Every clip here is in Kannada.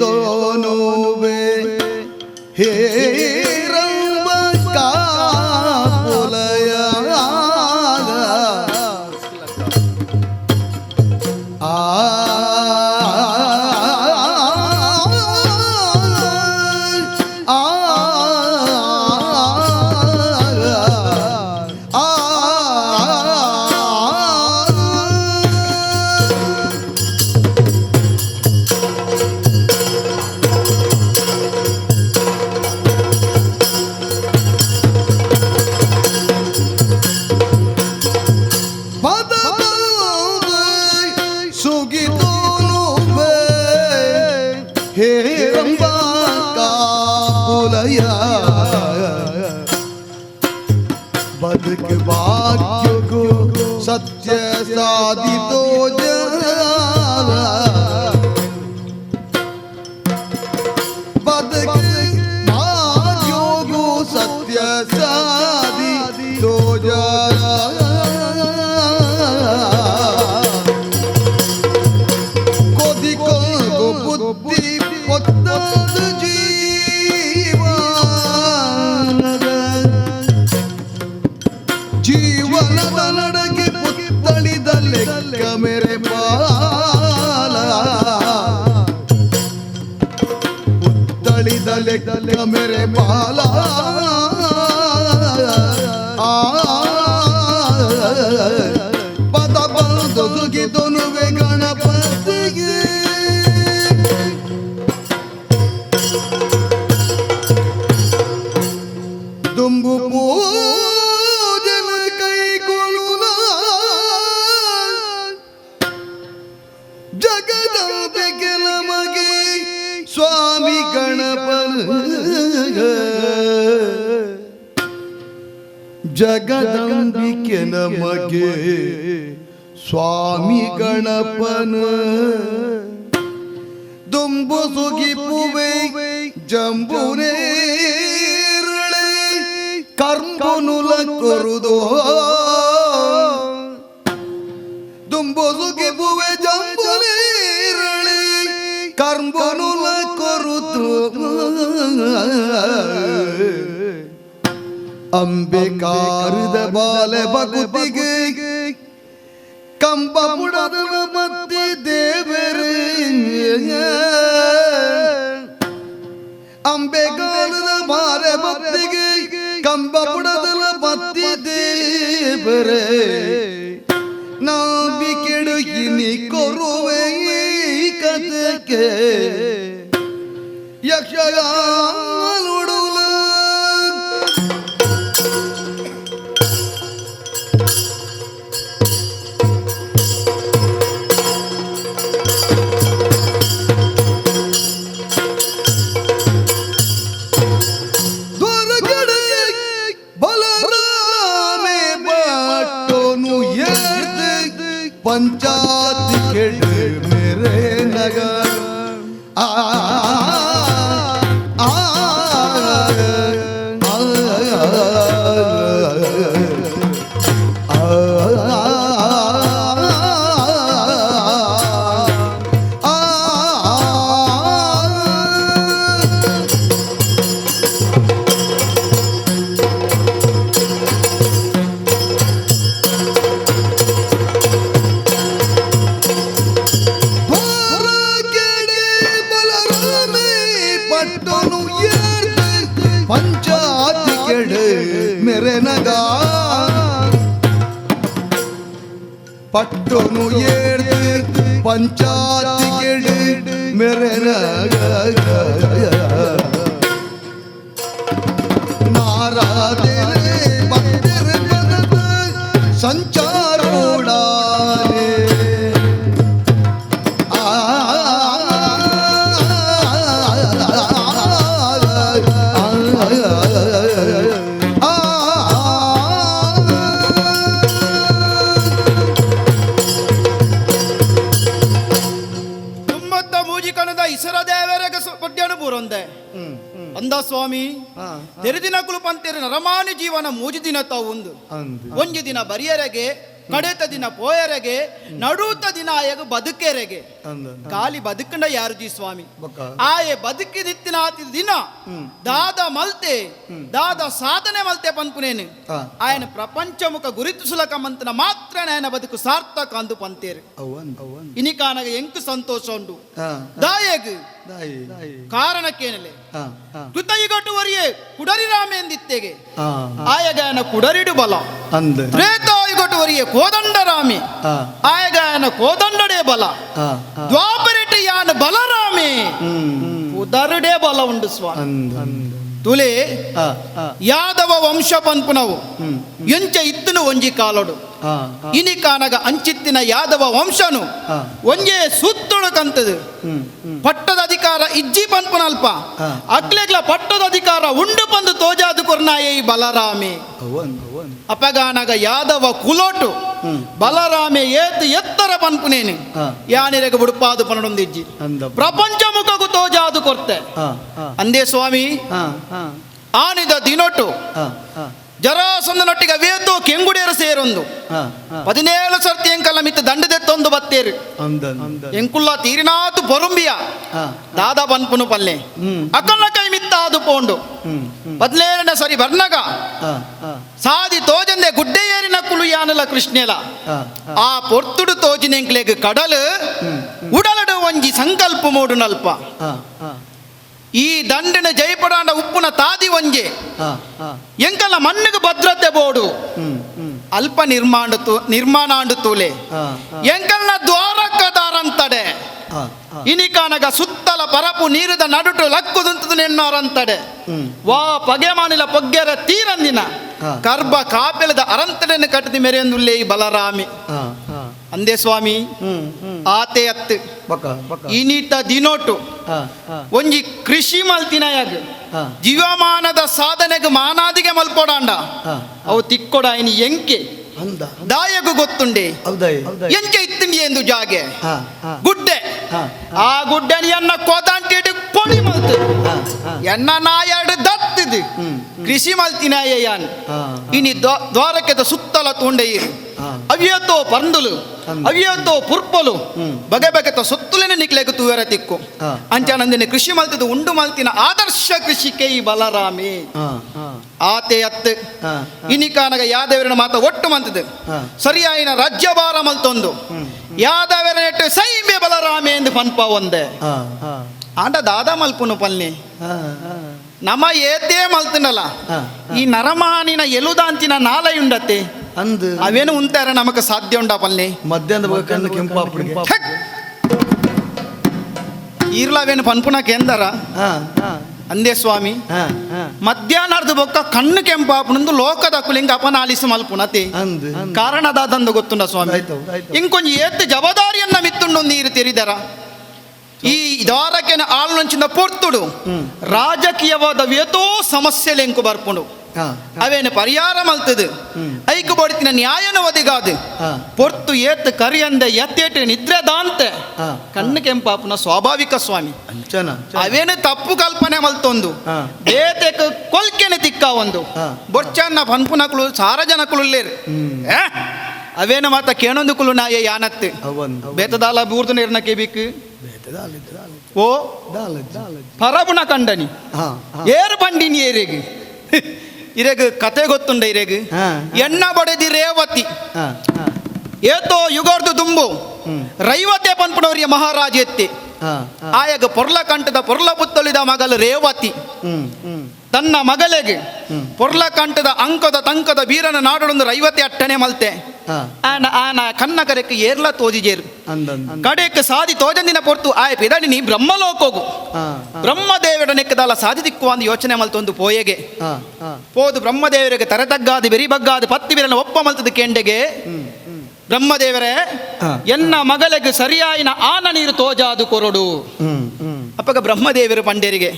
ತೋನುವೆ ಹೇ ರಂಬ ಕಾಪುಲಯ बदक भाग्य को सत्य साधितो बदक भाग्य को सत्य साधितो कोदि को बुद्धि पत्तद जीवनದ ನಡಗೆ ಪುತ್ತಳಿದ ಲೆಕ್ಕ ಮೇರೆ ಬಾಲ ಪುತ್ತಳಿದ ಲೆಕ್ಕ ಮೇರೆ ಬಾಲ ಪದ ಬಂದು ಸುಗಿದನುವೆ ಗಣಪತಿಗೆ ದುಂಬು ಜಗದಂಬಿಕೆ ನಮಗೆ ಸ್ವಾಮಿ ಗಣಪನ ಜಗದಂಬಿಕೆ ನಮಗೆ ಸ್ವಾಮಿ ಗಣಪನ ದುಂಬು ಸುಗಿಪುವೆ ಜಂಬುನೇ ಕರ್ಮನುಲ ಕೊರುದೋ ದುಂಬು ಸುಗಿಪುವೆ ಜಂಬುನೇ ಕರ್ಮನುಲ ಕೊರುದು ಅಂಬಿಕಾರದ ಬಾಲೆ ಬಗುತಿಗೆ ಕಂಬ ಬುಡದ ಮತ್ತೆ ದೇವರೇ ಅಂಬಿಕಾರದ ಬಾಲೆ ಬತ್ತಿಗೆ ಕಂಬ ಬುಡದ ಮತ್ತೆ ದೇವರೇ ನಂಬಿಕೆಡು ಇನಿ ಕೊರುವೆ ಕಥೆಗೆ ಯಕ್ಷಗಾನುಡುಲ ದ್ವಾರಕಡೆ ಬಲರಾಮೆ ಬಟ್ಟೋನು ಎದ್ದು पंचायत खेड़ मेरे नगर आ पंचायत केड़े मेरे नगार पट्टोनु येड़ पंचायत केड़े मेरे नगार नारादे बंदर बनत संचार उड़ाने ಅಂದ ಸ್ವಾಮಿ ತೆರೆದಿನ ಕುಲುಪಂತೆರೆ ನರಮಾನಿ ಜೀವನ ಮೂಜಿ ದಿನ ತಾವು ಒಂದು ಒಂಜಿ ದಿನ ಬರಿಯರೆಗೆ ಕಡೆತ ದಿನ ಪೋಯರೆಗೆ ನಡುತ್ತ ದಿನ ಆಯಗ ಬದುಕೆರೆಗೆ ಅಂದ ಖಾಲಿ ಬದುಕಂಡ ಯಾರುಜಿ ಸ್ವಾಮಿ ಬೊಕ್ಕ ಆಯೆ ಬದುಕಿದಿತ್ತಿನ ಆತಿದ ದಿನ ದಾದ ಮಲ್ತೆ ದಾದ ಸಾಧನೆ ಮಲ್ತೆ ಪನ್ಪುನೇನು ఆయన ప్రపంచముక గురితుసులక మంతన మాత్రనే ఆయన బతుకు సార్థక అందు పంతేరు ಅವನ್ ಅವನ್ ఇనికానగ ఎంకు సంతోష ఉండు ಹಾ దాయగు ದಾಯಿ ದಾಯಿ ಕಾರಣಕ್ಕೇನಲೆ ಹಾ ಹಾ ಕೃತಯಿಗಟ್ಟು ವರಿಯೇ ಕುಡರಿ ರಾಮೇಂದಿತ್ತೆಗೆ ಹಾ ಆಯಗಾಯನ ಕುಡರಿಡು ಬಲ ಅಂದ ತ್ರೇತಾಯುಗಟ್ಟು ವರಿಯೇ ಕೋದಂಡ ರಾಮೆ ಹಾ ಆಯಗಾಯನ ಕೋದಂಡಡೆ ಬಲ ಹಾ ದ್ವಾಪರಿಟ ಯಾನ ಬಲರಾಮೆ ಕುದರುಡೆ ಬಲ ಉಂಡು ಸ್ವಾಮಿ ಅಂದ ಅಂದ ತುಲೆ ಹಾ ಹಾ యాదవ వంశ పన్పునవు ఎంచ ఇత్తును వంజి కాలడు ಹಾ ఇని కానగ అంచిత్తిన యాదవ వంశను ಒಂಜೆ ಸುತ್ತೊಳು ಕಂತದು ಪಟ್ಟದ ಅಧಿಕಾರ ಇಜ್ಜಿ ಪನ್ಪುನಲ್ಪ ಅಕ್ಲೆಗ್ಲ ಪಟ್ಟದ ಅಧಿಕಾರ ಉಂಡು ಬಂದು ತೋಜಾದು ಕೊರ್ನಾಯೇ ಈ ಬಲರಾಮೆ ಅವನ್ ಅವನ್ ಅಪಗಾನಗ ಯಾದವ ಕುಲೋಟು ಬಲರಾಮೆ ಏತು ಎತ್ತರ ಪನ್ಪುನೇನು ಯಾನಿರೆಗ ಬುಡುಪಾದು ಪನಡೊಂದಿಜ್ಜಿ ಅಂದ ಪ್ರಪಂಚ ಮುಖಗು ತೋಜಾದು ಕೊರ್ತೆ ಹಾ ಹಾ ಅಂದೇ ಸ್ವಾಮಿ ಹಾ ಹಾ ಆನಿದ ದಿನೊಟ್ಟು ಹಾ ಹಾ ಜರಾಸಂದನೊಟ್ಟಿಗೆ ವೇತು ಕೆಂಗುಡೇರು ಸೇರೊಂದು ಹಾ 17 ಸರ್ತಿ ಎಂಕಲ್ಲ ಮಿತ್ತು ದಂಡದೆತ್ತೊಂದು ಬತ್ತೇರು ಅಂದ ಅಂದ ಎಂಕುಲ್ಲ ತೀರಿನಾತು ಪೊರುಂಬಿಯ ಹಾ ದಾದ ಪನ್ಪುನು ಪಲ್ಲೆ ಅಕ್ಕನ ಕೈ ಮಿತ್ತಾದು ಪೋಂಡು 17ನೇ ಸರಿ ಬರ್ನಗ ಹಾ ಹಾ ಸಾದಿ ತೋಜಂದೆ ಗುಡ್ಡೆ ಏರಿನ ಕುಲು ಯಾನಲ ಕೃಷ್ಣೆಲ ಹಾ ಆ ಪೊರ್ತುಡು ತೋಜಿನೆಂಕ್ಲೆಗ್ ಕಡಲು ಉಡಲಡು ಒಂಜಿ ಸಂಕಲ್ಪ ಮೂಡು ನಲ್ಪ ಹಾ ಹಾ ಈ ದಂಡನ ಜಯಪಡಾಂಡ ಉಪ್ಪುನ ತಾದಿ ಒಂಜೆ ಹಾ ಹಾ ಎಂಕಲ್ಲ ಮಣ್ಣಿಗೆ ಭದ್ರತೆ ಬೋಡು ಅಲ್ಪ ನಿರ್ಮಾಣ ತೂಲೆ ಹಾ ಎಂಕಲ್ನ ದ್ವಾರಕದಾರಂತಡೆ ಹಾ ಇನಿಕಾನಗ ಸುತ್ತಲ ಪರಪು ನೀರುದ ನಡುಟು ಲಕ್ಕುದುಂತದು ನೆನ್ನೋರಂತಡೆ ವಾ ಪಗೆ ಮಾನಿಲ ಪೊಗ್ಗೆರ ತೀರಂದಿನ ಕರ್ಬ ಕಾಪೆಲದ ಅರಂತಡೆಯನ್ನು ಕಟ್ಟದಿ ಮೆರೆಯೊಂದುಲ್ಲೇ ಈ ಬಲರಾಮಿ ಹಾ ಹಾ ಅಂದೇ ಸ್ವಾಮಿ ಆತೆ ಅತ್ತು ಬಕ ಬಕ ಇನಿತ ದಿನೋಟು ಹಾ ಹಾ ಒಂಜಿ ಕೃಷಿ ಮಲ್ತಿನಯಾಗ ಹಾ ಜೀವಮಾನದ ಸಾಧನೆಗೆ ಮಾನಾದಿಗೆ ಮಲ್ಪೋಡಾಂಡ ಹಾ ಅವು ತಿಕ್ಕೊಡ ಇನಿ ಎಂಕೆ ಅಂದ ದಾಯಗು ಗೊತ್ತುಂಡೆ ಹೌದಾಯಿ ಹೌದಾಯಿ ಎಂಕೆ ಇತ್ತಿಂಡಿ ಎಂದು ಜಾಗೆ ಹಾ ಹಾ ಗುಡ್ಡೆ ಹಾ ಆ ಗುಡ್ಡೆನ ಎನ್ನ ಕೋದಾಂಟೇಡು ಪೊಡಿ ಮಲ್ತು ಹಾ ಹಾ ಎನ್ನ ನಾಯಡು ದತ್ತಿದು ಕೃಷಿ ಮಲ್ತಿನಾಯ ಯಾನ್ ಹಾ ಇನಿ ದ್ವಾರಕೆದ ಸುತ್ತಲ ತೂಂಡೆ ಇರು ಅವ್ಯತೋ ಪಂದುಲು ಅವ್ಯತೋ ಪುರ್ಪಲು ಬಗೆ ಬಗೆತ ಸುತ್ತಲಿನ ನಿಕ್ಲೆಗ ತೂವೆರ ತಿಕ್ಕು ಅಂಚಾನಂದಿನ ಕೃಷಿ ಮಲ್ತದ ಉಂಡು ಮಲ್ತಿನ ಆದರ್ಶ ಕೃಷಿಕೆ ಈ ಬಲರಾಮಿ ಆತೆ ಅತ್ತು ಇನಿಕಾನಗ ಯಾದವರನ ಮಾತ ಒಟ್ಟು ಮಂತದು ಸರಿಯಾಯಿನ ರಾಜ್ಯಭಾರ ಮಲ್ತೊಂದು ಯಾದವರ ನೆಟ್ಟು ಸೈಮೆ ಬಲರಾಮೆ ಎಂದು ಪನ್ಪ ಒಂದೆ ಆಂಡ ದಾದ ಮಲ್ಪುನು ಪಲ್ನಿ ನಮ ಏತೇ ಮಲ್ತನಲ್ಲ ಈ ನರಮಾನಿನ ಎಲುದಾಂತಿನ ನಾಲೆಯುಂಡತೆ ಅಂದು ಅವೇನು ಉಂತಾರೆ ನಮಕ್ ಸಾಧ್ಯ ಉಂಡ ಪಲ್ನಿ ಮಧ್ಯಾಹ್ನದ ಕಣ್ಣು ಕೆಂಪಾಪುಡಿಗೆ ಈರ್ಲವೇನು ಪನ್ಪುನ ಕೇಂದರ ಅಂದೇ ಸ್ವಾಮಿ ಮಧ್ಯಾಹ್ನದ ಬೊಕ್ಕ ಕಣ್ಣು ಕೆಂಪಾಪುನಂದು ಲೋಕದ ಕುಲಿಂಗ ಅಪನಾಲಿಸಿ ಮಲ್ಪುನತೆ ಕಾರಣದಾದಂದು ಗೊತ್ತುಂಡ ಸ್ವಾಮಿ ಇಂಕೊಂಜಿ ಏತ್ ಜವಾಬ್ದಾರಿಯನ್ನ ಮಿತ್ತುಂಡೊಂದು ಈರು ತೆರಿದರ ಈ ದ್ವಾರಕೆನ ಆಳ್ನಂಚಿನ ಪೊರ್ತುಡು ರಾಜಕೀಯವಾದ ವೇತೋ ಸಮಸ್ಯೆಲೆಂಕು ಬರ್ಪುಂಡು ಅವೇನು ಪರಿಹಾರ ಮಲ್ತದು ಐಕು ಬಡ್ತಿನ ನ್ಯಾಯನ ಒದಿಗಾದು ಪೊರ್ತು ಏತ್ ಕರಿಯಂದೆ ಎತ್ತೇಟು ನಿದ್ರೆದಾಂತೆ ಕಣ್ಣು ಕೆಂಪಾಪುನ ಸ್ವಾಭಾವಿಕ ಸ್ವಾಮಿ ಅವೇನು ತಪ್ಪು ಕಲ್ಪನೆ ಮಲ್ತೊಂದು ಬೇತೆಕ್ ಕೊಲ್ಕೆನೆ ತಿಕ್ಕ ಒಂದು ಬೊಚ್ಚನ್ನ ಪನ್ಪುನಕುಲು ಸಾರಜನಕುಲು ಅವೇನು ಮಾತ ಕೇಣೊಂದು ಕುಲು ನಾಯ ಯಾನತ್ತೆ ಬೇತದಾಲ ಬೂರ್ದು ನೀರ್ನ ಕೆಬಿಕ್ ಓ ಪರಬುನ ಕಂಡನಿ ಏರು ಬಂಡಿನಿ ಏರೆಗೆ ಇರೆಗ್ ಕತೆ ಗೊತ್ತುಂಡ ಇರೆಗ್ ಎಣ್ಣ ಬಡದಿ ರೇವತಿ ಏತೋ ಯುಗರ್ದು ದುಂಬು ರೈವತೆ ಪನ್ಪುನವರಿಯ ಮಹಾರಾಜ ಎತ್ತಿ ಆಯಗ ಪೊರ್ಲ ಕಂಠದ ಪೊರ್ಲ ಪುತ್ತಳಿದ ಮಗಲು ರೇವತಿ ತನ್ನ ಮಗಲೆಗೆ ಪೊರ್ಲ ಕಂಠದ ಅಂಕದ ತಂಕದ ಬೀರನ ನಾಡೊಂದು ರೈವತಿ ಅಟ್ಟನೆ ಮಲ್ತೆ ಆನ ಕನ್ನ ಕರೆಕ್ಕೆ ಏರ್ಲ ತೋಜಿಜೇರು ಕಡೆಕ್ಕೆ ಸಾದಿ ತೋಜಂದಿನ ಪೊರ್ತು ಆಯ ಪಿದಡಿ ನೀ ಬ್ರಹ್ಮಲೋಕೋಗು ಬ್ರಹ್ಮದೇವರ ನೆಕ್ಕದಲ್ಲ ಸಾದಿ ದಿಕ್ಕುವ ಒಂದು ಯೋಚನೆ ಮಲ್ತೊಂದು ಪೋಯೆಗೆ ಪೋದು ಬ್ರಹ್ಮದೇವರಿಗೆ ತರತಗ್ಗಾದು ಬೆರಿ ಬಗ್ಗಾದು ಪತ್ತಿ ಬಿರನ ಒಪ್ಪ ಮಲ್ತದ ಕೆಂಡೆಗೆ ಬ್ರಹ್ಮದೇವರೇ ಎನ್ನ ಮಗಲಿಗೆ ಸರಿಯಾಯಿನ ಆನ ನೀರು ತೋಜಾದು ಕೊರಡು ಅಪ್ಪಗ ಬ್ರಹ್ಮದೇವರು ಪಂಡೇರಿಗೆ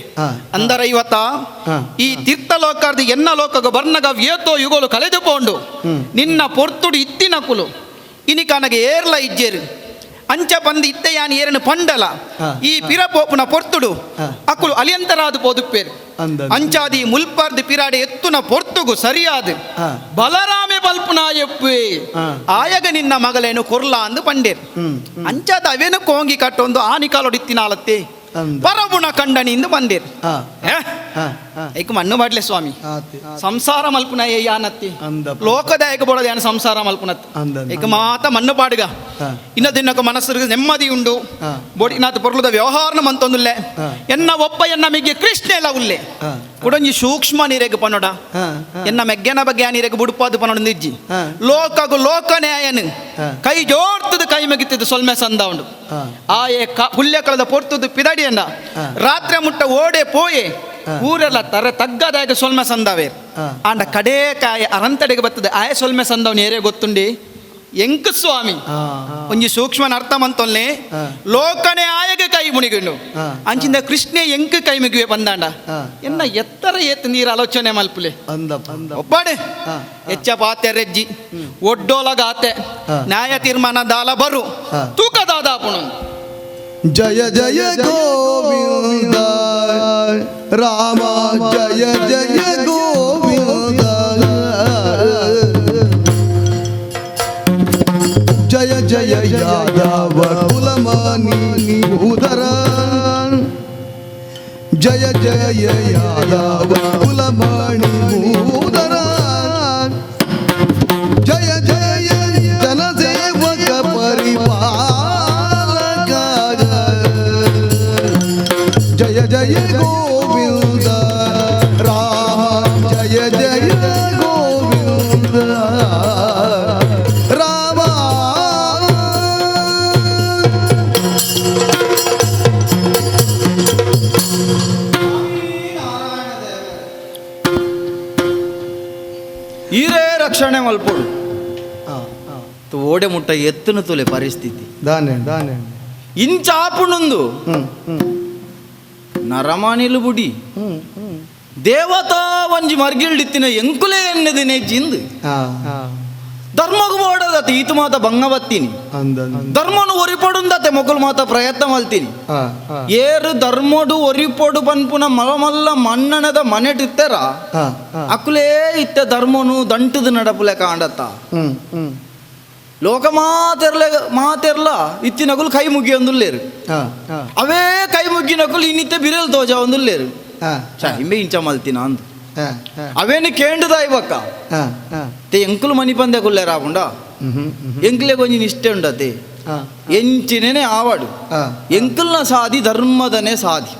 ಅಂದರ ಇವತ್ತ ಈ ತೀರ್ಥಲೋಕಾರ್ದಿ ಎನ್ನ ಲೋಕಗ ಬರ್ನಗ ವ್ಯೇತೋ ಯುಗೋಲು ಕಳೆದುಕೊಂಡು ನಿನ್ನ ಪೊರ್ತುಡು ಇತ್ತಿನ ಕುಲು ಇನಿ ಕನಗೆ ಏರ್ಲ ಇಜ್ಜೇರು ಅಂಚ ಬಂದು ಇತ್ತೆ ಯಾನ್ ಏರನು ಪಂಡಲ ಹಾ. ಈ ಪಿರಪೋಪುನ ಪೊರ್ತುಡು ಹಾ. ಅಕ್ಕಳು ಅಲಿಯಂತರಾದು ಪೋದುಪ್ಪೇರು ಅಂದ ಅಂಚಾದಿ ಮುಲ್ಪರ್ದು ಪಿರಾಡೆ ಎತ್ತುನ ಪೊರ್ತುಗು ಸರಿಯಾದ ಹಾ. ಬಲರಾಮೆ ಬಲ್ಪುನ ಎಪ್ಪೆ ಹಾ. ಆಯಗ ನಿನ್ನ ಮಗಳೇನು ಕೊರ್ಲ ಅಂದು ಪಂಡೇರು ಅಂಚಾದ ಅವೇನು ಕೋಂಗಿ ಕಟ್ಟೊಂದು ಆನಿ ಕಾಲೊಡಿತ್ತಿನಾಲತ್ತೆ ಅಂದ ಪರಬುಣ ಕಂಡನಿಂದ ಬಂದೇರು ಹಾ ಏ ಹಾ ಹಾ ಏಕ ಮಣ್ಣು ಬಾಡ್ಲೆ ಸ್ವಾಮಿ ಆತಿ ಸಂಸಾರ ಮಲ್ಪುನ ಯಾನತ್ತಿ ಅಂದ ಲೋಕದ ಏಕ ಬೋಡದ ಯಾನ ಸಂಸಾರ ಮಲ್ಪುನತ್ ಅಂದ ಏಕ ಮಾತ ಮಣ್ಣು ಪಾಡುಗ ಹಾ. ಇನ್ನ ದಿನಕ ಮನಸ್ಸು ನೆಮ್ಮದಿ ಉಂಡು ಹಾ. ಬೋಡಿ ನಾತು ಪೊರ್ಲುದ ವ್ಯವಹಾರನ ಮಂತೊಂದುಲ್ಲೆ ಹಾ. ಎನ್ನ ಒಪ್ಪ ಎನ್ನ ಮಿಗ್ಗೆ ಕೃಷ್ಣ ಎಲ್ಲ ಉಲ್ಲೆ ಹಾ. ಕುಡಂಜಿ ಸೂಕ್ಷ್ಮ ನೀರೆಗೆ ಪನ್ನೋಡ ಹಾ ಹಾ ಎನ್ನ ಮೆಗ್ಗೆನ ಬಗ್ಗೆ ನೀರೆಗೆ ಬುಡುಪಾದು ಪನ್ನೋಡು ನಿಜ್ಜಿ ಹಾ. ಲೋಕಗು ಲೋಕನ್ಯಾಯನು ಹಾ. ಕೈ ಜೋಡ್ತದ ಕೈ ಮಗಿತ್ತದು ಸೊಲ್ಮೆ ಸಂದ ಉಂಡು ಹಾ. ಆಯೆ ಪುಲ್ಯ ಕಳೆದ ಪೊರ್ತುದು ಪಿದಡಿಯನ್ನ ಹಾ. ರಾತ್ರಿ ಮುಟ್ಟ ಓಡೆ ಪೋಯೆ ಹಾ. ಊರೆಲ್ಲ ತರ ತಗ್ಗದಾಗ ಸೊಲ್ಮೆ ಸಂದವೇ ಹಾ. ಆಂಡ ಕಡೇ ಕಾಯ ಅರಂತಡೆಗೆ ಬರ್ತದೆ ಆಯ ಸೊಲ್ಮೆ ಸಂದವ್ ನೇರೆ ಗೊತ್ತುಂಡಿ ಎಂಕ ಸ್ವಾಮಿ ಹಾ ಒಂಜಿ ಸೂಕ್ಷ್ಮನ ಅರ್ಥ ಮಂತೊಲ್ಲೆ ಹಾ. ಲೋಕನೆ ಆಯಗೆ ಕೈ ಮುಣಿಗಿಂಡು ಹಾ. ಅಂಚಿಂದ ಕೃಷ್ಣೆ ಎಂಕ ಕೈ ಮುಗಿವೆ ಬಂದಾಂಡ ಹಾ. ಎನ್ನ ಎತ್ತರ ಏತ್ ನೀರು ಆಲೋಚನೆ ಮಲ್ಪುಲೆ ಅಂದ ಅಂದ ಒಬ್ಬಾಡೆ ಹಾ. ಹೆಚ್ಚ ಪಾತೆ ರೆಜ್ಜಿ ಒಡ್ಡೋಲಗಾತೆ ಹಾ. ನ್ಯಾಯ ತೀರ್ಮಾನ ದಾಲ ಬರು ಹಾ. ತೂಕದಾದಾಪುಣ ಜಯ ಜಯ ಗೋವಿಂದ ರಾಮ ಜಯ ಜಯ ಗೋವಿಂದ ಜಯ ಜಯ ಯಾದವ ಕುಲಮಣಿ ಉದರ ಜಯ ಜಯ ಯಾದವ ಕುಲಮಣಿ ಉದರ ಜಯ ಜಯ ಜನಸೇವಕ ಪರಿಪಾಲಕ ಜಯ ಜಯ ಗೋವಿಂದ ರಾಮ ಜಯ ಜಯ ಗೋವಿಂದ ರಾಮ ಈರೇ ರಕ್ಷಣೆ ಮಲ್ಪೋಡು ಓಡೆ ಮುಟ್ಟ ಎತ್ತನ ತುಲೆ ಪರಿಸ್ಥಿತಿ ದಾನೆ ದಾನೆ ಇಂಚಾಪುಣುಂದು ನರಮಾನಿಲು ಬುಡಿ ದೇವತಾ ಒಂಜಿ ಮರ್ಗಿಲ್ಡಿತ್ತಿನ ಎಂಕುಲೆ ಎನ್ನದಿ ನೆಜ್ಜಿಂದು ಹಾ ಧರ್ಮಗು ಬೋಡದತ್ತೆ ಈತು ಮಾತ ಭಂಗ ಬತ್ತೀನಿ ಅಂದ ಧರ್ಮನು ಒರಿಪಡುಂದತ್ತೆ ಮೊಗಲು ಮಾತ ಪ್ರಯತ್ನ ಮಲ್ತೀನಿ ಹಾ ಹಾ ಏರು ಧರ್ಮಡು ಒರಿಪೊಡು ಪನ್ಪುನ ಮಲಮಲ್ಲ ಮನ್ನಣದ ಮನೆಟಿತ್ತರ ಹಾ ಹಾ ಅಕುಲೇ ಇತ್ತೆ ಧರ್ಮನು ದಂಟದ ನಡಪುಲೆ ಕಾಂಡತ್ತ ಹ್ಮ್ ಲೋಕ ಮಾತೆರ್ಲ ಇತ್ತಿನಕುಲು ಕೈ ಮುಗಿಯೊಂದುಲ್ಲೇರು ಹಾ ಹಾ ಅವೇ ಕೈ ಮುಗ್ಗಿನಕುಲು ಇನ್ನಿತ್ತೆ ಬಿರಲ್ ತೋಜ ಒಂದುಲ್ಲೇರು ಹಾ ಇಂಬೆ ಇಂಚ ಮಲ್ತಿನ ಅಂದು ಹಾ ಹಾ ಅವೇನು ಕೇಂಡುದ ಇವಕ್ಕ ಹಾ ಹಾ ತೆ ಎಂಕುಲು ಮನಿ ಪಂದೆ ಕುಲ್ಲೆ ರಾಪುಂಡ ಎಂಕುಲೆ ಕೊಂಚ ನಿಷ್ಠೆ ಉಂಡತೆ ಹಾ ಎಂಚಿನೇನೆ ಆವಾಡು ಹಾ ಎಂಕುಲ್ನ ಸಾದಿ ಧರ್ಮದನೆ ಸಾದಿ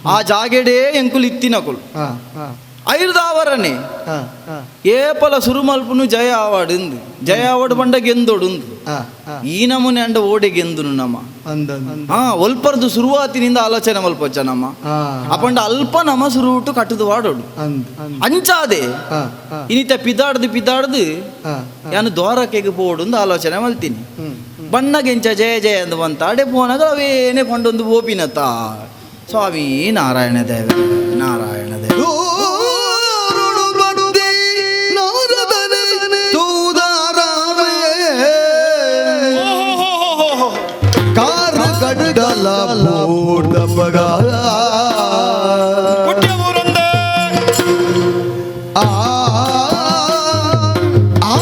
ಆ ಜಾಗೆಡೇ ಎಂಕುಲು ಇತ್ತಿನಕುಲು ಹಾ ಹಾ ಐರ್ದಾವರನೆ ಹಾ ಹಾ ಏಪಲ ಸುರುಮಲ್ಪುನು ಜಯ ಆವಾಡು ಜಯ ಆವಾಡು ಬಂಡ ಗೆಂದೊಡುಂದು ಹಾ ಹಾ ಈ ನಮೂನೆ ಅಂಡ ಓಡೆ ಗೆಂದುನು ನಮ್ಮ ಅಂದ ಒಲ್ಪರ್ದು ಶುರುವಾತಿನಿಂದ ಆಲೋಚನೆ ಮಲ್ಪೊಚ್ಚ ನಮ್ಮ ಹಾ ಅಪಂಡ ಅಲ್ಪ ನಮ ಸುರುಟು ಕಟ್ಟುದು ವಾಡೋಡು ಅಂದ ಅಂಚಾದೆ ಹಾ ಹಾ ಇನಿತ ಪಿದಾಡ್ದು ಹಾ ಯಾನು ದ್ವಾರಕೆಗೆ ಪೋಡು ಅಂತ ಆಲೋಚನೆ ಮಲ್ತೀನಿ ಹ್ಮ್ ಬಣ್ಣಗೆಂಚ ಜಯ ಜಯ ಅಂತ ಬಂತಾಡೆ ಪೋನಾಗ ಅವೇನೇ ಪಂಡೊಂದು ಓಪಿನತ್ತ ಸ್ವಾಮಿ ನಾರಾಯಣ ದೇವ ನಾರಾಯಣ ದೇವ ದೂರುಡು ಬಂದಿ ನಾರದನೆ ತೂದಾರಾಮೇ ಕಾರ ಗಡ್ಡಲ ಬೋರ್ದ ಪಗ ಆ ಆ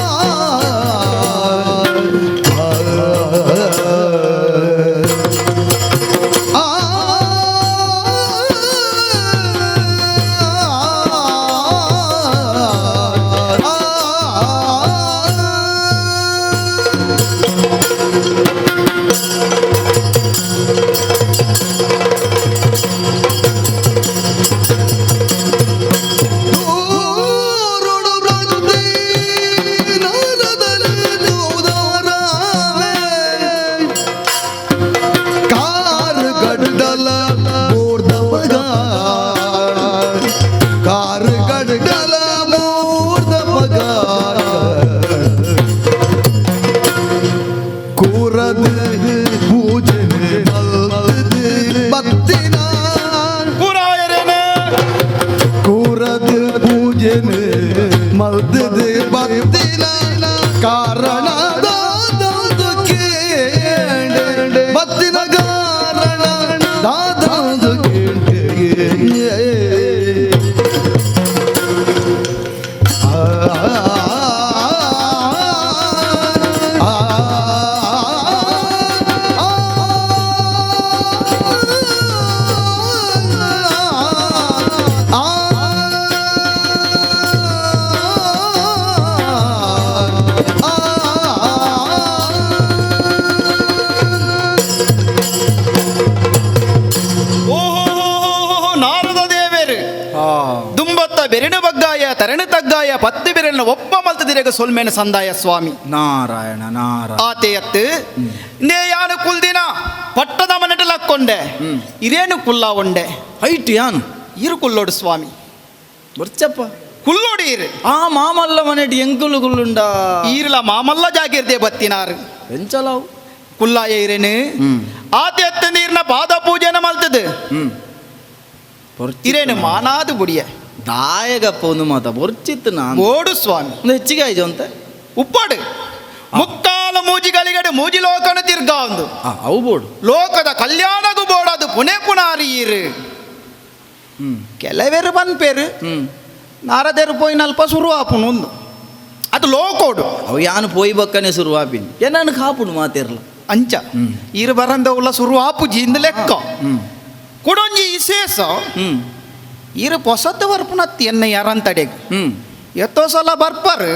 ಮಲ್ದದೆ ಬತ್ತಿನ ಕಾರಣ ಕೇಳೆ ಬತ್ತಿನ ಕಾರಣ ದಾದಾದು ಕೇಳ್ತೆಗೆ. ಬೆರಡು ಬಗ್ಗಾಯ ತರಣು ತಗ್ಗಾಯ ಪತ್ತು ಬೆರಳಿನ ಒಪ್ಪ ಮಲ್ತದಿರೆಗ ಸೊಲ್ಮೇನ ಸಂದಾಯ ಸ್ವಾಮಿ ನಾರಾಯಣ ನಾರಾಯಣ ಆತೆಯತ್ತು ನೇ ಯಾನು ಕುಲ್ದಿನ ಪಟ್ಟದ ಮನೆಟಲಕ್ಕೊಂಡೆ ಇರೇನು ಕುಲ್ಲ ಒಂಡೆ ಹೈಟ್ ಯಾನು ಇರು ಕುಲ್ಲೋಡು ಸ್ವಾಮಿ ಬರ್ಚಪ್ಪ ಕುಲ್ಲೋಡಿ ಇರು ಆ ಮಾಮಲ್ಲ ಮನೆಟಿ ಎಂಕುಲು ಕುಲ್ಲುಂಡ ಈರ್ಲ ಮಾಮಲ್ಲ ಜಾಗಿರ್ದೆ ಬತ್ತಿನಾರು ಎಂಚಲಾವು ಕುಲ್ಲಾಯ ಇರೇನು ಆತೆಯತ್ತು ನೀರ್ನ ಪಾದ ಪೂಜೆನ ಮಲ್ತದು ಇರೇನು ಮಾನಾದು ಬುಡಿಯ ದಾಯಗಪ್ಪ ಒಂದು ಮಾತ ಬೊರ್ಚಿತ್ತು ನಾನು ಓಡು ಸ್ವಾಮಿ ಒಂದು ಹೆಚ್ಚಿಗೆ ಆಯ್ತು ಅಂತ ಉಪ್ಪಾಡು ಮುಕ್ಕಾಲ ಮೂಜಿಗಳಿಗಡೆ ಮೂಜಿ ಲೋಕನ ತಿರ್ಗ ಒಂದು ಅವು ಬೋಡು ಲೋಕದ ಕಲ್ಯಾಣಗೂ ಬೋಡದು ಪುಣೆ ಪುನಾರೀರು ಕೆಲವೇರು ಬಂದ್ಪೇರು ನಾರದೇರು ಪೋಯಿ ನಲ್ಪ ಶುರು ಆಪುನು ಒಂದು ಅದು ಲೋಕೋಡು ಅವು ಯಾನು ಪೋಯಿ ಬಕ್ಕನೆ ಶುರು ಆಪಿನಿ ಏನನ್ನು ಕಾಪುಡು ಮಾತಿರ್ಲ ಅಂಚ ಈರು ಬರಂದ ಉಲ್ಲ ಶುರು ಆಪುಜಿ ಇಂದ ಲೆಕ್ಕ ಕುಡೊಂಜಿ ವಿಶೇಷ ಈರು ಹೊಸತ್ತು ಬರ್ಪುನತ್ತಿ ಎನ್ನ ಯಾರಂತಡೆಗ್ ಎತ್ತೋ ಸಲ ಬರ್ಪರ್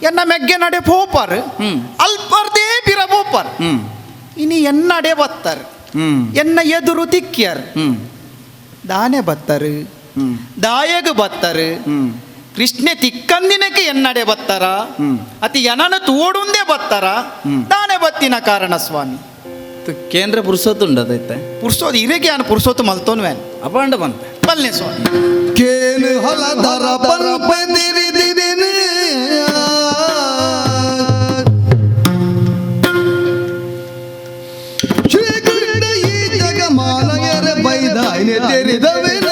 ಎನ್ನ ಮೆಗ್ಗೆ ನಡೆ ಪೋಪರ್ ಅಲ್ಪರ್ದೇ ಬಿರ ಪೋಪರ್ ಇನಿ ಎನ್ನಡೆ ಬತ್ತರ್ ಎನ್ನ ಎದುರು ತಿಕ್ಕ್ಯರ್ ದಾನೆ ಬತ್ತರ್ ದಾಯಗ್ ಬತ್ತರ್ ಕೃಷ್ಣೆ ತಿಕ್ಕಂದಿನಕ್ಕೆ ಎನ್ನಡೆ ಬತ್ತಾರ ಅತಿ ಎನನ ತೋಡುಂದೇ ಬತ್ತಾರ ದಾನೆ ಬತ್ತಿನ ಕಾರಣ ಸ್ವಾಮಿ ಕೇಂದ್ರ ಪುರುಷೋತ್ತುಂಡದೈತೆ ಪುರುಷೋದು ಇರೇಗೆ ನಾನು ಪುರುಷೋತ್ತು ಮಲ್ತೋನ್ವೇನ್ ಅಪಾಂಡ ಬಂತ ಬಲ್ಲೆ ಸ್ವಾಮಿ ಕೇನು ಹೊಲದರ ಪಲ್ಪದಿರಿದಿರಿನೆ ಶ್ರೀಕೃಷ್ಣ ಈ ಜಗಮಾನಯರ ಬೈದಾಯ್ನೆ ತೆರಿದವೆನ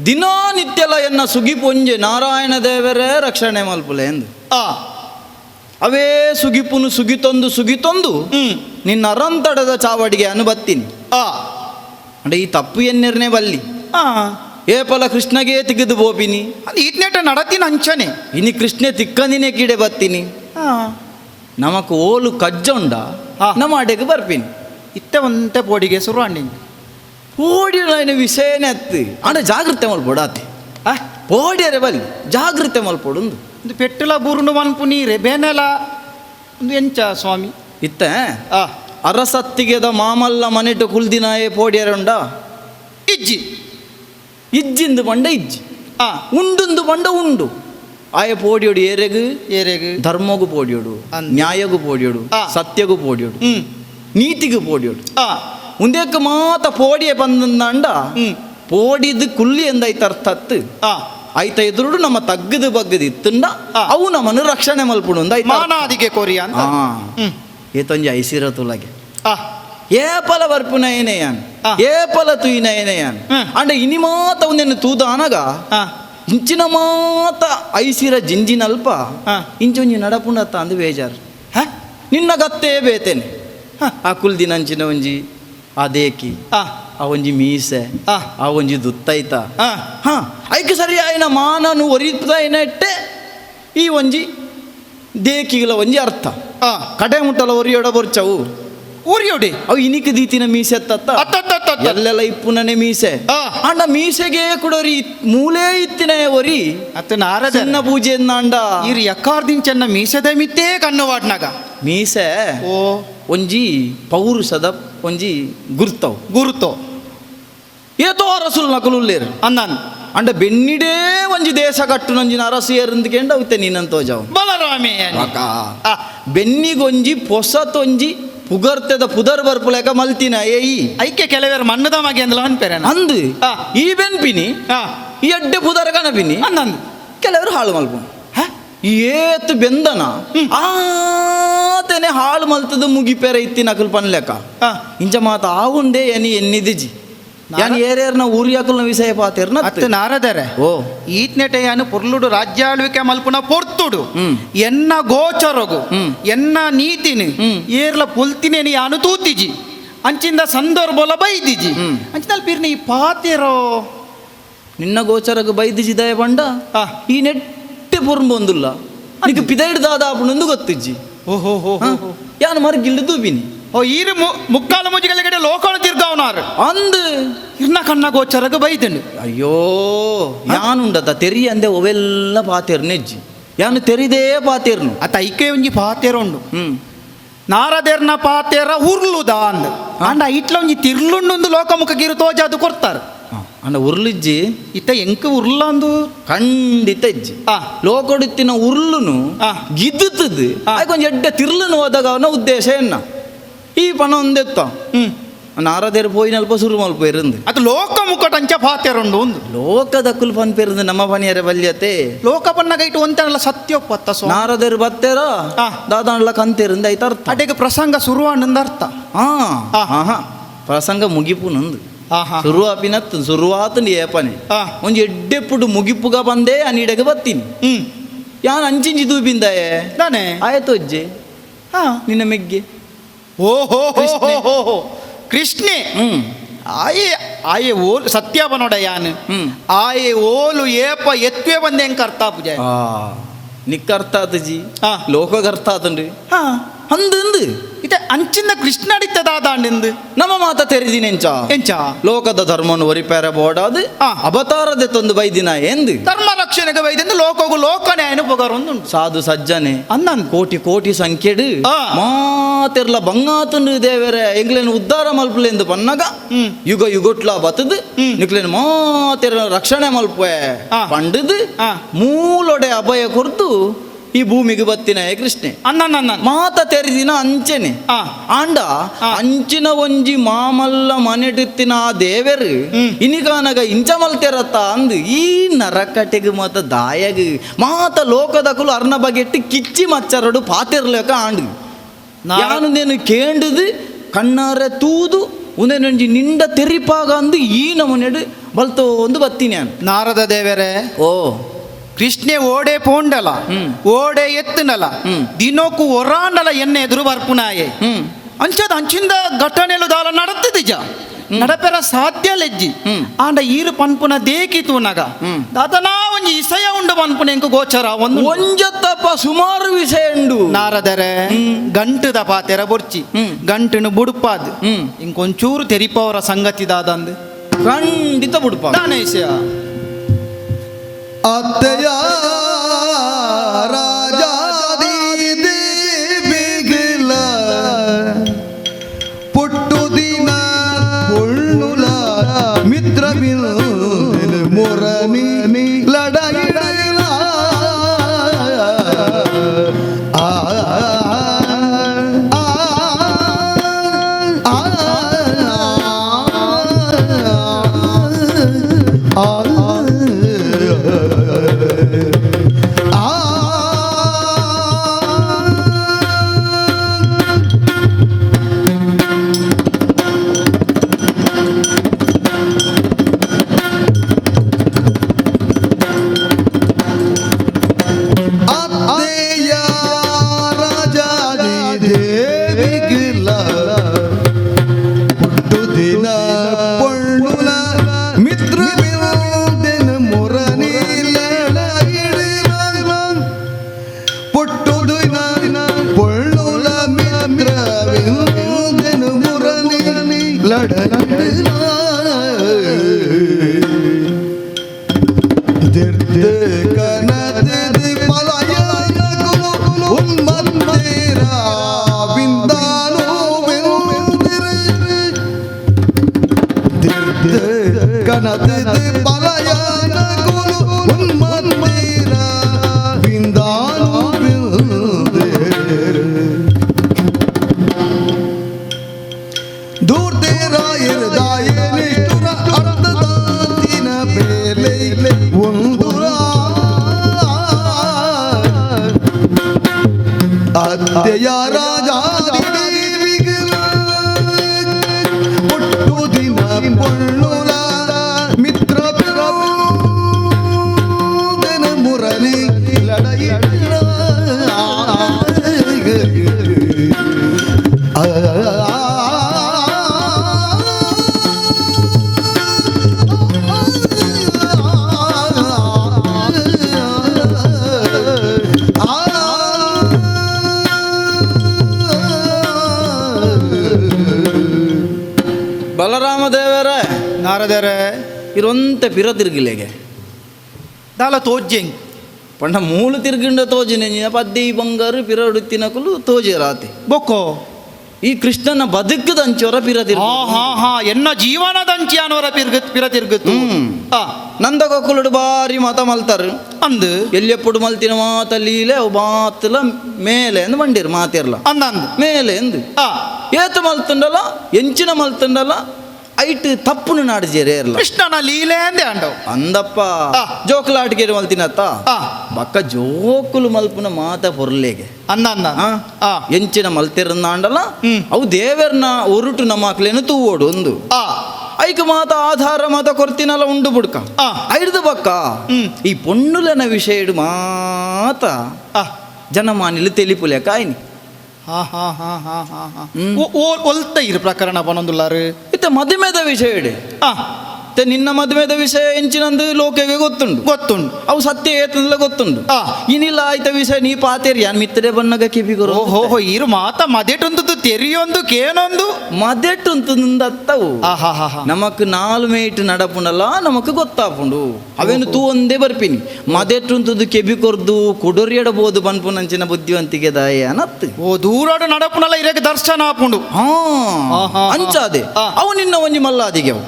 ದಿನನಿತ್ಯಲ ಎನ್ನ ಸುಗಿ ಪೊಂಜೆ ನಾರಾಯಣ ದೇವರೇ ರಕ್ಷಣೆ ಮಲ್ಪುಲೆ ಎಂದು ಅವೇ ಸುಗಿಪುನು ಸುಗಿತೊಂದು ನಿನ್ನ ಅರಂತಡದ ಚಾವಡಿಗೆ ಅನುಬತ್ತೀನಿ ಅಂದ್ರೆ ಈ ತಪ್ಪು ಎನ್ನೆರನೇ ಬಲ್ಲಿ ಏಪಲ ಕೃಷ್ಣಗೆ ತೆಗೆದು ಬೋಪಿನಿ ಅದು ಈಟ್ನೆಟ ನಡತಿನ ಅಂಚನೆ ಇನಿ ಕೃಷ್ಣೆ ತಿಕ್ಕಂದಿನೇ ಕಿಡೆ ಬತ್ತೀನಿ ನಮಕ್ ಓಲು ಕಜ್ಜೊಂಡ ನಮ್ಮ ಅಡೆಗೆ ಬರ್ತೀನಿ ಇತ್ತೆ ಒಂತೆ ಪೋಡಿಗೆ ಶುರು ಅಂಡಿ ಓಡಿನ ವಿಷಯನೇ ಅತ್ತಿ ಅಂದ್ರೆ ಜಾಗ್ರತೆ ಮಲ್ಪೊಡಾತಿ ಓಡಿಯರೆ ಬಲ್ಲಿ ಜಾಗ್ರತೆ ಮಲ್ಪೊಡು ಒಂದು ಪೆಟ್ಟಲ ಬೂರುಂಡು ಮನ್ಪು ನೀರೆ ಬೇನೆಲ ಒಂದು ಎಂಚ ಸ್ವಾಮಿ ಇತ್ತ ಅರಸತ್ತಿಗೆದ ಮಾಮಲ್ಲ ಮನೆಟು ಕುಲ್ದಿನಾಯೇ ಪೋಡಿಯರುಂಡ ಇಜ್ಜಿ ಇಜ್ಜಿಂದು ಬಂಡ ಇಜ್ಜಿ ಆ ಉಂಡುಂದು ಬಂಡ ಉಂಡು ಆಯ ಪೋಡಿಯೋಡು ಏರೆಗು ಏರೆಗು ಧರ್ಮಗೂ ಪೋಡಿಯೋಡು ಅಂದ್. ನ್ಯಾಯಗೂ ಪೋಡಿಯೋಡು ಆ. ಸತ್ಯಗೂ ಪೋಡಿಯೋಡು ನೀತಿಗೂ ಪೋಡಿಯೋಡು ಆ ಮುಂದೇಕ ಮಾತ ಪೋಡಿಯ ಬಂದಂದ ಹ್ಮ್. ಪೋಡಿದು ಕುಲ್ಲಿ ಎಂದೈತ ಅರ್ಥ ಅತ್ತು ಆ ಆಯ್ತ ಎದುರು ನಮ್ಮ ತಗ್ಗದ ಬಗ್ಗದ ಇತ್ತುಂಡ ಆ. ಅವು ನಮ್ಮನ್ನು ರಕ್ಷಣೆ ಮಲ್ಪುಡು ಅಂತ ಆಯ್ತಾ ಮಾನಾದಿಗೆ ಕೊರಿಯ ಅಂತ ಹ್ಮ್. ಏತೊಂಜಿ ಐಸಿರ ತುಲಗೆ ಆ ಏಪಲ ಬರ್ಪುನ ಏನೆಯಾನ್ ಆ. ಏಪಲ ತುಯಿನ ಏನೆಯಾನ್ ಹ್ಮ್. ಅಂಡ ಇನಿ ಮಾತ ಒಂದೇನು ತೂದ ಅನಗ ಆ ಇಂಚಿನ ಮಾತ ಐಸಿರ ಜಿಂಜಿನಲ್ಪ ಆ. ಇಂಚೊಂಜಿ ನಡಪುಂಡತ್ತ ಅಂದು ಬೇಜಾರು ಹ? ನಿನ್ನ ಗತ್ತೇ ಬೇತೇನೆ ಹ. ಆ ಕುಲ್ದಿನಂಚಿನ ಒಂಜಿ ಆ ದೇಕಿ ಆ ಆ ಒಂಜಿ ಮೀಸೆ ಆ. ಆ ಒಂಜಿ ದುತ್ತೈತ ಆ ಹಾ ಐಕೆ ಸರಿ ಆಯ್ನ ಮಾನನು ಒರಿದ ಇಟ್ಟೆ ಈ ಒಂಜಿ ದೇಕಿಗಳ ಒಂಜಿ ಅರ್ಥ ಆ ಕಡೆ ಮುಟ್ಟಲ ಒರಿಯೋಡ ಬರ್ಚವು ಊರಿಯೋಡಿ ಅವು ಇನಿಕ್ ದೀತಿನ ಮೀಸೆ ಎತ್ತತ್ತ ಅತ್ತತ್ತತ್ತ ಎಲ್ಲೆಲ್ಲ ಇಪ್ಪುನನೆ ಮೀಸೆ ಆ. ಅಂಡ ಮೀಸೆಗೆ ಕೊಡೋರಿ ಮೂಲೆ ಇತ್ತಿನ ಒರಿ ಅತ್ತ ನಾರದ ಸಣ್ಣ ಪೂಜೆ ಅಂಡ ಇರು ಎಕ್ಕಾರ್ದಿಂಚನ್ನ ಮೀಸದ ಮಿತ್ತೇ ಕಣ್ಣು ವಾಟ್ನಾಗ ಮೀಸೆ ಓ ಒಂಜಿ ಪೌರುಷದ ಒಂಜಿ ಗುರ್ತವು ಗುರುತೋ ಏತೋ ಅರಸುಲ್ ನಕಲುಲ್ಲೇರು ಅನ್ನನ್ ಅಂಡ ಬೆನ್ನಿಡೇ ಒಂಜಿ ದೇಶ ಕಟ್ಟು ನಂಜಿನ ಅರಸು ಏರಿಂದ್ಕೆಂಡ ಅವತ್ತೆ ನೀನಂತೋ ಜಾವು ಬಲರಾಮೇಯ ಆ ಬೆನ್ನಿಗೊಂಜಿ ಪೊಸತೊಂಜಿ ಪುಗರ್ತೆದ ಪುದರ್ ಬರ್ಪುಲೆಕ ಮಲ್ತಿನ ಏಯಿ ಐಕೆ ಕೆಲವರು ಮಣ್ಣದ ಮಗೆ ಅಂದಲ ಅನ್ಪೇರೆ ಅಂದು ಆ. ಈ ಬೆನ್ಪಿನಿ ಆ ಈ ಎಡ್ಡೆ ಪುದರ ಕಣಪಿನಿ ಅನ್ನಂದು ಕೆಲವರು ಹಾಳು ಮಲ್ಪು ಏತ್ ಬೆಂದನ ಆತನೆ ಹಾಳು ಮಲ್ತದ ಮುಗಿಪೇರ ಇತ್ತಿನ ಅಕಲ್ ಪನ್ಲೆಕ್ಕ ಆ ಇಂಚ ಮಾತ ಆವುಂಡೆ ಎನಿ ಎನ್ನಿದಿಜಿ ಯಾನ್ ಏರ್ಯಾರ್ನ ಊರಿ ಅಕಲ್ನ ವಿಷಯ ಪಾತಿರ್ನ ಅತ್ತ ನಾರದರೆ ಓ ಈತ್ನೆಟೆಯಾನು ಪುರ್ಲುಡು ರಾಜ್ಯಾಳ್ವಿಕೆ ಮಲ್ಪುನ ಪೊರ್ತುಡು ಹ್ಮ್. ಎನ್ನ ಗೋಚರಗು ಹ್ಮ್. ಎನ್ನ ನೀತಿನಿ ಹ್ಮ್. ಏರ್ಲ ಪೊಲ್ತಿನೇನಿ ಯಾನು ತೂತಿಜಿ ಅಂಚಿಂದ ಸಂದರ್ಭಲ ಬೈದಿಜಿ ಹ್ಮ್. ಅಂಚಿನಲ್ಲಿ ಪೀರ್ನ ಈ ಪಾತಿರೋ ನಿನ್ನ ಗೋಚರಗ ಬೈದಿಜಿ ದಯ ಬಂಡ ಆ. ಈ ನೆಟ್ಟೆ ಪುರ್ಬೊಂದುಲ್ಲ ನಿಕ್ ಪಿದೈಡ್ದಾದ ಆಪುಣಂದು ಗೊತ್ತಿಜ್ಜಿ ಓಹೋ ಹೋ ಯಾನು ಮರ್ಗಿಲ್ದು ಬಿನಿ ಓ ಈರು ಮುಕ್ಕಾಲ ಮುಜಿಗಳ ಕಡೆ ಲೋಕಳು ತಿರ್ಗಾವನಾರು ಅಂದು ಇರ್ನ ಕಣ್ಣ ಗೋಚರಗ ಬೈದನು ಅಯ್ಯೋ ಯಾನುಂಡದ ತೆರಿ ಅಂದೆ ಒವೆಲ್ಲ ಪಾತಿರ್ನೆಜ್ಜಿ ಯಾನು ತೆರಿದೇ ಪಾತಿರ್ನು ಅತ್ತ ಐಕೆ ಒಂಜಿ ಪಾತೆರ ಉಂಡು ಹ್ಮ್ ನಾರದೇರ್ನ ಪಾತೆರ ಉರ್ಲುದ ಅಂದ ಅಂಡ ಇಟ್ಲ ಒಂಜಿ ತಿರ್ಲುಂಡು ಲೋಕಮುಖಗಿರು ತೋಜಾದು ಕೊಡ್ತಾರೆ ಅಣ್ಣ ಉರ್ಲಿಜ್ಜಿ ಇತ್ತ ಎಂಕ ಉರ್ಲ ಅಂದು ಖಂಡಿತ ಇಜ್ಜಿ ಆ ಲೋಕೊಡಿತ್ತಿನ ಉರ್ಲುನು ಆ. ಗಿದ್ದುತ್ತದೆ ಆ. ಕೊಂಚ ಎಡ್ಡೆ ತಿರ್ಲುನು ಹೋದಾಗ ಅವನ ಉದ್ದೇಶ ಎನ್ನ ಈ ಪಣ ಒಂದೆತ್ತ ಹ್ಮ್ ನಾರದೇರು ಪೋಯಿನಲ್ಪ ಸುರು ಮಲ್ಪ ಇರಂದು ಅದು ಲೋಕಮುಖಟಂಚ ಪಾತೆರ ಉಂಡು ಒಂದು ಲೋಕದಕ್ಕುಲ್ ಪನ್ ಪೇರಂದು ನಮ್ಮ ಪನಿಯರ ಬಲ್ಯತೆ ಲೋಕ ಪನ್ನಗ ಇಟ್ಟು ಒಂತನಲ್ಲ ಸತ್ಯೋಪತ್ತ ಸ್ವಾಮಿ ನಾರದೇರು ಬತ್ತೇರ ಆ. ದಾದಾಂಡ್ಲ ಕಂತೇರಿಂದ ಐತ ಅರ್ಥ ಅಡೆಗೆ ಪ್ರಸಂಗ ಶುರುವಾಂಡ್ ಅರ್ಥ ಹಾ ಆ. ಹಾ ಪ್ರಸಂಗ ಮುಗಿಪು ನಂದು ಆಹಾ ಶುರುವಾಪಿನತ್ ಶುರುವಾತಂದು ಏಪನೆ ಆ. ಒಂಜಿ ಎಡ್ಡೆಪ್ಪುಡು ಮುಗಿಪುಗ ಬಂದೆ ಅನಿಡೆಗೆ ಬತ್ತೀನಿ ಹ್ಮ್ ಯಾನ್ ಅಂಚಿಂಜಿ ದೂಬಿಂದಾಯೆ ತಾನೆ ಆಯ್ತು ಅಜ್ಜೆ ಹಾ ನಿನ್ನ ಮೆಗ್ಗೆ ಓಹೋ ಕೃಷ್ಣೆ. ಕೃಷ್ಣೆ ಹ್ಮ್ ಆಯೆ ಆಯೆ ಓಲು ಸತ್ಯಾಪನೋಡ ಯಾನ್ ಹ್ಮ್. ಆಯೆ ಓಲು ಏಪ ಎತ್ವೆ ಬಂದೆ ಹೆಂಗ್ ಅರ್ಥ ಪೂಜೆ ಆ ನಿಕ್ಕರ್ಥ ಆತಜಿ ಆ. ಲೋಕಗರ್ಥ ಆತನ್ರಿ ಹಾ ಅಂದು ಇತ್ತೆ ಅಂಚಿಂದ ಕೃಷ್ಣ ಅಡಿತದಾದಾಂಡೆಂದು ನಮ್ಮ ಮಾತ ತೆರೆದಿನೆಂಚ ಎಂಚ ಲೋಕದ ಧರ್ಮವನ್ನು ಒರಿಪೇರ ಬೋಡಾದು ಆ. ಅವತಾರದೆ ತಂದು ಬೈದಿನ ಎಂದು ಧರ್ಮ ರಕ್ಷಣೆಗೆ ಬೈದೆಂದು ಲೋಕಗು ಲೋಕನ್ಯಾಯನ ಪೊಗರ್ ಒಂದುಂಟು ಸಾಧು ಸಜ್ಜನೆ ಅನ್ನಂದು ಕೋಟಿ ಕೋಟಿ ಸಂಖ್ಯೆಡು ಆ. ಮಾತೆರ್ಲ ಬಂಗಾತಂಡು ದೇವರೆ ಎಂಗ್ಲೇನು ಉದ್ಧಾರ ಮಲ್ಪಲೆಂದು ಪನ್ನಗ ಹ್ಮ್. ಯುಗ ಯುಗೊಟ್ಲ ಬತ್ತದು ಹ್ಮ್. ನಿಕ್ಲೇನು ಮಾತೆರ್ಲ ರಕ್ಷಣೆ ಮಲ್ಪೆ ಆ. ಪಂಡದು ಆ. ಮೂಲೊಡೆ ಅಭಯ ಕೊರ್ದು ಈ ಭೂಮಿಗೆ ಬತ್ತಿನ ಕೃಷ್ಣೆ ಅನ್ನ ಮಾತ ತೆರೆದಿನ ಅಂಚೆನೆ ಆ. ಆಂಡ ಆ. ಅಂಚಿನ ಒಂಜಿ ಮಾಮಲ್ಲ ಮನೆಟಿತ್ತಿನ ಆ ದೇವರು ಹ್ಮ್. ಇನಿಗಾನಗ ಇಂಚ ಮಲ್ತೆರತ್ತ ಅಂದು ಈ ನರಕಟೆಗೆ ಮಾತ ದಾಯಗ ಮಾತ ಲೋಕದಕುಲು ಅರ್ನ ಬಗೆಟ್ಟು ಕಿಚ್ಚಿ ಮಚ್ಚರಡು ಪಾತಿರ್ಲೇಕ ಆಂಡು ಯಾನು ಕೇಂಡುದು ಕಣ್ಣಾರೆ ತೂದು ಒಂದೇನೊಂಜಿ ನಿಂಡ ತೆರಿಪಾಗ ಅಂದು ಈ ನಮನೆಡು ಬಲ್ತೋ ಒಂದು ಬತ್ತೀನಿ ನಾನು ನಾರದ ದೇವರೇ ಓ ಕೃಷ್ಣೆ ಓಡೆ ಪೋಂಡಲ ಹ್ಮ್. ಓಡೆ ಎತ್ತನಲ ಹ್ಮ್. ದಿನಕ್ಕೂ ಒರಾಂಡಲ ಎಣ್ಣೆ ಎದುರು ಬರ್ಪುನಾಯೆ ಹ್ಮ್ ಅಂಚದ ಅಂಚಿಂದ ಘಟನೆಲು ದಾಲ ನಡತ್ತಿದಿಜ ನಡಪೆರ ಸಾಧ್ಯ ಲೆಜ್ಜಿ ಹ್ಮ್. ಆಂಡ ಈರು ಪನ್ಪುನ ದೇಕಿತು ನಗ ಹ್ಮ್. ದಾತನಾ ಒಂಜಿ ಇಸಯ ಉಂಡು ಪನ್ಪುನ ಎಂಕು ಗೋಚರ ಒಂದು ಒಂಜತ್ತಪ್ಪ ಸುಮಾರು ವಿಷಯ ಉಂಡು ನಾರದರೆ ಗಂಟುದ ಪಾತೆರ ಬೊರ್ಚಿ ಹ್ಮ್. ಗಂಟುನು ಬುಡುಪಾದ್ ಹ್ಮ್. ಇಂಕೊಂಚೂರು ತೆರಿಪವರ ಸಂಗತಿ ದಾದಂದು ಖಂಡಿತ ಬಿಡುಪ ದಾನೆ ವಿಷಯ ಅತ್ತೆಯ ರಾಜಾದಿ ದೇವಿಗಳ ಪುಟ್ಟು ದಿನ ಪೊಳ್ಳುಲ ಮಿತ್ರ ಮೊರನಿ दूर तेरा इरदाय निष्ठुर अर्धदातिन बेले उंदुरा अद्य राजा पुट्टु दिन पुल्लुल मित्र दिन मुरली लड़ाई ಬಲರಾಮದೇವರೇ ನಾರದರೇ ಇರೊಂತೆ ಪಿರ ತಿರ್ಗಿಲೆಗೆ ದಾಲ ತೋಜ್ಜೆಂಗ್ ಪಂಡ ಮೂಲು ತಿರ್ಗಿಂಡ ತೋಜಿನ ಪದ್ಯ ಬಂಗಾರು ಪಿರ ಉಡುತ್ತಿನಕಲು ತೋಜಿ ರಾತಿ ಬೊಕ್ಕೋ ಈ ಕೃಷ್ಣನ ಬದುಕದಂಚೋರ ಪಿರ ತಿರ್ಗಿ ಎನ್ನ ಜೀವನದಂಚಿ ಅನ್ನೋರ ಪಿರ ತಿರ್ಗತ್ತು ನಂದ ಕೊಕ್ಕುಲುಡು ಬಾರಿ ಮತ ಮಲ್ತಾರು ಅಂದು ಎಲ್ಲೆಪ್ಪುಡು ಮಲ್ತಿನ ಮಾತ ಲೀಲೆ ಅವು ಮಾತಲ ಮೇಲೆ ಎಂದು ಬಂದಿರು ಮಾತಿರ್ಲ ಅಂದಂದು ಮೇಲೆ ಎಂದು ಏತ ಮಲ್ತುಂಡಲ್ಲ ಎಂಚಿನ ಮಲ್ತುಂಡಲ್ಲ ಐಟ್ ತಪ್ಪುನು ನಾಡಿಜೇರೆ ಇರಲ್ಲ ಕೃಷ್ಣನ ಲೀಲೆ ಅಂದೆ ಅಂಡವು ಅಂದಪ್ಪ ಜೋಕುಲಾಟಿಗೆ ಮಲ್ತಿನತ್ತ ಬಕ್ಕ ಜೋಕುಲು ಮಲ್ಪುನ ಮಾತ ಪೊರ್ಲೆಗೆ ಅಂದ ಎಂಚಿನ ಮಲ್ತಿರಂದಾಂಡಲ್ಲ ಅವು ದೇವರನ್ನ ಒರುಟು ನಮ್ಮ ಮಕ್ಳೇನು ತೂವೋಡು ಒಂದು ಐಕ ಮಾತ ಆಧಾರ ಮಾತ ಕೊರ್ತಿನಲ್ಲ ಉಂಡು ಬುಡ್ಕ ಐಡ್ದು ಬಕ್ಕ ಈ ಪೊಣ್ಣುಲನ ವಿಷಯ ಮಾತ ಜನಮಾನಿಲು ತೆಲಿಪುಲೆ ಕಾಯ್ನಿ ಒಲ್ತ ಇರು ಪ್ರಕರಣ ಪನೊಂದುಲ್ಲಾರು ಇತ್ತ ಮದುವೆದ ವಿಷಯ ನಿನ್ನ ಮದುವೆದ ವಿಷಯ ಎಂಚಿನಂದು ಲೋಕಗೆ ಗೊತ್ತುಂಡು ಅವು ಸತ್ಯ ಏತನಲ್ಲ ಗೊತ್ತುಂಡು ಇನಿಲ್ಲ ಆಯ್ತ ವಿಷಯ ನೀ ಪಾತೇರಿ ಯಾನ್ ಮಿತ್ತಡೆ ಬಣ್ಣಗ ಕಿಪಿಗರು ಓಹೋ ಇರು ಮಾತ ಮದೆಟುಂತದ್ದು ತೆರಿಯೊಂದು ಕೇನೊಂದು ಮದೆಟ್ಟುಂತಂದತ್ತವು ನಮಕ್ ನಾಲು ಮೇಟ್ ನಡಪುಂಡಲ್ಲ ನಮಕ್ ಗೊತ್ತಾಪುಂಡು ಅವೇನು ತೂ ಒಂದೇ ಬರ್ಪಿನಿ ಮದೆಟ್ಟುಂತದ್ದು ಕೆಬಿ ಕೊರ್ದು ಕುಡೊರಿಯಡಬಹುದು ಬನ್ಪುನಂಚಿನ ಬುದ್ಧಿವಂತಿಗೆ ದಾಯ ಅನ್ನತ್ತು ಓ ದೂರಾಡು ನಡಪುನಲ್ಲ ಇರಕ್ಕೆ ದರ್ಶನ ಆಪುಂಡು ಅಂಚಾದೆ ಅವು ನಿನ್ನ ಒಂಜಿ ಮಲ್ಲಾದಿಗೆ ಅವು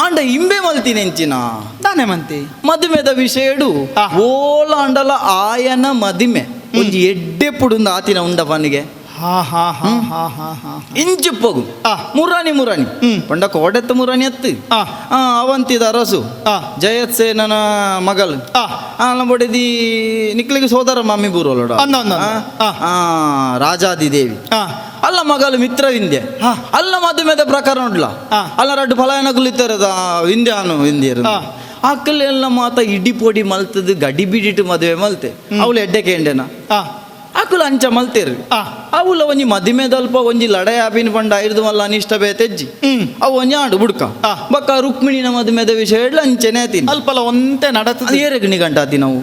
ಆಂಡ ಇಂಬೆ ಮಲ್ತೀನಿ ಎಂಚಿನ ತಾನೆ ಮಂತಿ ಮದುವೆದ ವಿಷಯಡು ಓಲ ಅಂಡಲ ಆಯನ ಮದಿಮೆ ಒಂಜಿ ಎಡ್ಡೆ ಪುಡುಂದ ಆತಿನ ಉಂಡ ಪನಿಗೆ ಇಂಚು ಪೋಗು ಮುರಾನಿ ಪಂಡ ಕೋಡೆತ್ತ ಮುರಾನಿ ಅತ್ತು ಅವಂತಿದ ಅರಸು ಜಯತ್ಸೇನನ ಮಗಳು ಬಡಿದಿ ನಿಕ್ಲಿಗೆ ಸೋದರ ಮಮ್ಮಿ ಬೂರೋಲೋಡ ರಾಜಾದಿ ದೇವಿ ಅಲ್ಲ ಮಗಳು ಮಿತ್ರವಿಂದ್ಯ ಅಲ್ಲ ಮದುವೆದ ಪ್ರಕಾರ ಉಂಡ್ಲ ಅಲ್ಲ ರಡ್ಡು ಫಲಾಯನಗುಲಿತ್ತರದ ವಿಂದ್ಯಾನು ಅಕ್ಕಲೆಲ್ಲ ಮಾತ ಇಡಿ ಪೊಡಿ ಮಲ್ತದ ಗಡಿ ಬಿಡಿಟ್ಟು ಮದುವೆ ಮಲ್ತೆ ಅವಳು ಎಡ್ಡೆ ಕೇಂಡೆನ ಅಕ್ಕಲು ಅಂಚ ಮಲ್ತೇರು ಅವಳ ಒಂಜಿ ಮದಿಮೆದಲ್ಪ ಒಂಜಿ ಲಡೆ ಆಪಿನ ಪಂಡ ಐರ್ದು ಮಲ್ಲ ಅನಿಷ್ಟ ಬೇ ತೆಜ್ಜಿ ಅವು ಒಂಜಿ ಆಡು ಬುಡ್ಕ ಬಕ್ಕ ರುಕ್ಮಿಣಿನ ಮದುಮೆದ ವಿಷಯ ಅಂಚೆನೆ ಆತೀನಿ ಅಲ್ಪಲ ಒಂತೆ ನಡತ ಏರೆಗ್ ನಿಗಂಟ ಆತಿ ನಾವು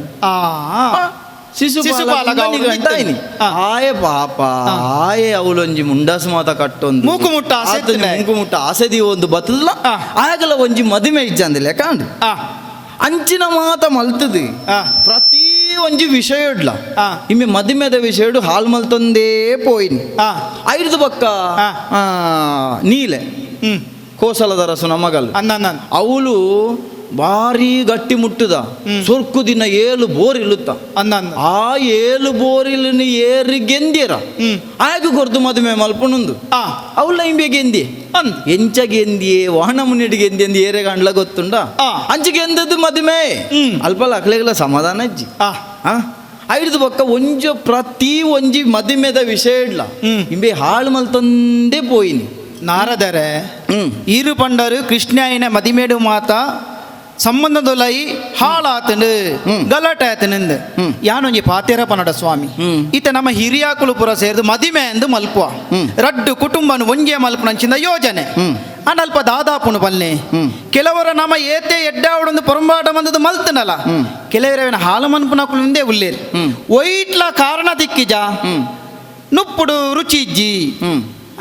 ಆಯೆ ಪಾಪ ಆಯೆ ಅವಳೊಂಜಿ ಮುಂಡಾಸು ಮಾತ ಕಟ್ಟೊಂದು ಮೂಕುಮುಟ್ಟ ಆಸೆದಿ ಒಂದು ಬತ್ತಲ್ಲ ಆಗಲ ಒಂಜಿ ಮದುವೆ ಇಜ್ಜಂದಿಲ್ಲ ಕಾಂಡು ಅಂಚಿನ ಮಾತ ಮಲ್ತದು ಪ್ರತಿ ಒಂಜಿ ವಿಷಯ ಇಡ್ಲ ಇಮ್ಮೆ ಮದುಮೆದ ವಿಷಯ ಹಾಲ್ ಮಲ್ತೊಂದೇ ಪೋಯಿನ್ ಐದು ಬಕ್ಕ ನೀಲೆ ಕೋಸಲದ ರಸು ಮಗಲ್ ಅವಳು ಭಾರಿ ಗಟ್ಟಿ ಮುಟ್ಟುದ ಸೊರ್ಕು ದಿನ 7 ಬೋರ್ ಇಳುತ್ತ ಆ 7 ಬೋರಿಲಿನ ಏರಿ ಗೆಂದಿರ ಆಗ ಕೊರ್ದು ಮದುವೆ ಮಲ್ಪುಣುಂದು ಅವಳ ಇಂಬೆ ಗೆಂದಿ ಎಂಚ ಗೆಂದಿಯೇ ವಾಹನ ಮುನ್ನಿಡಿ ಗೆಂದಿ ಎಂದು ಏರೆ ಗಂಡ್ಲ ಗೊತ್ತುಂಡ ಅಂಚಿಗೆ ಎಂದದ್ದು ಮದುವೆ ಅಲ್ಪಲ ಅಕ್ಲೆಗಳ ಸಮಾಧಾನ ಅಜ್ಜಿ ಐದು ಬಕ್ಕ ಪ್ರತಿ ಒಂಜಿ ಮದುಮೆದ ವಿಷಯ ಇಡ್ಲ ಇಂಬೆ ಹಾಳು ಮಲ್ತೊಂದೇ ಪೋಯಿನಿ ನಾರದರೆ ಈರು ಪಂಡರು ಕೃಷ್ಣಾಯಿನ ಮದಿಮೇಡು ಮಾತ ಸಂಬಂಧದೊಲೈ ಹಾಳಾತನು ಗಲಾಟೆ ಆತನಿಂದ ಯಾನೊಂಜಿ ಪಾತೇರ ಪನಡ ಸ್ವಾಮಿ ಈತ ನಮ್ಮ ಹಿರಿಯಾಕುಲು ಪುರ ಸೇರಿದು ಮದಿಮೆ ಎಂದು ಮಲ್ಪುವ ರಡ್ಡು ಕುಟುಂಬನು ಒಂಜೆ ಮಲ್ಪನಂಚಿನ ಯೋಜನೆ ಅನಲ್ಪ ದಾದಾಪುನು ಬಲ್ಲೆ ಕೆಲವರ ನಮ್ಮ ಏತೆ ಎಡ್ಡಾವಡೊಂದು ಪೊರಂಬಾಟ ಬಂದದ್ದು ಮಲ್ತನಲ್ಲ ಕೆಲವರವಿನ ಹಾಲು ಮನ್ಪುನಕುಲಿಂದೇ ಉಲ್ಲೇರು ಒಯ್ಟ್ಲ ಕಾರಣ ದಿಕ್ಕಿಜ ನುಪ್ಪುಡು ರುಚಿ ಇಜ್ಜಿ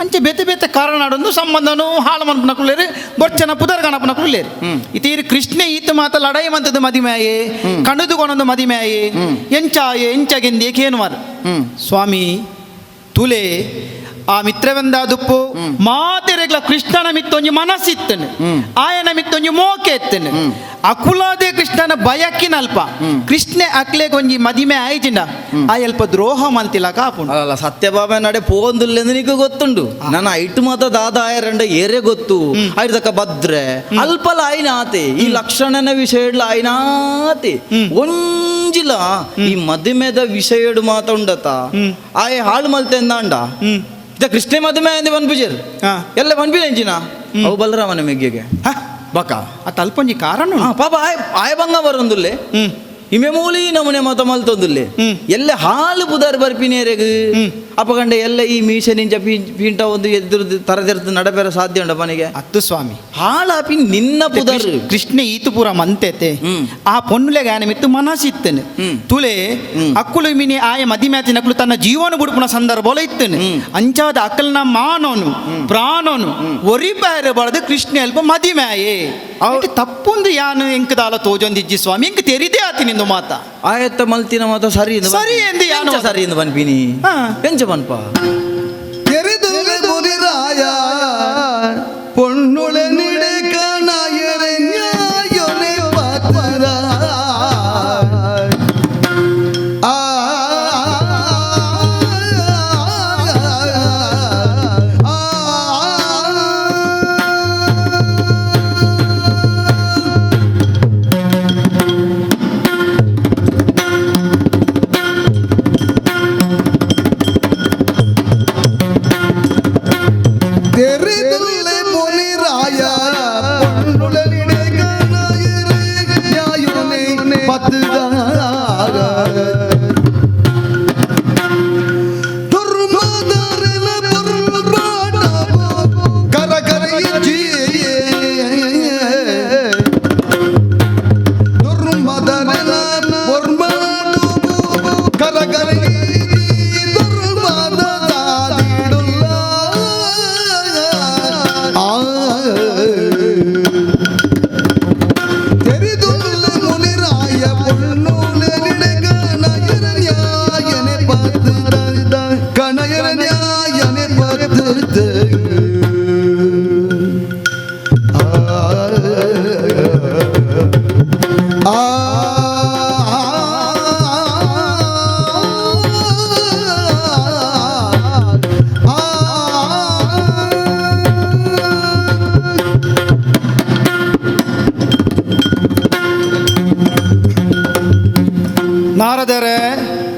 ಅಂಚೆ ಬೇತೆ ಬೇತೆ ಕಾರಣಾಡೊಂದು ಸಂಬಂಧನು ಹಾಳು ಮನ್ಪನಕುಲೇರು ಬೊಚ್ಚನ ಪುದರ್ ಗಣಪನಕುಲೇರು ಇತೀರಿ ಕೃಷ್ಣ ಈತ ಮಾತ ಲಡಾಯಿ ಮಂತದ ಮದಿಮೆಯೇ ಕಣದುಗೊಂಡೊಂದು ಮದಿಮೆಯೇ ಎಂಚಾಯೆ ಎಂಚಗೆಂದಿ ಕೇನು ಮಾರ ಸ್ವಾಮಿ ತುಲೆ ಆ ಮಿತ್ರವೆಂದ ದುಪ್ಪು ಮಾತೆರೆಗ್ಲ ಕೃಷ್ಣನ ಮಿತ್ತೊಂಜಿ ಮನಸ್ಸಿತ್ತನು ಆಯನ ಮಿತ್ತೊಂಜಿ ಮೋಕೆ ಎತ್ತನು ಅಕುಲಾದೆ ಕೃಷ್ಣನ ಬಯಕಿನಲ್ಪ ಕೃಷ್ಣ ಅಕ್ಲೆಗ್ ಒಂಜಿ ಮದಿಮೆ ಆಯ್ಜಿಂಡ ಆ ಅಲ್ಪ ದ್ರೋಹ ಮಂತಿಲ್ಲ ಕಾಪುಂಡು ಅಲ್ಲ ಸತ್ಯಭಾಮ ನಡೆ ಪೋಂದುಲ್ಲೆಂದು ನಿಗ ಗೊತ್ತುಂಡು ನನ್ನ ಐಟು ಮತ ದಾದ ಆಯರಂಡ ಏರೆ ಗೊತ್ತು ಆಯ್ದಕ್ಕ ಭದ್ರೆ ಅಲ್ಪಲ ಆಯ್ನಾತೆ ಈ ಲಕ್ಷಣನ ವಿಷಯ ಆಯ್ನಾತೆ ಒಂಜಿಲ ಈ ಮದಿಮೆದ ವಿಷಯ ಮಾತುಂಡತ ಆಯ್ ಹಾಳು ಮಲ್ತೆ ಅಂದ ಕೃಷ್ಣ ಮದುವೆ ಅಂದೆ ಬನ್ಪುಜರ್ ಎಲ್ಲ ಬನ್ಪಿನ ಎಂಚಿನ ಅವು ಬಲರಾಮನ ಮೆಗ್ಗೆಗೆ ಬಕ ಆ ತಲ್ಪೊಂಜಿ ಕಾರಣ ಪಾಪ ಆಯ ಬಂಗ ಬರೊಂದುಲ್ಲೆ ಇಮೆ ಮೂಲಿ ನಮನೆ ಮತ ಮಲ್ತೊಂದುಲ್ಲೆ ಎಲ್ಲ ಹಾಲು ಪುದರ್ ಬರ್ಪಿನೇರೆಗ್ ಅಪಗಂಡ ಎಲ್ಲ ಈ ಮೀಸನಿಂಚ ಪೀಂಟ ಒಂದು ಎದುರು ತರದಿರ್ದು ನಡಬೇರ ಸಾಧ್ಯ ಉಂಡ ಮನೆಗೆ ಅತ್ತು ಸ್ವಾಮಿ ಹಾಳಾಪಿ ನಿನ್ನ ಪುದರ್ ಕೃಷ್ಣ ಈತು ಪೂರ ಮಂತೆತೆ ಆ ಪೊನ್ನುಲೆಗ ಆನೆ ಮಿತ್ತು ಮನಸ್ಸಿತ್ತನು ತುಲೆ ಅಕ್ಕುಲು ಮಿನಿ ಆಯ ಮದಿಮ್ಯಾತಿನ ಅಕ್ಕಳು ತನ್ನ ಜೀವನ ಬುಡುಪುನ ಸಂದರ್ಭ ಇತ್ತನು ಅಂಚಾದ ಅಕ್ಕಲ್ನ ಮಾನೋನು ಪ್ರಾಣೋನು ಒರಿಬಾರ ಬಳದು ಕೃಷ್ಣ ಅಲ್ಪ ಮದಿಮ್ಯಾಯೇ ತಪ್ಪೊಂದು ಯಾನು ಎಂಕದಾಲ ತೋಜೊಂದಿಜ್ಜಿ ಸ್ವಾಮಿ ಎಂಕ ತೆರಿದೇ ಆತಿ ನಿಂದು ಮಾತ ಆಯತ್ತ ಮಲ್ತಿನ ಮಾತ ಸರಿ ಸರಿ ಎಂದು ಯಾನು ಸರಿ ಎಂದು ಬನ್ಪಿನಿ ಎಂಚ ಬನ್ಪ ತೆರೆದುಲೆ ಮುನಿರಾಯ பொன்னுள நிடைக்கணாயரை ஞாயொனை பார்ப்பரா தெறிதுல்லை முனிராய பொன்னுள நிடைக்கணாயரை ஞாயொனை பார்ப்பரா ನಾರದರೆ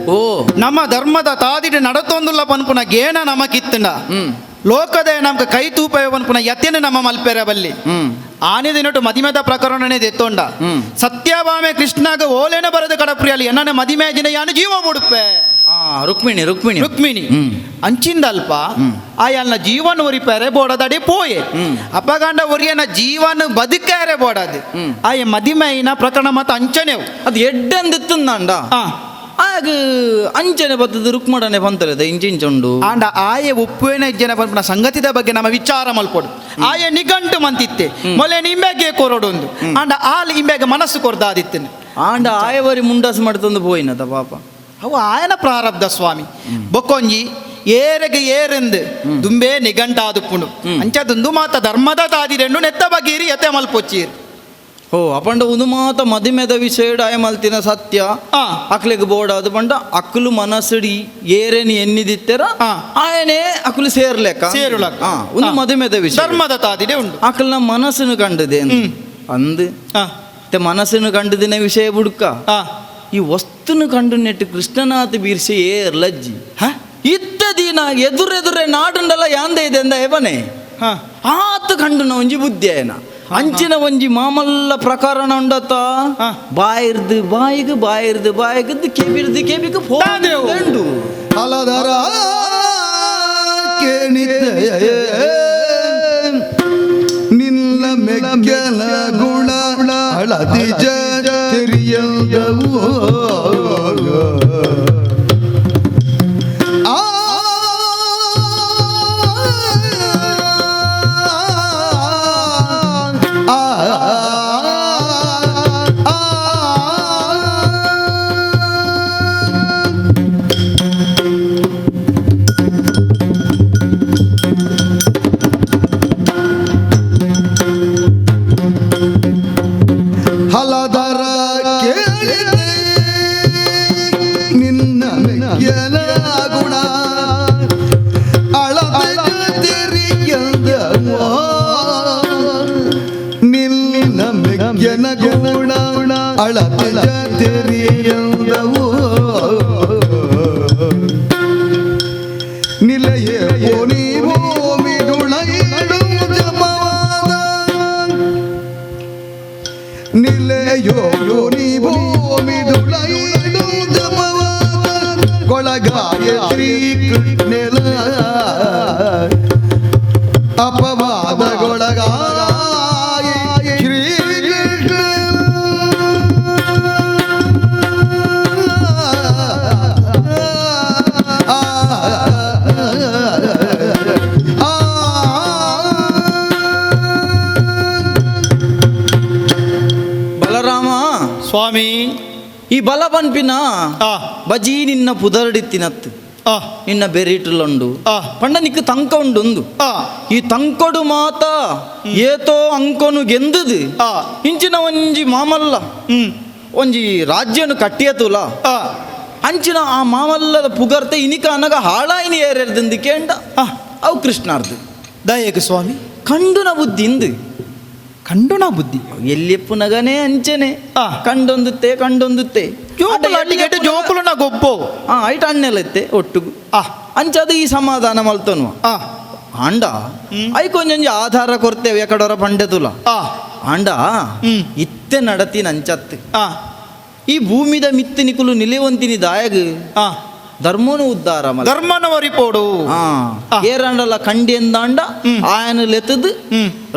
ಓ ನಮ್ಮ ಧರ್ಮದ ತಾದಿಡ ನಡತೊಂದುಲ್ಲ ಪನ್ಪುನ ಗೇಣ ನಮಕಿತ್ತಂಡ ಲೋಕದ ನಮ್ಗೆ ಕೈ ತೂಪಯ ಪನ್ಪುನ ಯತ್ಯನ ನಮ್ಮ ಮಲ್ಪೆರ ಬಲ್ಲಿ ಆನೆದಿನೊಟ್ಟು ಮದಿಮೆದ ಪ್ರಕರಣನೇ ದೆತ್ತೊಂಡ ಸತ್ಯಭಾಮೆ ಕೃಷ್ಣಾಗ ಓಲೇನ ಬರೆದು ಕಡಪ್ರಿಯಲ್ಲಿ ಎನ್ನ ಮದಿಮೆ ದಿನ ಯಾನು ಜೀವ ಮುಡುಪೆ ರುಕ್ಮಿಣಿ ರುಕ್ಮಿಣಿ ರುಕ್ಮಿಣಿ ಅಂಚಿಂದಲ್ಪ ಆಯಲ್ನ ಜೀವನ ಒರಿಪೇರೆ ಬೋಡದಡಿ ಪೋಯೆ ಅಪಗಂಡ ಒರಿಯನ ಜೀವನ ಬದುಕೇರೆ ಬೋಡದು ಆಯ ಮದಿಮೆಯಿನ ಪ್ರಕರಣ ಮತ್ತು ಅಂಚನೆವು ಅದು ಎಡ್ಡೆಂದಿತ್ತಂದ ಆಗ ಅಂಚನೆ ಬತ್ತದ ರುಕ್ಮಡನೆ ಬಂತಲ್ಲದ ಇಂಚಿಂಚುಂಡು ಆಂಡ ಆಯ ಉಪ್ಪುವೇನ ಇಜ್ಜನ ಪನ್ಪುನ ಸಂಗತಿದ ಬಗ್ಗೆ ನಮ್ಮ ವಿಚಾರ ಮಲ್ಪೊಡು ಆಯ ನಿಘಂಟು ಮಂತಿತ್ತೆ ಮೊಲೆ ನಿಂಬೆಗೆ ಕೊರಡೊಂದು ಆಂಡ ಆಲ್ ಇಂಬೆಗೆ ಮನಸ್ಸು ಕೊರ್ದಾದಿತ್ತೇನೆ ಆಂಡ ಆಯವರಿ ಮುಂಡಾಸು ಮಾಡ್ತಂದು ಪೋಯಿನದ ಪಾಪ ಅವು ಆಯನ ಪ್ರಾರಬ್ಧ ಸ್ವಾಮಿ ಬೊಕ್ಕೊಂಜಿ ಏರೆಗೆ ಏರೆಂದು ದುಂಬೆ ನಿಘಂಟಾದುಪ್ಪುಂಡು ಅಂಚದೊಂದು ಮಾತ ಧರ್ಮದ ತಾದಿರೆಂಡು ನೆತ್ತ ಬಗೀರಿ ಎತ್ತೆ ಮಲ್ಪೊಚ್ಚೀರು ಓ ಅಪಂಡ ಒಂದು ಮಾತ ಮದಿಮೆದ ವಿಷಯ ಆಯ ಮಲ್ತಿನ ಸತ್ಯ ಅಕ್ಲೆಗ್ ಬೋರ್ಡ್ ಅದು ಪಂಡ ಅಕ್ಕಲು ಮನಸ್ಸಡಿ ಏರೇನಿ ಎನ್ನಿದಿತ್ತೆರ ಆಯನೇ ಅಕ್ಕಲು ಸೇರ್ಲೆಕ್ಕ ಸೇರುಲಕ್ಕ ಒಂದು ಮದಿಮೆದ ವಿಷಯ ಧರ್ಮದ ತಾದಿಡೆ ಉಂಡು ಅಕ್ಕಲ್ನ ಮನಸ್ಸನ್ನು ಕಂಡದೆ ಅಂದು ಮನಸ್ಸನ್ನು ಕಂಡದಿನ ವಿಷಯ ಬುಡ್ಕ ಈ ವಸ್ತುನು ಕಂಡು ನೆಟ್ಟು ಕೃಷ್ಣನಾಥ ಬೀರ್ಸಿ ಏರ್ಲಜ್ಜಿ ಇತ್ತ ದಿನ ಎದುರೆದುರೆ ನಾಡುಂಡಲ್ಲ ಯಾಂದೆ ಇದೆ ಅಂದ ಎವನೆ ಆತ ಕಂಡು ಒಂಜಿ ಬುದ್ಧಿಯೇನ ಅಂಚಿನ ಒಂಜಿ ಮಾಮಲ್ಲ ಪ್ರಕರಣ ಉಂಡತ ಬಾಯಿರ್ದು ಬಾಯಿಗೆ ಬಾಯಿರ್ದು ಬಾಯಿಗದ್ದು ಕೆಬಿರ್ದು ಕೆಬಿಗೆ ಹೋಂಡು ಹಲದರ ಕೇಣಿದ್ದೆ ನಿನ್ನ ಮೆಗ್ಗಲ ಗುಣ ಹಳದಿ ಜರಿಯವು ಆ ಗುಣ ಅಳತೆ ತೆರಿಯದವ ನಿನ್ನ ಮೆಚ್ಚನ ಗುಣ ಅಳತೆ ತೆರಿಯದವು ನಿಲಯ ನೀವು ಮಿಡುಳೈಡು ಜಪವಾದ ನಿಲಯೋ ನೀವು ಮಿಡುಳೈಡು ಜಪವಾದ ಕೊಳಗಾಯ ಶ್ರೀ ಕೃಷ್ಣೆಲ ಅಪವಾದಗೊಳಗಾಯ ಶ್ರೀ ಕೃಷ್ಣ ಬಲರಾಮ ಸ್ವಾಮಿ ಈ ಬಲ ಪನ್ಪಿನ ಆ ಬಜಿ ನಿನ್ನ ಪುದರ್ಡಿತ್ತಿನತ್ತು ಆ ನಿನ್ನ ಬೆರಿಟುಲುಂಡು ಆ ಪಂಡ ನಿಕ್ಕ ತಂಕ ಉಂಡು ಆ ಈ ತಂಕೊಡು ಮಾತ ಏತೋ ಅಂಕೊನು ಗೆಂದದು ಆ ಇಂಚಿನ ಒಂಜಿ ಮಾಮಲ್ಲ ಒಂಜಿ ರಾಜ್ಯನು ಕಟ್ಟಿಯತುಲ ಆ ಅಂಚಿನ ಆ ಮಾಮಲ್ಲದ ಪುಗರ್ತೆ ಇನಿಕ ಅನಗ ಹಾಳಾಯಿನಿ ಏರೆರ್ದಿಂದು ಕೇಂಡ ಅವು ಕೃಷ್ಣಾರ್ದು ದಯಗೆ ಸ್ವಾಮಿ ಕಂಡುನ ಬುದ್ಧಿಂದು ಕಂಡು ನಾ ಬುದ್ಧಿ ಎಲ್ಲಿಪ್ಪು ನಗನೇ ಅಂಚನೆ ಆ. ಕಂಡೊಂದುತ್ತೆ ಜೋಕುಲು ಅಟ್ಟಿಗೆಟ್ಟು ಜೋಕುಲು ನಾ ಗೊಬ್ಬು ಐಟ ಅಣ್ಣೆಲ್ಲತ್ತೆ ಒಟ್ಟುಗು ಆ ಅಂಚದ ಈ ಸಮಾಧಾನ ಮಲ್ತನು ಆ ಆಂಡ ಐ ಕೊಂಚಂಜಿ ಆಧಾರ ಕೊರ್ತೇವೆ ಎಕಡೋರ ಪಂಡೆತುಲ ಆ ಆಂಡ ಹ್ಮ್. ಇತ್ತೆ ನಡತಿ ನಂಚತ್ತು ಆ ಈ ಭೂಮಿದ ಮಿತ್ತು ನಿಕುಲು ನಿಲೆವಂತಿನಿ ದಾಯಗ್ ಆ ಧರ್ಮನು ಉದ್ಧಾರ ಮಲ್ಲ ಧರ್ಮನ ವರಿಪೋಡು ಆ. ಏರಂಡಲ್ಲ ಕಂಡಿ ಎಂದಾಂಡ ಆಯನ ಲೆತ್ತದು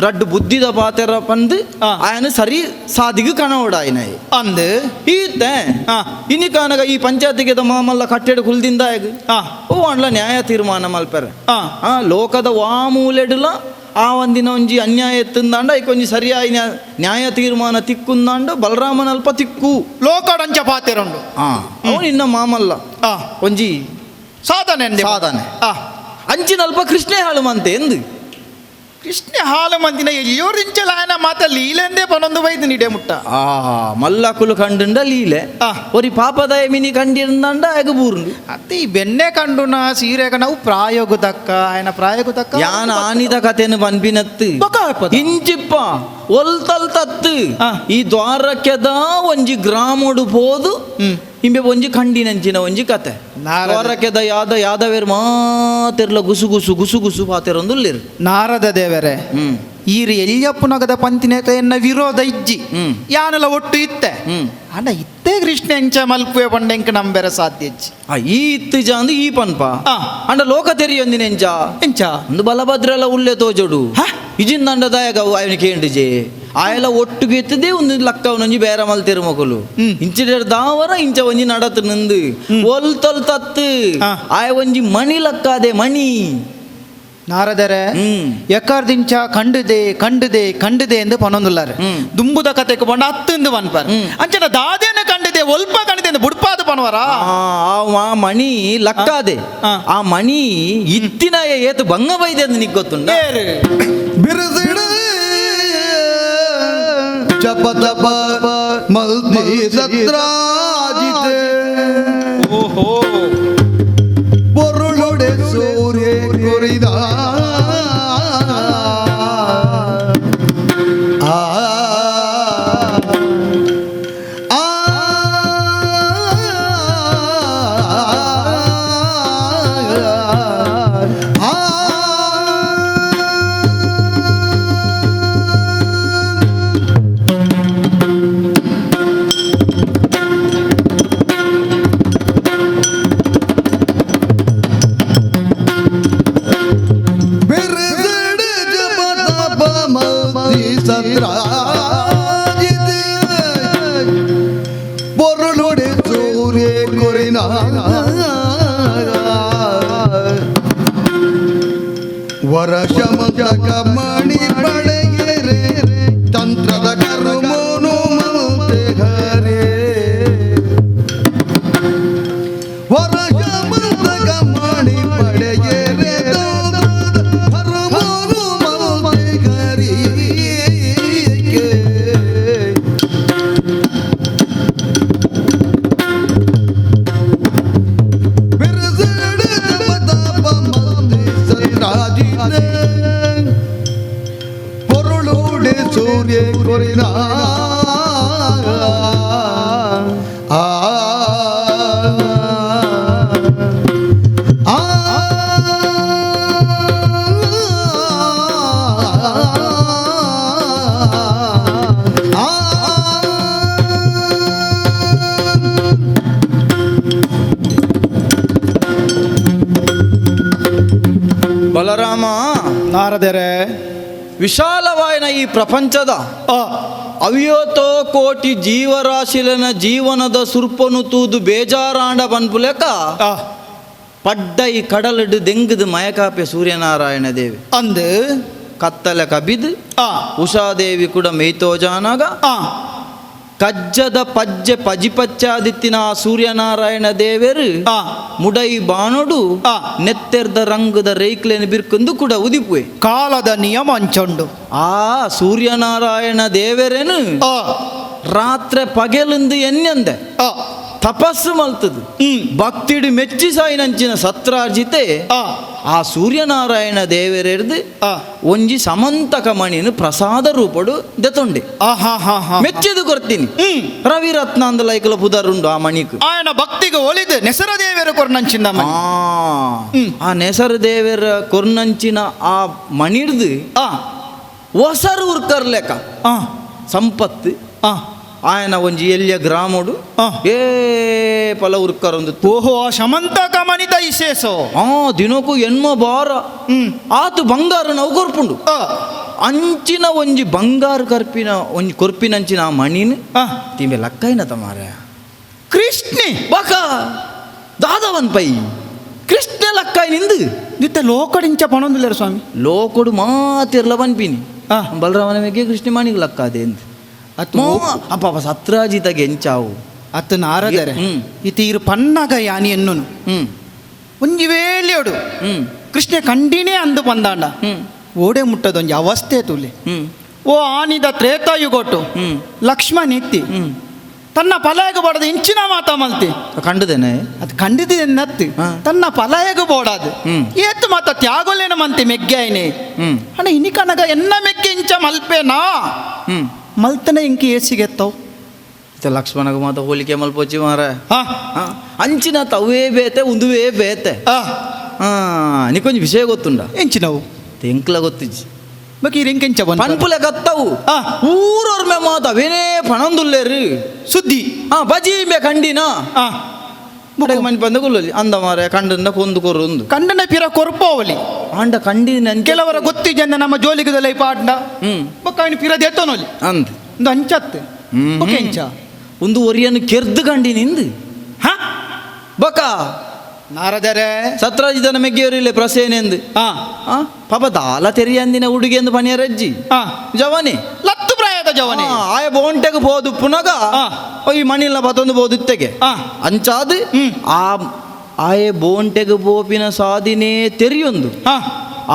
ರಡ್ಡು ಬುದ್ಧಿದ ಪಾತೆರ ಪಂದು ಆ. ಆಯನ ಸರಿ ಸಾದಿಗು ಕಣವಡಾಯನ ಅಂದು ಈತೆ ಆ. ಇನಿ ಕಾನಗ ಈ ಪಂಚಾಯತಿಗೆ ಮಾಮಲ್ಲ ಕಟ್ಟೆಡು ಕುಲ್ದಿಂದ ಆ ಓ ಅಂಡ್ಲ ನ್ಯಾಯ ತೀರ್ಮಾನ ಮಲ್ಪೆರೆ ಆ ಲೋಕದ ವಾಮೂಲೆಡುಲ ಆ ಒಂದಿನ ಒಂಜಿ ಅನ್ಯಾಯ ಎತ್ತಂದಾಂಡ ಈಕೊಂಜಿ ಸರಿಯಾಗಿ ನ್ಯಾಯ ತೀರ್ಮಾನ ತಿಕ್ಕುಂದಾಂಡ ಬಲರಾಮನ ಅಲ್ಪ ತಿಕ್ಕು ಲೋಕಡಂಚ ಪಾತೆರಂಡು ಅವನು ಇನ್ನ ಮಾಮಲ್ಲ ಆ ಒಂಜಿ ಸಾಧನೆ ಅಂದೆ ಸಾಧನೆ ಆ ಅಂಚಿನಲ್ಪ ಕೃಷ್ಣೇ ಹಾಳುಮಂತೆ ಎಂದು ಕೃಷ್ಣ ಹಾಲು ಮಂದಿನ ಎಲ್ಲಿಯೋರಿಂಚಲ ಆಯನ ಮಾತ ಲೀಲೆಂದೇ ಪನೊಂದು ಬೈದು ನಿಡೆ ಮುಟ್ಟ ಆ ಮಲ್ಲಕುಲು ಕಂಡುಂಡ ಲೀಲೆ ಆ. ಒರಿ ಪಾಪದಾಯ ಮಿನಿ ಕಂಡಿರಂದಾಂಡ ಆಗ ಬೂರ್ಂಡು ಅತ್ತೆ ಈ ಬೆನ್ನೆ ಕಂಡುನ ಸೀರೆಗ ನಾವು ಪ್ರಾಯೋಗ ತಕ್ಕ ఆయన ಪ್ರಾಯೋಗ ತಕ್ಕ ಯಾನ ಆನಿದ ಕಥೆನು ಪನ್ಪಿನತ್ತು ಬೊಕ ಹಾಕ್ಪದ. ಇಂಚಿಪ್ಪ ಒಲ್ತಲ್ ತತ್ತು ಆ. ಈ ದ್ವಾರಕ್ಕೆದ ಒಂಜಿ ಗ್ರಾಮಡು ಪೋದು ಇಂಬೆ ಒಂಜಿ ಕಂಡಿನಂಚಿನ ಒಂಜಿ ಕತೆ ನಾರದ. ದ್ವಾರಕ್ಕೆದ ಯಾದವೇರು ಮಾತಿರ್ಲ ಗುಸು ಗುಸು ಗುಸು ಗುಸು ಪಾತಿರೊಂದುಲ್ಲೇರು ನಾರದ ದೇವರೇ ಈರು ಎಲ್ಲಿಯಪ್ಪನಗದ ಪಂತಿನೇತ ಎನ್ನ ವಿರೋಧ ಇಜ್ಜಿ ಯಾನೆಲ್ಲ ಒಟ್ಟು ಇತ್ತೆ ಅಣ್ಣ ಇತ್ತೇ ಕೃಷ್ಣ ಎಂಚ ಮಲ್ಪುವೆ ಪಂಡೆಂಕ ನಂಬೆರ ಸಾಧ್ಯ ಇಜ್ಜಿ ಈ ಇತ್ತು ಜಾಂದು ಈ ಪನ್ಪ ಆ. ಅಂಡ ಲೋಕ ತೆರಿಯೊಂದಿನ ಎಂಚ ಎಂಚ ಒಂದು ಬಲಭದ್ರಲ್ಲ ಉಳ್ಳೆ ತೋಜೋಡು ಹ? ಇಜಿಂದಂಡದಾಯಗ ఆయన ಕೇಂಡಿಜೆ ಆಯಲ ಒಟ್ಟಿಗೆ ಎತ್ತದೇ ಒಂದು ಲಕ್ಕ ಒಂಜಿ ಬೇರೆ ಮಲ್ತಿರು ಮಕ್ಕಳು ಇಂಚಿಡರ್ ದಾವರ ಇಂಚ ಒಂಜಿ ನಡತ್ ನಂದು ಒಲ್ತಲ್ ತತ್ತು ಆ. ಆಯ ಒಂಜಿ ಮಣಿ ಲಕ್ಕಾದೆ ಮಣಿ ನಾರದರೆ ಎಕ್ಕಾರ್ದಿಂಚ ಕಂಡದೆ ಎಂದು ಪನೊಂದುಲ್ಲಾರೆ ದುಂಬುದ ಕತೆಗೆ ಬಂಡ ಹತ್ತು ಪನ್ಪಾರ ಅಂಚನ ದಾದೇನ ಕಂಡಿದೆ ಒಲ್ಪ ಕಂಡಿದೆ ಎಂದು ಬುಡ್ಪಾದ ಪನ್ವರ ಆ ಮಣಿ ಲಕ್ಕಾದೆ ಆ. ಆ ಮಣಿ ಇತ್ತಿನ ಏತು ಭಂಗ ಬೈದೆ ಅಂತ ನಿಗ್ ಗೊತ್ತುಂಡ ಬಿರುಸಿಡ ಜಪ ತಪ ಮಲ್ತಿ ಸತ್ರಾಜಿತೆ ಓಹೋ பொருளுடைய சூரிய குறிதா பொருளுடைய சூரிய குறினா ವರಶಮಕ ಮಣಿ ಪಡೆಯರೆ ತಂತ್ರದ ಕರ್ಮೋನು ಮಂತೆಗರೆ ವರಶಮಕ ಮಣಿ ಪಡೆಯರೆ ತಂತ್ರದ ಕರ್ಮೋನು ಮಂತೆಗರೆ ಬಿರುಸಿಡ ಬಲರಾಮ, ನಾರದರೆ ವಿಶಾಲವಾಯಿನ ಈ ಪ್ರಪಂಚದ ಆ ಅವ್ಯೋತೋ ಕೋಟಿ ಜೀವರಾಶಿಲನ ಜೀವನದ ಸುರ್ಪನು ತೂದು ಬೇಜಾರಾಂಡ ಬನ್ಪುಲೆಕ ಆ ಪಡ್ಡ ಈ ಕಡಲಡು ದೆಂಗದು ಮಯಕಾಪೆ ಸೂರ್ಯನಾರಾಯಣ ದೇವಿ ಅಂದು ಕತ್ತಲೆ ಕಬಿದು ಆ ಉಷಾದೇವಿ ಕೂಡ ಮೇಯ್ತೋಜಾನಾಗ ಆ ಕಜ್ಜದ ಪಜ್ಜೆ ಪಜಿಪಚ್ಚಾದಿತ್ತಿನ ಆ ಸೂರ್ಯನಾರಾಯಣ ದೇವರು ಆ ಮುಡೈ ಬಾನೊಡು ಆ. ನೆತ್ತೆರ್ದ ರಂಗದ ರೈಕ್ಲೆನ್ ಬಿರ್ಕಂದು ಕೂಡ ಉದಿಪುವೆ ಕಾಲದ ನಿಯಮ ಅಂಚೊಂಡು ಆ ಸೂರ್ಯನಾರಾಯಣ ದೇವರೇನು ಆ ರಾತ್ರಿ ಪಗೆಲಂದು ಎನ್ಯಂದೆ ಆ ತಪಸ್ಸು ಮಲ್ತದು ಭಕ್ತಿಡು ಮೆಚ್ಚಿ ಸಾಯಿನಂಚಿನ ಸತ್ರಾರ್ಜಿತೆ ಆ ಸೂರ್ಯನಾರಾಯಣ ದೇವರೆರ್ದು ಆ ಒಂಜಿ ಸಮಂತಕ ಮಣಿನು ಪ್ರಸಾದ ರೂಪಡು ದೆತೊಂಡೆ ಆ ಹಾ ಹಾ ಹಾ ಮೆಚ್ಚದು ಕೊರ್ತೀನಿ ರವಿರತ್ನ ಅಂದ ಲೈಕಲ ಪುದರುಂಡು ಆ ಮಣಿಕು ఆయన భక్తికి ఒలిదు నెసర దేవేరు కొరనంచింద ಆ ನೆಸರು ದೇವರ ಕೊರ್ನಂಚಿನ ಆ ಮಣಿರ್ದು ಆ ಹೊಸರು ಉರ್ಕರ್ಲೆಕ ಆ ಸಂಪತ್ತು ಆ ఆయన ಒಂಜಿ ಎಲ್ಲಿಯ ಗ್ರಾಮಡು ಆ. ಏ ಪಲ ಉರ್ಕರೊಂದು ಓಹೋ ಆ ಶಮಂತಕ ಮಣಿದ ಇಶೇಸೋ ದಿನಕ್ಕೂ ಎನ್ಮ ಬಾರ ಆತು ಬಂಗಾರ ನಾವು ಕೊರ್ಪುಂಡು ಆ ಅಂಚಿನ ಒಂಜಿ ಬಂಗಾರ ಕರ್ಪಿನ ಒಂಜಿ ಕೊರ್ಪಿನಂಚಿನ ಆ ಮಣಿನ ಆ ತಿಂಬೆ ಲಕ್ಕೈನ ತಮಾರ ಕೃಷ್ಣೆ ಬಾಕ ದಾದವನ್ ಪೈ ಕೃಷ್ಣ ಲಕ್ಕಾಯ್ ನಿಂದು ದಿತ್ತ ಲೋಕಡಿಂಚ ಪಣೊಂದಿಲ್ಲರು ಸ್ವಾಮಿ ಲೋಕೊಡು ಮಾತಿರ್ಲ ಬನ್ಪಿನಿ ಆ ಬಲರಾಮನ ಮೇಗೆ ಕೃಷ್ಣ ಮಣಿಗೆ ಲಕ್ಕಾದೆ ಅಂತ ಅತ್ತು ಅಪ್ಪ ಸತ್ರಾಜಿತಗೆ ಎಂಚಾವು ಅತ್ತು ನಾರದರೆ ಹ್ಮ್. ಇತಿ ಇರು ಪನ್ನಗ ಯಾನಿ ಎನ್ನುನು ಹ್ಮ್ ಒಂಜಿ ವೇಲಿಯೋಡು ಹ್ಮ್ ಕೃಷ್ಣ ಕಂಡಿನೇ ಅಂದು ಬಂದಾಂಡ ಹ್ಮ್ ಓಡೆ ಮುಟ್ಟದೊಂಜಿ ಅವಸ್ಥೆ ತುಲೆ ಹ್ಮ್ ಓ ಆನಿದ ತ್ರೇತಾಯುಗೊಟ್ಟು ಹ್ಮ್ ಲಕ್ಷ್ಮಣ ಎತ್ತಿ ಹ್ಮ್ ತನ್ನ ಪಲಯಗ ಬೋಡದ ಇಂಚಿನ ಮಾತ ಮಲ್ತಿ ಕಂಡದೇನೆ ಅದು ಕಂಡಿದ್ದೆ ನತ್ತು ಹಾ. ತನ್ನ ಪಲಯಗ ಬೋಡದು ಹ್ಮ್. ಏತ್ ಮಾತ ತ್ಯಾಗೊಲೇನ ಮಂತೆ ಮೆಗ್ಗೆ ಆಯ್ನೆ ಹ್ಮ್ ಅಣ್ಣ ಇನಿ ಕನಗ ಎನ್ನ ಮೆಗ್ಗೆ ಇಂಚ ಮಲ್ಪೇನಾ ಹ್ಮ್ ಮಲ್ತನೆ ಇಂಕಿ ಏಸಿಗೆತ್ತವು ಲಕ್ಷ್ಮಣಗ ಮಾತ ಹೋಲಿಕೆ ಮಲ್ಪೋಚಿ ಮಾರ ಹಾ ಅಂಚಿನ ತವೇ ಬೇತೆ ಉಂದುವೇ ಬೇತೆ ನಿಕೊಂಜಿ ವಿಷಯ ಗೊತ್ತುಂಡ ಎಂಚಿನವು ತೆಂಕ್ಲ ಗೊತ್ತಿಜ್ಜಿ ಬಕೀರ್ ಎಂಕೆಂಚ ಬಂದ ಪನ್ಪುಲೆ ಕತ್ತವು ಆ. ಊರೊರ್ಮೆ ಮಾತ ಅವೇನೇ ಪಣಂದುಲ್ಲೇರು ಸುದ್ದಿ ಬಜೀಮೆ ಕಂಡಿನ ಆ ಮನೆ ಬಂದ ಗುಲ್ಲಲ್ಲಿ ಅಂದ ಮಾರ ಕಂಡನ್ನ ಕೊಂದು ಕೊರೊಂದು ಕಂಡನ ಪಿರ ಕೊರ್ಪೋವಲಿ ಆಂಡ ಕಂಡಿನ ಕೆಲವರ ಗೊತ್ತಿ ಜನ ನಮ್ಮ ಜೋಲಿಗದಲ್ಲಿ ಪಾಡ್ನ ಹ್ಮ್ ಬೊಕ್ಕ ಅವನು ಪಿರ ದೆತ್ತೋನೊಲಿ ಅಂದ ಒಂದು ಅಂಚತ್ತೆ ಬೊಕ್ಕ ಎಂಚ ಒಂದು ಒರಿಯನ್ನು ಕೆರ್ದು ಕಂಡಿ ನಿಂದು ಹಾ ಬಕ ನಾರದರೆ ಸತ್ರಾಜಿತನ ಮೆಗ್ಗೆಯವರಿಲ್ಲ ಪ್ರಸೇನೆಂದು ಹಾ ಪಾಪ ದಾಲ ತೆರಿಯಂದಿನ ಹುಡುಗಿ ಎಂದು ಪನಿಯರಜ್ಜಿ ಹಾ ಜವಾನಿ ಲತ್ತು ಪ್ರಾಯದ ಜವನೆ ಆಯ ಬೋಂಟೆಗೆ ಬೋದು ಪುನಗ ಆ. ಈ ಮಣಿಲ್ಲ ಮತ್ತೊಂದು ಬೋದುತ್ತೆಗೆ ಆ. ಅಂಚಾದು ಹ್ಮ್. ಆ ಆಯ ಬೋಂಟೆಗೆ ಬೋಪಿನ ಸಾದಿನೇ ತೆರಿಯೊಂದು ಹಾ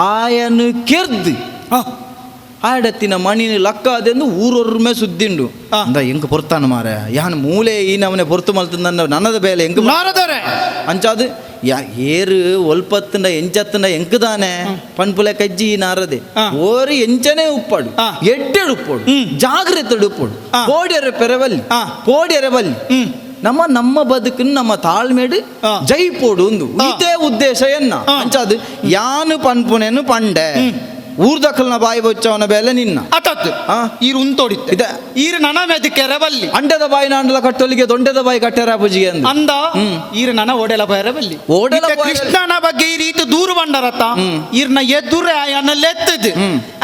ಆಯನು ಕೆರ್ದು ಹಾ ಆಡತ್ತಿನ ಮಣಿನ ಲಕ್ಕಾದೆಂದು ಊರೊರ್ಮೆ ಸುದ್ದಿಂಡು ಆ. ಅಂದ ಎಂಕ ಪೊರ್ತಾನ ಮಾರ ಯಾನ್ ಮೂಲೆ ಈ ನವನೆ ಪೊರ್ತು ಮಲ್ತದ ನನ್ನದ ಬೇಲೆ ಎಂಕ ನಾರದರೆ ಅಂಚಾದು ಏರು ಒಲ್ಪತ್ತಂಡ ಎಂಚತ್ತಂಡ ಎಂಕದಾನೆ ಪನ್ಪುಲೆ ಕಜ್ಜಿ ನಾರದೆ ಆ. ಓರಿ ಎಂಚನೆ ಉಪ್ಪಾಡು ಆ. ಎಡ್ಡೆಡು ಉಪ್ಪೋಡು ಹ್ಮ್. ಜಾಗ್ರತೆಡು ಉಪ್ಪೋಡು ಆ. ಕೋಡಿಯರ ಪೆರವಲ್ಲಿ ಆ. ಕೋಡಿಯರ ಬಲ್ಲಿ ಹ್ಮ್ ನಮ್ಮ ಬದುಕನ್ನು ನಮ್ಮ ತಾಳ್ಮೆಡು ಆ. ಜೈಪೋಡು ಒಂದು ಆ. ಇದೇ ಉದ್ದೇಶ ಎನ್ನ ಆ. ಅಂಚಾದು ಯಾನು ಪನ್ಪುನೆನು ಪಂಡೆ ಊರ್ದಕ್ಕಲ್ನ ಬಾಯಿ ಬೊಚ್ಚವನ ಬೇಲೆ ನಿನ್ನ ಅತತ್ ಆ. ಈರು ಉಂತೋಡಿತ್ತೆ ಇದೆ. ಈರು ನನ ಮೆದು ಕೆರಬಲ್ಲಿ ಅಂಡದ ಬಾಯಿ ನಾಂಡಲ ಕಟ್ಟೋಲಿಗೆ ದೊಂಡೆದ ಬಾಯಿ ಕಟ್ಟಾರ ಪೂಜಿಗೆ ಅಂದ ಅಂದ ಈರು ನನ ಓಡೆಲ ಬರಬಲ್ಲಿ ಓಡೆಲ ಇತ್ತೆ ಬಯರಬಲ್ಲಿ. ಕೃಷ್ಣನ ಬಗ್ಗೆ ಈ ರೀತಿ ದೂರ ಬಂಡರತ್ತ ಈರ್ನ ಎದುರೆ ಆಯನ ಲೆತ್ತದು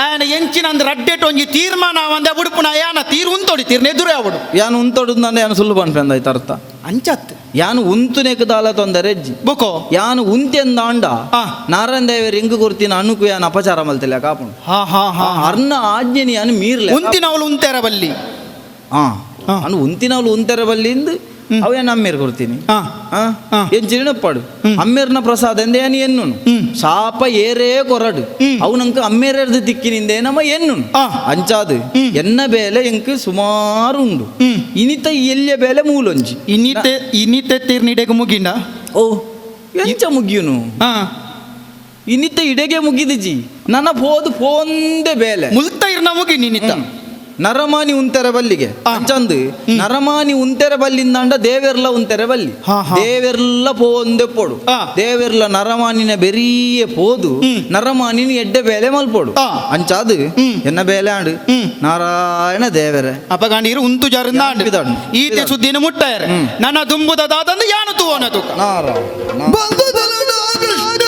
ಆಯನ ಎಂಚಿನ ಅಂದ್ ರಡ್ಡೆಟ್ ಒಂಜಿ ತೀರ್ಮಾನ ಒಂದ ಬುಡುಪುನ ಆಯನ ತೀರ್ ಉಂತೋಡಿ ತೀರ್ನ ಎದುರೆ ಅವಡು ಯಾನು ಉಂತೊಡುದು ನಾನು ಯಾನು ಸುಳ್ಳು ಪನ್ಪೆಂದ ಆಯ್ತು ಅರ್ಥ ಅಂಚತ್ ಯಾನು ಉಂತು ನೆಕ್ಕದಾಲ ತೊಂದರೆ ಅಜ್ಜಿ ಬೊಕೋ ಯಾನು ಉಂತೆಂದ ಅಂಡ ಆ. ನಾರಾಯಣ ದೇವರು ಎಂಗು ಕೊರ್ತೀನಿ ಅನುಕು ಯಾನು ಅಪಚಾರ ಮಲ್ತಿಲ್ಲ ಕಾಪುಂಡು ಹಾ ಹಾ ಹಾ ಅರ್ನ ಆಜ್ಞೆನಿ ಯಾನು ಮೀರ್ಲೆ ಉಂತಿನವಳು ಉಂತೆರಬಲ್ಲಿ ಹಾ ಆ. ಅನು ಉಂತಿನವಳು ಉಂತೆರ ಬಲ್ಲಿಂದು ಅವ ಏನು ಅಮ್ಮೇರ್ ಕೊಡ್ತೀನಿ ಹಾ ಆ. ಏನ್ ಚಿರಣಪ್ಪಾಡು ಅಮ್ಮೇರ್ನ ಪ್ರಸಾದ ಎಂದೇ ಏನು ಎನ್ನು ಶಾಪ ಏರೇ ಕೊರಡು ಅವನಂಕ ಅಮ್ಮೇರೆರ್ದು ದಿಕ್ಕಿನಿಂದ ನಮ್ಮ ಎನ್ನು ಆ. ಅಂಚಾದು ಎನ್ನ ಬೇಲೆ ಎಂಕ್ ಸುಮಾರು ಉಂಡು ಇನಿತ ಎಲ್ಲಿಯ ಬೇಲೆ ಮೂಲೊಂಜಿ ಇನ್ನಿತ್ತೆ ತೀರ್ನಿಡೆಗೆ ಮುಗಿಂಡ ಓ ಎಂಚ ಮುಗಿಯುನು ಹಾ ಇನಿತ ಇಡೆಗೆ ಮುಗಿದಿಜಿ ನನ್ನ ಪೋದು ಪೋಂದೆ ಬೇಲೆ ಮುಲ್ತ ಇರ್ನ ಮುಗಿ ನಿನ್ನಿತ್ತ ನರಮಾನಿ ಉಂತೆರ ಬಲ್ಲಿಗೆ ಅಂಚಂದು ನರಮಾನಿ ಉಂತೆರ ಬಲ್ಲಿಂದ ದೇವೆರ್ಲ ಉಂತೆರ ಬಲ್ಲಿ ಹಾ, ಹಾ. ದೇವೆರ್ಲ ಪೋಂದೆ ಪೋಡು ಆ. ದೇವೆರ್ಲ ನರಮಾನಿನ ಬೆರಿಯೇ ಪೋದು ನರಮಾನಿನ ಎಡ್ಡೆ ಬೇಲೆ ಮಲ್ಪೋಡು ಆ. ಅಂಚಾದು ಎನ್ನ ಬೇಲೆ ಆಡು ನಾರಾಯಣ ದೇವರೇ ಅಪಗಾಂಡೀರು ಉಂತು ಜರಿಂದ ಯಾನ್ ಬಿದಾಡು? ಈತೆ ಸುದ್ದಿನ ಮುಟ್ಟಾಯರೆ ನನ್ನ ದುಂಬುದ ದಾದಂದು ಯಾನು ತೂವನ ತೂಕ ನಾರಾಯಣ ಬಂಧುದಲದ ಕೃಷ್ಣ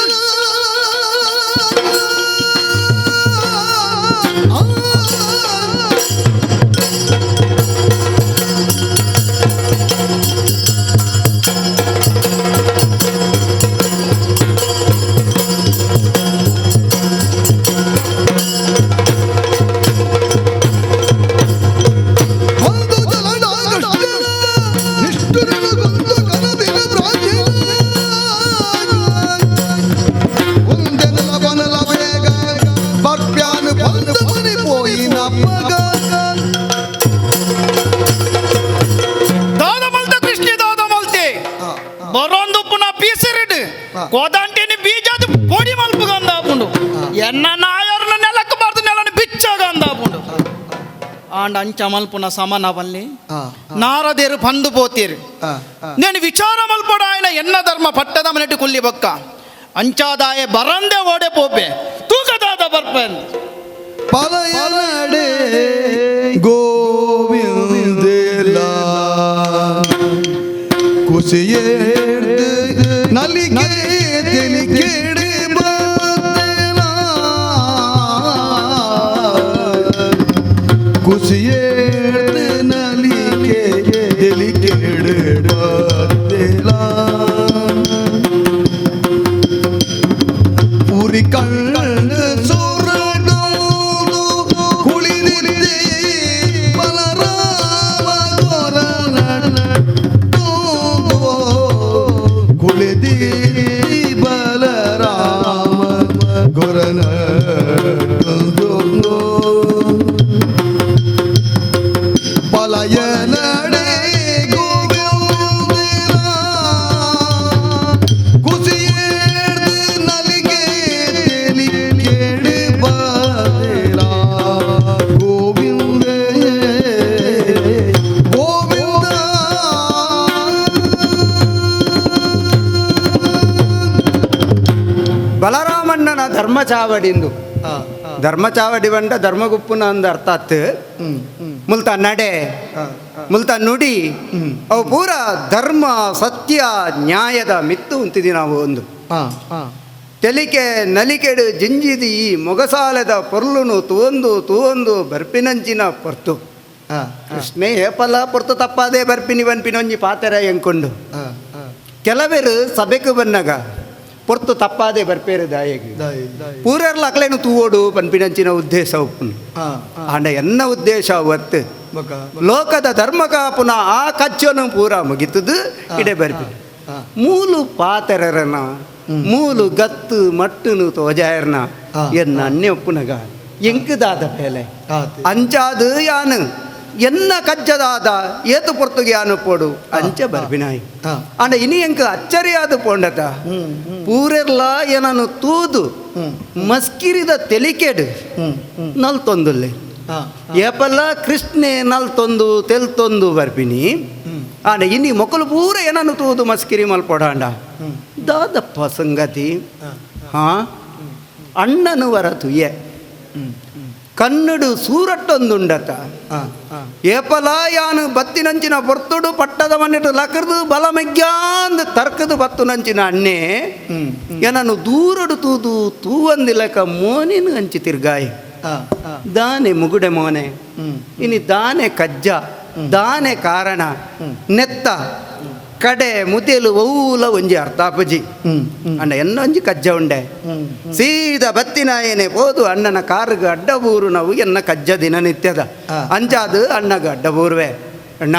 ಇದು ಪೊಡಿ ಮಲ್ಪುಗ ಅಂದಾಪುಂಡು ಎನ್ನ ನಾಯರ್ನ ನೆಲಕ್ಕೆ ಬಾರ್ದು ನೆಲನ ಬಿಚ್ಚಾಗ ಅಂದಾಪುಂಡು ಆಂಡ ಅಂಚ ಮಲ್ಪುನ ಸಮನ ಬಲ್ಲಿ ನಾರದೇರು ಬಂದು ಪೋತೀರು నేను ವಿಚಾರ ಮಲ್ಪಡ ఆయన ಎನ್ನ ಧರ್ಮ ಪಟ್ಟದ ಮನೆಟ್ಟು ಕೊಲ್ಲಿ ಬಕ್ಕ ಅಂಚಾದಾಯ ಬರಂದೆ ಓಡೆ ಪೋಪೆ ತೂಕದಾದ ಬರ್ಪೇನ್ ಪಲಯನಡೆ ಗೋವಿಂದೇಲ ಕುಸಿಯೇ ನಲಿಗೆ ತೆಲಿಕೆಡೆ ಬಂದೇಲ ಕುಸಿಯೇ ನಲಿಗೆ ತೆಲಿಕೆಡೆ ಬಂದೇಲ ಉರಿ ಕಣ್ಣು ಸೂರಡು ಕುಳಿದಿದ್ದೆ ಬಲರಾಮ ಗೊರನ ಕುಳಿದಿ ಬಲರಾಮ ಗೊರನ ಪಲಯನಡೆ ಗೋವಿಂದೇಲ ಕುಸಿಯೇರ್ದು ನಲಿಗೆ ತೆಲಿಕೆಡೆ ಬಂದೇಲ ಗೋವಿಂದೇ ಗೋವಿಂದ ಬಲರಾಮಣ್ಣನ ಧರ್ಮ ಚಾವಡಿಂದು ಧರ್ಮ ಚಾವಡಿ ಬಂಡ ಧರ್ಮಗುಪ್ಪುನ ಅಂದ ಅರ್ಥಾತ್ ಮುಲ್ತ ನಡೆ ಮುಲ್ತ ನುಡಿ ಅವು ಪೂರ ಧರ್ಮ ಸತ್ಯ ನ್ಯಾಯದ ಮಿತ್ತು ಉಂತಿದಿ ನಾವು ಒಂದು ತೆಲಿಕೆ ನಲಿಕೆಡು ಜಿಂಜಿದಿ ಈ ಮೊಗಸಾಲದ ಪೊರ್ಲುನು ತೂವೊಂದು ಬರ್ಪಿನಂಚಿನ ಪೊರ್ತು ಕೃಷ್ಣೆ ಏಪಲ ಪೊರ್ತು ತಪ್ಪಾದೆ ಬರ್ಪಿನಿ ಬನ್ಪಿನೊಂಜಿ ಪಾತೆರ ಎಂಕೊಂಡು ಕೆಲವರು ಸಭೆಗೆ ಬನ್ನಗ ಪೊರ್ತು ತಪ್ಪಾದೆ ಬರ್ಪೇರು ದಾಯಗೆ ಪೂರರ್ಲ ಅಕ್ಲೇನು ತೂವೋಡು ಪನ್ಪಿನಂಚಿನ ಉದ್ದೇಶ ಉಪ್ಪುನು ಆಂಡ ಎನ್ನ ಉದ್ದೇಶ ಅವತ್ತು ಲೋಕದ ಧರ್ಮಕ ಪುನಃ ಆ ಕಚ್ಚನು ಪೂರ ಮುಗಿತದು ಇಡೆ ಬರ್ಪಿ ಮೂಲು ಪಾತೆರನ ಮೂಲು ಗತ್ತು ಮಟ್ಟುನು ತೋಜಾಯರ್ನ ಎನ್ನ ಅನ್ಯ ಉಪ್ಪುನಗ ಎಂಕದಾದ ಪೇಲೆ ಅಂಚಾದು ಯಾನು ಎನ್ನ ಕಜ್ಜದಾದ ಏತು ಪೊರ್ತುಗೆ ಯಾನು ಪೋಡು ಅಂಚ ಬರ್ಬಿನಾಯಿ ಅಂಡ ಇನಿ ಎಂಕ ಅಚ್ಚರಿಯಾದ ಪೋಂಡತ ಪೂರೆರ್ಲ ಏನನು ತೂದು ಮಸ್ಕಿರಿದ ತೆಲಿಕೆಡು ನಲ್ತೊಂದುಲ್ಲೆ ಏಪಲ್ಲ ಕೃಷ್ಣೆ ನಲ್ತೊಂದು ತೆಲ್ತೊಂದು ಬರ್ಪಿನಿ ಆಂಡ ಇನಿ ಮೊಕ್ಕಲು ಪೂರ ಏನನು ತೂದು ಮಸ್ಕಿರಿ ಮಲ್ಪೊಡಾಂಡ ದಾದಪ್ಪ ಸಂಗತಿ ಹಾ ಅಣ್ಣನು ವರ ತುಯ್ಯೆ ಕನ್ನಡು ಸೂರಟ್ಟೊಂದುಂಡತ ಏಪಲ ಯಾನು ಬತ್ತಿನಂಚಿನ ಬರ್ತುಡು ಪಟ್ಟದ ಮನೆಟ್ಟು ಲಕರ್ದು ಬಲ ಮೆಗ್ಯಾಂದ್ ತರ್ಕದು ಬತ್ತು ನಂಚಿನ ಅಣ್ಣೆ ಏನನು ದೂರಡು ತೂದು ತೂವಂದಿಲಕ ಮೋನಿನ ಹಂಚಿ ತಿರ್ಗಾಯಿ ದಾನೆ ಮುಗುಡೆ ಮೋನೆ ಇನಿ ದಾನೆ ಕಜ್ಜ ದಾನೆ ಕಾರಣ ನೆತ್ತ ಕಡೆ ಮುತಿಯಲು ಔಲ ಒಂಜಿ ಅರ್ಥಾಪಜಿ ಅಂಡ ಎನ್ನೊಂಜಿ ಕಜ್ಜ ಉಂಡೆ ಸೀದಾ ಬತ್ತಿನಾಯೇನೆ ಹೋದು ಅಣ್ಣನ ಕಾರ್ಗ ಅಡ್ಡಬೂರು ನಾವು ಎನ್ನ ಕಜ್ಜ ದಿನನಿತ್ಯದ ಅಂಚಾದು ಅಣ್ಣಗ ಅಡ್ಡಬೂರ್ವೆ ಅಣ್ಣ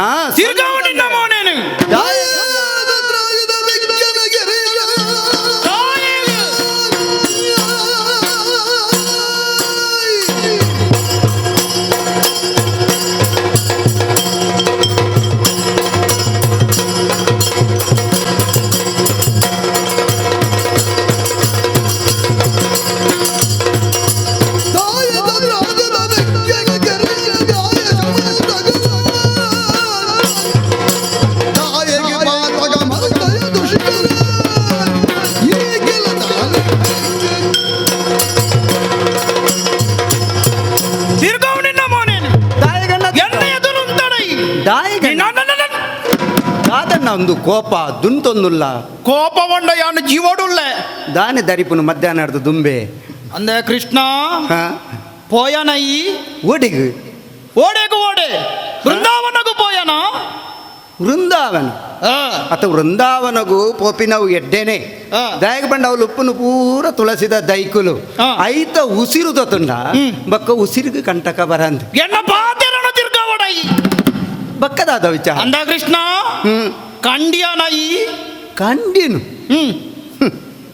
ಒಂದು ಕೋಪ ದುಂತೊಂದುಲ್ಲ ಕೋಪ ಬಂಡ ಯಾನು ಜೀವಡುಲ್ಲ ದಾನೆ ದರಿಪುನು ಮಧ್ಯಾಹ್ನದ ದುಂಬೆ ಅಂದೆ ಕೃಷ್ಣ ಪೋಯನೈ ಓಡಿಗು ಓಡೆಗು ಓಡೆ ಬೃಂದಾವನಗೂ ಪೋಯನ ವೃಂದಾವನ ಅಥವಾ ವೃಂದಾವನಗೂ ಪೋಪಿನವು ಎಡ್ಡೆನೆ ದಯಗ ಬಂಡ ಅವಳು ಉಪ್ಪುನು ಪೂರ ತುಳಸಿದ ದೈಕುಲು ಐತ ಉಸಿರು ತೊಂಡ ಬಕ್ಕ ಉಸಿರಿಗೆ ಕಂಟಕ ಬರಂದ್ ಎನ್ನ ಪಾತೆರನ ತಿರ್ಗಾವಡೈ ಬಕ್ಕದಾದ ವಿಚಾರ ಅಂದ ಕೃಷ್ಣ ಕಂಡಿಯನೈ ಕಂಡಿನು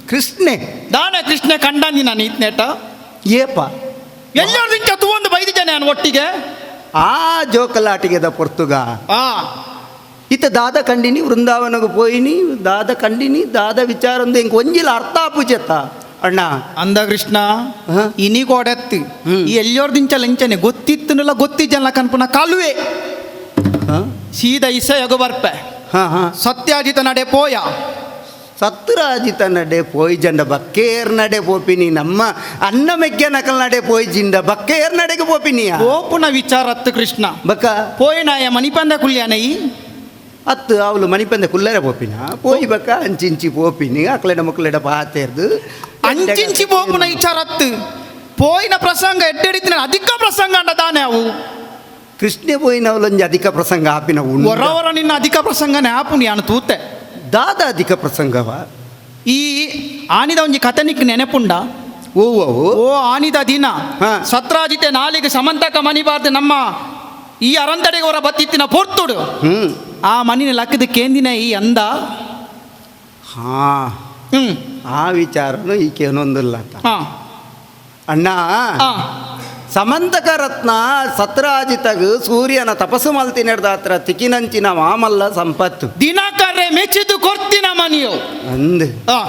ಕೃಷ್ಣೆ ದಾನೆ ಕೃಷ್ಣೆ ಕಂಡಂದಿನ ನೀತ್ನೇಟ ಏಪ ಎಲ್ಲರೂ ಇಂಚ ಒಂದು ಬೈದಿದ್ದೆ ನಾನು ಒಟ್ಟಿಗೆ ಆ ಜೋಕಲಾಟಿಗೆದ ಪೊರ್ತುಗ ಇತ್ತ ದಾದ ಕಂಡಿನಿ ವೃಂದಾವನಗೂ ಪೋಯಿನಿ ದಾದ ಕಂಡಿನಿ ದಾದ ವಿಚಾರ ಒಂದು ಹೆಂಗೆ ಒಂಜಿಲ ಅರ್ಥ ಆಪುಜತ್ತ ಅಣ್ಣ ಅಂದ ಕೃಷ್ಣ ಹ? ಇನಿ ಕೊಡತ್ತಿ ಈ ಎಲ್ಲಿಯೋರ್ದಿಂಚ ಲಂಚನೆ ಗೊತ್ತಿತ್ತನಲ್ಲ ಗೊತ್ತಿದ್ದಲ್ಲ ಕನ್ಪುನ ಕಾಲುವೆ ಸೀದಾ ಇಸೆಯಗು ಬರ್ಪೆ ಹಾಂ ಹಾಂ ಸತ್ಯಾಜಿತ ನಡೆ ಪೋಯ ಸತ್ತರಾಜಿತ ನಡೆ ಪೋಯ್ ಜಂಡ ಬಕ್ಕೇರ್ ನಡೆ ಪೋಪಿನಿ ನಮ್ಮ ಅನ್ನ ಮೆಗ್ಗೆ ನಕಲ್ ನಡೆ ಪೋಯ್ ಜಿಂಡ ಬಕ್ಕೇರ್ ನಡೆಗೆ ಪೋಪಿನಿಯ ಓಪುನ ವಿಚಾರತ್ತು ಕೃಷ್ಣ ಬಕ್ಕ ಪೋಯಿನಾಯ ಮಣಿಪಂದ ಕುಲ್ಯಾನೈ ಅತ್ತು ಅವಳು ಮಣಿಪಂದ ಕುಲ್ಲರೆ ಪೋಪಿನ ಪೋಯ್ ಬಕ್ಕ ಅಂಚಿಂಚಿ ಪೋಪಿನಿ ಅಕ್ಲೆಡ ಮಕ್ಕಳೆಡ ಪಾತೇರ್ದು ಅಂಚಿಂಚಿ ಪೋಪುನ ವಿಚಾರತ್ತು ಪೋಯಿನ ಪ್ರಸಂಗ ಎಡ್ಡೆಡಿತಿನ ಅಧಿಕ ಪ್ರಸಂಗ ಅಂಡದಾನೆ ಅವು ಕೃಷ್ಣ ಪೋಯಿನ ಅವಳೊಂಜಿ ಅಧಿಕ ಪ್ರಸಂಗ ಆಪಿನ ಹೊರವರ ನಿನ್ನ ಅಧಿಕ ಪ್ರಸಂಗನೇ ಆಪುನಿ ಅನು ತೂತೆ ದಾದ ಅಧಿಕ ಪ್ರಸಂಗವ ಈ ಆನಿದ ಒಂಜಿ ಕಥನಿಕ್ ನೆನಪುಂಡ ಓ ಅವು ಓ ಆನಿದ ದಿನ ಹಾ. ಸತ್ರಾಜಿತೆ ನಾಲಿಗೆ ಸಮಂತಕ ಮಣಿಬಾರ್ದು ನಮ್ಮ ಈ ಅರಂತಡೆಗೆ ಹೊರ ಬತ್ತಿತ್ತಿನ ಪೊರ್ತುಡು ಆ ಮನಿನ ಲಕ್ಕದ ಕೇಂದಿನ ಈ ಅಂದ ಹಾ ಹ್ಮ್ ಆ ವಿಚಾರನು ಈಕೇನೊಂದಿಲ್ಲ ಹಾ ಅಣ್ಣ ಹಾ ಸಮಂತಕ ರತ್ನ ಸತ್ರಾಜಿತಗ ಸೂರ್ಯನ ತಪಸ್ಸು ಮಲ್ತಿ ಹತ್ರ ತಿಕಿನಂಚಿನ ಮಾಮಲ್ಲ ಸಂಪತ್ತು ದಿನಕರೆ ಮೆಚ್ಚಿದು ಕೊರ್ತಿನ ಮನಿಯೋ ಅಂದ್ ಹಾ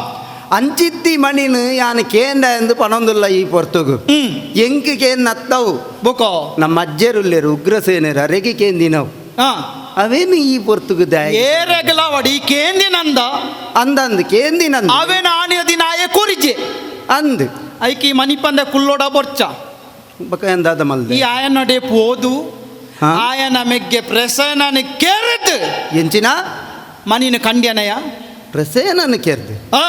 ಅಂಚಿತ್ತಿ ಮಣಿನ ಯಾನು ಕೇಂದ ಎಂದು ಪನೊಂದಿಲ್ಲ ಈ ಪೊರ್ತುಗು ಹ್ಮ್ ಎಂಕ್ ಕೇಂದ್ ನತ್ತವು ಬುಕೋ ನಮ್ಮ ಅಜ್ಜರುಲ್ಲೇರು ಉಗ್ರಸೇನರು ಅರೆಗೆ ಕೇಂದಿನವು ಹಾ ಅವೇನು ಈ ಪೊರ್ತುಗು ದಾಯ ಏರೆಗಲ ವಡಿ ಕೇಂದಿನಂದ ಅಂದಂದು ಕೇಂದಿನಂದು ಅವೇನ ಆನಿಯ ದಿನ ಆಯ ಕುರಿಜೆ ಅಂದ್ ಐಕಿ ಮನಿಪಂದ ಕುಲ್ಲೋಡ ಬೊರ್ಚ ಬಕ ಎಂದಾದ ಮಲ್ದೆ ಈ ಆಯನಡೆ ಪೋದು ಹಾ? ಆಯನ ಮೆಗ್ಗೆ ಪ್ರಸನನ ಕೆರೆದು ಎಂಚಿನ ಮನಿನ ಕಂಡ್ಯನಯ ಪ್ರಸೇನನು ಕೇರ್ದು ಹಾ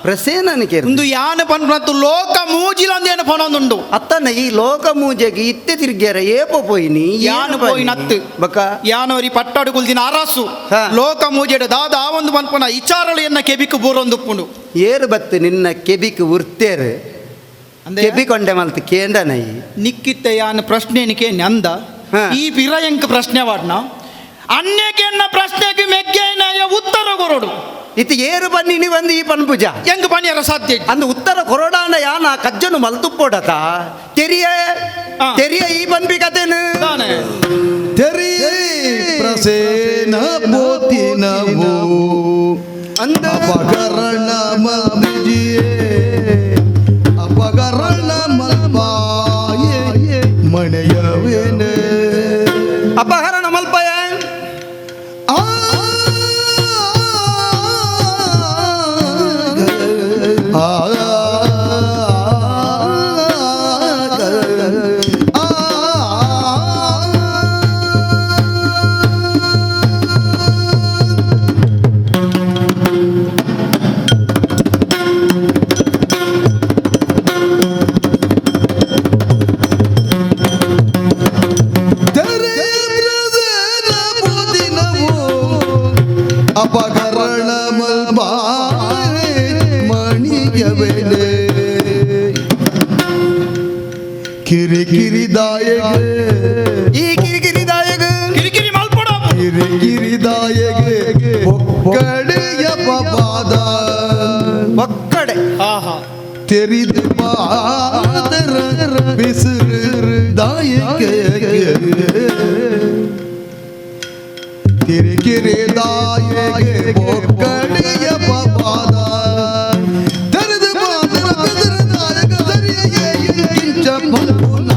ಪ್ರಸೇನನು ಕೇರ್ದು ಒಂದು ಯಾನ ಪನ್ಪನತ್ತು ಲೋಕ ಮೂಜಿಲೊಂದೇನು ಪನೊಂದುಂಡು ಅತ್ತನ ಈ ಲೋಕ ಮೂಜೆಗೆ ಇತ್ತೆ ತಿರ್ಗ್ಯಾರ ಏಪ ಪೋಯಿನಿ ಯಾನು ಪೋಯಿನತ್ತು ಬಕ ಯಾನವರಿ ಪಟ್ಟಾಡು ಕುಲ್ದಿನ ಅರಸು ಹಾ. ಲೋಕ ಮೂಜೆಡು ದಾದ ಆ ಒಂದು ಪನ್ಪನ ಇಚಾರಳೆಯನ್ನ ಕೆಬಿಕು ಬೋರೊಂದುಪ್ಪುಂಡು ಏರು ಬತ್ತು ನಿನ್ನ ಕೆಬಿಕ್ ಉರ್ತೇರು ಅಂದೆ ಕೆಬಿಕೊಂಡೆ ಮಲ್ತು ಕೇಂಡನೈ ನಿಕ್ಕಿತ್ತ ಯಾನ ಪ್ರಶ್ನೆನಿಕೆ ನಂದ ಹಾ. ಈ ಬಿರಯಂಕ ಪ್ರಶ್ನೆ ವಾಡ್ನ ಅನ್ಯಕೆನ್ನ ಪ್ರಶ್ನೆಗೆ ಮೆಗ್ಗೇನಾಯ ಉತ್ತರ ಕೊರೋಡು ಇತ್ತು ಏರು ಬನ್ನಿ ಬಂದು ಈ ಪನ್ಪುಜ ಹೆಂಗ್ ಪನಿಯರ ಸಾಧ್ಯ ಇತ್ತು? ಅಂದು ಉತ್ತರ ಕೊರೋಡಾಂಡ ಯಾನ ಕಜ್ಜನು ಮಲ್ತುಪ್ಪೋಡತ ತೆರಿಯ ಹಾ. ತೆರಿಯ ಈ ಪನ್ಪಿ ಕತೆನು ತಾನೆ ತೆರಿಯೇ ಪ್ರಸೇನ ಪೋತಿನವು ಅಂದ ಅಪಕರಣ ಮಜಿಯೇ ಅಪಕರಣ ಮಲ್ಪಾಯೇ ಮಣೆಯವೇನೆ ಅಪಹರಣ ಮಲ್ಪಯ ಆ ಅಪಕರಣ ಮಲ್ಬಾರೆ ಮಣಿಯವೇನೆ ಕಿರಿಕಿರಿದಾಯಗೆ ಈ ಕಿರಿಕಿರಿದಾಯಗ ಕಿರಿಕಿರಿ ಮಲ್ಪಡ ಕಿರಿಕಿರಿದಾಯಗೆ ಒಕ್ಕಡೆಯ ಪಾದ ಒಕ್ಕಡೆ ಆಹಾ ತೆರಿದು ಪಾದರ ಬಿಸಿರು ದಾಯಗೆ ಕಿರಿಕಿರಿದಾಯಗೆ ಒಕ್ಕಡೆಯ ಪಾದ ತೆರೆದು ಪಾದರ ಬಿಸಿರು ದಾಯಕ ಸರಿಯೇ ಇಂಚ ಪಲ್ಪುನ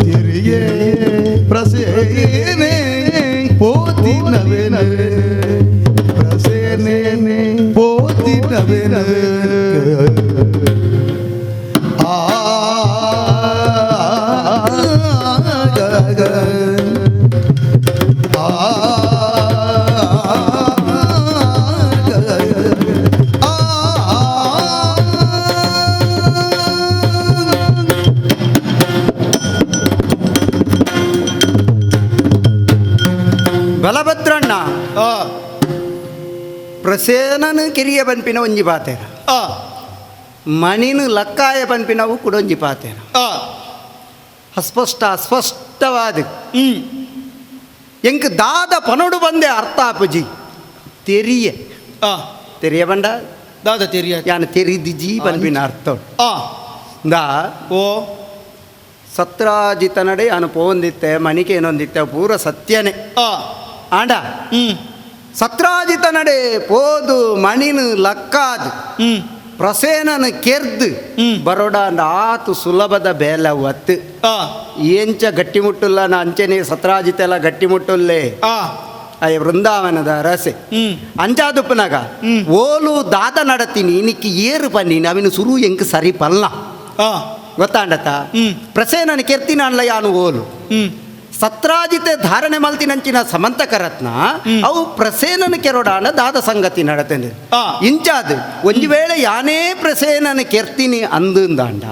ತಿರಿಯೇ ಪ್ರಸೇನೆ ಪೋತಿನವೇನೆ ಪ್ರಸೇನೆ ಪೋತಿನವೇನೆ ಆ ಬಲಭದ್ರಣ್ಣ ಆ ಪ್ರಸೇನನು ಕಿರಿಯ ಪನ್ಪಿನ ಒಂಜಿ ಪಾತೇನ ಆ ಮಣಿನು ಲಕ್ಕಾಯ ಪನ್ಪಿನವು ಕುಡೊಂಜಿ ಪಾತೇನ ಆ ಅಸ್ಪಷ್ಟವಾದ ಹ್ಮ್ ಎಂಕ್ ದಾದ ಪನೊಡು ಬಂದೆ ಅರ್ಥ ಆಪುಜಿ ತೆರಿಯ ಆ ತೆರಿಯ ಬಂಡ ದಾದ ತೆರಿಯ ಯಾನ ತೆರಿದಿಜಿ ಪನ್ಪಿನ ಅರ್ಥ ಆ ದಾ ಓ ಸತ್ರಾಜಿತ ನಡೆ ಅನು ಪೋಂದಿತ್ತೆ ಮಣಿಕೆ ಏನೊಂದಿತ್ತೆ ಪೂರ ಸತ್ಯನೇ ಆ ಆಂಡ ಹ್ಮ್ ಸತ್ರಾಜಿತ ನಡೆ ಪೋದು ಮಣಿನು ಲಕ್ಕಾದು ಹ್ಮ್ ಪ್ರಸೇನನ ಕೆರ್ದು ಬರೋಡ ಅಂಡ ಆತು ಸುಲಭದ ಬೇಲ ಒತ್ತು ಆ ಏಂಚ ಗಟ್ಟಿಮುಟ್ಟುಲ್ಲ ನಾ ಅಂಚನೆ ಸತ್ರಾಜಿತ ಎಲ್ಲ ಗಟ್ಟಿಮುಟ್ಟುಲ್ಲೇ ಆ ಅಯ್ಯ ವೃಂದಾವನದ ರಸೆ ಅಂಚಾದುಪ್ಪನಾಗ ಓಲು ದಾದ ನಡತೀನಿ ನಿಕ್ಕಿ ಏರು ಪನ್ನೀನಿ ಅವಿನ ಸುರು ಎಂಕ್ ಸರಿ ಪಲ್ಲ ಆ ಗೊತ್ತಾಂಡತ ಪ್ರಸೇನನ ಕೆರ್ತಿನ ಅನ್ಲ ಯಾನು ಓಲು ಸತ್ರಾಜಿತೆ ಧಾರಣೆ ಮಲ್ತಿನಂಚಿನ ಸಮಂತಕರತ್ನ ಅವು ಪ್ರಸೇನನ ಕೆರೊಡಾಂಡ ದಾದ ಸಂಗತಿ ನಡತೇನೆ ಆ. ಇಂಚಾದು ಒಂದು ವೇಳೆ ಯಾನೇ ಪ್ರಸೇನನ ಕೆರ್ತೀನಿ ಅಂದಂದಾಂಡ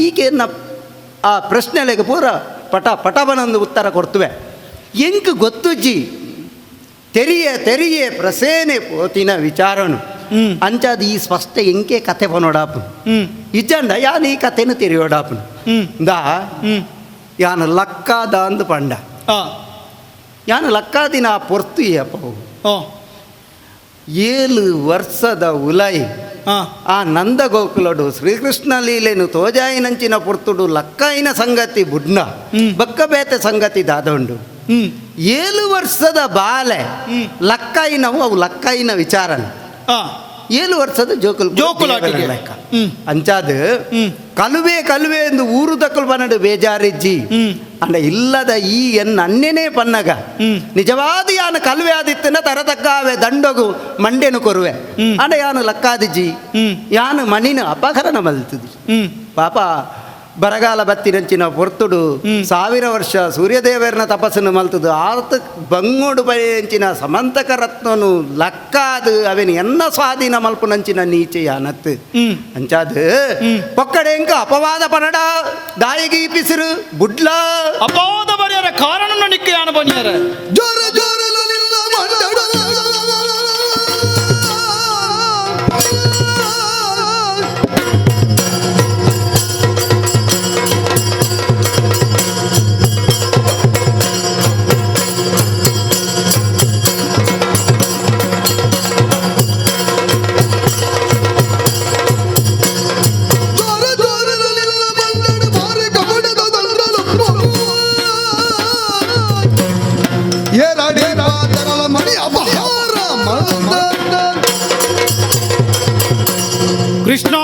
ಈಗೇನ ಆ ಪ್ರಶ್ನೆಲೆಗೆ ಪೂರ ಪಟಬನೊಂದು ಉತ್ತರ ಕೊಡ್ತುವೆ ಎಂಕ್ ಗೊತ್ತುಜ್ಜಿ ತೆರಿಯೇ ಪ್ರಸೇನೆ ಪೋತಿನ ವಿಚಾರನು ಅಂಚಾದ ಈ ಸ್ಪಷ್ಟ ಎಂಕೆ ಕತೆ ಪನೋಡಾಪು ಇಜ್ಜಂಡ ಯಾನ ಈ ಕಥೆನು ತೆರಿಯೋಡಾಪುನು ದಾ ಯಾನ ಲಕ್ಕಾದ ಅಂದು ಪಂಡ ಆ ಯಾನ ಲಕ್ಕಾದಿನ ಪೊರ್ತು ಅಪ್ಪವು ಓ 7 ವರ್ಷದ ಉಲೈ ಆ ಆ ನಂದ ಗೋಕುಲಡು ಶ್ರೀಕೃಷ್ಣ ಲೀಲೆನು ತೋಜಾಯಿನಂಚಿನ ಪೊರ್ತುಡು ಲಕ್ಕಾಯಿನ ಸಂಗತಿ ಬುಡ್ನ ಬಕ್ಕಬೇತೆ ಸಂಗತಿ ದಾದೊಂಡು 7 ವರ್ಷದ ಬಾಲೆ ಲಕ್ಕಾಯಿನವು ಅವು ಲಕ್ಕಾಯಿನ ವಿಚಾರನ ಆ 7 ವರ್ಷದ ಜೋಕುಲಾಟಿಗೆ. ಲೆಕ್ಕ ಅಂಚಾದ ಕಲುವೆ ಎಂದು ಊರು ದಕ್ಕಲು ಬನ್ನಡು ಬೇಜಾರಿಜ್ಜಿ ಅಂಡ ಇಲ್ಲದ ಈ ಅನ್ನನ್ನೇನೇ ಪನ್ನಗ ನಿಜವಾದ ಯಾನು ಕಲ್ವೆ ಆದಿತ್ತನ ತರತಕ್ಕಾವೆ ದಂಡೊಗು ಮಂಡೆನು ಕೊರುವೆ ಅಂಡ ಯಾನು ಲಕ್ಕಾದಿಜ್ಜಿ ಯಾನು ಮಣಿನ ಅಪಹರಣ ಮಲ್ತದಿ ಪಾಪ ಬರಗಾಲ ಬತ್ತಿನಂಚಿನ ಪೊರ್ತುಡು 1000 ವರ್ಷ ಸೂರ್ಯದೇವರನ ತಪಸ್ಸನ್ನು ಮಲ್ತದು ಆತ ಬಂಗೋಡು ಬಯಂಚಿನ ಸಮಂತಕ ರತ್ನನು ಲಕ್ಕಾದು ಅವೇನು ಎನ್ನ ಸ್ವಾಧೀನ ಮಲ್ಪುನಂಚಿನ ನೀಚೆ ಯಾನತ್ತು ಅಂಚಾದು ಪೊಕ್ಕಡೆಂಕ ಅಪವಾದ ಪನಡ ದಾಯಿಗೆ ಪಿಸಿರು ಬುಡ್ಲ ಅಪವಾದ ಬರೆಯರ ಕಾರಣ ನಿಕ್ಕೆ ಯಾನ ಬನ್ನಿಯರ ಜೋರ ಜೋರಲಿಲ್ಲ ಮಂಡಡ ಜೋರ ಜೋರಲಿಲ್ಲ ಮಂಡಡ ಬಾರಿ ಕಬಡದ ದಂಡಲು ಏರಾಡಿ ಮಾತರಲ ಮಣಿ ಅಪಹಾರ ಮಂದಡ ಕೃಷ್ಣ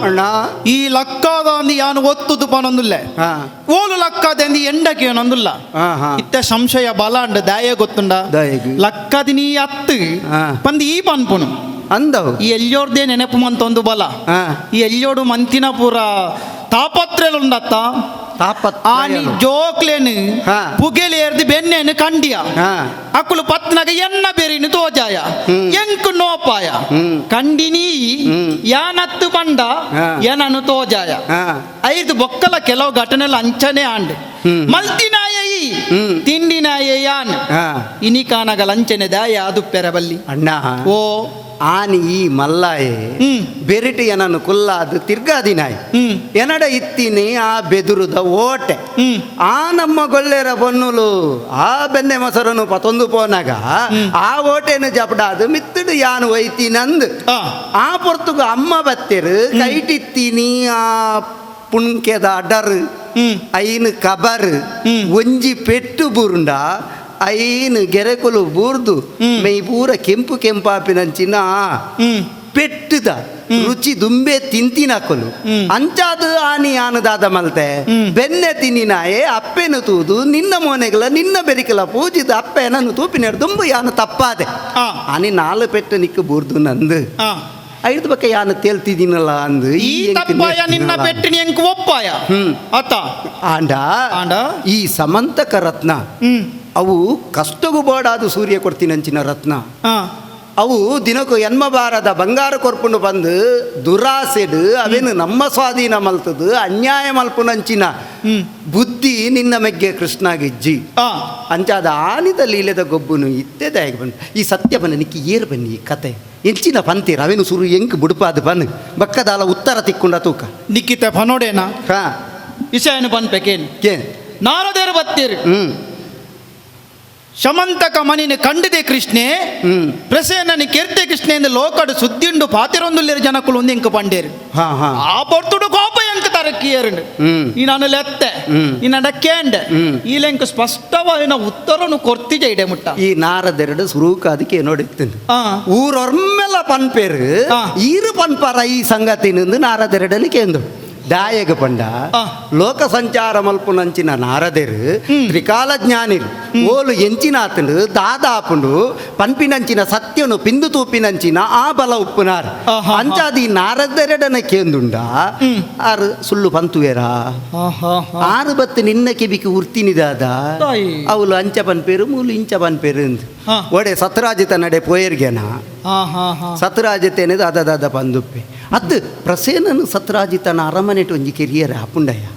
ಅಣ್ಣ ಈ ಲಕ್ಕಾದ ಅಂದಿ ಯಾನು ಒತ್ತುದು ಪನೊಂದುಲ್ಲೆ ಹಾ ಓಲು ಲಕ್ಕಾದ ಅಂದಿ ಎಂಡಕ್ಕೆ ಏನೊಂದುಲ್ಲ ಹಾ ಹಾ ಇತ್ತ ಸಂಶಯ ಬಲ ಅಂಡ ದಾಯ ಗೊತ್ತುಂಡ ದಾಯೆಗ್. ಲಕ್ಕದಿ ನೀ ಅತ್ತು ಹಾ. ಪಂದಿ ಈ ಪನ್ಪುನು ಅಂದವು ಈ ಎಲ್ಲಿಯೋರ್ದೇ ನೆನಪು ಮಂತೊಂದು ಬಲ ಹಾ ಈ ಎಲ್ಲಿಯೋಡು ಮಂತಿನ ಪೂರ ತಾಪತ್ರೆಲುಂಡತ್ತ ಆನಿ ಜೋಕ್ಲೇನು ಹಾ. ಪುಗೆಲೇರ್ದು ಬೆನ್ನೇನು ಕಂಡಿಯ ಹಾ ಅಕ್ಕುಲು ಪತ್ನಗ ಎನ್ನ ಬೆರಿನು ತೋಜಾಯ ಎಂಕು ನೋಪಾಯ ಕಂಡಿನಿ ಯಾನತ್ತು ಬಂಡ ಹಾ. ಏನನು ತೋಜಾಯ ಹಾ 5 ಬೊಕ್ಕಲ ಕೆಲವು ಘಟನೆಲ ಅಂಚನೆ ಆಂಡ್ ಮಲ್ತಿನಾಯ ಈ ತಿಂಡಿನಾಯ ಯಾನ್ ಹಾ ಇನಿ ಕಾನಗ ಲಂಚನೆ ದಾಯ ಅದು ಪೆರಬಲ್ಲಿ ಅಣ್ಣ ಓ ಆನಿ ಈ ಮಲ್ಲಾಯೆ ಬೆರಿಟಿ ಏನನ್ನು ಕುಲ್ಲಾದು ತಿರ್ಗಾದಿನಾಯ್ ಎನಡ ಇತ್ತೀನಿ ಆ ಬೆದುರುದ ಓಟೆ ಆ ನಮ್ಮ ಗೊಲ್ಲೆರ ಬೊನ್ನುಲು ಆ ಬೆನ್ನೆ ಮೊಸರನು ಪತೊಂದು ಪೋನಾಗ ಆ ಓಟೆನು ಜಪಡಾದು ಮಿತ್ತಡು ಯಾನು ಒಯ್ತೀನಂದು ಆ ಪೊರ್ತುಗ ಅಮ್ಮ ಬತ್ತೆರು ಕೈಟಿತ್ತೀನಿ ಆ ಪುಣ್ಕೆದ ಅಡರ್ ಐನು ಕಬರ್ ಒಂಜಿ ಪೆಟ್ಟು ಬುರುಂಡ ಐನು ಗೆರೆಕೊಲು ಬೂರ್ದು ಮೈ ಪೂರ ಕೆಂಪು ಕೆಂಪಾಪಿನಂಚಿನ ಪೆಟ್ಟುದ ರುಚಿ ದುಂಬೆ ತಿಂತಿನಕೊಲು ಅಂಚಾದು ಆನಿ ಆನದಾದ ಮಲ್ತೆ ಬೆನ್ನೆ ತಿನ್ನಿನಾಯೇ ಅಪ್ಪೆನು ತೂದು ನಿನ್ನ ಮೋನೆಗಳ ನಿನ್ನ ಬೆರಿಕಲ ಪೂಜಿದ ಅಪ್ಪೆನನ್ನು ತೂಪಿನ ದುಂಬು ಯಾನು ತಪ್ಪಾದೆ ಆನಿ 4 ಪೆಟ್ಟು ನಿಕ್ಕು ಬೂರ್ದು ನಂದು 5 ಬಗ್ಗೆ ಯಾನು ತೇಲ್ತಿದ್ದೀನಲ್ಲ ಅಂದು ಈ ತಪ್ಪಾಯ ನಿನ್ನ ಪೆಟ್ಟಿನಿ ಎಂಕು ಒಪ್ಪಾಯ ಅತ್ತ ಆಂಡ ಈ ಸಮಂತಕ ರತ್ನ ಅವು ಕಷ್ಟಗೂ ಬೋಡಾದು ಸೂರ್ಯ ಕೊಡ್ತೀನಂಚಿನ ರತ್ನ ಅವು ದಿನಕ್ಕೂ ಎನ್ಮಬಾರದ ಬಂಗಾರ ಕೊರ್ಪುಂಡು ಬಂದು ದುರಾಸೆಡು ಅವೇನು ನಮ್ಮ ಸ್ವಾಧೀನ ಮಲ್ತದು ಅನ್ಯಾಯ ಮಲ್ಪುನಂಚಿನ ಬುದ್ಧಿ ನಿನ್ನ ಮೆಗ್ಗೆ ಕೃಷ್ಣಗಿಜ್ಜಿ ಅಂಚಾದ ಆನಿದ ಲೀಲೆದ ಗೊಬ್ಬುನು ಇತ್ತೆದಾಗಿ ಬಂದು ಈ ಸತ್ಯ ಬನ್ನ ನಿಕ್ಕಿ ಏರು ಬನ್ನಿ ಈ ಕತೆ ಎಂಚಿನ ಪಂತೀರ ಅವೇನು ಸುರು ಎಂಕ್ ಬುಡುಪಾದ ಬನ್ ಬಕ್ಕದಾಲ ಉತ್ತರ ತಿಕ್ಕೊಂಡ ತೂಕ ನಿಕ್ಕಿತ ಪನೋಡೇನಾ ಹಾ ಇಶಾಯನು ಪನ್ಪೆಕೇನು ಕೇ ನಾರದೇರು ಬತ್ತೀರು ಶಮಂತಕ ಮನಿನ ಕಂಡಿದೆ ಕೃಷ್ಣೆ ಪ್ರಸೇನನಿ ಕೆರ್ತೆ ಕೃಷ್ಣೆಂದು ಲೋಕಡು ಸುದ್ದಿಂಡು ಪಾತಿರೊಂದುಲ್ಲಿರ ಜನಕ್ಕಳು ಒಂದು ಎಂಕ ಪಂಡೇರು ಹಾ ಹಾ ಆ ಪೊರ್ತುಡು ಕೋಪ ಎಂಕ ತರ ಅರಕಿಯರುಂಡು ಹ್ಮ್. ಈ ನಾನು ಲೆತ್ತೆ ಹ್ಮ್. ಈ ನಡಕ್ಕೇಂಡ್ ಹ್ಮ್. ಈ ಲೆಂಕ್ ಸ್ಪಷ್ಟವಾದ ಉತ್ತರನು ಕೊರ್ತಿಜ ಇಡೆ ಮುಟ್ಟ ಈ ನಾರದೆರಡು ಸುರೂಕ ಅದಕ್ಕೆ ನೋಡಿತ್ತಂದು ಆ ಊರೊರ್ಮೆಲ್ಲ ಪನ್ಪೇರು ಆ. ಈರು ಪನ್ಪಾರ ಈ ಸಂಗತಿ ನಿಂದು ನಾರದೆರಡಲ್ಲಿ ಕೇಂದು ದಾಯಗ ಪಂಡ ಆ. ಲೋಕ ಸಂಚಾರ ಮಲ್ಪುನಂಚಿನ ನಾರದೇರು ತ್ರಿಕಾಲ ಜ್ಞಾನಿರು ಓಲು ಎಂಚಿನಾತಂಡು ದಾದಾಪುಂಡು ಪನ್ಪಿನಂಚಿನ ಸತ್ಯನು ಪಿಂದು ತೂಪಿನಂಚಿನ ಆ ಬಲ ಉಪ್ಪುನಾರ್ ಆಹಾ. ಅಂಚಾದಿ ನಾರದೆರಡನ ಕೇಂದುಂಡ ಆರು ಸುಳ್ಳು ಪಂತುವೇರಾ ಆರು ಬತ್ತು ನಿನ್ನ ಕಿಬಿకి ಉರ್ತಿನಿದಾದ ತಾಯಿ. ಅವಳು ಅಂಚ ಪನ್ಪೇರು ಮೂಲು ಇಂಚ ಪನ್ಪೇರು ಎಂದು ಹಾ. ಒಡೆ ಸತ್ರಾಜಿತ ನಡೆ ಪೋಯರ್ಗೆನ ಸತ್ರಾಜಿತೇನೆ ದಾದ ಪಂದುಪ್ಪೆ ಅತ್ತು ಪ್ರಸೇನನು ಸತ್ರಾಜಿತನ ಅರಮನೆಟ್ ಒಂಜಿ ಕೆರಿಯರ ಅಪ್ಪುಂಡಯ್ಯ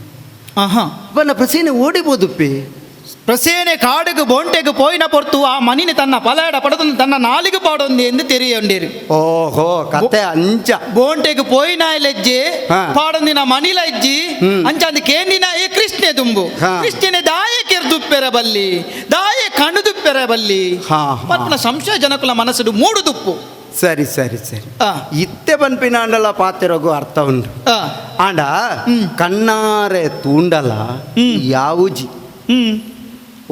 ಅವನ ಪ್ರಸೇನೆ ಓಡಿಬೋದುಪ್ಪೆ ಪ್ರಸೇನೆ ಕಾಡಿಗೆ ಬೋಂಟೆಗೆ ಪೋಯಿನ ಪೊರ್ತು ಆ ಮನಿನ ತನ್ನ ಪಲಾಡ ಪಡೆದು ತನ್ನ ನಾಲಿಗೆ ಪಾಡೊಂದು ಎಂದು ತೆರೆಯೊಂಡೇರು ಓಹೋ ಕತೆ ಅಂಚ ಬೋಂಟೆಗೆ ಪೋಯಿನ ಲೆಜ್ಜೆ ಹಾ. ಪಾಡೊಂದಿನ ಮನಿಲ ಇಜ್ಜಿ ಅಂಚಾಂದು ಕೇಂದಿನ ಏ ಕೃಷ್ಣೆ ದುಂಬು ಹಾ. ಕೃಷ್ಣನೆ ದಾಯ ಕೆರ್ದುಪ್ಪೆರ ಬಲ್ಲಿ ದಾಯ ಕಣದುಪ್ಪೆರ ಬಲ್ಲಿ ಹಾ, ಹಾ. ಪತ್ನ ಸಂಶಯ ಜನಕುಲ ಮನಸ್ಸುಡು ಮೂಡುದುಪ್ಪು ಸರಿ ಸರಿ ಸರಿ ಆ. ಇತ್ತೆ ಪನ್ಪಿನ ಅಂಡಲ ಪಾತೆರಗು ಅರ್ಥ ಉಂಟು ಆ. ಆಂಡ ಕಣ್ಣಾರೆ ತೂಂಡಲ ಯಾವುಜಿ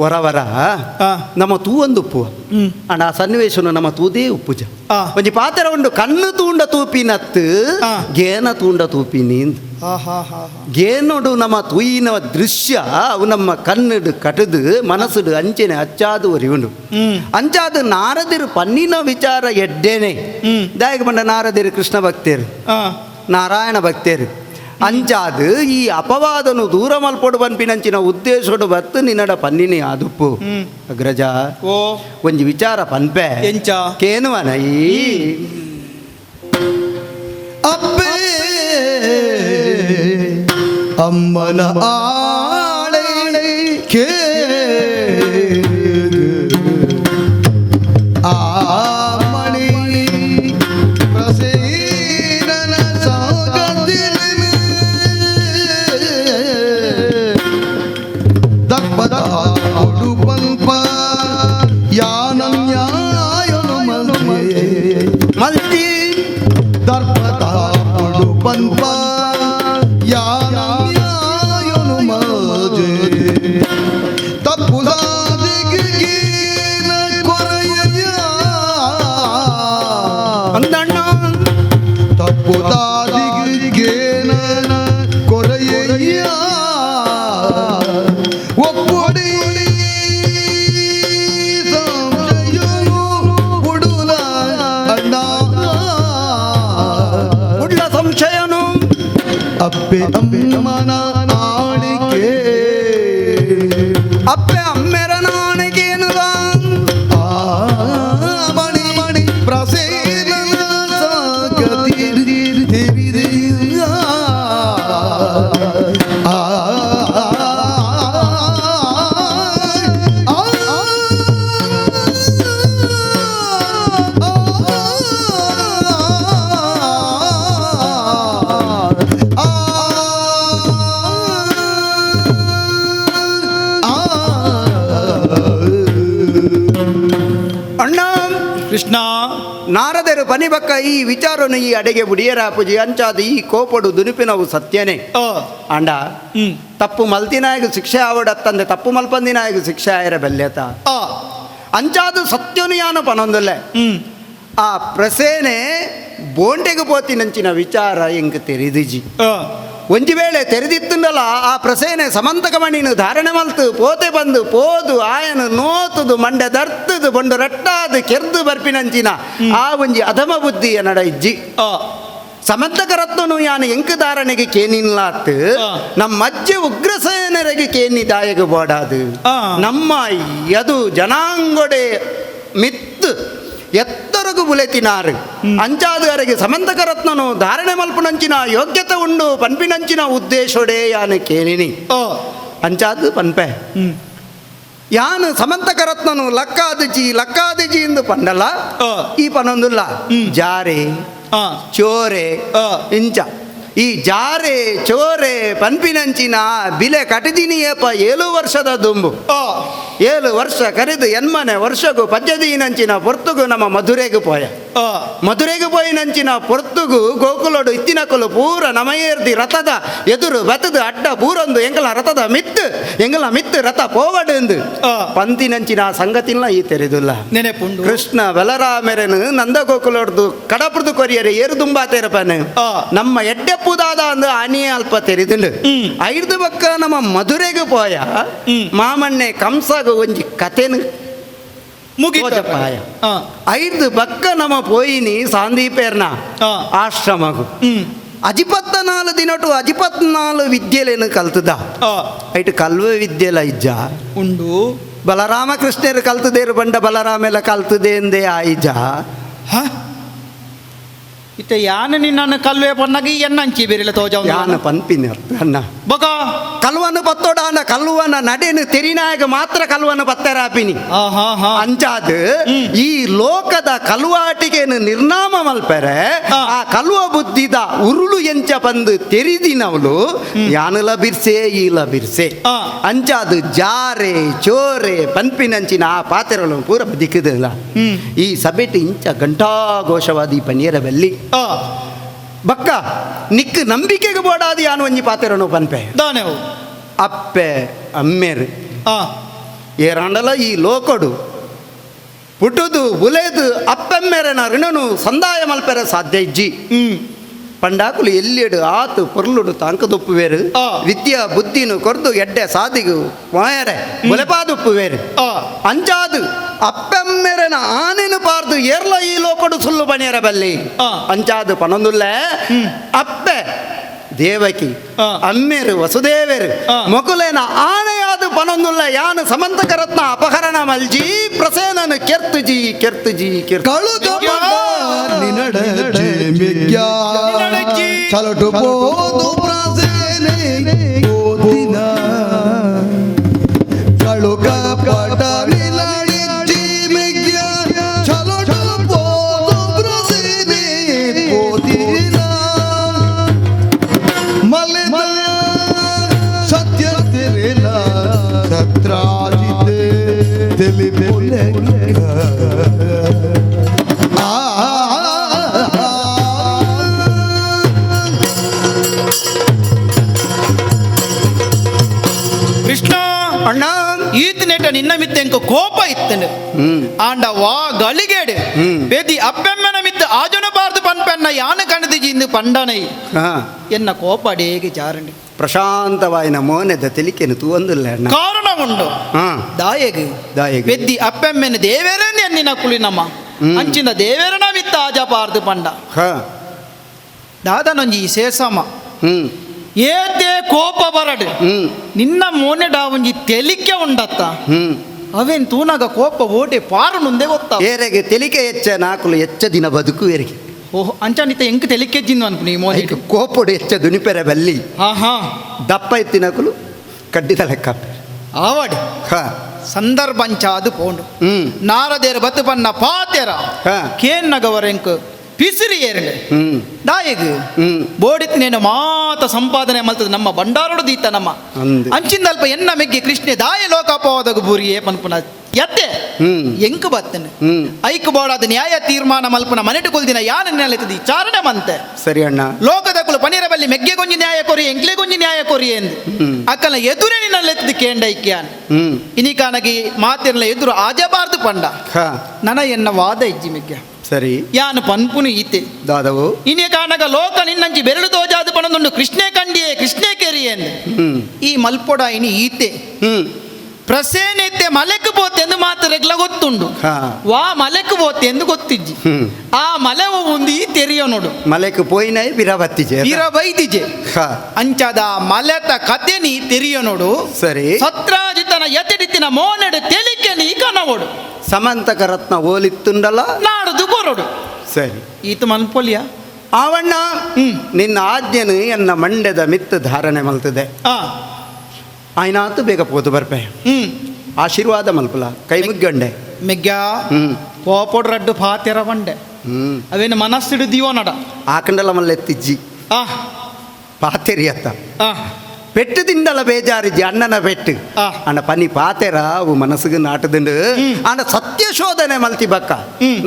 ವರವರ ಆ. ನಮ್ಮ ತೂ ಒಂದು ಉಪ್ಪು ಅಂಡ ಆ ಸನ್ನಿವೇಶನು ನಮ್ಮ ತೂದೇ ಉಪ್ಪುಜ ಆ. ಒಂಜಿ ಪಾತ್ರ ಉಂಡು ಕಣ್ಣು ತೂಂಡ ತೂಪಿನತ್ತು ಆ. ಗೇನ ತೂಂಡ ತೂಪಿನಿಂದ ಗೇನೊಡು ನಮ್ಮ ತೂಯಿನ ದೃಶ್ಯ ಅವು ನಮ್ಮ ಕಣ್ಣುಡು ಕಟದು ಮನಸ್ಸುಡು ಅಂಚೆನೆ ಅಚ್ಚಾದು ಒರಿವುಂಡು ಅಂಚಾದು ನಾರದಿರು ಪನ್ನಿನ ವಿಚಾರ ಎಡ್ಡೇನೆ ದಾಯಕ ಬಂಡ ನಾರದಿರು ಕೃಷ್ಣ ಭಕ್ತೇರು ನಾರಾಯಣ ಭಕ್ತೇರು ಅಂಚಾದು ಈ ಅಪವಾದನು ದೂರ ಮಲ್ಪೊಡು ಪನ್ಪಿನಂಚಿನ ಉದ್ದೇಶಡು ಬತ್ತು ನಿನ್ನಡ ಪನ್ನಿನಿ ಆದುಪ್ಪು ಅಗ್ರಜ ಓ ಒಂಜಿ ವಿಚಾರ ಪನ್ಪೆ ಎಂಚ ಕೇನುವನ ಅಪ್ಪೇ ಅಮ್ಮನ ಆಳೆ ಕೇ ಆಮಣಿ ಪ್ರಸೇನನ ಸಾಗತಿನ ದಪ್ಪದ ಕೊಡು ಪಂಪ ಯಾನನ್ಯಾಯನು ಮಲ್ತಿ ದರ್ಪದ ಕೊಡು ಪಂಪ ಯಾನನ್ಯಾಯನು ಮಜೆ ತಪ್ಪುದಾದಿಗೀನ ಕೊರೆಯ ಅಂದಣ್ಣ ತಪ್ಪುದಾದಿಗೇನ ಕೊರೆಯ ಒಪ್ಪೊಡಿ ಸಂಶಯನು ಉಡುಲ ಅಣ್ಣ ಉಡ್ಲ ಸಂಶಯನು ಅಪ್ಪೆ ಅಮ್ಮನ ಆಳಿಕೆ ಅಪ್ಪೆ ಅಮ್ಮೆರ ನಾಣಿಗೇನುದ ಆ ಮಣಿ ಮಣಿ ಪ್ರಸೇನನ ಸಾಗತಿರಿ ಅಣ್ಣ ಕೃಷ್ಣ ನಾರದರು ಪನಿಬಕ್ಕ ಈ ವಿಚಾರನು ಈ ಅಡೆಗೆ ಬುಡಿಯರಾಪುಜಿ ಅಂಚಾದ ಈ ಕೋಪಡು ದುನುಪಿನವು ಸತ್ಯನೇ ಅಂಡ ತಪ್ಪು ಮಲ್ತಿನಾಯಗ ಶಿಕ್ಷೆ ಆವಡತ್ತಂದೆ ತಪ್ಪು ಮಲ್ಪಂದಿನಾಯಗ ಶಿಕ್ಷೆ ಆಯರ ಬೆಲ್ಯತ ಅಂಚಾದು ಸತ್ಯನು ಯಾನು ಪನೊಂದಲ್ಲೇ ಆ ಪ್ರಸೇನೆ ಬೋಂಟೆಗೆ ಪೋತಿನಂಚಿನ ವಿಚಾರ ಎಂಗೆ ತೆರೆದಿಜಿ ಒಂಜಿ ವೇಳೆ ತೆರೆದಿತ್ತುಂಡಲ ಆ ಪ್ರಸೇನೆ ಸಮಂತಕಮಣಿನು ಧಾರಣೆ ಮಲ್ತು ಪೋತೆ ಬಂದು ಪೋದು ಆಯನು ನೋತುದು ಮಂಡೆ ದರ್ತದು ಬಂಡು ರಟ್ಟಾದು ಕೆರ್ದು ಬರ್ಪಿನಂಚಿನ ಆ ಒಂಜಿ ಅಧಮ ಬುದ್ಧಿಯ ನಡ ಇಜ್ಜಿ ಸಮಂತಕ ರತ್ನನು ಯಾನು ಎಂಕ ಧಾರಣೆಗೆ ಕೇನಿನ್ಲಾತ್ ನಮ್ಮ ಅಜ್ಜೆ ಉಗ್ರಸೇನರಿಗೆ ಕೇನಿ ದಾಯಗ ಬೋಡಾದು ನಮ್ಮ ಯದು ಜನಾಂಗೊಡೆ ಮಿತ್ತು ಎತ್ತರಗು ಬುಲೆತಿನಾರು ಅಂಚಾದವರೆಗೆ ಸಮಂತಕ ರತ್ನನು ಧಾರಣೆ ಮಲ್ಪುನಂಚಿನ ಯೋಗ್ಯತೆ ಉಂಡು ಪನ್ಪಿನಂಚಿನ ಉದ್ದೇಶೊಡೆ ಯಾನು ಕೇಳಿನಿ ಅಂಚಾದು ಪನ್ಪೆ ಯಾನು ಸಮಂತಕ ರತ್ನನು ಲಕ್ಕಾದಿಜಿ ಎಂದು ಪಂಡಲ್ಲ ಈ ಪನೊಂದುಲ್ಲ ಜಾರೆ ಚೋರೆ ಇಂಚ ಈ ಜಾರೆ ಚೋರೆ ಪನ್ಪಿನಂಚಿನ ಬಿಲೆ ಕಟಿದಿನಿಯಪ್ಪ 7 ವರ್ಷದ ದುಂಬು ಏಳು ವರ್ಷ ಕರೆದು ಎನ್ಮನೆ ವರ್ಷಗೂ ಪದ್ಯದೀನಂಚಿನ ಪೊರ್ತುಗು ನಮ್ಮ ಮಧುರೆಗೆ ಪೋಯ ಆ, ಮಧುರೆಗೆ ಪೋಯಿನಂಚಿನ ಪೊರ್ತುಗು ಗೋಕುಲೋಡು ಇತ್ತಿನಕಲು ಪೂರ ನಮಯೇರ್ದಿ ರಥದ ಎದುರು ಬತದು ಅಡ್ಡ ಪೂರೊಂದು ಎಂಗಲ ರಥದ ಮಿತ್ತು ರಥ ಪೋವಡು ಆ. ಪಂತಿನಂಚಿನ ಸಂಗತಿಲ್ಲ ಈ ತೆರೆದುಲ್ಲ ನೆನೆಪುಂಡು ಕೃಷ್ಣ ಬಲರಾಮರನು ನಂದ ಗೋಕುಲೋಡ್ದು ಕಡಪುರ್ದು ಕೊರಿಯರೆ ಏರು ತುಂಬಾ ತೆರಪನು ಆ. ನಮ್ಮ ಎಡ್ಡೆಪ್ಪುದಾದ ಅಂದು ಅನಿಯ ಅಲ್ಪ ತೆರೆದುಂಡು ಐದು ಬಕ್ಕ ನಮ್ಮ ಮಧುರೆಗೆ ಪೋಯ ಮಾಮಣ್ಣೆ ಕಂಸಗ ಒಂಜಿ ಕತೆನು ಮುಗಿತ ಓಜಪಾಯ. ಐದು ಬಕ್ಕ ನಮ್ಮ ಪೋಯಿನಿ ಸಾಂದೀಪೇರ್ನ ಆ. ಆಶ್ರಮಗು ಅಜಿಪತ್ನಾಲು ದಿನಟು ಅಜಿಪತ್ನಾಲು ವಿದ್ಯೆಲೇನು ಕಲ್ತದ ಐಟು ಕಲ್ವ ವಿದ್ಯೆಲ ಇಜ್ಜ ಉಂಡು ಬಲರಾಮಕೃಷ್ಣರು ಕಲ್ತದೇರು ಬಂಡ ಬಲರಾಮೆಲ್ಲ ಕಲ್ತದೆ ಎಂದೇ ಆಯ್ಜ ಹ ಇತ್ತ ಯಾನ ನಿನ್ನ ಕಲ್ವೇ ಪನ್ನಗಿ ಎನ್ನಂಚಿ ಬೇರೆಲ್ಲ ತೋಜ ಯಾನ ಪನ್ಪಿನ ಅಣ್ಣ ಬಗ ಕಲ್ವನು ಪತ್ತೋಡಾನ ಕಲ್ವನ ನಡೆನು ತೆರಿನಾಗ ಮಾತ್ರ ಕಲ್ವನು ಪತ್ತರಾಪಿನಿ ಅಂಚಾದ ಈ ಲೋಕದ ಕಲ್ವಾಟಿಗೆನು ನಿರ್ನಾಮ ಮಲ್ಪೆರೆ ಆ ಕಲ್ವ ಬುದ್ಧಿದ ಉರುಳು ಎಂಚ ಬಂದು ತೆರಿದಿನವಳು ಯಾನಲ ಬಿರ್ಸೆ ಈಲ ಬಿರ್ಸೆ ಅಂಚಾದ ಜಾರೆ ಚೋರೆ ಪನ್ಪಿನಂಚಿನ ಆ ಪಾತ್ರೆಗಳು ಪೂರ ದಿಕ್ಕದಿಲ್ಲ ಈ ಸಭೆಟ್ ಇಂಚ ಘಂಟಾಘೋಷವಾದಿ ಪನೀರ ಬಲ್ಲಿ ಬಕ್ಕ ನಿಕ್ ನಂಬಿಕೆಗೆ ಬೋಡಾದಿ ಯಾನು ಒಂಜಿ ಪಾತೆರನು ಪನ್ಪೆ ದಾನೆವು ಅಪ್ಪೆ ಅಮ್ಮೇರು ಏರಂಡಲ ಈ ಲೋಕಡು ಪುಟುದು ಬುಲೆದು ಅಪ್ಪೆಮ್ಮೆರನ ಋಣನು ಸಂದಾಯ ಮಲ್ಪೆರ ಸಾಧ್ಯ ಇಜ್ಜಿ ಪಂಡಾಕುಲು ಎಲ್ಲಿಡು ಆತು ಪೊರ್ಲುಡು ತಾಂಕದೊಪ್ಪುವೇರು ವಿದ್ಯಾ ಬುದ್ಧಿನು ಕೊರ್ದು ಎಡ್ಡೆ ಸಾದಿಗು ಮಾಯರೆ ಬುಲೆಪಾದುಪ್ಪುವೇರು ಅಂಚಾದು ಅಪ್ಪೆಮ್ಮೆರನ ಆನೆನು ಪಾರ್ದು ಏರ್ಲ ಈ ಲೋಕಡು ಸುಳ್ಳು ಬಣಿಯರ ಬಲ್ಲಿ ಅಂಚಾದು ಪನೊಂದುಲ್ಲೆ ಅಪ್ಪೆ ದೇವಕಿ ಅಮ್ಮೆರು ವಸುದೇವರು ಮೊಕುಲೇನ ಆನೆಯಾದು ಪನೊಂದುಲ್ಲ ಯಾನು ಸಮಂತಕರತ್ನ ಅಪಹರಣ ಮಲ್ಜಿ ಪ್ರಸೇನನು ಕೆರ್ತುಜಿ ಕಳುಗ ನಿನಡಜಿ ಮಿಗ್ಯ ಚಲಟು ಪೋದು ಪ್ರಾಸೇನೆ ಓದಿನ ಕಳುಗ ಪಟ ನಿಲಡಿಜಿ ಮಿಗ್ಯ ಚಲಟು ಪೋದು ಪ್ರಾಸೇನೆ ಓದಿನ ಮಲೆ ಸತ್ಯ ತೆರೆಲ ಸತ್ರಾಜಿತೆ ತೆಲಿ ಬೋಲೆ ಕೃಷ್ಣ ಅಣ್ಣ ಈತ ನೆಟ ನಿನ್ನ ಮಿತ್ತೆಂಕ ಕೋಪ ಇತ್ತಂಡು ಆಂಡ ವಾ ಗಳಿಗೇಡು ಬೇದಿ ಅಪ್ಪೆಮ್ಮನ ಮಿತ್ತ ಆಜನಬಾರ್ದು ಪನ್ಪೆನ್ನ ಯಾನ ಕಣದಿಜಿ ಇಂದು ಪಂಡನೈ ಎನ್ನ ಕೋಪ ಅಡೇಗೆ ಚಾರಂಡಿ ಪ್ರಶಾಂತವಾಯಿನ ಮೋನೆದ ತೆಲಿಕೆನು ತೂವೊಂದುಲ್ಲ ಅಣ್ಣ ಕಾರಣ ಉಂಡು ದಾಯಗೆ ಬೆದ್ದಿ ಅಪ್ಪೆಮ್ಮೆನ ದೇವೇರನ್ ಎನ್ನಿನ ಕುಳಿನಮ್ಮ ಅಂಚಿನ ದೇವೇರನ ಮಿತ್ತ ಆಜಪಾರ್ದು ಪಂಡ ದಾದನೊಂಜಿ ಸೇಸಮ ಏತೆ ಕೋಪ ಬರಡು ನಿನ್ನ ಮೋನೆಡ ಒಂಜಿ ತೆಲಿಕೆ ಉಂಡತ್ತ ಅವೇನ್ ತೂನಾಗ ಕೋಪ ಓಟೆ ಪಾರು ಮುಂದೆ ಗೊತ್ತ ಏರೆಗೆ ತೆಲಿಕೆ ಹೆಚ್ಚ ನಾಕುಲು ಹೆಚ್ಚ ದಿನ ಬದುಕು ಏರಿಗೆ ಓಹ್ ಅಂಚಾನಿತ ಎಂಕ್ ತೆಲಿಕೆಜ್ಜಿಂದು ಅನ್ಪು ನೀ ಮೋನೆ ಕೋಪುಡು ಹೆಚ್ಚ ದುನಿಪೆರ ಬಲ್ಲಿ ದಪ್ಪ ಎತ್ತಿನಕುಲು ಕಡ್ಡಿದ ಲೆಕ್ಕ ಆವಡಿ ಸಂದರ್ಭಂಚ ಅದು ಪೋಂಡು ನಾರದೇರು ಬತ್ತು ಪನ್ನ ಪಾತೆರ ಕೇನ್ನಗವರೆಂಕ್ ಪಿಸಿರಿ ಏರಳೆ ದಾಯಗ್ ಬೋಡಿತ್ನೇನು ಮಾತ ಸಂಪಾದನೆ ಮಲ್ತದ ನಮ್ಮ ಬಂಡಾರೋಡು ದೀತ ನಮ್ಮ ಅಂಚಿಂದಲ್ಪ ಎನ್ನ ಮೆಗ್ಗೆ ಕೃಷ್ಣೆ ದಾಯ ಲೋಕಾಪವಾದಗ ಬೂರಿಯೇ ಪನ್ಪುನ ಎತ್ತೆ ಎಂಕ್ ಬತ್ತನೆ ಐಕ್ ಬೋಡಾದ ನ್ಯಾಯ ತೀರ್ಮಾನ ಮಲ್ಪನ ಮನೆಟು ಕೊಲ್ದಿನ ಯಾನ ನೆಲೆತದಿ ಚಾರಣೆ ಮಂತೆ ಸರಿ ಅಣ್ಣ ಲೋಕದ ಕುಲು ಪನೀರ ಬಲ್ಲಿ ಮೆಗ್ಗೆ ಗೊಂಜಿ ನ್ಯಾಯ ಕೊರಿ ಎಂಕ್ಲೆ ಗೊಂಜಿ ನ್ಯಾಯ ಕೊರಿ ಎಂದು ಅಕ್ಕಲ ಎದುರೇ ನಿನ್ನೆತ್ತಿ ಕೇಂಡೈಕ್ಯಾನ್ ಇನಿಕಾನಗಿ ಮಾತಿರ್ಲ ಎದುರು ಆಜಬಾರ್ದು ಪಂಡ ನನ ಎನ್ನ ವಾದ ಇಜ್ಜಿ ಮೆಗ್ಗೆ ಸರಿ ಯಾನು ಪನ್ಪುನು ಈತೆ ದಾದವು ಇನಿ ಕಾನಗ ಲೋಕ ನಿನ್ನಂಚಿ ಬೆರಳು ತೋಜಾದು ಪಣದೊಂದು ಕೃಷ್ಣೆ ಕಂಡಿಯೇ ಕೃಷ್ಣೆ ಕೆರಿಯೆ ಈ ಮಲ್ಪೊಡ ಇನಿ ಈತೆ ಪ್ರಸೇನೆತ್ತೆ ಮಲೆಕ್ ಪೋತೆ ಎಂದು ಮಾತು ರೆಗ್ಲ ಗೊತ್ತುಂಡು ವಾ ಮಲೆಕ್ ಪೋತೆ ಎಂದು ಗೊತ್ತಿಜ್ಜಿ ಆ ಮಲೆವ ಒಂದು ಈ ತೆರಿಯ ನೋಡು ಮಲೆಕ್ ಪೋಯಿನೈ ಬಿರಬತ್ತಿಜೆ ಬಿರಬೈದಿಜೆ ಅಂಚದ ಮಲೆತ ಕತೆ ನೀ ತೆರಿಯ ನೋಡು ಸರಿ ಸತ್ರಾಜಿತನ ಯತಿಡಿತಿನ ಮೋನೆಡು ತೆಲಿಕೆ ನೀ ಕನವೋಡು ಸಮಂತಕ ರತ್ನ ಓಲಿತ್ತುಂಡಲ್ಲ ನಾಡುದು ಕೊರಡು ಸರಿ ಈತ ಮಲ್ಪೊಲಿಯ ಆವಣ್ಣ ನಿನ್ನ ಆಜ್ಞೆನು ಎನ್ನ ಮಂಡ್ಯದ ಮಿತ್ತು ಧಾರಣೆ ಮಲ್ತದೆ ಆಯ್ನಾತು ಬೇಗ ಪೋತು ಬರ್ಪೆ ಆಶೀರ್ವಾದ ಮಲ್ಪುಲ ಕೈ ಮುಗ್ಗಂಡೆ ಮೆಗ್ಗ ಪೋಪೊಡ್ ರಡ್ಡು ಪಾತೆರ ಬಂಡೆ ಅವೇನು ಮನಸ್ಸಿಡು ದಿವೋ ನಡ ಆಕಂಡಲ ಮಲ್ಲೆತ್ತಿಜ್ಜಿ ಪಾತೆರಿ ಅತ್ತ ಪೆಟ್ಟು ತಿಂಡಲ ಬೇಜಾರಿಜ್ಜಿ ಅಣ್ಣನ ಪೆಟ್ಟು ಅಣ್ಣ ಪನಿ ಪಾತೆರ ಅವು ಮನಸ್ಸಿಗೆ ನಾಟದಿಂಡು ಅಣ್ಣ ಸತ್ಯ ಶೋಧನೆ ಮಲ್ತಿ ಬಕ್ಕ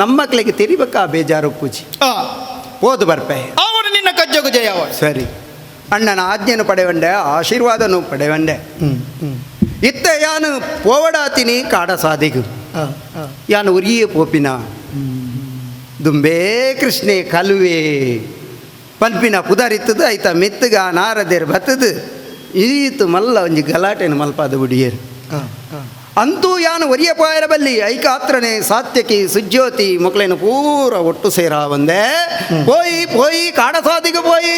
ನಮ್ಮ ಮಕ್ಕಳಿಗೆ ತೆರಿಬೇಕ ಆ ಬೇಜಾರು ಪೂಜಿ ಓದು ಬರ್ಪೆ ಅವನು ನಿನ್ನ ಕಜ್ಜಗು ಜಯ ಸರಿ ಅಣ್ಣನ ಆಜ್ಞೆನು ಪಡೆವಂಡೆ ಆಶೀರ್ವಾದನು ಪಡೆವಂಡೆ ಇತ್ತ ಯಾನು ಪೋವಡಾತಿನಿ ಕಾಡ ಸಾದಿಗು ಯಾನು ಉರಿಯೇ ಪೋಪಿನ ದುಂಬೇ ಕೃಷ್ಣೆ ಕಲುವೆ ಪನ್ಪಿನ ಪುದರಿತ್ತದು ಐತ ಮೆತ್ತಗ ನಾರದೇರ್ ಬತ್ತದು ಈತು ಮಲ್ಲ ಒಂಜಿ ಗಲಾಟೆನು ಮಲ್ಪಾದ ಬುಡಿಯೇರು ಅಂತೂ ಯಾನು ಒರಿಯ ಪಾಯರ ಬಲ್ಲಿ ಐಕಾತ್ರನೆ ಸಾತ್ಯಕಿ ಸುಜ್ಯೋತಿ ಮಕ್ಕಳೇನು ಪೂರ ಒಟ್ಟು ಸೇರ ಬಂದೆ ಪೋಯಿ ಪೋಯಿ ಕಾಡ ಸಾದಿಗೆ ಪೋಯಿ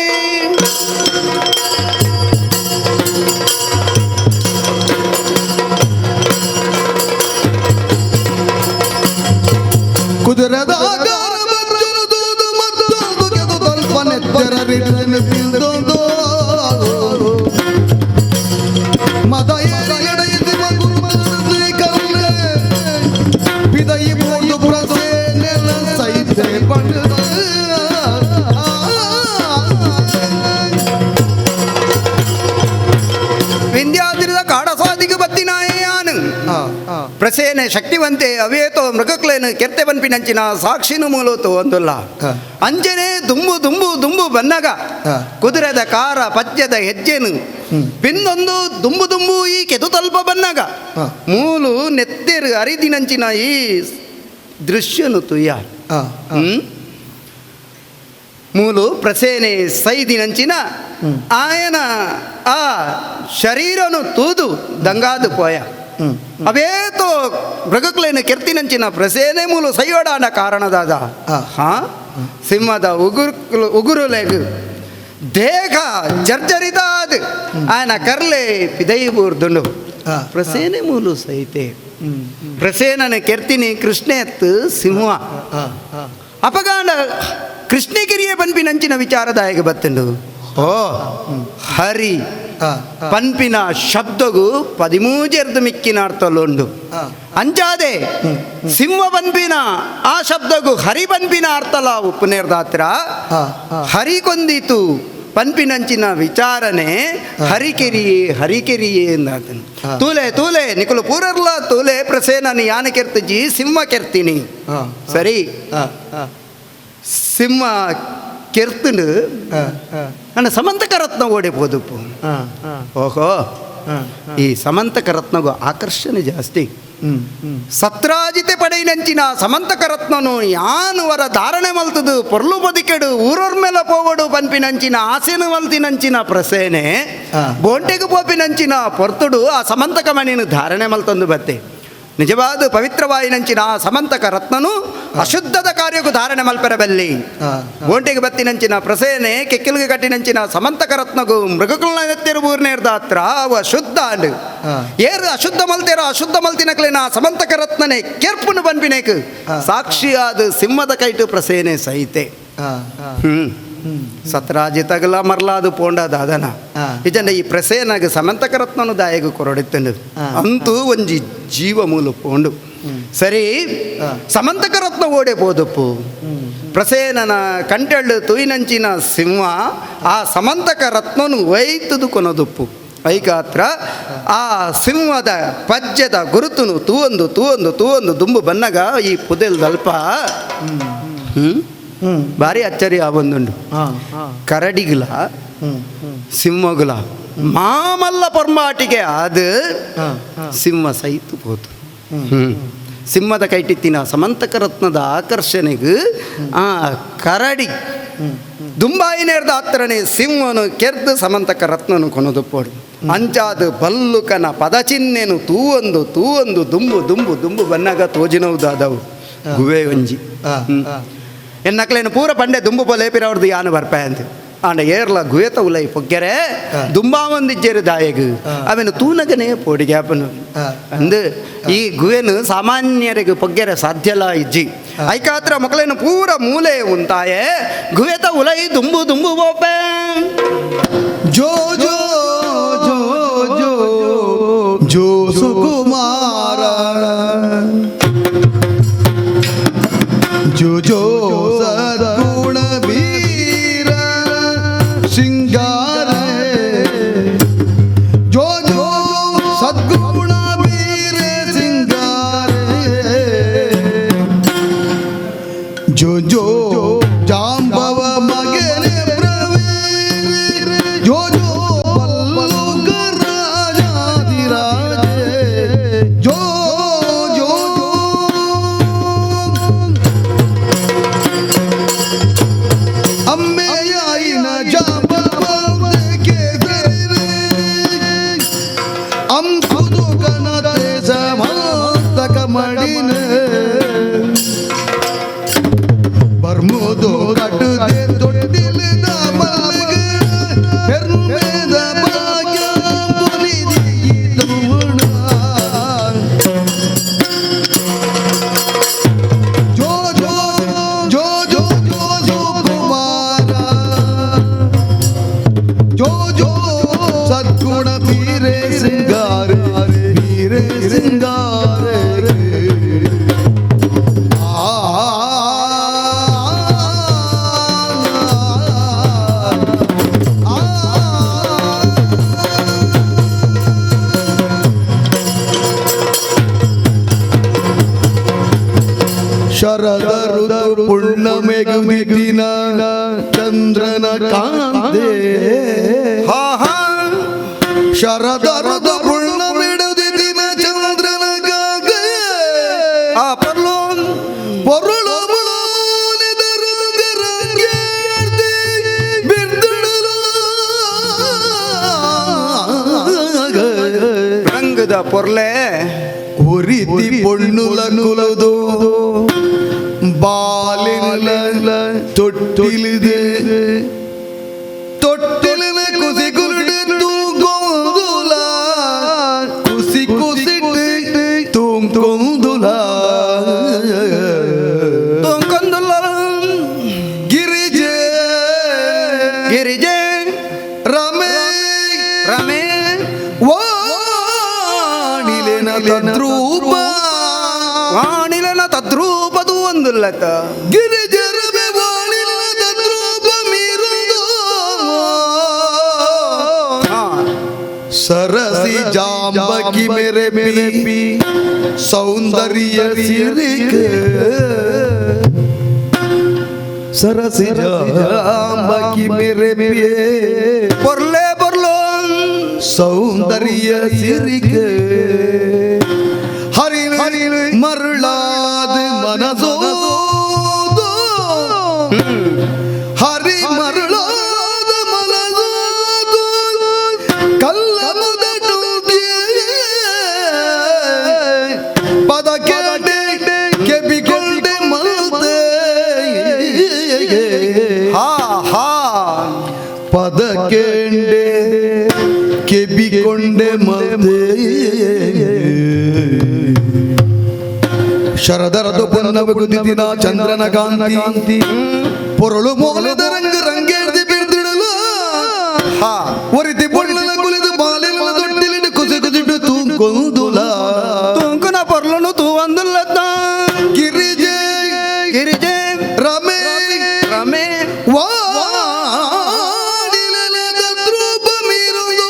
ಕುದುರೆದ ಮದ ಎಡೆಯಿತು ಬಿದಯಿ ಬೋದು ಪ್ರಸೆ ನೆಲ ಸೈತೆ ಪಂಡ ವಿಂಧ್ಯಾದ್ರಿದ ಕಾಡ ಸಾದಿಗೆ ಬತ್ತಿನಾಯಾನು ಪ್ರಸೇನೆ ಶಕ್ತಿವಂತೆ ಅವೇತೋ ಮೃಗಕ್ಲೇನು ಕೆರ್ತೆ ಬನ್ಪಿನಂಚಿನ ಸಾಕ್ಷಿನು ಮೂಲೋತು ಒಂದಲ್ಲ ಅಂಜನೆ ದುಂಬು ದುಂಬು ದುಂಬು ಬನ್ನಗ ಕುದುರೆದ ಕಾರ ಪದ್ಯದ ಹೆಜ್ಜೆನು ಪಿಂದೊಂದು ದುಂಬು ದುಂಬು ಈ ಕೆದು ತಲ್ಪ ಬನ್ನಗ ಮೂಲು ನೆತ್ತೆರು ಅರಿದಿನಂಚಿನ ಈ ದೃಶ್ಯನು ತುಯ್ಯ ಮೂಲು ಪ್ರಸೇನೆ ಸೈದಿನಂಚಿನ ಆಯನ ಆ ಶರೀರನು ತೂದು ದಂಗಾದು ಪೋಯ ಅವೇತೋ ಮೃಗಕ್ಲೇನು ಕೆರ್ತಿನಂಚಿನ ಪ್ರಸೇನೆ ಮೂಲು ಸೈಯೋಡಾನ ಕಾರಣದಾದ ಸಿಂಹದ ಉಗುರುಲೆಗು ದೇಹ ಜರ್ಜರಿದಾದ ಆಯನ ಕರ್ಲೆ ಪಿದೈಬೂರ್ದುಂಡು ಪ್ರಸೇನೆ ಮೂಲು ಸೈತೆ ಪ್ರಸೇನನ ಕೆರ್ತಿನಿ ಕೃಷ್ಣ ಎತ್ತು ಸಿಂಹ ಅಪಗಾಂಡ ಕೃಷ್ಣಗಿರಿಯ ಪನ್ಪಿನಂಚಿನ ವಿಚಾರದಾಯಕ ಬತ್ತುಂಡು ಓ ಹರಿ ಪನ್ಪಿನ ಶಬ್ದಗೂ 13 ಮಿಕ್ಕಿನ ಅರ್ಥಲುಂಡು ಅಂಚಾದೆ ಸಿಂಹ ಪನ್ಪಿನ ಆ ಶಬ್ದಗೂ ಹರಿ ಪನ್ಪಿನ ಅರ್ಥಲ ಉಪನೇರ್ದಾತ್ರ ಹರಿ ಕೊಂದಿತು ಪನ್ಪಿನಂಚಿನ ವಿಚಾರನೆ ಹರಿಕೆರಿಯೇ ಹರಿಕೆರಿಯೇ ಎಂದಾತನು ತೂಲೆ ತೂಲೆ ನಿಕುಲು ಪೂರರ್ಲ ತೂಲೆ ಪ್ರಸೇನನಿ ಯಾನ ಕೆರ್ತಜಿ ಸಿಂಹ ಕೆರ್ತೀನಿ ಸರಿ ಸಿಂಹ ಕೆರ್ತುಂಡು ನನ್ನ ಸಮಂತಕ ರತ್ನ ಓಡಿಬೋದಪ್ಪು ಓಹೋ ಈ ಸಮಂತಕ ರತ್ನಗೂ ಆಕರ್ಷಣೆ ಜಾಸ್ತಿ ಸತ್ರಾಜಿತೆ ಪಡೆಯಿನಂಚಿನ ಸಮಂತಕ ರತ್ನನು ಯಾನುವರ ಧಾರಣೆ ಮಲ್ತದು ಪೊರ್ಲು ಬದುಕೆಡು ಊರೊರ್ ಮೇಲೆ ಪೋವಡು ಪನ್ಪಿನಂಚಿನ ಆಸೆನು ಮಲ್ತಿನಂಚಿನ ಪ್ರಸೇನೆ ಬೋಂಟೆಗೆ ಪೋಪಿನಂಚಿನ ಪೊರ್ತುಡು ಆ ಸಮಂತಕ ಮಣಿನು ಧಾರಣೆ ಮಲ್ತಂದು ಬತ್ತೆ ನಿಜವಾದ ಪವಿತ್ರವಾಯಿನಂಚಿನ ಆ ಸಮಂತಕ ರತ್ನನು ಅಶುದ್ಧದ ಕಾರ್ಯಕ್ಕೂ ಧಾರಣೆ ಮಲ್ಪೆರಬಲ್ಲಿ ಬೋಂಟೆಗೆ ಬತ್ತಿನಂಚಿನ ಪ್ರಸೇನೆ ಕೆಕ್ಕಿಲ್ಗೆ ಕಟ್ಟಿನಂಚಿನ ಸಮಂತಕ ರತ್ನಗೂ ಮೃಗಕುಲನೆತ್ತಿರುವೂರ್ನೇರ್ದಾತ್ರ ಅವು ಅಶುದ್ಧ ಅಂಡು ಏರು ಅಶುದ್ಧ ಮಲ್ತೇರೋ ಅಶುದ್ಧ ಮಲ್ತಿನಕ್ಲೇನ ಸಮಂತಕ ರತ್ನನೆ ಕೆರ್ಪುನು ಬನ್ಪಿನೇಕು ಸಾಕ್ಷಿಯಾದ ಸಿಂಹದ ಕೈಟು ಪ್ರಸೇನೆ ಸಹಿತೆ ಸತ್ರಾಜಿ ತಗಲ ಮರ್ಲಾದು ಪೋಂಡದ ಅದನ ಇಜಂಡ ಈ ಪ್ರಸೇನಾಗ ಸಮಂತಕ ರತ್ನನು ದಾಯಗ ಕೊರಡಿತ್ತಂಡು ಅಂತೂ ಒಂಜಿ ಜೀವ ಮೂಲ ಪೋಂಡು ಸರಿ ಸಮಂತಕ ರತ್ನ ಓಡೆ ಪೋದಪ್ಪು ಪ್ರಸೇನನ ಕಂಟೆಳ್ಳು ತುಯಿನಂಚಿನ ಸಿಂಹ ಆ ಸಮಂತಕ ರತ್ನನು ಒಯ್ತದು ಕೊನದುಪ್ಪು ಐಕಾತ್ರ ಆ ಸಿಂಹದ ಪಜ್ಯದ ಗುರುತುನು ತೂವೊಂದು ತೂವೊಂದು ತೂವೊಂದು ದುಂಬು ಬನ್ನಗ ಈ ಪುದೆಲ್ದಲ್ಪ ಭಾರಿ ಅಚ್ಚರಿ ಆಬಂದುಂಡು ಕರಡಿಗುಲ ಸಿಂಹಗುಲ ಮಾಮಲ್ಲ ಪರ್ಮಾಟಿಗೆ ಅದು ಸಿಂಹ ಸಹಿತು ಹೋತು ಸಿಂಹದ ಕೈಟಿತ್ತಿನ ಸಮಂತಕ ರತ್ನದ ಆಕರ್ಷಣೆಗೂ ಆ ಕರಡಿ ದುಂಬಾಯಿನೇರ್ದ ಹತ್ರನೇ ಸಿಂಹನು ಕೆರ್ದು ಸಮಂತಕ ರತ್ನನು ಕೊನದುಪ್ಪೋಡು ಅಂಚಾದು ಬಲ್ಲುಕನ ಪದಚಿನ್ನೆನು ತೂವೊಂದು ತೂವೊಂದು ದುಂಬು ದುಂಬು ದುಂಬು ಬನ್ನಗ ತೋಜಿನವುದಾದವು ಗುವೆ ಒಂಜಿ ಎನ್ನಕ್ಲೇನು ಪೂರ ಪಂಡೆ ದುಂಬು ಪೊಲೇಪಿರವ್ರದ್ದು ಯಾನು ಬರ್ಪಾಯ ಅಂತ ಆಂಡ ಏರ್ಲ ಗುಯತ ಉಲೈ ಪೊಗ್ಗೆರೆ ದುಂಬಾವಂದಿಜ್ಜೇರು ದಾಯಗು ಅವೇನು ತೂನಗನೇ ಪೋಡಿಗ್ಯಾಪನು ಅಂದು ಈ ಗುವೆನು ಸಾಮಾನ್ಯರಿಗೆ ಪೊಗ್ಗೆರೆ ಸಾಧ್ಯಲ ಇಜ್ಜಿ ಐಕಾತ್ರ ಮಕ್ಕಳೇನು ಪೂರ ಮೂಲೆ ಉಂತಾಯೆ ಗುಯತ ಉಲೈ ದುಂಬು ದುಂಬು ಬೋಪೆ ಜೋ ಜೋ ಜೋ ಜೋ ಜೋ ಸುಕುಮಾರ ಜೋ ಜೋ ಸದ್ಗುಣ ವೀರ ಸಿಂಗಾರ ತೊಟ್ಟಿಲಿದ ಮಲಗ ಹೆರ್ಮೆದ ಭಾಗ್ಯ ಮುರಿದೀತುಣ. ಜೋ ಜೋ ಜೋ ಜೋ ಜೋ ಜೋ ಕುಮಾರ ಜೋ ಜೋ ಸದ್ಗುಣ ವೀರೆ ಸಿಂಗಾರ ವೀರೆ ಸಿಂಗಾರ ಶರದ ಋತು ಪೂರ್ಣಮೆಗು ದಿನ ಚಂದ್ರನ ಕಾಂತೆ. ಹಾ ಹಾ ಶರದ ಋತು ಪೂರ್ಣಮೆಡು ದಿನ ಚಂದ್ರನ ಕಾಂತೆ. ಆ ಪರ್ಲೋನ್ ಪೊರುಳು ಮುಳುನಿದರುಗರಂಗೇರ್ತಿ ಬಿರ್ದಿಡಲು. ರಂಗದ ಪೊರ್ಲೆ ಉರಿತಿ ಪೊಣ್ಣುಲನುಲದು ಬಾಲಿನ ತೊಟ್ಟಿಲಿದೆ. ತೊಟ್ಟಿಲಿನ ಕುಸಿ ಕುರುಡು ತೂಗೊಂದುಲ ಕುಸಿ ಕುಸಿಟ್ಟು ತೂಗೊಂದುಲ. ತೂಕೊಂದುಲ ಗಿರಿಜೆ ಗಿರಿಜೆ ರಮೇ ರಮೇ ವಾಣಿಲೆನ ತದ್ರೂಪ ವಾಣಿಲನ ತದ್ರೂಪದು ಒಂದುಲ್ಲತ. ಗಿರಿಜರಮೆ ವಾಣಿಲೆನ ತದ್ರೂಪ ಮೀರುವುದು. ಸರಸಿ ಜಾಂಬಕಿ ಮೇರೆ ಪಿ ಸೌಂದರ್ಯ ಸಿರಿಕೆ. ಸರಸಿ ಜಾಂಬಕಿ ಮೇರೆ ಪಿಯೇ ಪೊರ್ಲೆ ಪೊರ್ಲೋನ್ ಸೌಂದರ್ಯ ಸಿರಿಕೆ. ಹರಿ ಹರಿ ಮರುಳಾದ ಮನಸೋದು ಹರಿ ಮರುಳಾದ ಮನಸೋದು ಕಲ್ಲ ಮುದಟು ಪದ ಕೇಡೆ ಕೆಬಿಕೊಂಡೆ ಮಲ್ದೆ. ಹಾ ಹಾ ಪದ ಕೇಂಡೆ ಕೆಬಿಕೊಂಡೆ ಮಲ್ದೆ. ಶರದರದು ಪುನ್ನವಗು ದಿನ ಚಂದ್ರನ ಕಾಂತಿ ಪೊರಳು ಮೋಲದ ರಂಗ ರಂಗೇರ್ದಿ ಬಿಡ್ದಿಡಲು. ಹಾ ಒರಿತಿ ಬೊಳ್ಳನ ಕುಲಿದು ಬಾಲಿನ ತೊಟ್ಟಿಲಿನ ಕುಸಿ ಕುಸಿಟ್ಟು ತೂಕೊಂದುಲ. ತೂಂಕುನ ಪೊರ್ಲನು ತೂ ಒಂದುಲ್ಲತ. ಗಿರಿಜೆ ಗಿರಿಜೆ ರಮೇ ರಮೇ ವಾಣಿಲೆನ ತದ್ರೂಪ ಮೀರುವುದು.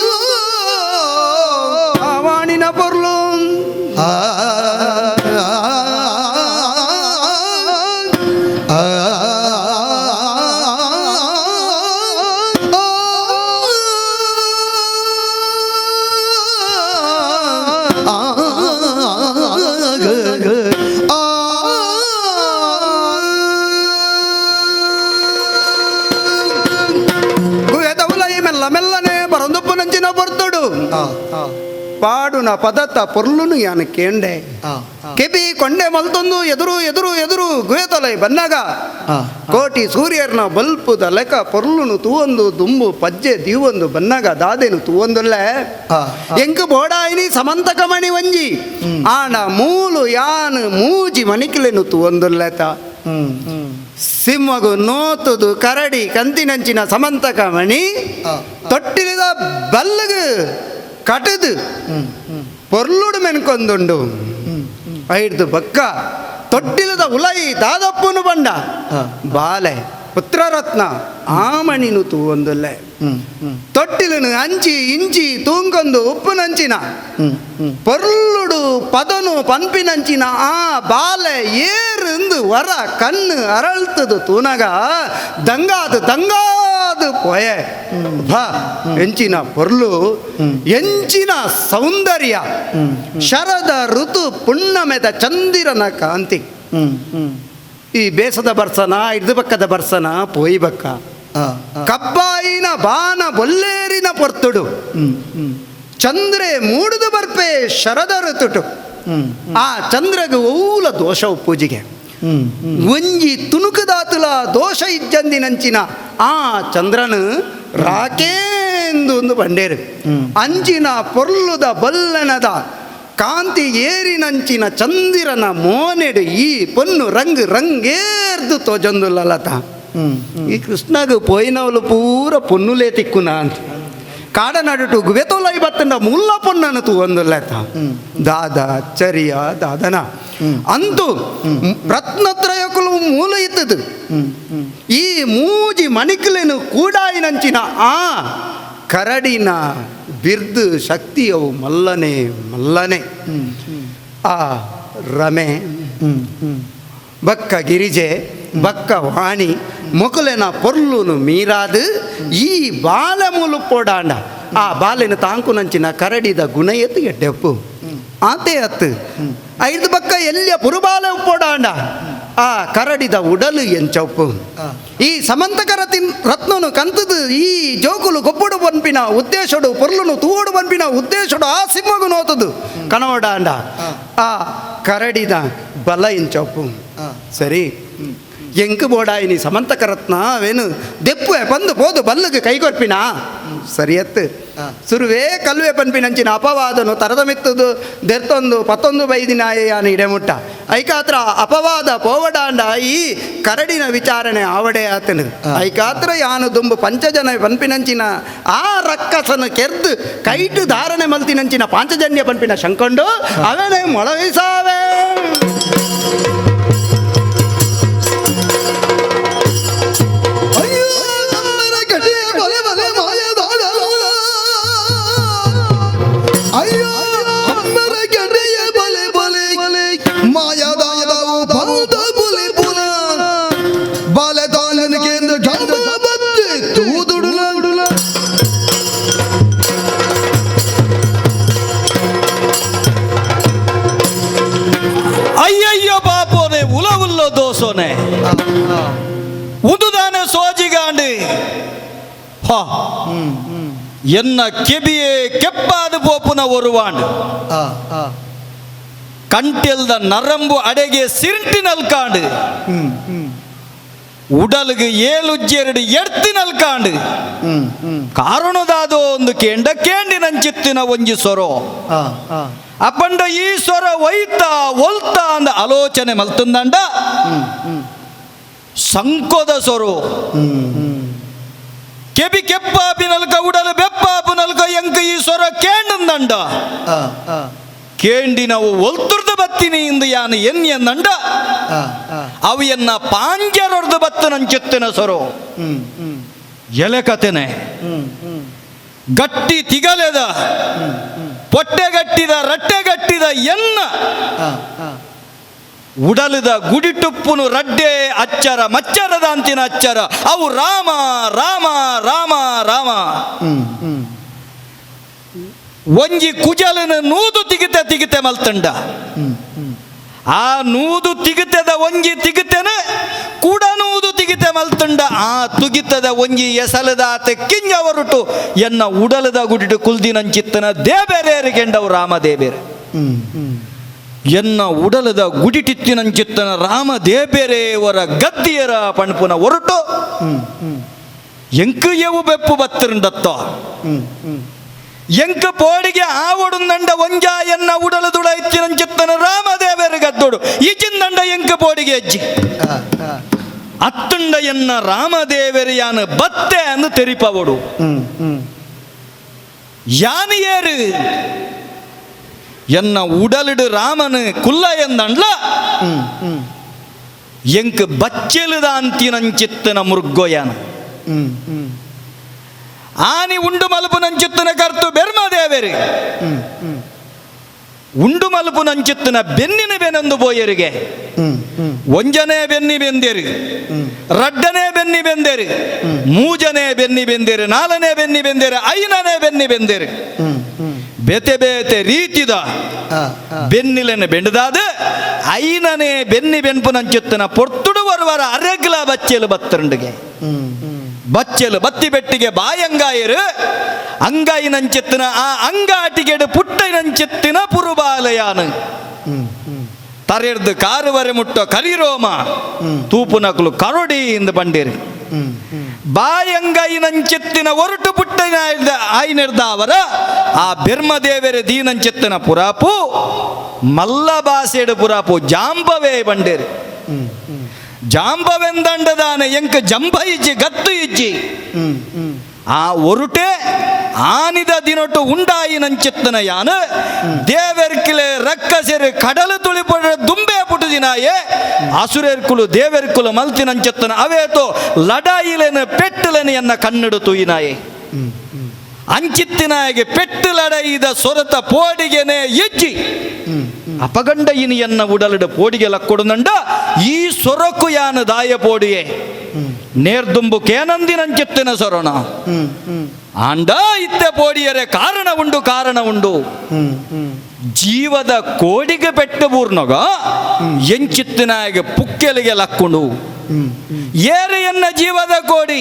ಆ ವಾಣಿನ ಪೊರ್ಲೋನ್ ಆ ಮೆಲ್ಲ ಮೆಲ್ಲನೆ ಬರೊಂದಪ್ಪು ನಂಚಿನ ಬರ್ತಡು ಪಾಡುನ ಪದತ್ತ ಪೊರ್ಲುನು ಯಾನ ಕೇಂಡೆ. ಕೆಬಿ ಕೊಂಡೆ ಮಲ್ತೊಂದು ಎದುರು ಎದುರು ಎದುರು ಗುಯತೊಲೈ ಬನ್ನಾಗ ಕೋಟಿ ಸೂರ್ಯರ್ನ ಬಲ್ಪುದ ಲೆಕ್ಕ ಪೊರ್ಲುನು ತೂವೊಂದು ದುಂಬು ಪಜ್ಜೆ ದೀವೊಂದು ಬನ್ನಾಗ ದಾದೆನು ತೂವೊಂದುಲ್ಲೆ. ಎಂಕು ಬೋಡಾಯಿನಿ ಸಮಂತಕ ಮಣಿ ವಂಜಿ ಆಣ ಮೂಲು ಯಾನು ಮೂಜಿ ಮಣಿಕಿಲೆನು ತೂವೊಂದುಲ್ಲೆತ. ಸಿಂಹಗು ನೋತುದು ಕರಡಿ ಕಂತಿನಂಚಿನ ಸಮಂತಕ ಮಣಿ ತೊಟ್ಟಿಲಿದ ಬಲ್ಲಗು ಕಟದು ಪೊರ್ಲುಡು ಮೆನ್ಕೊಂದುಂಡು. ಐಡ್ದು ಬಕ್ಕ ತೊಟ್ಟಿಲದ ಉಲೈ ದಾದಪ್ಪನು ಬಂಡ ಬಾಲೆ ಪುತ್ರರತ್ನ ಆಮಣಿನು ತೂವೊಂದುಲ್ಲೆ. ತೊಟ್ಟಿಲನು ಅಂಚಿ ಇಂಚಿ ತೂಂಗೊಂದು ಉಪ್ಪುನಂಚಿನ ಪೊರ್ಲುಡು ಪದನು ಪನ್ಪಿನಂಚಿನ ಆ ಬಾಲೆ ಏರಿಂದು ವರ ಕಣ್ಣು ಅರಳ್ತದು ತೂನಗ ದಂಗಾದು ದಂಗಾದು ಪೊಯೆ ಭಾ ಎಂಚಿನ ಪೊರ್ಲು ಎಂಚಿನ ಸೌಂದರ್ಯ ಶರದ ಋತು ಪುಣ್ಣಮೆದ ಚಂದಿರನ ಕಾಂತಿ. ಈ ಬೇಸದ ಬರ್ಸನ ಇಡ್ದು ಬಕ್ಕದ ಬರ್ಸನ ಪೋಯಿ ಬಕ್ಕ ಕಬ್ಬಾಯಿನ ಬಾನ ಬೊಲ್ಲೇರಿನ ಪೊರ್ತುಡು ಚಂದ್ರೆ ಮೂಡುದು ಬರ್ಪೆ ಶರದ ಋತುಟು. ಆ ಚಂದ್ರಗ ಊಲ ದೋಷವು ಪೂಜೆಗೆ ಒಂಜಿ ತುಣುಕುದಾತುಲ ದೋಷ ಇಜ್ಜಂದಿನಂಚಿನ ಆ ಚಂದ್ರನು ರಾಕೇಂದು ಒಂದು ಬಂಡೇರು ಅಂಚಿನ ಪೊರ್ಲುದ ಬಲ್ಲನದ ಕಾಂತಿ ಏರಿನಂಚಿನ ಚಂದಿರನ ಮೋನೆಡು ಈ ಪೊನ್ನು ರಂಗೇರ್ದು ತೋಜೊಂದುಲ್ಲತ ಈ ಕೃಷ್ಣಗ ಪೋಯಿನವಲು ಪೂರ ಪೊನ್ನುಲೇ ತಿಕ್ಕುನ ಅಂತ ಕಾಡನಾಡು ಗುವೆತೋಲೈ ಬತ್ತಂಡ ಮುಲ್ಲ ಪೊನ್ನನು ತೂ ಒಂದುಲ್ಲತ ದಾದ ಚರಿಯ ದಾದನ ಅಂತೂ ರತ್ನತ್ರಯಕುಲು ಮೂಲ ಇತ್ತದು ಈ ಮೂಜಿ ಮಣಿಕಲೇನು ಕೂಡಾಯಿನಂಚಿನ ಆ ಕರಡಿನ ಬಿರ್ದು ಶಕ್ತಿಯವು ಮಲ್ಲನೆ ಆ ರಮೆ ಬಕ್ಕ ಗಿರಿಜೆ ಬಕ್ಕ ವಾಣಿ ಮೊಕಲೆನ ಪೊರ್ಲುನು ಮೀರಾದು ಈ ಬಾಲ ಮೂಲು ಪೋಡಾಂಡ ಆ ಬಾಲೆನ ತಾಂಕುನಂಚಿನ ಕರಡಿದ ಗುಣ ಎತ್ತು ಎಡ್ಡೆಪ್ಪು ಆತೆ ಅತ್ತು ಐದು ಬಕ್ಕ ಎಲ್ಲಿಯ ಪುರುಬಾಲೆ ಉಪ್ಪೋಡಾಂಡ ಆ ಕರಡಿದ ಉಡಲು ಎಂಚಪ್ಪು ಈ ಸಮಂತಕರ ರತ್ನನು ಕಂತದು ಈ ಜೋಕುಲು ಗೊಬ್ಬಡು ಬನ್ಪಿನ ಉದ್ದೇಶಡು ಪೊರ್ಲುನು ತೂಡು ಬನ್ಪಿನ ಉದ್ದೇಶಡು ಆ ಸಿಂಹಗು ನೋತದು ಕಣವಡಾಂಡ ಆ ಕರಡಿದ ಬಲ ಎಂಚಪ್ಪು ಸರಿ ಎಂಕು ಬೋಡಾಯಿನಿ ಸಮಂತಕ ರತ್ನ ಅವೇನು ದೆಪ್ಪು ಬಂದು ಬೋದು ಬಲ್ಲಗೆ ಕೈಗೊರ್ಪಿನ ಸರಿಯತ್ತು ಸುರುವೇ ಕಲ್ವೆ ಪನ್ಪಿನಂಚಿನ ಅಪವಾದನು ತರದ ಮಿತ್ತದು ದೆರ್ತೊಂದು 11 ಬೈದಿನಾಯಾನ ಇಡೆಮುಟ್ಟ ಐಕಾತ್ರ ಅಪವಾದ ಪೋವಡಾಂಡ ಈ ಕರಡಿನ ವಿಚಾರಣೆ ಆವಡೆ ಆತನು ಐಕಾತ್ರ ಯಾನು ದುಂಬು ಪಂಚಜನ ಪನ್ಪಿನಂಚಿನ ಆ ರಕ್ಕಸನು ಕೆರ್ದು ಕೈಟು ಧಾರಣೆ ಮಲ್ತಿನಂಚಿನ ಪಾಂಚಜನ್ಯ ಪನ್ಪಿನ ಶಂಕೊಂಡು ಅವನೇ ಮೊಳವಿಸಾವೆ ಅಯ್ಯಯ್ಯ ಪಾಪೋನೆ ಉಲವುಲ್ಲೋ ದೋಸೋನೆ ಉದುದಾನೆ ಸೋಜಿಗಾಂಡು ಎನ್ನ ಕೆಬಿಯೇ ಕೆಪ್ಪಾದ ಪೋಪುನ ಒರುವಾಂಡು ಕಂಟೆಲ್ದ ನರಂಬು ಅಡೆಗೆ ಸಿಂಟಿನಲ್ಕಾಂಡು ಉಡಲ್ಗೆ 7 ಎಡ್ತಿನಲ್ಕಾಂಡು ಕಾರಣದಾದೋ ಒಂದು ಕೇಂಡಿನಂಚಿತ್ತಿನ ಒಂಜಿ ಸೊರೋ ಅಪ್ಪಂಡ ಈ ಸ್ವರ ಒಲ್ತಾ ಅಂದ ಆಲೋಚನೆ ಮಲ್ತಂದಂಡ ಸಂಕೋದ ಸೊರು ಕೆಬಿ ಕೆಪ್ಪಾಪಿ ನಲ್ಕ ಉಡಲು ಬೆಪ್ಪಾಪು ನಲ್ಕ ಎಂಕ ಈ ಸ್ವರ ಕೇಂಡಂದಂಡ ಕೇಂಡಿ ನಾವು ಒಲ್ತುರ್ದು ಬತ್ತಿನಿ ಇಂದು ಯಾನು ಎನ್ನಂಡ ಅವು ಎನ್ನ ಪಾಂಜರೊರ್ದು ಬತ್ತನಂಚಿತ್ತಿನ ಸೊರು ಎಲೆ ಕತೆನೆ ಗಟ್ಟಿ ತಿಗಲೆದ ಪೊಟ್ಟೆಗಟ್ಟಿದ ರಟ್ಟೆಗಟ್ಟಿದ ಎನ್ನ ಉಡಲದ ಗುಡಿಟುಪ್ಪುನು ರಡ್ಡೆ ಅಚ್ಚರ ಮಚ್ಚರದ ಅಂತಿನ ಅಚ್ಚರ ಅವು ರಾಮ ರಾಮ ರಾಮ ರಾಮ ಒಂಜಿ ಕುಜಲನ ನೂದು ತಿಗಿತೆ ಮಲ್ತಂಡ ಆ ನೂದು ತಿಗಿತದ ಒಂಜಿ ತಿಗಿತೆನ ಕೂಡ ನೂದು ತಿಗಿತೆ ಮಲ್ತಂಡ ಆ ತುಗಿತದ ಒಂಜಿ ಎಸಲದಾತ ಕಿಂಜ ಹೊರಟು ಎನ್ನ ಉಡಲದ ಗುಡಿಟು ಕುಲ್ದಿನಂಚಿತ್ತನ ದೇಬೇರೇರಿಗೆಂಡವು ರಾಮದೇಬೇರೆ ಎನ್ನ ಉಡಲದ ಗುಡಿಟಿತ್ತಿನಂಚಿತ್ತನ ರಾಮ ದೇಬೇರೆಯವರ ಗದ್ದಿಯರ ಪಣಪುನ ಹೊರಟು ಎಂಕು ಎವು ಬೆಪ್ಪು ಬತ್ತರಿಂಡತ್ತ ಎಂಕ ಪೋಡಿಗೆ ಆವಡುಂದಂಡ ಒಂಜ ಎನ್ನ ಉಡಲದುಡ ಇತ್ತಿನಂಚಿತ್ತನ ರಾಮದೇವರ ಗದ್ದೋಡು ಈಚಿಂದಂಡ ಎಂಕ ಪೋಡಿಗೆ ಅಜ್ಜಿ ಅತ್ತುಂಡ ಎನ್ನ ರಾಮದೇವರ ಯಾನ ಬತ್ತೆ ಅಂದು ತೆರಿಪವಡು ಯಾನು ಏರು ಎನ್ನ ಉಡಲಿಡು ರಾಮನು ಕುಲ್ಲ ಎಂದಂಡ್ಲ ಎಂಕ ಬಚ್ಚೆಲುದ ಅಂತಿನಂಚಿತ್ತನ ಮುರ್ಗೊಯಾನ ಆನಿ ಉಂಡು ಮಲಪು ನಂಚಿತ್ತನ ಕರ್ತು ಬೆರ್ಮದೇವರಿ ಉಂಡು ಮಲಪು ನಂಚಿತ್ತನ ಬೆನ್ನಿನ ಬೆನೊಂದು ಬೋಯರಿಗೆ ಒಂಜನೇ ಬೆನ್ನಿ ಬೆಂದೇರಿ ರಡ್ಡನೇ ಬೆನ್ನಿ ಬೆಂದೇರಿ ಮೂಜನೇ ಬೆನ್ನಿ ಬೆಂದೇರಿ ನಾಲನೇ ಬೆನ್ನಿ ಬೆಂದೇರಿ ಐನನೇ ಬೆನ್ನಿ ಬೆಂದೇರಿ ಬೇತೆ ಬೇತೆ ರೀತಿದ ಬೆನ್ನಿಲನ್ನು ಬೆಂಡದಾದ ಐನನೇ ಬೆನ್ನಿ ಬೆನ್ಪು ನಂಚಿತ್ತನ ಪೊರ್ತುಡು ಬರುವರ ಅರೆಗ್ಲ ಬಚ್ಚೆಲು ಬತ್ತರಂಡಿಗೆ ಬಚ್ಚೆಲು ಬತ್ತಿ ಬೆಟ್ಟಿಗೆ ಬಾಯಂಗಾಯರು ಅಂಗಾಯಿನಂಚಿತ್ತಿನ ಆ ಅಂಗಾಟಿಗೆಡು ಪುಟ್ಟೈನಂಚಿತ್ತಿನ ಪುರುಬಾಲಯಾನು ತರೆರ್ದು ಕಾರುವರೆ ಮುಟ್ಟೋ ಕರಿರೋಮ ತೂಪು ನಕಲು ಕರಡಿ ಇಂದು ಬಂಡೇರಿ ಬಾಯಂಗೈನಂಚೆತ್ತಿನ ಒರಟು ಪುಟ್ಟಿನ ಆಯ್ನೆರ್ದ ಅವರ ಆ ಬೆರ್ಮದೇವರ ದೀನಂಚೆತ್ತಿನ ಪುರಾಪು ಮಲ್ಲ ಬಾಸೆಡು ಪುರಾಪು ಜಾಂಬವೇ ಬಂಡೇರಿ ಜಾಂಬವೆಂದಂಡದಾನ ಎಂಕ ಜಂಬ ಇಜ್ಜಿ ಗತ್ತು ಇಜ್ಜಿ ಆ ಒರುಟೆ ಆನಿದ ದಿನೊಟ್ಟು ಉಂಡಾಯಿ ನಂಚೆತ್ತನ ಯಾನ ದೇವೆರ್ಕಿಲೆ ರಕ್ಕಸೆರೆ ಕಡಲು ತುಳಿಪಡ ದುಂಬೆ ಪುಟುದಿನಾಯೇ ಅಸುರೆರ್ಕುಲು ದೇವೆರ್ಕುಲು ಮಲ್ತಿ ನಂಚೆತ್ತನ ಅವೇತೋ ಲಡಾಯಿಲೆನ ಪೆಟ್ಟಲೆನ ಎನ್ನ ಕನ್ನಡು ತುಯಿನಾಯೇ ಅಂಚಿತ್ತಿನಾಗೆ ಪೆಟ್ಟು ಲಡೈದ ಸೊರತ ಪೋಡಿಗೆನೆ ಎಜ್ಜಿ ಅಪಗಂಡ ಇನಿಯನ್ನ ಉಡಲಡ ಪೋಡಿಗೆ ಲಕ್ಕೊಡುನಂಡ ಈ ಸೊರಕು ಯಾನ ದಾಯ ಪೋಡಿಯೇ ನೇರ್ದುಂಬು ಕೇನಂದಿನಂಚೆತ್ತಿನ ಸೊರಣ ಆಂಡ ಇತ್ತೆ ಪೋಡಿಯರೆ ಕಾರಣ ಉಂಡು ಜೀವದ ಕೋಡಿಗೆ ಪೆಟ್ಟು ಬೂರ್ನಗ ಎಂಚಿತ್ತಿನಾಗೆ ಪುಕ್ಕೆಲಿಗೆ ಲಕ್ಕುಂಡು ಏರೆಯನ್ನ ಜೀವದ ಕೋಡಿ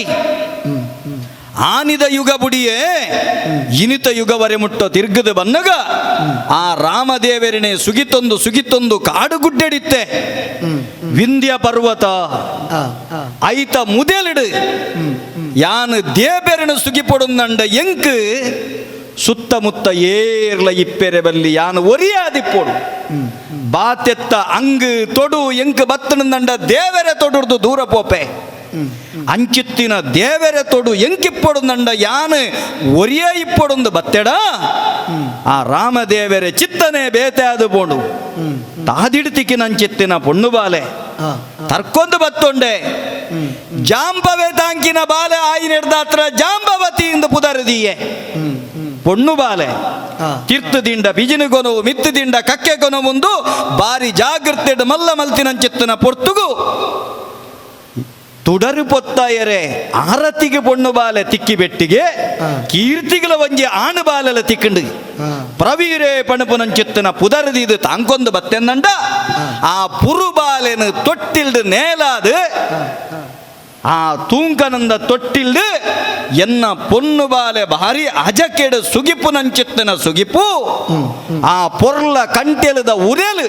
ಆನಿದ ಯುಗ ಬುಡಿಯೇ ಇನಿತ ಯುಗವರೆ ಮುಟ್ಟೋ ತಿರ್ಗದ ಬನ್ನಗ ಆ ರಾಮದೇವರನೆ ಸುಗಿತೊಂದು ಕಾಡುಗುಡ್ಡೆಡಿತ್ತೆ ವಿಂಧ್ಯ ಪರ್ವತ ಐತ ಮುದೇಲಿಡು ಯಾನು ದೇಬೆರನು ಸುಗಿಪೊಡುಂದಂಡ ಎಂಕ್ ಸುತ್ತಮುತ್ತ ಏರ್ಲ ಇಪ್ಪೆರೆ ಬಲ್ಲಿ ಯಾನು ಒರಿಯಾದಿಪ್ಪೋಡು ಬಾತೆತ್ತ ಅಂಗು ತೊಡು ಎಂಕ್ ಬತ್ತನಂದಂಡ ದೇವರೆ ತೊಡುರ್ದು ದೂರ ಪೋಪೆ ಅಂಚಿತ್ತಿನ ದೇವರೆ ತೊಡು ಎಂಕಿಪ್ಪೊಡುಂದಂಡ ಯಾನು ಒರಿಯ ಇಪ್ಪೊಡುಂದು ಬತ್ತೆಡ ಆ ರಾಮದೇವರೆ ಚಿತ್ತನೆ ಬೇತೆ ಅದು ಬೋಡು ತಾದಿಡ್ತಿಕ್ಕಿನಂಚಿತ್ತಿನ ಪೊಣ್ಣು ಬಾಲೆ ತರ್ಕೊಂದು ಬತ್ತೊಂಡೆ ಜಾಂಬವೆ ತಾಂಕಿನ ಬಾಲೆ ಆಯಿನೆಡ್ದಾತ್ರ ಜಾಂಬವತಿ ಇಂದು ಪುದರದಿಯೇ ಪೊಣ್ಣು ಬಾಲೆ ತೀರ್ಥದಿಂದ ಬಿಜಿನುಗೊನವು ಮಿತ್ತದಿಂದ ಕಕ್ಕೆಗೊನ ಮುಂದು ಬಾರಿ ಜಾಗೃತೆ ಮಲ್ಲ ಮಲ್ತಿನಂಚಿತ್ತಿನ ಪೊರ್ತುಗು ತುಡರು ಪೊತ್ತಾಯರೆ ಆರತಿಗೆ ಪೊಣ್ಣು ಬಾಲೆ ತಿಕ್ಕಿ ಬೆಟ್ಟಿಗೆ ಕೀರ್ತಿಗಳ ಒಂಜಿ ಆಣು ಬಾಲೆಲ ತಿಕ್ಕಂಡು ಪ್ರವೀರೇ ಪಣಪುನಂಚಿತ್ತಿನ ಪುದರದಿ ಇದು ತಾಂಕೊಂದು ಬತ್ತೆಂದಂಡ ಆ ಪುರು ಬಾಲೆನು ತೊಟ್ಟಿಲ್ಡು ನೇಲಾದು ಆ ತೂಂಕನಂದ ತೊಟ್ಟಿಲ್ಡು ಎನ್ನ ಪೊಣ್ಣು ಬಾಲೆ ಭಾರಿ ಅಜಕೆಡು ಸುಗಿಪು ನಂಚಿತ್ತಿನ ಸುಗಿಪು ಆ ಪೊರ್ಲ ಕಂಟೆಲದ ಉರೆಲು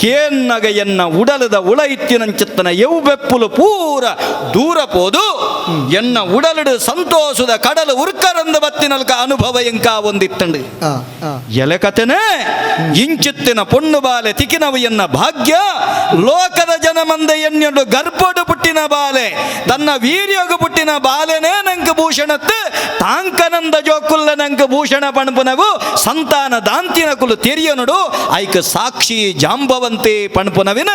ಕೇನ್ನಗ ಎನ್ನ ಉಡಲದ ಉಳ ಇತ್ತಿನಂಚಿತ್ತಿನ ಎವು ಬೆಪ್ಪುಲು ಪೂರ ದೂರ ಪೋದು ಎನ್ನ ಉಡಲಡು ಸಂತೋಷದ ಕಡಲು ಉರ್ಕರಂದ ಬತ್ತಿನಲ್ಕ ಅನುಭವ ಎಂಕ ಒಂದಿತ್ತಂಡು ಎಲೆ ಕತೆನೆ ಇಂಚಿತ್ತಿನ ಪೊಣ್ಣು ಬಾಲೆ ತಿಕಿನವು ಎನ್ನ ಭಾಗ್ಯ ಲೋಕದ ಜನಮಂದ ಎನ್ನೊಂದು ಗರ್ಭಡು ಪುಟ್ಟಿನ ಬಾಲೆ ತನ್ನ ವೀರ್ಯಗು ಪುಟ್ಟಿನ ಬಾಲೆನೇ ನಂಗೆ ಭೂಷಣತ್ತು ತಾಂಕನಂದ ಜೋಕುಲ್ಲ ನಂಗೆ ಭೂಷಣ ಪಣಪುನಗು ಸಂತಾನ ದಾಂತಿನ ಕುಲು ತೆರಿಯನುಡು ಐಕ ಸಾಕ್ಷಿ ಜಾಂಬವಂತೆ ಪಣಪುನವಿನ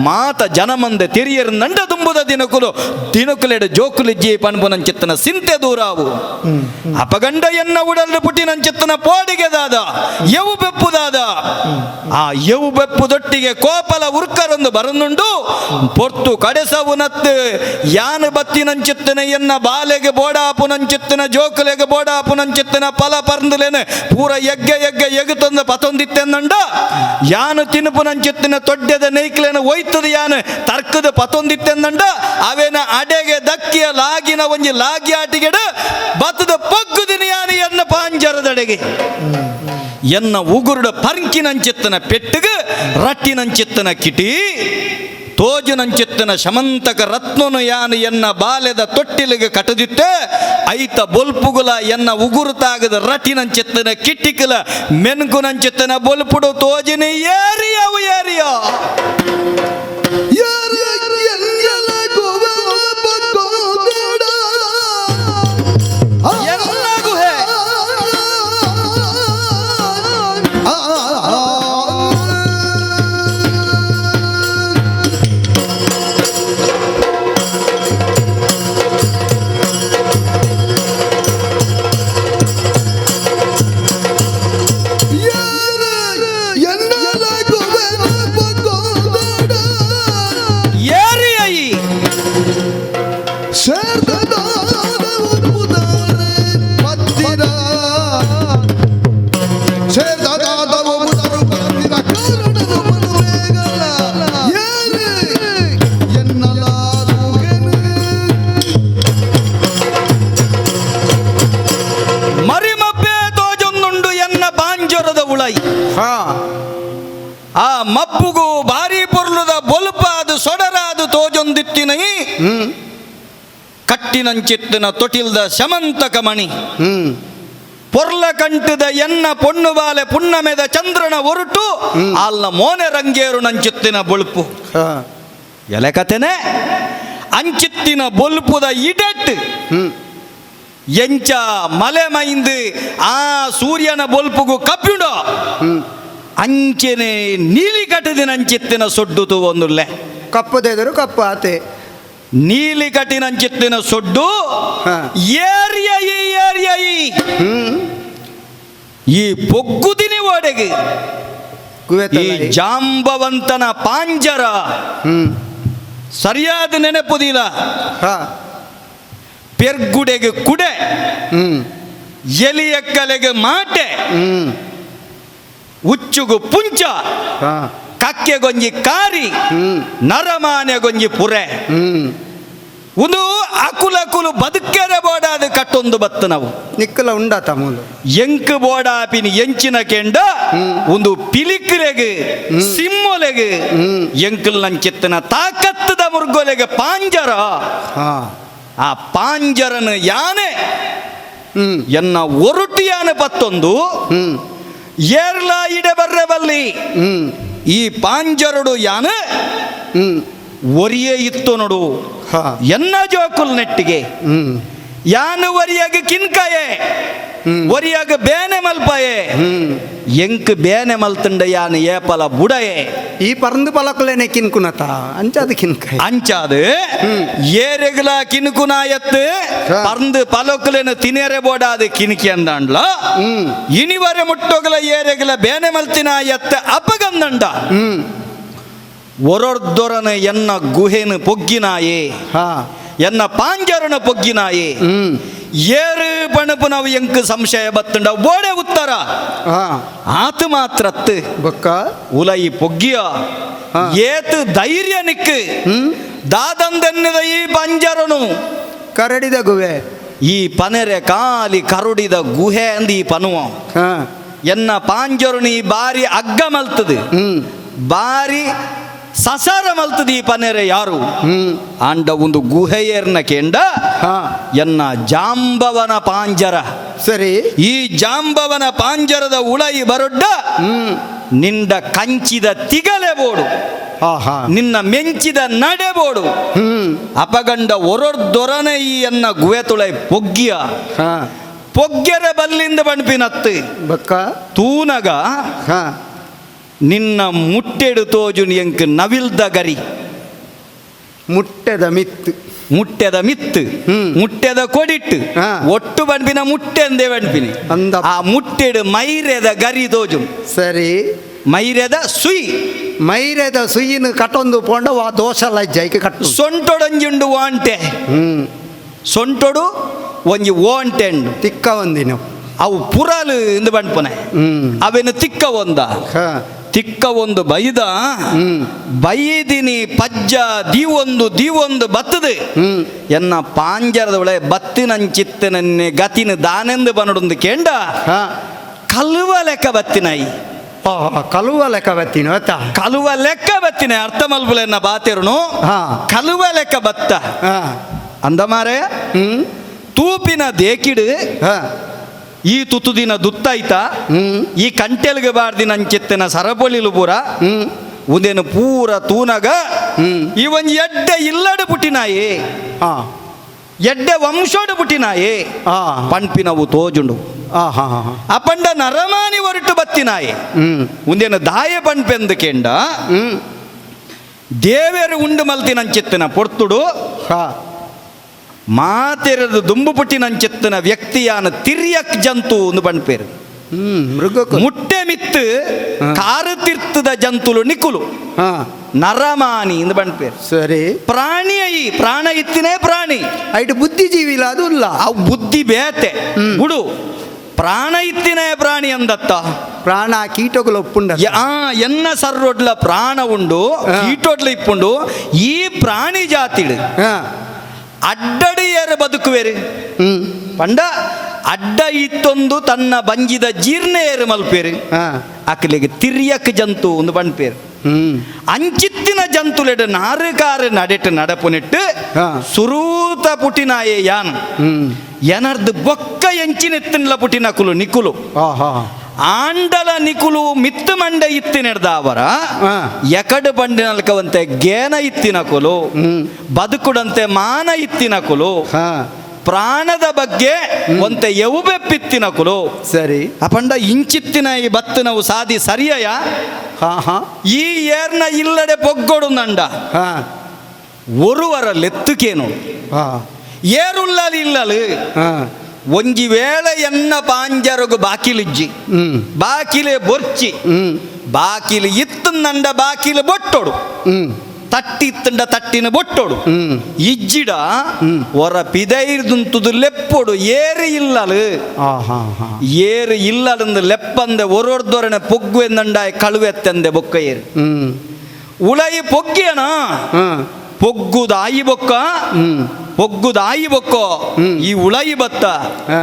ಮಾತ ಜನಮಂದೆ ತೆರಿಯರು ನಂಡ ತುಂಬುದ ದಿನಕುಲೆಡು ಜೋಕುಲಿಜ್ಜಿ ಪಣಪುನಂಚಿತ್ತನ ಸಿಂತೆ ದೂರಾವು ಅಪಗಂಡ ಎನ್ನ ಉಡಲ್ಡು ಪುಟ್ಟಿನಂಚಿತ್ತನ ಪೋಡಿಗೆದಾದ ಎವು ಬೆಪ್ಪುದಾದ ಆ ಎವು ಬೆಪ್ಪುದೊಟ್ಟಿಗೆ ಕೋಪಲ ಉರ್ಕರೊಂದು ಬರನುಂಡು ಪೊರ್ತು ಕಡೆಸವುನತ್ತು ಯಾನು ಬತ್ತಿನಂಚಿತ್ತನ ಎನ್ನ ಬಾಲೆಗೆ ಬೋಡಾಪುನಂಚಿತ್ತನ ಜೋಕುಲೆಗೆ ಬೋಡಾಪುನಂಚಿತ್ತನ ಫಲ ಪರ್ಂದುಲೇನು ಪೂರ ಎಗ್ಗೆ ಎಗುತ್ತೊಂದು ಪತೊಂದಿತ್ತೆಂದಂಡ ಯಾನು ತಿನ್ಪುನಂಚಿತ್ತಿನ ತೊಡ್ಡೆದ ನೈಕ್ಲೇನು ಒಯ್ತದ ಯಾನು ತರ್ಕದ ಪತೊಂದಿತ್ತೆಂದಂಡ ಅವೇನ ಅಡೆಗೆ ದಕ್ಕಿಯ ಲಾಗಿನ ಒಂಜಿ ಲಾಗಿ ಆಟಿಗೆಡು ಬತ್ತದ ಪಗ್ಗುದಿನ ಯಾನು ಎನ್ನ ಪಾಂಜರದಡೆಗೆ ಎನ್ನ ಉಗುರುಡ ಪರ್ಕಿನಂಚಿತ್ತನ ಪೆಟ್ಟುಗ ರಟ್ಟಿನಂಚಿತ್ತನ ಕಿಟಿ ತೋಜುನಂಚಿತ್ತನ ಶಮಂತಕ ರತ್ನನು ಯಾನು ಎನ್ನ ಬಾಲೆದ ತೊಟ್ಟಿಲಿಗೆ ಕಟದಿತ್ತೆ ಐತ ಬೊಲ್ಪುಗುಲ ಎನ್ನ ಉಗುರು ತಾಗದ ರಟಿನಂಚಿತ್ತನ ಕಿಟ್ಟಿಕಲ ಮೆನ್ಕುನಂಚಿತ್ತನ ಬೊಲ್ಪುಡು ತೋಜಿನ ಏರಿಯವು ಏರಿಯೋ ಕಟ್ಟಿನಂಚಿತ್ತಿನ ತೊಟಿಲ್ದ ಶಮಂತಕ ಮಣಿ ಹ್ಮ್ ಪೊರ್ಲ ಕಂಟದ ಎನ್ನ ಪೊಣ್ಣು ಬಾಲೆ ಪುಣ್ಣಮೆದ ಚಂದ್ರನ ಒರುಟು ಅಲ್ಲ ಮೋನೆ ರಂಗೇರು ನಂಚಿತ್ತಿನ ಬೊಳುಪು ಹಾ ಎಲೆ ಕತೆನೆ ಅಂಚಿತ್ತಿನ ಬೊಲ್ಪುದ ಇಡೆಟ್ ಹ್ಮ್ ಎಂಚ ಮಲೆ ಮೈಂದು ಆ ಸೂರ್ಯನ ಬೊಲ್ಪುಗು ಕಪ್ಪಿಡೋ ಹ್ಮ್ ಅಂಚೆನೆ ನೀಲಿ ಕಟ್ಟಿದಿನ ಅಂಚಿತ್ತಿನ ಸೊಡ್ಡುತು ಒಂದುಲ್ಲೆ ಕಪ್ಪದೆದರು ಕಪ್ಪು ಆತೆ ನೀಲಿ ಕಟ್ಟಿನಂಚಿತ್ತಿನ ಸೊಡ್ಡು ಹಾ. ಏರಿಯೈ ಹ್ಮ್ ಈ ಪೊಗ್ಗುದಿನಿ ಓಡೆಗೆ ಈ ಗುವೆತಲ್ಲ ಜಾಂಬವಂತನ ಪಾಂಜರ ಹ್ಮ್ ಸರಿಯಾದ ನೆನಪುದಿಲ್ಲ ಹಾ ಪೆರ್ಗುಡೆಗೆ ಕುಡೆ ಹ್ಮ್ ಎಲಿಯ ಕಲೆಗೆ ಮಾಟೆ ಹ್ಮ್ ಉಚ್ಚುಗು ಪುಂಚ ಹಾ ಕಕ್ಕೆಗೊಂಜಿ ಕಾರಿ ಹ್ಮ್ ನರಮಾನೆಗೊಂಜಿ ಪುರೆ ಹ್ಮ್ ಒಂದು ಅಕುಲಕುಲು ಬದುಕೆರೆ ಬೋಡಾದ ಕಟ್ಟೊಂದು ಬತ್ತು ನಾವು ನಿಕ್ಕಲ ಉಂಡ ತಮೂಲು ಎಂಕ್ ಬೋಡಾಪಿನ ಎಂಚಿನ ಕೆಂಡ ಒಂದು ಪಿಲಿಕ್ರೆಗೆ ಸಿಮ್ಮೊಲೆಗೆ ಎಂಕಲ್ ನಂಚಿತ್ತನ ತಾಕತ್ತದ ಮುರ್ಗೊಲೆಗೆ ಪಾಂಜರ ಹಾ ಆ ಪಾಂಜರನ ಯಾನೆ ಹ್ಮ್ ಎನ್ನ ಒರುಟಿ ಯಾನೆ ಪತ್ತೊಂದು ಹ್ಮ್ ಏರ್ಲ ಇಡೆ ಬರ್ರೆ ಬಲ್ಲಿ ಹ್ಮ್ ಈ ಪಾಂಜರಡು ಯಾನೆ ಹ್ಮ್ ಒರಿಯೇ ಇತ್ತು ನೋಡು ಹಾ ಎನ್ನ ಜೋಕುಲ್ ನೆಟ್ಟಿಗೆ ಹ್ಮ್ ಯಾನು ಒರಿಯಾಗ ಕಿನ್ಕಾಯೆ ಒರಿಯಾಗ ಬೇನೆ ಮಲ್ಪಾಯೆ ಹ್ಮ್ ಎಂಕ್ ಬೇನೆ ಮಲ್ತಂಡ ಯಾನು ಏಪಲ ಬುಡಯೆ ಈ ಪರಂದು ಪಲಕಲೇನೆ ಕಿನ್ಕುನತ ಅಂಚಾದ ಕಿನ್ಕಾಯಿ ಅಂಚಾದು ಏರೆಗ್ಲ ಕಿನ್ಕುನ ಎತ್ತು ಹಾ. ಪರಂದು ಪಲಕಲೇನ ತಿನೇರೆ ಬೋಡಾದ ಕಿನ್ಕಿ ಅಂದಂಡ್ಲ ಹ್ಮ್ ಇನಿವರೆ ಮುಟ್ಟೋಗಲ ಏರೆಗ್ಲ ಬೇನೆ ಮಲ್ತಿನ ಎತ್ತ ಅಪ್ಪಗಂದಂಡ ಹ್ಮ್ ಒರೊರ್ದೊರನ ಎನ್ನ ಗುಹೆನ ಪೊಗ್ಗಿನಾಯೇ ಹಾ ಎನ್ನ ಪಾಂಜರನ ಪೊಗ್ಗಿನಾಯೇ ಹ್ಮ್ ಏರು ಪಣಪು ನಾವು ಎಂಕ್ ಸಂಶಯ ಬತ್ತಂಡ ಬೋಡೆ ಉತ್ತರ ಹಾ ಆತ ಮಾತ್ರತ್ ಬೊಕ್ಕ ಉಲೈ ಪೊಗ್ಗಿಯ ಹಾ. ಏತು ಧೈರ್ಯ ನಿಕ್ಕು ಹ್ಮ್ ದಾದಂದೆನ್ನದ ಈ ಪಂಜರನು ಕರಡಿದ ಗುವೆ ಈ ಪನೆರೆ ಕಾಲಿ ಕರುಡಿದ ಗುಹೆ ಅಂದ ಈ ಪನುವ ಹಾ ಎನ್ನ ಪಾಂಜರುನಿ ಬಾರಿ ಅಗ್ಗ ಮಲ್ತದು ಹ್ಮ್ ಬಾರಿ ಸಸಾರ ಮಲ್ತದ ಈ ಪನೆರೆ ಯಾರು ಹ್ಮ್ ಅಂಡ ಒಂದು ಗುಹೆಯರ್ನ ಕೆಂಡ ಹಾ ಎನ್ನ ಜಾಂಬವನ ಪಾಂಜರ ಸರಿ ಈ ಜಾಂಬವನ ಪಾಂಜರದ ಉಳೈ ಬರೊಡ್ಡ ಹ್ಮ್ ನಿಂದ ಕಂಚಿದ ತಿಗಲೆ ಬೋಡು ಹಾ ಹಾ ನಿನ್ನ ಮೆಂಚಿದ ನಡೆಬೋಡು ಹ್ಮ್ ಅಪಗಂಡ ಒರೊರ್ದೊರನೆ ಈ ಎನ್ನ ಗುಹೆ ತುಳೈ ಪೊಗ್ಗಿಯ ಹಾ ಪೊಗ್ಗೆರೆ ಬಲ್ಲಿಂದ ಬಣ್ಪಿನತ್ತು ಬೊಕ್ಕ ತೂನಗ ಹಾ ನಿನ್ನ ಮುಟ್ಟೆಡು ತೋಜು ಎಂಕ್ ನವಿಲ್ದ ಗರಿ ಮುಟ್ಟೆದ ಮಿತ್ತು ಮುಟ್ಟೆದ ಮಿತ್ತು ಹ್ಮ್. ಮುಟ್ಟೆದ ಕೊಡಿಟ್ಟು ಹಾ. ಒಟ್ಟು ಬಣ್ಪಿನ ಮುಟ್ಟೆ ಅಂದೇ ಬಣ್ಪಿನಿ ಅಂದ ಆ ಮುಟ್ಟೆಡು ಮೈರೆದ ಗರಿ ತೋಜು ಸರಿ ಮೈರೆದ ಸುಯಿ ಮೈರೆದ ಸುಯ್ಯಿನ ಕಟ್ಟೊಂದು ಪೋಂಡ ವಾ ದೋಷ ಲಜ್ಜೈಕೆ ಕಟ್ಟು ಸೊಂಟೊಡಂಜುಂಡು ವಾಂಟೆ ಹ್ಮ್ ಸೊಂಟೊಡು ಒಂಜಿ ಓಂಟೆಂಡು ತಿಕ್ಕ ಒಂದಿನ ಅವು ಪುರಾಲು ಇಂದು ಬಣ್ಪನೆ ಹ್ಮ್ ಅವೇನು ತಿಕ್ಕ ಒಂದ ಹಾ ತಿಕ್ಕ ಒಂದು ಬೈದ ಹ್ಮ್ ಬೈದಿನಿ ಪಜ್ಜ ದೀವೊಂದು ಬತ್ತದು ಹ್ಮ್ ಎನ್ನ ಪಾಂಜರದ ಒಳೆ ಬತ್ತಿನಂಚಿತ್ತನನ್ನೇ ಗತಿನ ದಾನೆಂದು ಬನಡೊಂದು ಕೆಂಡ ಹಾ ಕಲುವ ಲೆಕ್ಕ ಬತ್ತಿನಾಯಿ ಕಲುವ ಲೆಕ್ಕ ಬತ್ತೀನ ಆಯ್ತಾ ಕಲುವ ಲೆಕ್ಕ ಬತ್ತಿನ ಅರ್ಥ ಮಲ್ಪುಲೆನ್ನ ಬಾತೆರುನು ಹಾ ಕಲುವ ಲೆಕ್ಕ ಬತ್ತ ಹಾ ಅಂದ ಮಾರೆ ಹ್ಮ್ ತೂಪಿನ ದೇಕಿಡು ಹಾ ಈ ತುತುದಿನ ದುತ್ತಾಯ್ತ ಹ್ಮ್ ಈ ಕಂಟೆಲ್ಗೆ ಬಾರ್ದಿನ ಅಂಚಿತ್ತಿನ ಸರಪೊಲಿಲು ಪೂರ ಹ್ಮ್ ಉದೇನು ಪೂರ ತೂನಗ ಹ್ಮ್ ಇವನ್ ಎಡ್ಡೆ ಇಲ್ಲಡು ಪುಟ್ಟಿನಾಯಿ ಹಾ ಎಡ್ಡೆ ವಂಶೋಡು ಪುಟ್ಟಿನಾಯಿ ಹಾ ಪಂಪಿನವು ತೋಜುಂಡು ಹಾ ಹಾ ಹಾ ಅಪಂಡ ನರಮಾನಿ ಹೊರಟು ಬತ್ತಿನಾಯಿ ಹ್ಮ್ ಉಂದೇನು ದಾಯ ಪಂಪೆಂದು ಕೆಂಡ ಹ್ಮ್ ದೇವೇರು ಉಂಡು ಮಲ್ತಿನಂಚಿತ್ತಿನ ಪೊರ್ತುಡು ಹಾ ಮಾತೆರದು ದುಂಬು ಪುಟ್ಟಿನಂಚಿತ್ತಿನ ವ್ಯಕ್ತಿಯಾನ ತಿರ್ಯಕ್ ಜಂತು ಒಂದು ಪಂಪೇರು ಹ್ಮ್ ಮೃಗಕ್ಕೂ ಮುಟ್ಟೆ ಮಿತ್ತು ಕಾರು ತಿರ್ತದ ಜಂತುಲು ನಿಕುಲು ಹಾ ನರಮಾನಿ ಎಂದು ಬಣ್ಪೇರು ಸರಿ ಪ್ರಾಣಿ ಐ ಪ್ರಾಣ ಇತ್ತಿನೇ ಪ್ರಾಣಿ ಐಟು ಬುದ್ಧಿಜೀವಿ ಇಲ್ಲ ಅದು ಇಲ್ಲ ಅವು ಬುದ್ಧಿ ಬೇತೆ ಬಿಡು ಪ್ರಾಣ ಇತ್ತಿನೇ ಪ್ರಾಣಿ ಅಂದತ್ತ ಪ್ರಾಣ ಕೀಟಗಳು ಒಪ್ಪುಂಡ ಎನ್ನ ಸರ್ರೊಡ್ಲ ಪ್ರಾಣ ಉಂಡು ಕೀಟೊಡ್ಲ ಇಪ್ಪುಂಡು ಈ ಪ್ರಾಣಿ ಜಾತಿಡು ಹಾ ಅಡ್ಡಡಿ ಏರು ಬದುಕುವೇರು ಹ್ಮ್ ಪಂಡ ಅಡ್ಡ ಇತ್ತೊಂದು ತನ್ನ ಬಂಜಿದ ಜೀರ್ಣ ಏರು ಮಲ್ಪೇರು ಹಾ ಅಕ್ಲಿಗೆ ತಿರ್ಯಕ್ ಜಂತು ಒಂದು ಪಂಡ್ಪೇರು ಅಂಚಿತ್ತಿನ ಜಂತುಲೆಡ್ ನಾರುಕಾರು ನಡೆಟ್ ನಡಪುನಿಟ್ಟು ಹಾ. ಸುರೂತ ಪುಟಿನಾಯೆ ಯಾನ್ ಎನರ್ದು ಬೊಕ್ಕ ಎಂಚಿನೆತ್ತಿನಲ ಪುಟಿನಕುಲು ನಿಕುಲು ಆಹಾ ಆಂಡಲ ನಿಕುಲು ಮಿತ್ತು ಮಂಡ ಇತ್ತಿನೆಡ್ದ ಅವರ ಹಾ. ಎಕಡು ಬಂಡಿನಲ್ಕವಂತೆ ಗೇನ ಇತ್ತಿನಕುಲು ಬದುಕುಡಂತೆ ಮಾನ ಇತ್ತಿನಕುಲು ಹಾ ಪ್ರಾಣದ ಬಗ್ಗೆ ಒಂತೆ ಎವುಬೆಪ್ಪಿತ್ತಿನಕುಲು ಸರಿ ಅಪಂಡ ಇಂಚಿತ್ತಿನ ಈ ಬತ್ತನವು ಸಾದಿ ಸರಿಯಯ ಹಾ ಹಾ ಈ ಏರ್ನ ಇಲ್ಲಡೆ ಪೊಗ್ಗೊಡು ನಂಡ ಹಾ ಒರುವರ ಲೆತ್ತುಕೇನು ಹಾ ಏರುಲ್ಲಲು ಇಲ್ಲಲು ಹಾ ಒಂಜಿ ವೇಳೆ ಎನ್ನ ಪಾಂಜರಗು ಬಾಕಿಲಿಜ್ಜಿ ಬಾಕಿಲೆ ಬೊರ್ಚಿ ಬಾಕಿಲು ಇತ್ತು ನಂಡ ಬಾಕಿಲು ಬೊಟ್ಟೊಡು ತಟ್ಟಿ ಇತ್ತಂಡ ತಟ್ಟಿನ ಬೊಟ್ಟೊಡು ಇಜ್ಜಿಡ ಹೊರ ಪಿದೈರ್ದುಂತುದು ಲೆಪ್ಪೊಡು ಏರು ಇಲ್ಲಲು ಆಹಾ ಹಾ ಏರು ಇಲ್ಲದಂದು ಲೆಪ್ಪಂದೆ ಒರೊರ್ದೊರನೆ ಪೊಗ್ಗು ಎಂದಂಡಾಯ ಕಳುವೆತ್ತಂದೆ ಬೊಕ್ಕ ಏರು ಉಳೈ ಪೊಗ್ಗಿಯನ ಪೊಗ್ಗುದಾಯಿ ಬೊಕ್ಕ ಪೊಗ್ಗುದಾಯಿ ಬೊಕ್ಕೋ ಈ ಉಳೈ ಬತ್ತ ಹಾ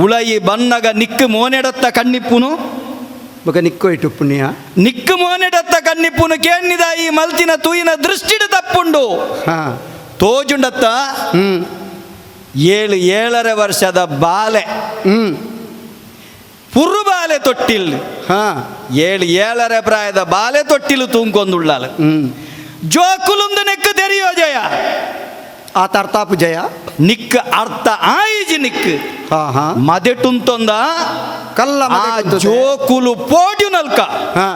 ಉಳೈ ಬನ್ನಗ ನಿಕ್ಕು ಮೋನೆಡತ್ತ ಕಣ್ಣಿಪ್ಪುನು ಬೊಕ ನಿಕ್ಕೋಯ್ಟು ಪುಣ್ಯ ನಿಕ್ಕು ಮೋನೆಡತ್ತ ಕಣ್ಣಿಪ್ಪುನು ಕೇಣಿದ ಈ ಮಲ್ತಿನ ತೂಯಿನ ದೃಷ್ಟಿಡ ತಪ್ಪುಂಡು ಹಾ ತೋಜುಂಡತ್ತ 7 ವರ್ಷದ ಬಾಲೆ ಪುರುಬಾಲೆ ತೊಟ್ಟಿಲ್ ಹಾ 7 ಪ್ರಾಯದ ಬಾಲೆ ತೊಟ್ಟಿಲು ತೂಂಕೊಂದುಳ್ಳಾಲ ಜೋಕುಲುಂದು ನೆಕ್ಕು ತೆರೆಯೋ ಜಯ ಆ ತರ್ತಾಪು ಜಯ ನಿಕ್ ಅರ್ಥ ಆಯಿಜಿ ನಿಕ್ ಹಾ ಹಾ ಮದೆಟುಂತೊಂದ ಕಲ್ಲ ಆ ಜೋಕುಲು ಪೋಡ್ಯು ನಲ್ಕ ಹಾ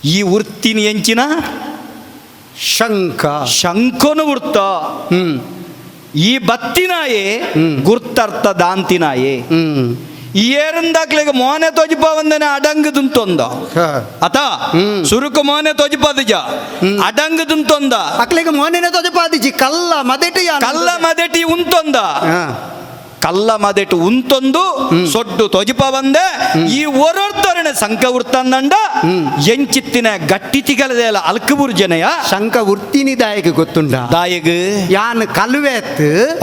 ಈ ಉರ್ತಿನಿ ಎಂಚಿನ ಶಂಕ ಶಂಕನು ಉರ್ತ ಈ ಬತ್ತಿನಾಯೇ ಗುರ್ತರ್ಥ ದಾಂತಿನಾಯೇ ಏರಂದಾಕ್ಲೆಗ ಮೋನೆ ತೊಜಿಪ ಒಂದನೆ ಅಡಂಗದುಂತೊಂದ ಅತ ಸುರುಕು ಮೋನೆ ತೊಜಿಪದಜ ಅಡಂಗದುಂತೊಂದ ಅಕ್ಲಿಗೆ ಮೋನಿನ ತೊಜಪಾದಿಜಿ ಕಲ್ಲ ಮದೆಟು ಕಲ್ಲ ಮದೆಟಿ ಉಂತೊಂದ ಕಲ್ಲ ಮದೆಟು ಉಂತೊಂದು ಸೊಡ್ಡು ತೊಜಿಪ ಬಂದೆ ಈ ಒರೊರ್ದೊರನೆ ಸಂಕ ಉರ್ತಂದಂಡ ಎಂಚಿತ್ತಿನ ಗಟ್ಟಿ ತಿಗಲದೆಲ್ಲ ಅಲ್ಕಬೂರ್ ಜನಯ ಶಂಕ ಉರ್ತಿನಿ ದಾಯಕ ಗೊತ್ತುಂಡ ದಾಯಗ ಯಾನ್ ಕಲ್ವೆತ್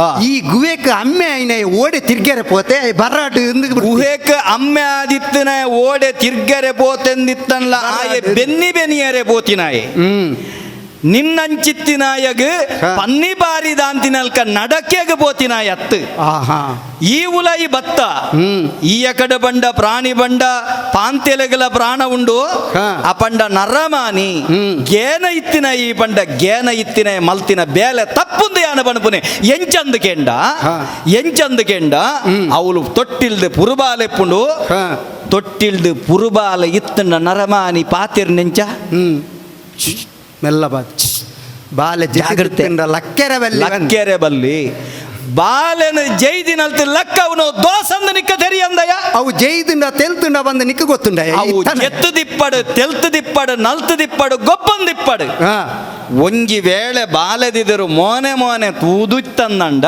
ಆ. ಈ ಗುವೆಕ್ ಅಮ್ಮೆ ಐನೆ ಓಡಿ ತಿರ್ಗೆರೆ ಪೋತೆ ಬರಾಟು ಗುಹೆಕ್ ಅಮ್ಮೆ ಆದಿತ್ತನ ಓಡೆ ತಿರ್ಗರೆ ಪೋತೆಂದಿತ್ತನ್ಲ ಆಯೆ ಬೆನ್ನಿ ಬೆನಿಯರೆ ಪೋತಿನಾಯೆ ನಿನ್ನಂಚಿತ್ತಿನಾಯಗ ಪನ್ನಿ ಬಾರಿ ದಾಂತಿನಲ್ಕ ನಡಕೆಗ ಪೋತಿನಾಯ ಅತ್ತು ಆಹಾ ಈ ಉಲೈ ಬತ್ತ ಈ ಕಡೆ ಬಂಡ ಪ್ರಾಣಿ ಬಂಡ ಪಾಂತೆಲೆಗಲ ಪ್ರಾಣ ಉಂಡು ಹಾ. ಆ ಪಂಡ ನರಮಾನಿ ಗೇನ ಇತ್ತಿನ ಈ ಪಂಡ ಗೇನ ಇತ್ತಿನ ಮಲ್ತಿನ ಬೇಲೆ ತಪ್ಪುಂದು ಯಾನ ಬಣಪುನೆ ಎಂಚಂದು ಕೆಂಡ ಹಾ. ಎಂಚಂದು ಕೆಂಡ ಅವಳು ತೊಟ್ಟಿಲ್ದು ಪುರುಬಾಲೆಪ್ಪುಂಡು ಹಾ ತೊಟ್ಟಿಲ್ದು ಪುರುಬಾಲ ಇತ್ತಂಡ ನರಮಾನಿ ಪಾತಿರ್ ನೆಂಚ ಮೆಲ್ಲ ಬಾತ್ ಬಾಲೆ ಜಾಗ್ರತೆ. ಲಕ್ಕೆರೆ ಬಲ್ಲಿ ಲಕ್ಕೆರೆ ಬಲ್ಲಿ ಬಾಲೆನ ಜೈದಿನಲ್ತ ಲಕ್ಕ ಅವನು ದೋಸಂದ ನಿಕ್ಕ ತೆರಿ ಅಂದಯ ಅವು ಜೈದಿಂದ ತೆಲ್ತುಂಡ ಬಂದ ನಿಕ್ಕ ಗೊತ್ತುಂಡ ಅವು ಎತ್ತು ದಿಪ್ಪಡು ತೆಲ್ತು ದಿಪ್ಪಡು ನಲ್ತು ದಿಪ್ಪಡು ಗೊಬ್ಬನ್ ದಿಪ್ಪಡು ಹಾ ಒಂಜಿ ವೇಳೆ ಬಾಲೆದಿದರು ಮೋನೆ ತೂದುತ್ತಂದಂಡ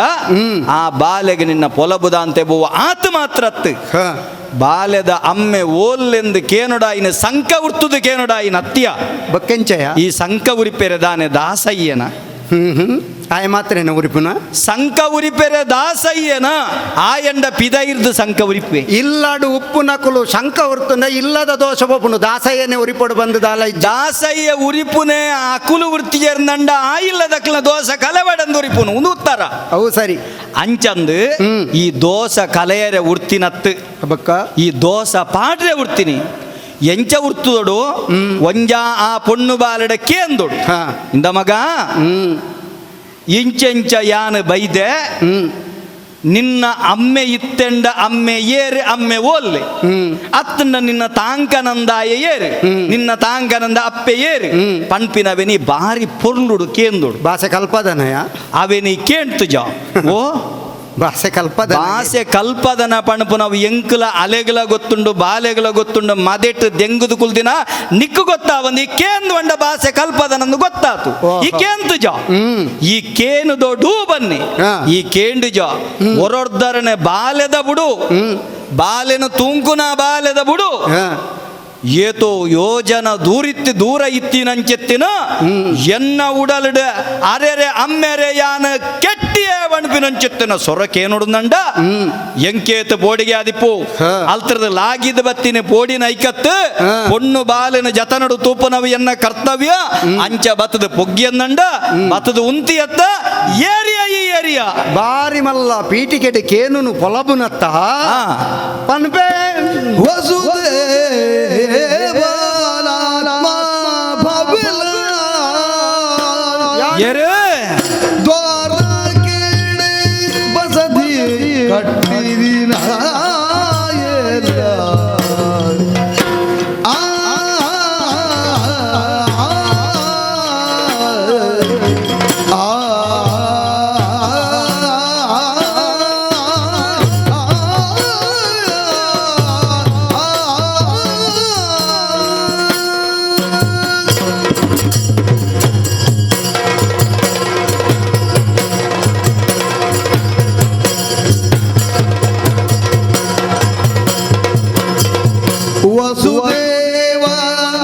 ಆ ಬಾಲೆಗೆ ನಿನ್ನ ಪೊಲಬುದಾಂತೆ ಬೋವ ಆತು ಮಾತ್ರತ್ತು ಹಾ ಬಾಲೆದ ಅಮ್ಮೆ ಓಲ್ಲೆಂದು ಕೇನುಡಾಯಿನ ಸಂಕ ಉರ್ತುದು ಕೇನುಡಾಯಿನ ಅತ್ತಿಯ ಬಕ್ಕೆಂಚಯ ಈ ಸಂಕ ಉರಿಪೆರೆ ದಾನೆ ದಾಸಯ್ಯನ ಆಯ ಮಾತ್ರೇನ ಉರಿಪುನ ಸಂಕ ಉರಿಪೆರೆ ದಾಸಯ್ಯನ ಆ ಎಂಡ ಪಿದೈರ್ದು ಸಂಕ ಉರಿಪೆ ಇಲ್ಲಾಡು ಉಪ್ಪು ನಕುಲು ಶಂಕ ಉರ್ತುಂಡ ಇಲ್ಲದ ದೋಷ ಬೊಪ್ಪುನು ದಾಸಯ್ಯನೆ ಉರಿಪೊಡು ಬಂದು ದಾಲ ದಾಸಯ್ಯ ಉರಿಪುನೆ ಅಕುಲು ಉರ್ತಿಯರ್ನಂಡ ಆ ಇಲ್ಲದಕ್ಲ ದೋಷ ಕಲೆವಡಂದು ಉರಿಪುನು ಒಂದು ಉತ್ತರ ಅವು ಸರಿ ಅಂಚಂದು ಈ ದೋಷ ಕಲೆಯರೆ ಉರ್ತಿನತ್ತು ಬಕ್ಕ ಈ ದೋಷ ಪಾಡ್ರೆ ಉರ್ತೀನಿ ಎಂಚ ಉರ್ತುದೊಡು ಒಂಜ ಆ ಪೊಣ್ಣು ಬಾಲಡ ಕೇಂದೊಡು ಹಾ ಇಂದ ಮಗ ಇಂಚೆಂಚ ಯಾನು ಬೈದೆ ನಿನ್ನ ಅಮ್ಮೆ ಇತ್ತೆಂಡ ಅಮ್ಮೆ ಏರು ಅಮ್ಮೆ ಓಲ್ಲೆ ಅತ್ತಂಡ ನಿನ್ನ ತಾಂಕನಂದಾಯ ಏರು ನಿನ್ನ ತಾಂಕನಂದ ಅಪ್ಪೆ ಏರು ಪಂಪಿನವೆನಿ ಬಾರಿ ಪೊರ್ಲುಡು ಕೇಂದೊಡು ಭಾಷೆ ಕಲ್ಪದನಯ ಅವೆನಿ ಕೇಂತು ಜಾ ಓ ಭಾಷೆ ಕಲ್ಪದನ ಭಾಷೆ ಕಲ್ಪದನ ಪಣಪು ನಾವು ಎಂಕುಲ ಅಲೆಗಳ ಗೊತ್ತುಂಡು ಬಾಲೆಗಳ ಗೊತ್ತುಂಡು ಮದೆಟ್ಟು ದೆಂಗುದು ಕುಲ್ದಿನ ನಿಕ್ಕು ಗೊತ್ತಾವಂದು ಈ ಕೇಂದು ಅಂಡ ಭಾಷೆ ಕಲ್ಪದನಂದು ಗೊತ್ತಾತು ಈ ಕೇಂದು ಜಾ ಈ ಕೇನು ದೊಡ್ಡು ಬನ್ನಿ ಹಾ. ಈ ಕೇಂಡು ಜಾ ಹೊರೊರ್ದರನೆ ಬಾಲೆದ ಬುಡು ಬಾಲೆನು ತೂಂಕುನ ಬಾಲೆದ ಬುಡು ಹಾ ಏತೋ ಯೋಜನ ದೂರ ಇತ್ತಿನಂಚೆತ್ತಿನ ಎನ್ನ ಉಡಲ್ಡ ಅರೆರೆ ಅಮ್ಮೆರೆ ಯಾನ ಕೆಟ್ಟಿಯೇ ವಣ್ಪಿನಂಚೆತ್ತಿನ ಸೊರಕೇನುಡುಂದಂಡ ಎಂಕೇತ ಬೋಡಿಗೆ ಆದಿಪ್ಪು ಅಲ್ತರದ ಲಾಗಿದ ಬತ್ತಿನ ಬೋಡಿನ ಐಕತ್ತು ಪೊಣ್ಣು ಬಾಲಿನ ಜತನಡು ತೂಪನವು ಎನ್ನ ಕರ್ತವ್ಯ ಅಂಚ ಬತ್ತದ ಪೊಗ್ಗಿಯನ್ನಂಡ ಬತ್ತದ ಉಂತಿಯತ್ತ ಏರಿಯಾ ಈ ಏರಿಯಾ ಬಾರಿ ಮಲ್ಲ ಪೀಟಿಕೆಟ್ ಕೇನುನು ಪೊಲಬುನತ್ತ ಪನ್ಪೆ ವಸುದೇವಾತ್ಮ ಭವಿಲ ಎರೆ ದ್ವಾರ ಕೇಳಿ ಬಸದಿ ಕಟ್ಟಿದಿನ ಎಲ್ಲ. ಆ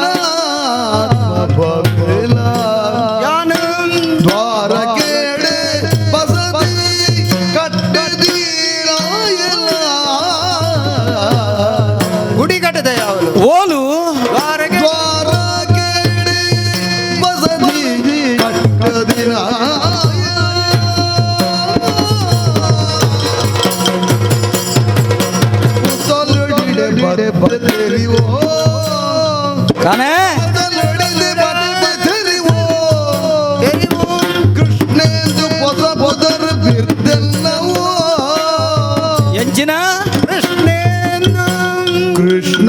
ವಸುದೇವಾತ್ಮ ಭವಿಲ ದ್ವಾರ ಕೇಳಿ ಬಸದಿ ಕಟ್ಟಿದಿನ ಎಲ್ಲ. ಗುಡಿ ಕಟ್ಟದೆ ಯಾವಲು ಓಲು ದ್ವಾರ ಕೇಳಿ ಬಸದಿ ಕಟ್ಟಿದಿನ ತಾನೇ ಕೃಷ್ಣೇಂದು ಪದ ಪದರ ಬಿರ್ದೆಲ್ಲವೋ ಎಂಚಿನ ಕೃಷ್ಣ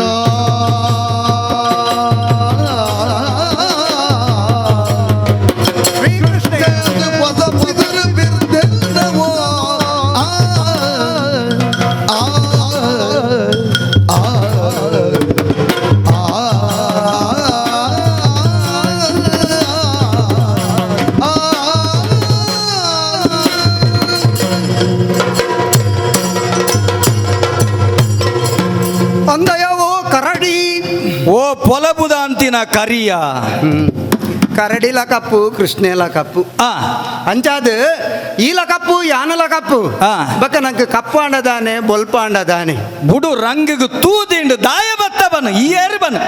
ಕೃಷ್ಣೇಂದು ಪದ ಪದರ ಬಿರ್ದೆಲ್ಲವೋ ಆ ಆ ಆ ಅಂದಯವೋ ಕರಡಿ ಓ ಪೊಲಬುದ ಅಂತಿನ ಕರಿಯ ಕರಡಿಲ ಕಪ್ಪು ಕೃಷ್ಣೇಲ ಕಪ್ಪು ಆ ಅಂಚಾದು ಈಲ ಕಪ್ಪು ಯಾನಲ ಕಪ್ಪು ಆ. ಬಕ್ಕ ನಂಗೆ ಕಪ್ಪು ಅಂಡದಾನೆ ಬೊಲ್ಪ ಅಂಡದಾನೆ ಬುಡು ರಂಗಿಗೆ ತೂದಿಂಡು ದಾಯ ಬತ್ತ ಬನ್ ಈ ಏರಿ ಬನ್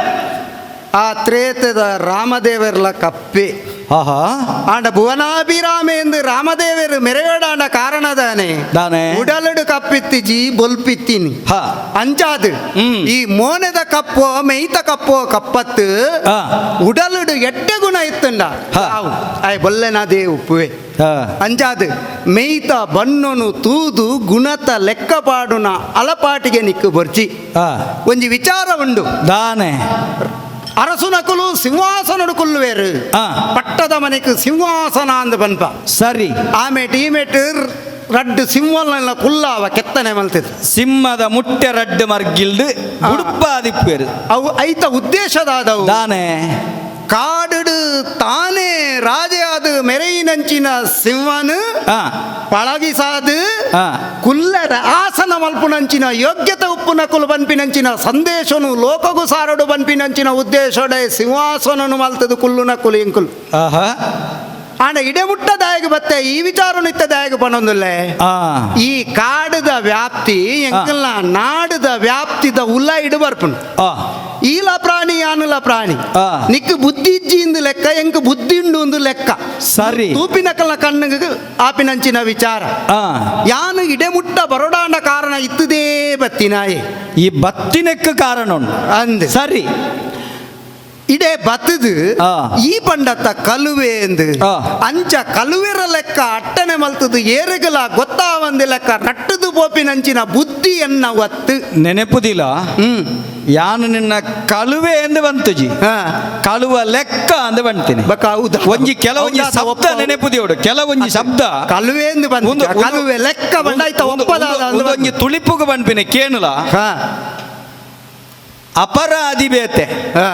ಆ ತ್ರೇತದ ರಾಮದೇವರ್ಲ ಕಪ್ಪೆ ಆಹಾ ಆಂಡ ಭುವನಾಭಿರಾಮ ಎಂದು ರಾಮದೇವರು ಮೆರೆಯೋಡಾಂಡ ಕಾರಣದಾನೆ ದಾನೆ ಉಡಲಡು ಕಪ್ಪಿತ್ತಿಜಿ ಬೊಲ್ಪಿತ್ತಿನಿ ಹಾ ಅಂಚಾದು ಈ ಮೋನೆದ ಕಪ್ಪೋ ಮೇಯ್ತ ಕಪ್ಪೋ ಕಪ್ಪತ್ತು ಆ. ಉಡಲಡು ಎಟ್ಟೆ ಗುಣ ಇತ್ತಂಡ ಹಾ. ಆಯ್ ಬೊಲ್ಲೆನದೇ ಉಪ್ಪುವೆ ಹಾ ಅಂಚಾದು ಮೇಯ್ತ ಬಣ್ಣನು ತೂದು ಗುಣತ ಲೆಕ್ಕಪಾಡುನ ಅಲಪಾಟಿಗೆ ನಿಕ್ಕು ಬರ್ಚಿ ಹಾ ಒಂಜಿ ವಿಚಾರ ಉಂಡು ದಾನೆ ಅರಸುನಕುಲು ಸಿಂಹಾಸನಡು ಕುಲ್ಲುವೇರು ಆ. ಪಟ್ಟದ ಮನೆಗೆ ಸಿಂಹಾಸನ ಅಂದ ಬನ್ಪ ಸರಿ ಆಮೇಟ್ ಈಮೇಟ್ ರಡ್ಡು ಸಿಂಹಲ್ನೆಲ್ಲ ಕುಲ್ಲಾವ ಕೆತ್ತನೆ ಮಲ್ತಿದ್ರು ಸಿಂಹದ ಮುಟ್ಟೆ ರಡ್ಡು ಮರ್ಗಿಲ್ಡು ಉಡುಪಾದಿಪ್ಪೇರು ಅವು ಐತ ಉದ್ದೇಶದಾದವು ದಾನೆ ಕಾಡುಡು ತಾನೇ ರಾಜೆಯಾದ ಮೆರೆಯಿನಂಚಿನ ಸಿಂಹನು ಆ ಪಳಗಿಸಾದು ಆ. ಕುಲ್ಲರ ಆಸನ ಮಲ್ಪುನಂಚಿನ ಯೋಗ್ಯತೆ ಉಪ್ಪುನ ಕುಲು ಬನ್ಪಿನಂಚಿನ ಸಂದೇಶನು ಲೋಕಗು ಸಾರಡು ಬನ್ಪಿನಂಚಿನ ಉದ್ದೇಶಡೆ ಸಿಂಹಾಸನನು ಮಲ್ತದು ಕುಲ್ಲುನ ಕುಲು ಇಂಕುಲು ಆಹಾ ಆಂಡ ಇಡೆಮುಟ್ಟ ದಾಯಗ ಬತ್ತೆ ಈ ವಿಚಾರ ನಿತ್ಯ ದಾಯಗ ಪಣೊಂದುಲ್ಲೆ ಆ ಈ ಕಾಡದ ವ್ಯಾಪ್ತಿ ಎಂಕಲ್ನ ನಾಡದ ವ್ಯಾಪ್ತಿದ ಉಲ್ಲ ಇಡು ಬರ್ಪುಂಡು ಆ ಈಲ ಪ್ರಾಣಿ ಯಾನುಲ ಪ್ರಾಣಿ ಆ. ನಿಕ್ ಬುದ್ಧಿ ಇಜ್ಜಿ ಇಂದು ಲೆಕ್ಕ ಎಂಕ್ ಬುದ್ಧಿ ಉಂಡು ಒಂದು ಲೆಕ್ಕ ಸರಿ ತೂಪಿನಕಲ್ನ ಕಣ್ಣಿಗೆ ಆಪಿನಂಚಿನ ವಿಚಾರ ಆ ಯಾನು ಇಡೆಮುಟ್ಟ ಬರೋಡಾಂಡ ಕಾರಣ ಇತ್ತದೇ ಬತ್ತಿನಾಯೆ ಈ ಬತ್ತಿನಕ್ಕೆ ಕಾರಣ ಉಂಟು ಅಂದೆ ಸರಿ ಇಡೆ ಬತ್ತದು ಆ. ಈ ಪಂಡತ್ತ ಕಲುವೆ ಎಂದು ಆ. ಅಂಚ ಕಲುವೆರ ಲೆಕ್ಕ ಅಟ್ಟನೆ ಮಲ್ತದು ಏರೆಗಲ ಗೊತ್ತಾವಂದಿ ಲೆಕ್ಕ ರಟ್ಟದು ಬೋಪಿನಂಚಿನ ಬುದ್ಧಿಯನ್ನ ಒತ್ತು ನೆನಪುದಿಲ್ಲ ಯಾನು ನಿನ್ನ ಕಳುವೆ ಎಂದು ಬಂತುಜಿ ಕಳುವ ಲೆಕ್ಕ ಅಂದು ಬಂತೀನಿ ಬಕ ಹೌದಾ ಒಂಜಿ ಕೆಲವೊಂಜಿ ಹೌದಾ, ಶಬ್ದ ಒಪ್ಪ- ನೆನಪುದಿಯೋಡು ಕೆಲವೊಂಜಿ ಶಬ್ದ ಕಲುವೆ ಎಂದು ಬಂದ ಕಲುವೆ ಲೆಕ್ಕ ಬಂದಾಯ್ತ ಒಪ್ಪದಾದ ಒಂಜಿ ತುಳಿಪುಗ ಬಂದ್ಪಿನಿ ಕೇನುಲ ಹಾ ಅಪರಾಧಿ ಬೇತೆ ಹಾ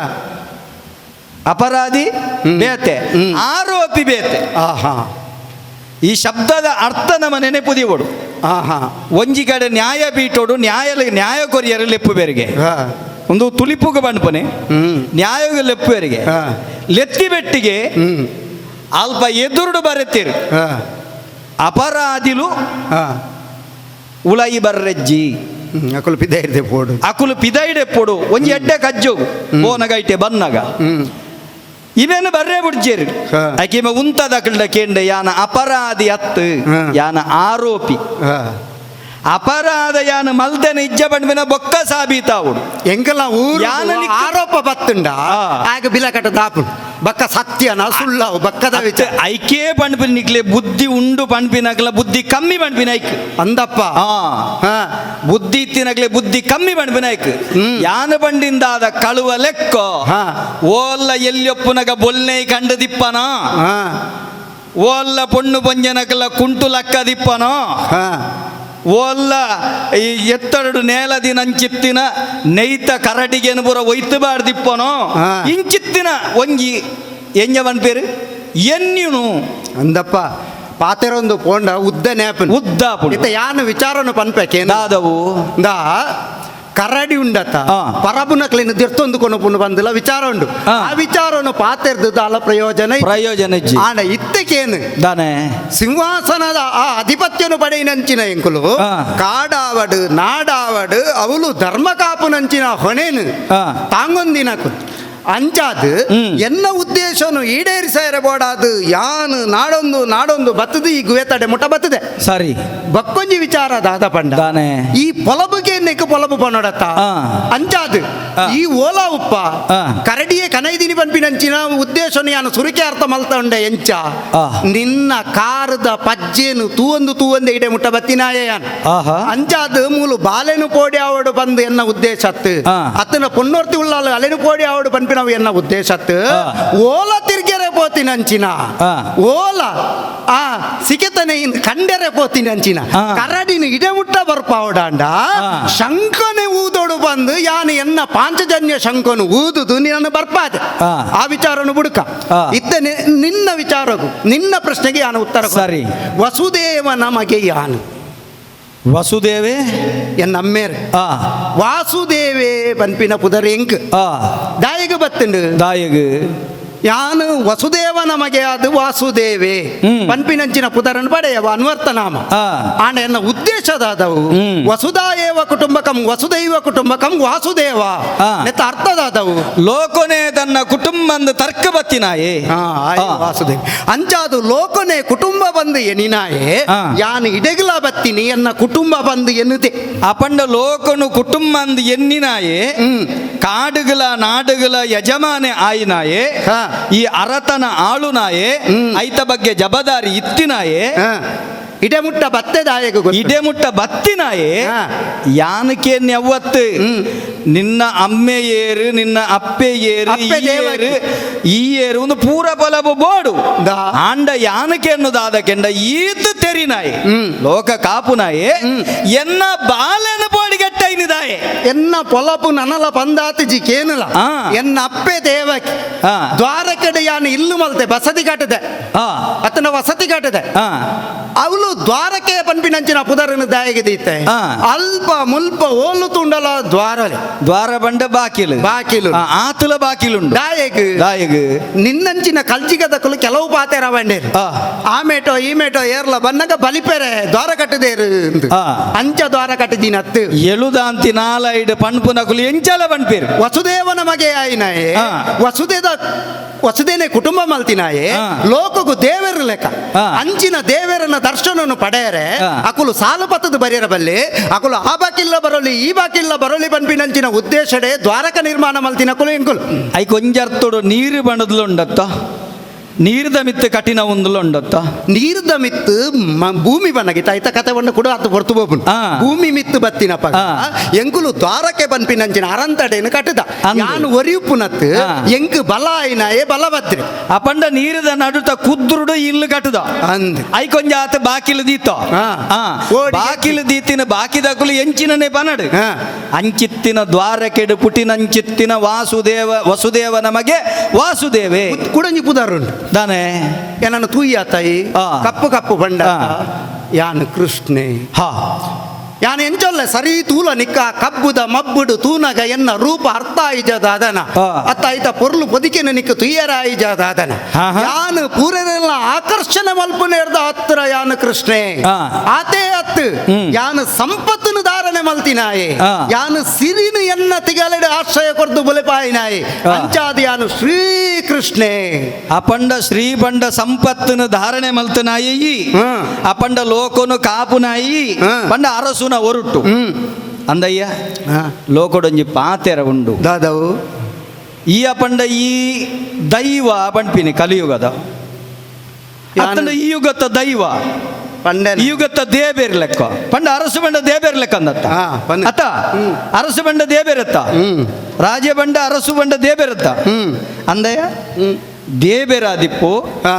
ಅಪರಾಧಿ ಬೇತೆ ಆರೋಪಿ ಬೇತೆ ಆಹಾ ಈ ಶಬ್ದದ ಅರ್ಥ ನಮ್ಮ ಆಹಾ ಒಂಜಿ ಕಡೆ ನ್ಯಾಯ ಬೀಟೋಡು ನ್ಯಾಯ ಕೊರಿಯರು ಲೆಪ್ಪು ಬೇರೆಗೆ ಹಾ ಒಂದು ತುಲಿಪುಗ ಬಂಡ್ಪನೆ ನ್ಯಾಯೋಗ ಲೆಪ್ಪುವರಿಗೆ ಹಾ. ಲೆತ್ತಿ ಬೆಟ್ಟಿಗೆ ಅಲ್ಪ ಎದುರುಡು ಬರೆತ್ತೀರು ಹಾ. ಅಪರಾಧಿಲು ಹಾ. ಉಳೈ ಬರ್ರೆಜ್ಜಿ ಅಕುಲು ಪಿದ ಇರ್ದೆ ಪೋಡು ಅಕುಲು ಪಿದೈಡೆ ಪೊಡು ಒಂಜಿ ಎಡ್ಡೆ ಕಜ್ಜೋಗು ಬೋನಗೈಟೆ ಬನ್ನಗ ಇವೇನು ಬರ್ರೆ ಬಿಡ್ಜೇರಿ ಹಾ. ಆಕೆಮ ಉಂತದ ಕಳ್ಳ ಕೇಂಡೆ ಯಾನ ಅಪರಾಧಿ ಅತ್ತು ಹಾ. ಯಾನ ಆರೋಪಿ ಹಾ. ಅಪರಾಧ ಯಾನ ಮಲ್ದನ ಇಜ್ಜ ಬಂಡ್ಬಿನ ಬೊಕ್ಕ ಸಾಬೀತಾವುಡು ಎಂಕಲ ಊರು ಯಾನಲಿಕ್ಕೆ- ಆರೋಪ ಬತ್ತುಂಡ ಹಾ. ಆಗ ಬಿಲಕಟ ದಾಪುಂಡು ಬಕ್ಕ ಸತ್ಯನ ಸುಳ್ಳವು ಬಕ್ಕದ ವಿಚಾರ ಐಕೆ ಪಂಡ್ಪಿನ ನಿಕ್ಲೆ ಬುದ್ಧಿ ಉಂಡು ಪಂಡ್ಪಿನಕ್ಲ ಬುದ್ಧಿ ಕಮ್ಮಿ ಪಂಡ್ಪಿನ ಐಕ್ ಅಂದಪ್ಪ ಹಾ. ಬುದ್ಧಿ ಇತ್ತಿನಕ್ಲೆ ಬುದ್ಧಿ ಕಮ್ಮಿ ಪಂಡ್ಪಿನ ಐಕ್ ಯಾನ ಬಂಡಿಂದಾದ ಕಳುವ ಲೆಕ್ಕ ಹಾ. ಓಲ್ಲ ಎಲ್ಲಿಯೊಪ್ಪುನಗ ಬೊಲ್ನೆ ಕಂಡು ದಿಪ್ಪನ ಹಾ. ಓಲ್ಲ ಪೊಣ್ಣು ಪೊಂಜನಕಲ ಕುಂಟು ಲಕ್ಕ ದಿಪ್ಪನ ಹಾ. ಓಲ್ಲ ಈ ಎತ್ತರಡು ನೇಲದಿ ನಂಚಿತ್ತಿನ ನೈತ ಕರಡಿಗೆನು ಪುರ ಒಯ್ತು ಬಾಡ್ದಿಪ್ಪನೋ ಹಾ. ಇಂಚಿತ್ತಿನ ಒಂಜಿ ಎಂಜ ಪೇರು ಎನ್ಯುನು ಅಂದಪ್ಪ ಪಾತೆರೊಂದು ಪೋಂಡ ಉದ್ದ ನೇಪನ್ ಉದ್ದ ಪುಂಡು. ಇತ್ತ ಯಾನು ವಿಚಾರನು ಪನ್ಪೇಕೆ ದಾದವು ದಾ ಕರಡಿ ಉಂಡತ್ತ ಹಾ. ಪರಬುನಕ್ಲಿನ ದಿರ್ತೊಂದು ಕೊನಪುನು ಬಂದಿಲ್ಲ ವಿಚಾರ ಉಂಡು ಹಾ. ಆ ವಿಚಾರನು ಪಾತೆರ್ದು ಅಲ್ಲ ಪ್ರಯೋಜನ ಪ್ರಯೋಜನ ಇಜ್ಜಿ ಆಂಡ ಇತ್ತಕೇನು ದಾನೆ ಸಿಂಹಾಸನದ ಆ ಅಧಿಪತ್ಯನು ಪಡೆಯಿನಂಚಿನ ಎಂಕುಲು ಹಾ. ಕಾಡಾವಡು ನಾಡಾವಡು ಅವಳು ಧರ್ಮ ಕಾಪುನಂಚಿನ ಹೊಣೆನು ಹಾ. ತಾಂಗೊಂದಿನಕು ಅಂಚಾದು ಎನ್ನ ಉದ್ದೇಶನು ಈಡೇರಿಸರಬೋಡಾದು ಯಾನು ನಾಡೊಂದು ಬತ್ತದು ಈ ಗುವೆತಡೆ ಮುಟ ಬತ್ತದೆ ಸರಿ ಬಕ್ಕೊಂಜಿ ವಿಚಾರ ದಾದ ಪಂಡ ದಾನೆ ಈ ಪೊಲಬುಗೆ ನೆಕ್ಕು ಪೊಲಬು ಪನೋಡತ್ತ ಹಾ. ಅಂಚಾದು ಹಾ. ಈ ಓಲಾ ಉಪ್ಪ ಹಾ. ಕರಡಿಯೇ ಕನೈದಿನಿ ಪಂಪಿನಂಚಿನ ಉದ್ದೇಶನು ಯಾನು ಸುರಿಕೆ ಅರ್ಥ ಮಲ್ತೊಂಡೆ ಎಂಚ ಹಾ. ನಿನ್ನ ಕಾರದ ಪಜ್ಜೇನು ತೂವೊಂದೆ ಇಡೆ ಮುಟ್ಟ ಬತ್ತಿನಾಯ ಯಾನ್ ಆಹಾ. ಅಂಚಾದು ಮೂಲು ಬಾಲೆನು ಪೋಡಿ ಆವಡು ಬಂದು ಎನ್ನ ಉದ್ದೇಶ ಅತ್ತು ಹಾ. ಅತ್ತನ ಪೊನ್ನೋರ್ತಿ ಉಳ್ಳಾಲು ಅಲೆನು ಪೋಡಿ ಆವಡು ಪನ್ಪಿನವು ಎನ್ನ ಉದ್ದೇಶ ಅತ್ತು ಹಾ. ಓಲ ತಿರ್ಗೆರೆ ಪೋತಿನಂಚಿನ ಹಾ. ಓಲ ಆ ಸಿಕೆತನೆ ಇನ್ ಕಂಡೆರೆ ಪೋತಿನಂಚಿನ ಹಾ. ಕರಡಿನ ಇಡೆ ಮುಟ್ಟ ಬರ್ಪಾವಡಾಂಡ ಹಾ. ಶಂಕನೆ ಊದೋಡು ಬಂದು ಯಾನು ಎನ್ನ ಪಾಂಚಜನ್ಯ ಶಂಕನು ಊದುದು ನೀನು ಬರ್ಪಾದೆ ಹಾ. ಆ ವಿಚಾರನು ಬುಡುಕ ಹಾ. ಇತ್ತ ನಿನ್ನ ವಿಚಾರಗೂ ನಿನ್ನ ಪ್ರಶ್ನೆಗೆ ಯಾನು ಉತ್ತರ ಕೊಡು. ಸರಿ. ವಸುದೇವನ ಮಗೆ ಯಾನು ವಸುದೇವೆ ಎನ್ನ ಅಮ್ಮೇರು ಆ ವಾಸುದೇವೇ ಪನ್ಪಿನ ಪುದರ್ ಎಂಕ್ ಆ ದಾಯಿಗೆ ಬತ್ತುಂಡು ದಾಯಗು ಯಾನು ವಸುದೇವ ನಮಗೆ ಅದು ವಾಸುದೇವೇ ಪನ್ಪಿನಂಚಿನ ಪುದರನ್ ಪಡೆಯವ ಅನ್ವರ್ತನಾಮ ಆ. ಆಂಡ ಎನ್ನ ಉದ್ದೇಶದಾದವು ವಸುದಾಯೇವ ಕುಟುಂಬಕಂ ವಸುದೈವ ಕುಟುಂಬಕಂ ವಾಸುದೇವ ಆ. ನೆತ್ತ ಅರ್ಥದಾದವು ಲೋಕನೇ ತನ್ನ ಕುಟುಂಬಂದು ತರ್ಕ ಬತ್ತಿನಾಯೇ ವಾಸುದೇವ ಅಂಚಾದು ಲೋಕನೆ ಕುಟುಂಬ ಬಂದು ಎನಿನಾಯೇ ಆ. ಯಾನು ಇಡೆಗಲ ಬತ್ತಿನಿ ಎನ್ನ ಕುಟುಂಬ ಬಂದು ಎನ್ನುದೆ ಅಪಂಡ ಲೋಕನು ಕುಟುಂಬಂದು ಎನ್ನಿನಾಯೇ ಕಾಡುಗಳ ನಾಡುಗಳ ಯಜಮಾನೆ ಆಯಿನಾಯೇ ಹಾ. ಈ ಅರತನ ಆಳುನಾಯೇ ಐತ ಬಗ್ಗೆ ಜಬದಾರಿ ಇತ್ತಿನಾಯೇ ಇಡೆ ಮುಟ್ಟ ಬತ್ತೆದಾಯಕ ಇಡೆ ಮುಟ್ಟ ಬತ್ತಿನಾಯೇ ಹಾ. ಯಾನಕ್ಕೆ ನೆವ್ವತ್ತು ನಿನ್ನ ಅಮ್ಮೆ ಏರು ನಿನ್ನ ಅಪ್ಪೆ ಏರು ಅಪ್ಪೆ ಈ ದೇವಕ್ಕೆ. ಏರು ಈ ಏರು ಒಂದು ಪೂರ ಬಲಬು ಬೋಡು ದಾ. ಆಂಡ ಯಾನಕ್ಕೆ ಅನ್ನುದಾದ ಕೆಂಡ ಈತ ತೆರಿನಾಯೆ ಲೋಕ ಕಾಪುನಾಯೇ ಎನ್ನ ಬಾಲನ ಬೋಡಿಗೆಟ್ಟೈನಿದಾಯೆ ಎನ್ನ ಪೊಲಪು ನನಲ ಪಂದಾತಿಜಿ ಕೇನುಲ ಆ. ಎನ್ನ ಅಪ್ಪೆ ದೇವಕ್ಕೆ ಆ. ದ್ವಾರಕಡೆ ಯಾನು ಇಲ್ಲು ಮಲ್ತೆ ಬಸದಿ ಕಟ್ಟದೆ ಆ ಅತನ ವಸತಿ ಕಟ್ಟದೆ ಆ ಅವಳು ದ್ವಾರಕೆ ಪನ್ಪಿನಂಚಿನ ಪುದರನ ದಾಯಿಗೆ ದೀತೆ ಆ. ಅಲ್ಪ ಮುಲ್ಪ ಓಲು ತುಂಡಲ ದ್ವಾರಲೆ ದ್ವಾರ ಬಂಡ ಬಾಕಿಲು ಬಾಕಿಲು. ಆತುಲ ಬಾಕಿಲುಂಡು ದಾಯಗ್ ದಾಯಗ್ ನಿನ್ನಂಚಿನ ಕಲ್ಜಿಗದಕ್ಕಲು ಕೆಲವು ಪಾತೆರ ಬಂಡೇರು ಆ. ಆಮೇಟೋ ಈಮೇಟೋ ಏರ್ಲ ಬನ್ನಗ ಬಲಿಪೆರೆ ದ್ವಾರ ಕಟ್ಟದೇರು ಆ. ಅಂಚ ದ್ವಾರ ಕಟ್ಟಿದೀನ ಅತ್ತು ಎಳುದಾಂತಿ ನಾಲೈಡ್ ಪಣ್ಪುನಕುಲು ಎಂಚಲ ಪಣ್ಪೇರು ವಸುದೇವನ ಮಗೆ ಆಯ್ನಾಯೇ ಆ. ವಸುದೇನೆ ಕುಟುಂಬ ಮಲ್ತಿನಾಯೇ ಆ. ಲೋಕಗು ದೇವರ ಲೆಕ್ಕ ಆ. ಅಂಚಿನ ದೇವರನ ದರ್ಶನವನ್ನು ಪಡೆಯರೆ ಆ. ಅಕುಲು ಸಾಲು ಪತ್ತದ ಬರೆಯರ ಬಲ್ಲಿ ಅಕುಲು ಆ ಬಾಕಿಲ್ಲ ಬರೋಲಿ ಈ ಬಾಕಿಲ್ಲ ಬರೋಲಿ ಪನ್ಪಿನಂಚಿನ ಉದ್ದೇಶಡೆ ದ್ವಾರಕ ನಿರ್ಮಾಣ ಮಲ್ತಿನ ಕುಲು ಎಂಕುಲು ಐ ಕೊಂಜರ್ತೋಡು ನೀರು ಬಣದ್ಲು ಉಂಡತ್ತ ನೀರ್ದ ಮಿತ್ತು ಕಠಿಣ ಒಂದುಲು ಉಂಡತ್ತ ನೀರ್ದ ಮಿತ್ತು ಭೂಮಿ ಬನ್ನಗಿತ್ತ ಐತ ಕತೆ ಬಣ್ಣ ಕೂಡ ಅದು ಹೊರತು ಬೋಪುನು ಆ. ಭೂಮಿ ಮಿತ್ತು ಬತ್ತಿನಪ್ಪ ಆ. ಎಂಕುಲು ದ್ವಾರಕ್ಕೆ ಪನ್ಪಿನಂಚಿನ ಅರಂತಡೆನು ಕಟ್ಟದ ಅಂದು. ಯಾನು ಒರಿಯುಪ್ಪುನತ್ತು ಆ. ಎಂಕ್ ಬಲ ಆಯ್ನಾಯೇ ಬಲ ಬತ್ರಿ ಅಪಂಡ ನೀರದ ನಡುತ ಕುದ್ರುಡು ಇಲ್ಲು ಕಟ್ಟದ ಅಂದ್ ಐ ಕೊಂಜ ಆತ ಬಾಕಿಲು ದೀತೋ ಆ. ಓಡಿ ಬಾಕಿಲು ದೀತಿನ ಬಾಕಿದಕುಲು ಎಂಚಿನನೆ ಬನಡು ಆ. ಅಂಚಿತ್ತಿನ ದ್ವಾರಕೆಡು ಪುಟಿನಂಚಿತ್ತಿನ ವಸುದೇವ ನಮಗೆ ವಾಸುದೇವೆ ಕುಡಂಜಿ ಪುದಾರುಂಡು ದಾನೆ ಏನನ್ನು ತೂಯ್ಯ ತಾಯಿ ಆ. ಕಪ್ಪು ಕಪ್ಪು ಬಂಡ ಆ. ಯಾನು ಕೃಷ್ಣೆ ಹಾ ಯಾನ್ ಎಂಚೊಲ್ಲೆ ಸರಿ ತೂಲ ನಿಕ್ಕ ಕಬ್ಬುದ ಮಬ್ಬುಡು ತೂನಗ ಎನ್ನ ರೂಪ ಅರ್ಥ ಆಯ್ಜದ ಅದನ ಹಾ. ಅತ್ತ ಆಯ್ತ ಪೊರ್ಲು ಬದುಕಿನ ನಿಕ್ಕ ತುಯ್ಯರ ಆಯ್ಜದ ಅದನ ಹಾ, ಹಾ. ಯಾನ್ ಪೂರೆಲ್ಲ ಆಕರ್ಷಣೆ ಮಲ್ಪುನೇರ್ದ ಹತ್ರ ಯಾನ್ ಕೃಷ್ಣೆ ಹಾ. ಆತೇ ಅತ್ತು ಯಾನ್ ಸಂಪತ್ತನ್ನು ಧಾರಣೆ ಮಲ್ತಿನಾಯೆ ಹಾ. ಯಾನ್ ಸಿರಿನು ಎನ್ನ ತಿಗಲೆಡೆ ಆಶ್ರಯ ಕೊರ್ದು ಬುಲೆಪಾಯಿನಾಯೆ ಹಾ. ಅಂಚಾದ ಯಾನು ಶ್ರೀಕೃಷ್ಣೆ ಅಪಂಡ ಶ್ರೀಬಂಡ ಸಂಪತ್ತನ್ನು ಧಾರಣೆ ಮಲ್ತನಾಯಿ ಹ್ಮ್. ಅಪಂಡ ಲೋಕನು ಕಾಪುನಾಯಿ ಹ್ಮ್. ಪಂಡ ಅರಸುನ ಒರುಟು ಅಂದಯ್ಯ ಲೋಕಡೊಂಜಿ ಪಾತೆರ ಉಂಡು ದಾದವು ಈ ಅಪಂಡ ಈ ದೈವ ಪಂಪಿನಿ ಕಲಿಯುಗದ ಅತ್ತಂಡ ಈ ಯುಗತ್ತ ದೈವ ಪಂಡೆ ಈ ಯುಗತ್ತ ದೇಬೇರ್ ಲೆಕ್ಕ ಪಂಡ ಅರಸು ಬಂಡ ದೇಬೇರ್ ಲೆಕ್ಕ ಅಂದತ್ತ ಹಾ, ಪಂಡೆ. ಅತ್ತ ಅರಸು ಬಂಡ ದೇಬೇರತ್ತ ರಾಜ ಬಂಡ ಅರಸು ಬಂಡ ದೇಬೇರತ್ತ ಅಂದಯ್ಯ ದೇಬೇರಾದಿಪ್ಪು ಹಾ.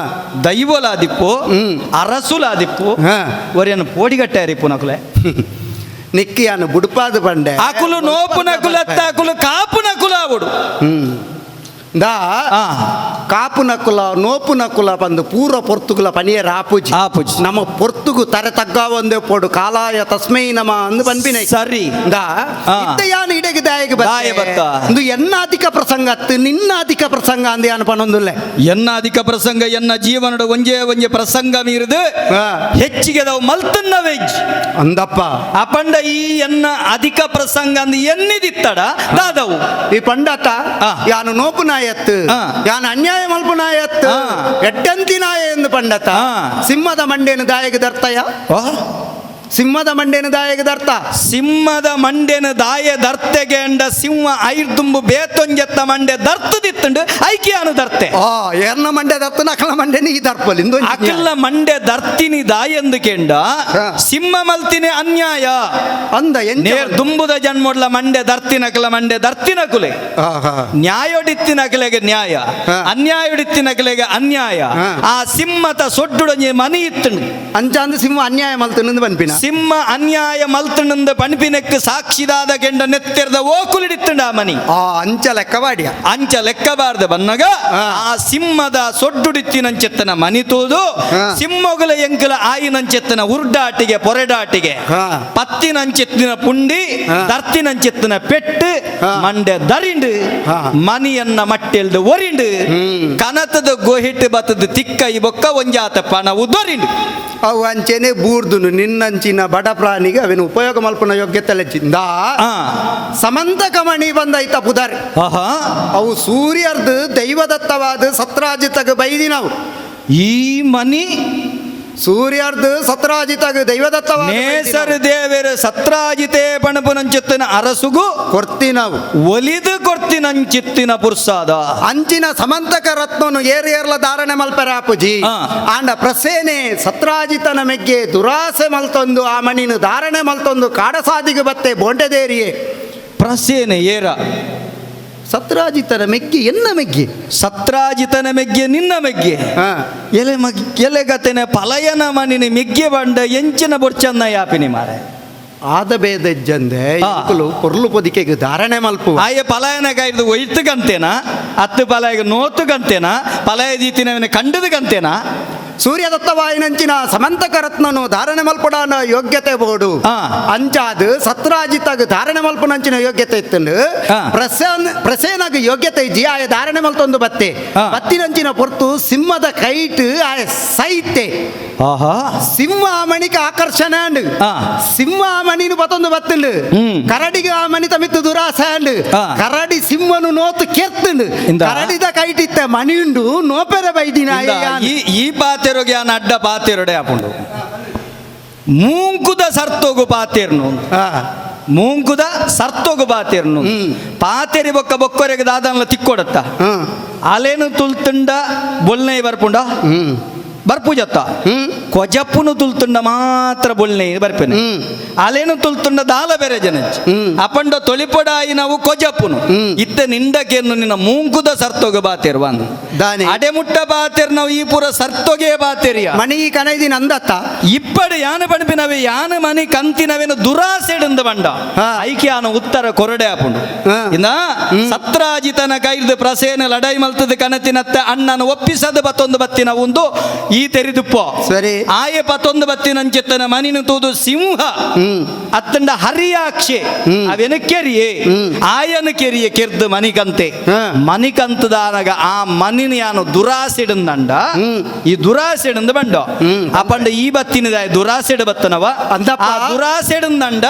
ದೈವಲಾದಿಪ್ಪು ಅರಸುಲಾದಿಪ್ಪು ಹಾ. ಒರಿಯನ್ನು ಪೋಡಿಗಟ್ಟಾರಿಪ್ಪು ನಕುಲೆ ನಿಕ್ಕಿ ಯಾನು ಬುಡ್ಪಾದ ಪಂಡೆ ಆಕುಲು ನೋಪು ನಕುಲ ಅತ್ತಾಕುಲು ಕಾಪು ನಕುಲ ಅವಡು ದಾ ಆ ಕಾಪು ನಕುಲ ನೋಪು ನಕುಲ ಬಂದು ಪೂರ ಪೊರ್ತುಗುಲ ಪನಿಯರ ಆಪುಜಿ ಆಪುಜಿ. ನಮ್ಮ ಪೊರ್ತುಗು ತರೆ ತಗ್ಗ ಒಂದೇ ಪೋಡು ಕಾಲಾಯ ತಸ್ಮೈ ನಮ ಅಂದು ಬಂದ್ಬಿನ ಸರಿ. ದಾ ಆ. ಇತ್ತ ಯಾನು ಇಡೆಗೆ ದಾಯಗೆ ದಾಯ ಬತ್ತ. ಒಂದು ಎನ್ನಾಧಿಕ ಪ್ರಸಂಗ ಅತ್ತು ನಿನ್ನ ಅಧಿಕ ಪ್ರಸಂಗ ಅಂದ ಯಾನು ಪನೊಂದುಲ್ಲೆ ಎನ್ನ ಅಧಿಕ ಪ್ರಸಂಗ ಎನ್ನ ಜೀವನದ ಒಂಜೇ ಒಂಜೆ ಪ್ರಸಂಗ ಮೀರಿದು ಹಾ. ಹೆಚ್ಚಿಗೆ ಅದಾವು ಮಲ್ತನ್ನ ವೆಜ್ ಅಂದಪ್ಪ ಅಪಂಡ ಈ ಎನ್ನ ಅಧಿಕ ಪ್ರಸಂಗ ಅಂದ್ ಎನ್ನಿದಿತ್ತಡ ದಾದವು ಈ ಪಂಡತ ಆ. ಯಾನು ನೋಪು ನಾಯತ್ತು ಆ. ಯಾನು ಅನ್ಯಾಯ ಮಲ್ಪು ನಾಯತ್ತು ಆ. ಎಡ್ಡಂತಿ ನಾಯ ಎಂದು ಪಂಡತ ಆ. ಸಿಂಹದ ಮಂಡೇನು ದಾಯಗೆ ದರ್ತಯ ಸಿಂಹದ ಮಂಡೇನು ದಾಯಗೆ ದರ್ತ ಸಿಂಹದ ಮಂಡೆನ ದಾಯ ದರ್ತೆಗೆ ಅಂಡ ಸಿಂಹ ಐರ್ದುಂಬು ಬೇತೊಂಜೆತ್ತ ಮಂಡೆ ದರ್ತದಿತ್ತುಂಡು ಐಕಿಯಾನು ದರ್ತೆ ಆ ಎರ್ನ ಮಂಡೆ ದರ್ತ ನಕಲ ಮಂಡೇನು ಈ ದರ್ಪಲಿಂದು ಅಕಲ್ಲ ಮಂಡೆ ದರ್ತಿನಿ ದಾಯಂದು ಕೆಂಡ ಹಾ. ಸಿಂಹ ಮಲ್ತಿನಿ ಅನ್ಯಾಯ ಅಂದ ನೇರ್ ದುಂಬುದ ಜನ್ಮೊಡ್ಲ ಮಂಡೆ ದರ್ತಿನಕಲ ಮಂಡೆ ದರ್ತಿನಕುಲೆ ನ್ಯಾಯೊಡಿತ್ತಿನಕಲೆಗೆ ನ್ಯಾಯ ಹಾ. ಅನ್ಯಾಯೊಡಿತ್ತಿನಕಲೆಗೆ ಅನ್ಯಾಯ ಹಾ. ಆ ಸಿಂಹತ ಸೊಡ್ಡುಡೊಂಜಿ ಮನಿ ಇತ್ತುಂಡು ಅಂಚಾಂದು ಸಿಂಹ ಅನ್ಯಾಯ ಮಲ್ತನಂದು ಬನ್ಪಿನ ಸಿಂಹ ಅನ್ಯಾಯ ಮಲ್ತುಂಡ ಪಣಿಪಿನಕ್ಕೆ ಸಾಕ್ಷಿದಾದ ಕೆಂಡ ನೆತ್ತೆರ್ದ ಓಕುಲಿಡಿತ್ತುಂಡ ಆ ಮನಿ ಆ ಅಂಚ ಲೆಕ್ಕವಾಡಿಯ ಅಂಚ ಲೆಕ್ಕಬಾರ್ದು ಬನ್ನಗ ಹಾ. ಆ ಸಿಂಹದ ಸೊಡ್ಡುಡಿತ್ತಿನಂಚೆತ್ತನ ಮನಿ ತೂದು ಹಾ. ಸಿಂಹಗಳ ಎಂಕಲ ಆಯಿನಂಚೆತ್ತನ ಉರ್ಡಾಟಿಗೆ ಪೊರೆಡಾಟಿಗೆ ಹಾ. ಪತ್ತಿನಂಚೆತ್ತಿನ ಪುಂಡಿ ಹಾ. ದರ್ತಿನಂಚೆತ್ತಿನ ಪೆಟ್ಟು ಹಾ. ಮಂಡೆ ದರಿಂಡು ಹಾ. ಮನಿಯನ್ನ ಮಟ್ಟೆಲ್ದು ಒರಿಂಡು ಕನತದ ಗೋಹಿಟ್ಟು ಬತ್ತದ ತಿಕ್ಕ ಈ ಬೊಕ್ಕ ಒಂಜಾತ ಪಣವು ದೊರಿಂಡು ಅವು ಅಂಚೆನೆ ಬೂರ್ದುನು ನಿನ್ನಂಚಿನ ಬಡ ಪ್ರಾಣಿಗೆ ಅವೇನು ಉಪಯೋಗ ಮಲ್ಪನ ಯೋಗ್ಯತೆ ಲೆಚ್ಚಿಂದ ಆ. ಸಮಂತಕ ಮಣಿ ಬಂದೈತ ಪುದರ್ ಆಹಾ ಅವು ಸೂರ್ಯರ್ದು ದೈವದತ್ತವಾದ ಸತ್ರಾಜಿತಗ ಬೈದಿನವು ಈ ಮನಿ ಸೂರ್ಯರ್ದು ಸತ್ರಾಜಿತಗ ದೈವದತ್ತವಾದ ನೇಸರು ದೇವರ ಸತ್ರಾಜಿತೆ ಪಣಪುನಂಚಿತ್ತಿನ ಅರಸುಗು ಕೊಡ್ತಿನವು ಒಲಿದು ಕೊಡ್ತಿನಂಚಿತ್ತಿನ ಪುರ್ಸಾದ ಅಂಚಿನ ಸಮಂತಕ ರತ್ನನು ಏರ್ಲ ಧಾರಣೆ ಮಲ್ಪರ ಅಪ್ಪುಜಿ ಆ. ಆಂಡ ಪ್ರಸೇನೆ ಸತ್ರಾಜಿತನ ಮೆಗ್ಗೆ ದುರಾಸೆ ಮಲ್ತೊಂದು ಆ ಮಣಿನು ಧಾರಣೆ ಮಲ್ತೊಂದು ಕಾಡಸಾದಿಗೆ ಬತ್ತೆ ಬೋಂಟೆದೇರಿಯೇ ಪ್ರಸೇನೆ ಏರ ಸತ್ರಾಜಿತನ ಮೆಗ್ಗೆ ಎನ್ನ ಮೆಗ್ಗೆ ಸತ್ರಾಜಿತನ ಮೆಗ್ಗೆ ನಿನ್ನ ಮೆಗ್ಗೆ ಹಾ. ಎಲೆಗತೆನೆ ಪಲಯನ ಮನಿನಿ ಮೆಗ್ಗೆ ಬಂಡ ಎಂಚಿನ ಬೊರ್ಚನ್ನ ಯಾಪಿನಿ ಮಾರೆ ಆದ ಬೇದಜ್ಜಂದೆ ಆ. ಇಂಕುಲು ಪೊರ್ಲು ಪೊದಿಕೆಗೆ ಧಾರಣೆ ಮಲ್ಪು ಆಯ ಪಲಾಯನ ಕಾಯ್ದು ಒಯ್ತು ಗಂತೇನ ಹತ್ತು ಪಲಾಯಗ ನೋತು ಗಂತೇನ ಪಲಾಯ ದೀತಿನವನ ಕಂಡದ ಗಂತೇನ ಸೂರ್ಯದತ್ತವಾಯಿನಂಚಿನ ಸಮಂತಕ ರತ್ನನು ಧಾರಣೆ ಮಲ್ಪಡಾನ ಯೋಗ್ಯತೆ ಬೋಡು ಆ. ಅಂಚಾದ ಸತ್ರಾಜಿತಾಗ ಧಾರಣೆ ಮಲ್ಪನಂಚಿನ ಯೋಗ್ಯತೆ ಇತ್ತಂಡು ಆ. ಪ್ರಸೇನಾಗ ಯೋಗ್ಯತೆ ಇಜ್ಜಿ ಆಯ ಧಾರಣೆ ಮಲ್ತೊಂದು ಬತ್ತೆ ಆ. ಬತ್ತಿನಂಚಿನ ಪೊರ್ತು ಸಿಂಹದ ಕೈಟ್ ಆಯ ಸೈತೆ ಆಹಾ ಸಿಂಹ ಆ ಮಣಿಗೆ ಆಕರ್ಷಣೆ ಅಂಡು ಆ. ಸಿಂಹ ಆ ಮಣಿನು ಬತ್ತೊಂದು ಬತ್ತಂಡು ಕರಡಿಗೆ ಆ ಮಣಿ ತಮಿತ್ತು ದುರಾಸೆ ಅಂಡು ಆ. ಕರಡಿ ಸಿಂಹನು ನೋತು ಕೆತ್ತಂಡು ಇಂದ. ಕರಡಿದ ಕೈಟಿತ್ತ ಮಣಿಯುಂಡು ನೋಪೆರ ಬೈದಿನ ಈ ಪಾತೆರೋಗೆ ಆನ ಅಡ್ಡ ಪಾತೆರೊಡೆ ಆಪುಂಡು ಮೂಂಕುದ ಸರ್ತೋಗು ಪಾತೆರ್ನು ಮೂಂಕುದ ಸರ್ತೋಗು ಪಾತೆರ್ನು ಪಾತೆರಿ ಬೊಕ್ಕ ಬೊಕ್ಕೊರೆಗೆ ದಾದನ್ಲ ತಿಕ್ಕೊಡತ್ತ ಅಲೇನು ತುಲ್ತುಂಡ ಬೊಲ್ನೈ ಬರ್ಪುಂಡ ಬರ್ಪುಜತ್ತ ಕೊಜಪ್ಪುನು ತುಲ್ತುಂಡ ಮಾತ್ರ ಬೊಲ್ನೈ ಬರ್ಪೆನೆ ಅಲೇನು ತುಲ್ತುಂಡ ದಾಲ ಬೇರೆ ಜನ ಅಪಂಡ ತೊಳಿಪೊಡಾಯಿ ನಾವು ಕೊಜಪ್ಪುನು ಇತ್ತ ನಿಂಡಕೆನ್ನು ನಿನ್ನ ಮೂಂಕುದ ಸರ್ತೋಗ ಬಾತೇರ್ ಬಂದು ದಾನಿ. ಅಡೆಮುಟ್ಟ ಬಾತೇರ್ ನಾವು ಈ ಪೂರ ಸರ್ತೋಗೆ ಬಾತೇರಿಯ ಮಣಿ ಕನೈದಿನ ಅಂದತ್ತ ಇಪ್ಪಡು ಯಾನ ಪಣಿಪಿನವೆ ಯಾನ ಮನಿ ಕಂತಿನವೇನು ದುರಾಸೆಡುಂದು ಬಂಡ ಹಾ. ಐಕೆ ಆನ ಉತ್ತರ ಕೊರಡೆ ಆಪುಂಡು ಹಾ. ಇನ್ನ ಸತ್ರಾಜಿತನ ಕೈರ್ದು ಪ್ರಸೇನ ಲಡಾಯಿ ಮಲ್ತದ ಕನತಿನತ್ತ ಅಣ್ಣನ ಒಪ್ಪಿಸದ ಬತ್ತೊಂದು ಬತ್ತಿನ ಒಂದು ಈ ತೆರಿದುಪ್ಪೋ ಸರಿ. ಆಯೆ ಪತ್ತೊಂದು ಬತ್ತಿನಂಚೆತ್ತನ ಮನಿನ ತೂದು ಸಿಂಹ ಅತ್ತಂಡ ಹರಿಯಾಕ್ಷೆ ಅವೆನ ಕೆರಿಯೆ ಆಯನ ಕೆರಿಯ ಕೆರ್ದು ಮನಿಕಂತೆ ಮನಿಕಂತದಾನಗ ಆ ಮನಿನ ಯಾನು ದುರಾಸೆಡಂದಂಡ ಈ ದುರಾಸೆಡಂದು ಬಂಡ ಅಪ್ಪಂಡ ಈ ಬತ್ತಿನದ ದುರಾಸೆಡ್ ಬತ್ತನವ ಅಂದಪ್ಪ. ಆ ದುರಾಸೆಡಂದಂಡ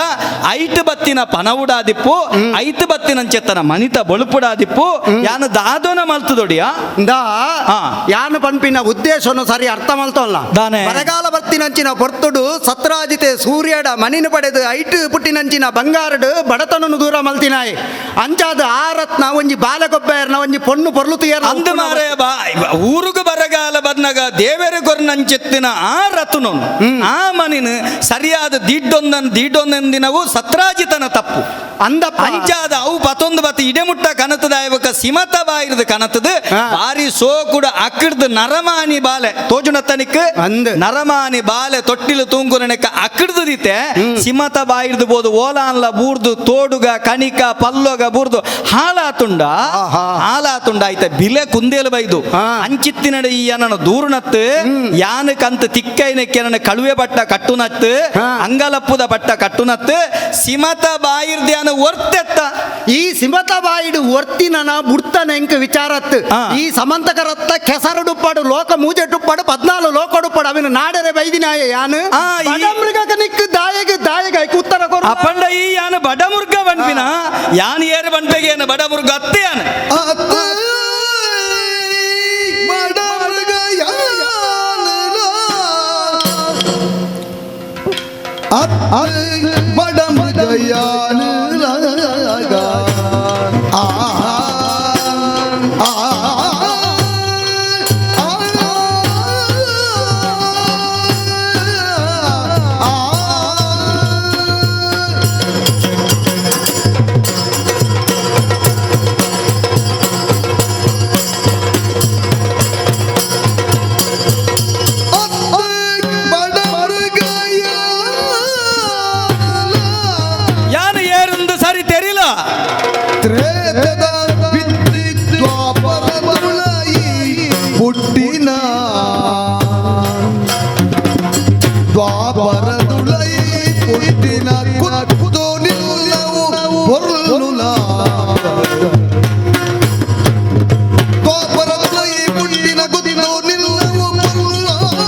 ಐಟ್ ಬತ್ತಿನ ಪನವುಡಾದಿಪ್ಪು ಐಟ್ ಬತ್ತಿನ ಚೆತ್ತನ ಮನಿತ ಬಳುಪುಡಾದಿಪ್ಪು ಯಾನು ದಾದೋನ ಮಲ್ತದೊಡಿಯ ಇಂದ ಹಾ. ಯಾನು ಪಂಪಿನ ಉದ್ದೇಶವನ್ನು ಸರಿ ಅರ್ಥ ಮಲ್ತೋಲ್ಲ ದಾನೆ. ಬರಗಾಲ ಬರ್ತಿನಂಚಿನ ಪೊರ್ತುಡು ಸತ್ರಾಜಿತೆ ಸೂರ್ಯಡ ಮನಿನ ಪಡೆದು ಐಟು ಪುಟ್ಟಿನಂಚಿನ ಬಂಗಾರಡು ಬಡತನನು ದೂರ ಮಲ್ತಿನಾಯಿ ಅಂಚಾದ ಆ ರತ್ನ ಒಂಜಿ ಬಾಲಗೊಬ್ಬೆರ್ನ ಒಂಜಿ ಪೊಣ್ಣು ಪೊರ್ಲುತಿಯರ್ ಅಂದ ಮಾರೆ ಊರುಗು ಬರಗಾಲ ಬಂದಾಗ ದೇವರ ಗೊರ್ನಂಚೆತ್ತಿನ ಆ ರತುನು ಆ ಮನಿನ ಸರಿಯಾದ ದೀಡೊಂದಿನವು ಸತ್ರಾಜಿತನ ತಪ್ಪು ಅಂದಪ್ಪ ಅಂಚಾದ ಅವು ಪತ್ತೊಂದು ಬತ್ತು ಇಡೆಮುಟ್ಟ ಕನತದಾಯಕ ಸಿಮತ ಬಾಯಿರ್ದು ಕನತದ ಬಾರಿ ಸೋಕುಡ ಅಕ್ಕಡ್ದು ನರಮಾನಿ ಬಾಲೆ ತೋಜುನ ತನಿಕ್ ಅಂದ್. ನರಮಾನಿ ಬಾಲೆ ತೊಟ್ಟಿಲು ತೂಂಗುರನೆಕ ಅಕ್ಕಡ್ದು ದಿತೆ ಸಿಮತ ಬಾಯಿರ್ದು ಬೋದು ಓಲಾನ್ಲ ಬೂರ್ದು ತೋಡುಗ ಕಣಿಕ ಪಲ್ಲೊಗ ಬೂರ್ದು ಹಾಳಾತುಂಡ ಹಾಳಾತುಂಡ ಆಯ್ತ ಬಿಲೆ ಕುಂದೇಲು ಬೈದು ಅಂಚಿತ್ತಿನಡ ಈ ಅನನ ದೂರ್ನತ್ ಯಾನಕಂತ ತಿಕ್ಕೈನಕ್ಕೆ ನನ್ನ ಕಳುವೆ ಬಟ್ಟ ಕಟ್ಟುನತ್ ಅಂಗಲಪ್ಪುದ ಬಟ್ಟ ಕಟ್ಟುನತ್ ಸಿಮತ ಬಾಯಿರ್ದ್ಯಾನ ಒರ್ತೆತ್ತ ಈ ಸಿಮತ ಬಾಯಿಡು ಒರ್ತಿನನ ಬುಡ್ತನ ಎಂಕ ವಿಚಾರತ್ ಈ ಸಮಂತಕರತ್ತ ಕೆಸರಡುಪ್ಪಡು ಲೋಕ ಮೂಜೆಟುಪ್ಪಡು 14 ಲೋಕಡುಪ್ಪಡು ಅವಿನ ನಾಡರೆ ಬೈದಿನಾಯ ಯಾನು ಬಡಮೃಗ ನಿಕ್ ದಾಯಗ ಉತ್ತರ ಕೊರು ಅಪ್ಪಂಡ ಈ ಯಾನ ಬಡಮುರ್ಗ ಬಣ್ಪಿನ ಯಾನ್ ಏರು ಬಣ್ಪೆಗೆ ಏನು ಬಡಮುರ್ಗ ಅತ್ತೆ ಯಾನ ಯಾನ ಏರುಂದು ಸರಿ ತೆರಿಲ ಹುಟ್ಟಿನ ದ್ವಾಪರದುಳೈ ಹುಟ್ಟಿನ ಕುತ್ತು ನಿಲ್ಲವು ಹೊರಲುಲ ದ್ವಾಪರದುಳೈ ಹುಟ್ಟಿನ ಕುತ್ತು ನಿಲ್ಲವು ಹೊರಲುಲ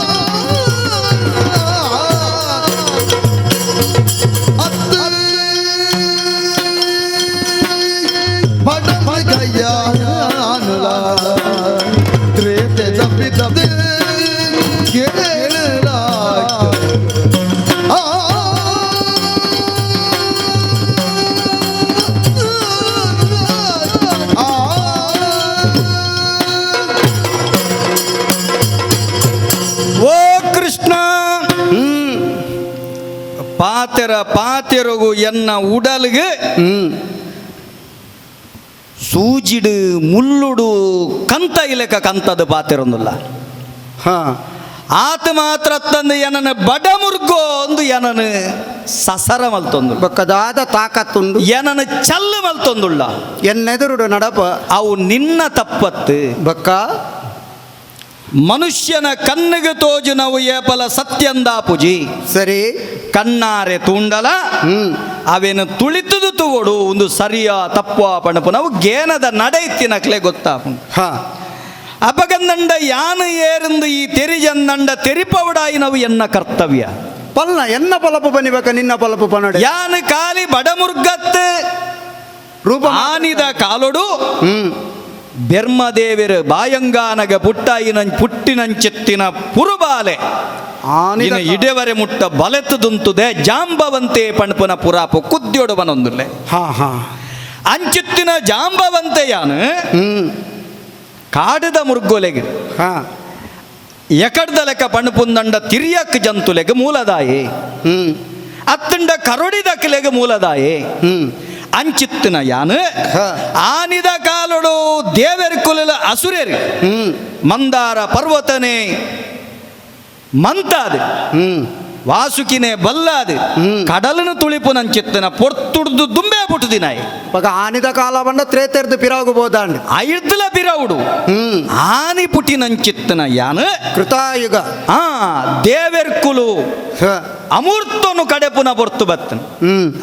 ಓ ಕೃಷ್ಣ ಪಾತೆರಗು ಎನ್ನ ಉಡಲ್ಗೆ ಸೂಜಿಡು ಮುಳ್ಳುಡು ಕಂತ ಇಲಕ ಕಂತದ ಪಾತೆರೊಂದಿಲ್ಲ ಆತ ಮಾತ್ರ ತಂದು ಏನನ ಬಡಮುರ್ಗೋ ಒಂದು ಏನನ ಸಸರ ಮಲ್ತೊಂದು ಬಕ್ಕದಾದ ತಾಕತ್ತುಂಡು ಏನನ ಚಲ್ಲು ಮಲ್ತೊಂದುಳ್ಳ ಎನ್ನೆದುರುಡು ನಡಪ ಅವು ನಿನ್ನ ತಪ್ಪತ್ತು ಬಕ್ಕ ಮನುಷ್ಯನ ಕಣ್ಣಿಗೆ ತೋಜು ನಾವು ಏಪಲ ಸತ್ಯಂದ ಪೂಜಿ ಸರಿ ಕಣ್ಣಾರೆ ತೂಂಡಲ ಅವೇನು ತುಳಿತುದು ತೂಗೋಡು ಒಂದು ಸರಿಯ ತಪ್ಪ ಪಣಪು ನಾವು ಗೇನದ ನಡೆಯುತ್ತಿನಕ್ಲೆ ಗೊತ್ತಾಪು ಹಾ ಅಪಗಂದಂಡ ಯಾನು ಏರಂದು ಈ ತೆರಿಜಂದಂಡ ತೆರಿಪವಡಾಯಿ ನಾವು ಎನ್ನ ಕರ್ತವ್ಯ ಪಲ್ನ ಎನ್ನ ಪಲಪು ಬನಿಬೇಕ ನಿನ್ನ ಪಲಪು ಪನಡೆ ಯಾನು ಕಾಲಿ ಬಡಮುರ್ಗತ್ ರೂಪ ಆನಿದ ಕಾಲೊಡು ಬೆರ್ಮದೇವಿರ ಬಾಯಂಗಾನಗ ಪುಟ್ಟಿನಂಚೆತ್ತಿನ ಪುರುಬಾಲೆ ಆನಿದ ಇಡೆವರೆ ಮುಟ್ಟ ಬಲೆತದುಂತುದೆ ಜಾಂಬವಂತೆ ಪಣಪುನ ಪುರಾಪು ಕುದ್ಯೋಡು ಬನೊಂದುಲ್ಲೆ ಹಾ ಹಾ ಅಂಚಿತ್ತಿನ ಜಾಂಬವಂತೆ ಯಾನು ಕಾಡದ ಮುರ್ಗೋಲೆಗೆ ಹಾ ಎಕಡ್ದ ಲೆಕ್ಕ ಪಣಪುಂದಂಡ ತಿರಿಯಕ್ ಜಂತುಲೆಗೆ ಮೂಲದಾಯೆ ಅತ್ತಂಡ ಕರೊಡಿದಕ್ಲೆಗೆ ಮೂಲದಾಯೆ ಅಂಚಿತ್ತಿನ ಯಾನು ಆನಿದ ಕಾಲೊಡು ದೇವರ ಕುಲಲ ಅಸುರೇರಿ ಮಂದಾರ ಪರ್ವತನೆ ಮಂತಾದೆ ವಾಸುಕಿನೇ ಬಲ್ಲಾದು ಕಡಲನು ತುಳಿಪು ನಂಚಿತ್ತನ ಪೊರ್ತುಡ್ದು ದುಂಬೆ ಪುಟ್ಟದಿನಾಯಿ ಪಗ ಆನಿದ ಕಾಲ ಬಂಡ ತ್ರೇತೆರ್ದು ಪಿರಾಗಬೋದಾಂಡ್ ಐರ್ದಲ ಬಿರವುಡು ಆನಿ ಪುಟಿ ನಂಚಿತ್ತನ ಯಾನ ಕೃತಾಯುಗ ಆ ದೇವೆರ್ಕುಲು ಅಮೂರ್ತನು ಕಡೆಪುನ ಪೊರ್ತು ಬತ್ತನ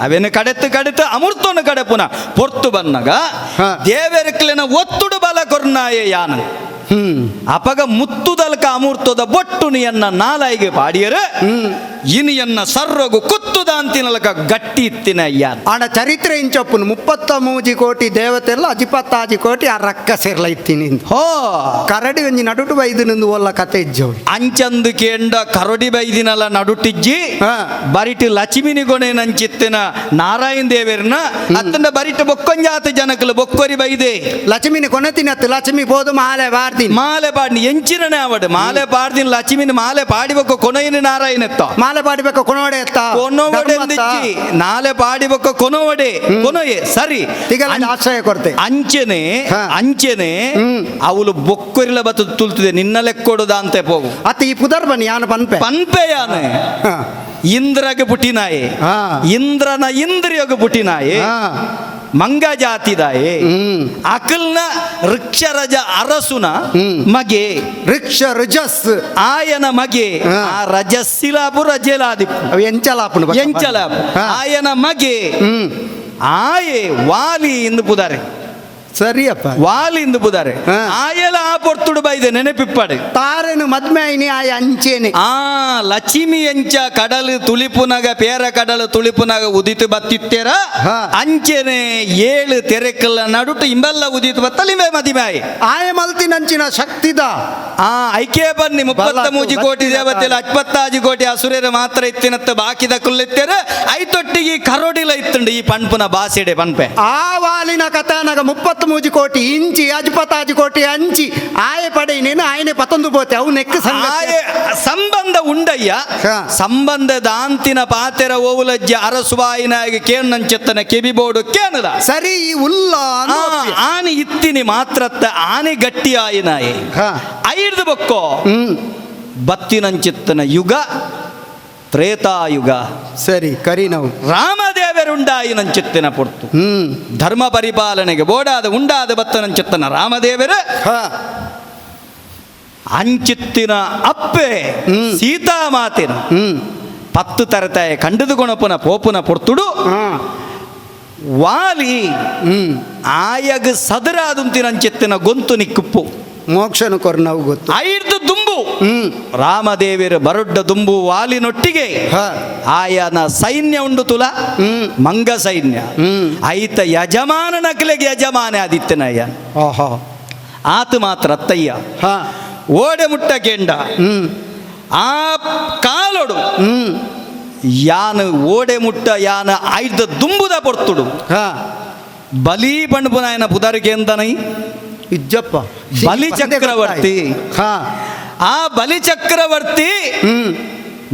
ಅವೇನು ಕಡೆತ್ತು ಅಮೂರ್ತನು ಕಡೆಪುನ ಪೊರ್ತು ಬನ್ನಗ ದೇವೆರ್ಕಲಿನ ಒತ್ತುಡು ಬಲ ಕೊರ್ನಾಯ ಯಾನ ಅಪಗ ಮುತ್ತುದಲ್ಕ ಅಮೂರ್ತದ ಬೊಟ್ಟುನಿಯನ್ನ ನಾಲಾಯಿಗೆ ಪಾಡಿಯರು ಇನಿಯನ್ನ ಸರ್ರಗು ಕುತ್ತುದಾಂತಿನಲಕ ಗಟ್ಟಿ ಇತ್ತಿನ ಯಾನ್ ಆಡ ಚರಿತ್ರೆ ಇಂಚಪ್ಪುನು 33 ಕೋಟಿ ದೇವತೆಲ್ಲ 14 ಕೋಟಿ ಆ ರಕ್ಕ ಸೇರ್ಲ ಇತ್ತೀನಿ ಹೋ ಕರಡಿ ಒಂಜಿ ನಡುಟು ಬೈದಿನಂದು ಒಲ್ಲ ಕತೆ ಇಜ್ಜವು ಅಂಚಂದು ಕೇಂಡ ಕರಡಿ ಬೈದಿನಲ ನಡುಟಿಜ್ಜಿ ಬರಿಟಿ ಲಕ್ಷ್ಮಿನಿ ಗೊಣೆ ನಂಚಿತ್ತಿನ ನಾರಾಯಣ ದೇವರನ್ನ ಅತ್ತಂಡ ಬರಿಟ ಬೊಕ್ಕೊಂಜಾತ ಜನಕಲು ಬೊಕ್ಕೊರಿ ಬೈದೆ ಲಕ್ಷ್ಮಿನಿ ಕೊನೆತಿನತ್ತು ಲಕ್ಷ್ಮಿ ಬೋದು ಮಾಲೆ ಬಾರ್ದಿನಿ ಮಾಲೆ ಪಾಡಿನಿ ಎಂಚಿರನೆ ಅವಡು ಮಾಲೆ ಪಾಡ್ದಿನ ಲಕ್ಷ್ಮಿನಿ ಮಾಲೆ ಪಾಡಿಬೇಕು ಕೊನೆಯಿನ ನಾರಾಯಣ ಎತ್ತ ಮಾಲೆ ಪಾಡಿಬೇಕು ಕೊನೋಡೆ ಎತ್ತ ಕೊನೋವಡೆ ಎಂದಿಚ್ಚಿ ನಾಲೆ ಪಾಡಿಬೇಕು ಕೊನೋವಡೆ ಕೊನೊಯೆ ಸರಿ ತಿಗಲ ಆಶ್ರಯ ಕೊಡ್ತೆ ಅಂಚೆನೆ ಅವಳು ಬೊಕ್ಕೊರಿಲ ಬತ್ತು ತುಲ್ತಿದೆ ನಿನ್ನ ಲೆಕ್ಕೊಡುದ ಅಂತ ಹೋಗು ಅತ್ತ ಈ ಪುದರ್ ಬನ್ನಿ ಯಾನು ಪನ್ಪೆ ಯಾನೆ ಇಂದ್ರಗೆ ಪುಟಿನಾಯೆ ಇಂದ್ರನ ಇಂದ್ರಿಯಗೆ ಪುಟಿನಾಯೆ ಮಂಗ ಜಾತಿದಾಯೆ ಅಕಲ್ನ ವೃಕ್ಷರಜ ಅರಸುನ ಮಗೆ ವೃಕ್ಷ ರಜಸ್ ಆಯನ ಮಗೆ ಆ ರಜಸ್ಸಿಲಾಪು ರಜೆಲಾದಿಪ್ಪು ಅವು ಎಂಚಲಾಪುನು ಎಂಚಲಾಪು ಆಯನ ಮಗೆ ಆಯೆ ವಾಲಿ ಎಂದು ಪುದಾರೆ ಸರಿಯಪ್ಪ ವಾಲಿ ಎಂದು ಪುದಾರೆ ಆಯಲ ಆ ಪೊರ್ತುಡು ಬೈದೆ ನೆನಪಿಪ್ಪಡೆ ತಾರೇನು ಮದ್ಮೆ ಐನಿ ಆಯ ಅಂಚೇನೆ ಆ ಲಕ್ಷ್ಮಿ ಎಂಚ ಕಡಲು ತುಳಿಪುನಗ ಪೇರ ಕಡಲು ತುಳಿಪುನಗ ಉದಿತು ಬತ್ತಿತ್ತೇರ ಅಂಚೆನೆ 7 ತೆರೆಕಲ್ಲ ನಡುಟು ಇಂಬೆಲ್ಲ ಉದಿತು ಬತ್ತಲಿಂಬೆ ಮದಿಮೆ ಆಯ ಮಲ್ತಿನಂಚಿನ ಶಕ್ತಿದ ಆ ಐಕೆ ಬನ್ನಿ 33 ಕೋಟಿ ದೇವತೆಲ್ಲ 26 ಕೋಟಿ ಅಸುರರ ಮಾತ್ರ ಇತ್ತಿನತ್ತ ಬಾಕಿದ ಕುಲ್ಲಿತ್ತೇರ ಐತೊಟ್ಟಿಗೆ ಕರೋಡಿಲ ಇತ್ತುಂಡು ಈ ಪಣ್ಪುನ ಬಾಸಿಡೆ ಪನ್ಪೆ ಆ ವಾಲಿನ ಕಥಾನಗ 33 ಕೋಟಿ ಇಂಚಿ 14 ಕೋಟಿ ಅಂಚಿ ಆಯ ಪಡೆ ನೀನು ಆಯನೆ ಪತೊಂದು ಬೋತೆ ಅವು ನೆಕ್ ಸಂಬಂಧ ಉಂಡಯ್ಯ ಸಂಬಂಧದ ಅಂತಿನ ಪಾತೆರ ಓವುಲಜ್ಜ ಅರಸುವಾಯಿನಾಗಿ ಕೇನ್ನಂಚೆತ್ತನ ಕೆಬಿಬೋಡು ಕೇನದ ಸರಿ ಈ ಉಲ್ಲ ಆನೆ ಇತ್ತಿನಿ ಮಾತ್ರತ್ತ ಆನೆ ಗಟ್ಟಿ ಆಯಿನಾಯಿ ಐರ್ದು ಬೊಕ್ಕೋ ಬತ್ತಿನಂಚಿತ್ತನ ಯುಗ ತ್ರೇತಾಯುಗ ಸರಿ ಕರಿ ನಾವು ರಾಮದೇವರುಂಡಾಯಿ ನಂಚಿತ್ತಿನ ಪೊರ್ತು ಧರ್ಮ ಪರಿಪಾಲನೆಗೆ ಬೋಡಾದ ಉಂಡಾದ ಬತ್ತನಂಚಿತ್ತನ ರಾಮದೇವರು ಅಂಚಿತ್ತಿನ ಅಪ್ಪೆ ಸೀತಾಮಾತಿನ 10 ತರತಾಯ ಕಂಡದು ಗುಣಪುನ ಪೋಪುನ ಪೊರ್ತುಡು ವಾಲಿ ಆಯಗ ಸದರಾದುಂತಿನಂಚಿತ್ತಿನ ಗೊಂತು ನಿಕ್ಕುಪ್ಪು ಮೋಕ್ಷನು ಕೊರ್ನವು ಗೊತ್ತು ಐರ್ದು ದುಂಬು ರಾಮದೇವಿರ ಬರೊಡ್ಡ ದುಂಬು ವಾಲಿನೊಟ್ಟಿಗೆ ಆಯನ ಸೈನ್ಯ ಉಂಡು ತುಲ ಮಂಗ ಸೈನ್ಯ ಐತ ಯಜಮಾನ ನಕಲೆಗೆ ಯಜಮಾನ ಆದಿತ್ಯನಯ್ಯ ಆತ ಮಾತ್ರ ಅತ್ತಯ್ಯ ಓಡೆ ಮುಟ್ಟ ಕೆಂಡ ಆ ಕಾಲೊಡು ಯಾನ ಓಡೆ ಮುಟ್ಟ ಯಾನ ಐದ ದುಂಬುದ ಪೊರ್ತುಡು ಬಲಿ ಪಂಡ್ಪುನಾಯನ ಪುದರಿಗೆ ಎಂದನೈ ಇಜ್ಜಪ್ಪ ಬಲಿ ಚಕ್ರವರ್ತಿ ಆ ಬಲಿ ಚಕ್ರವರ್ತಿ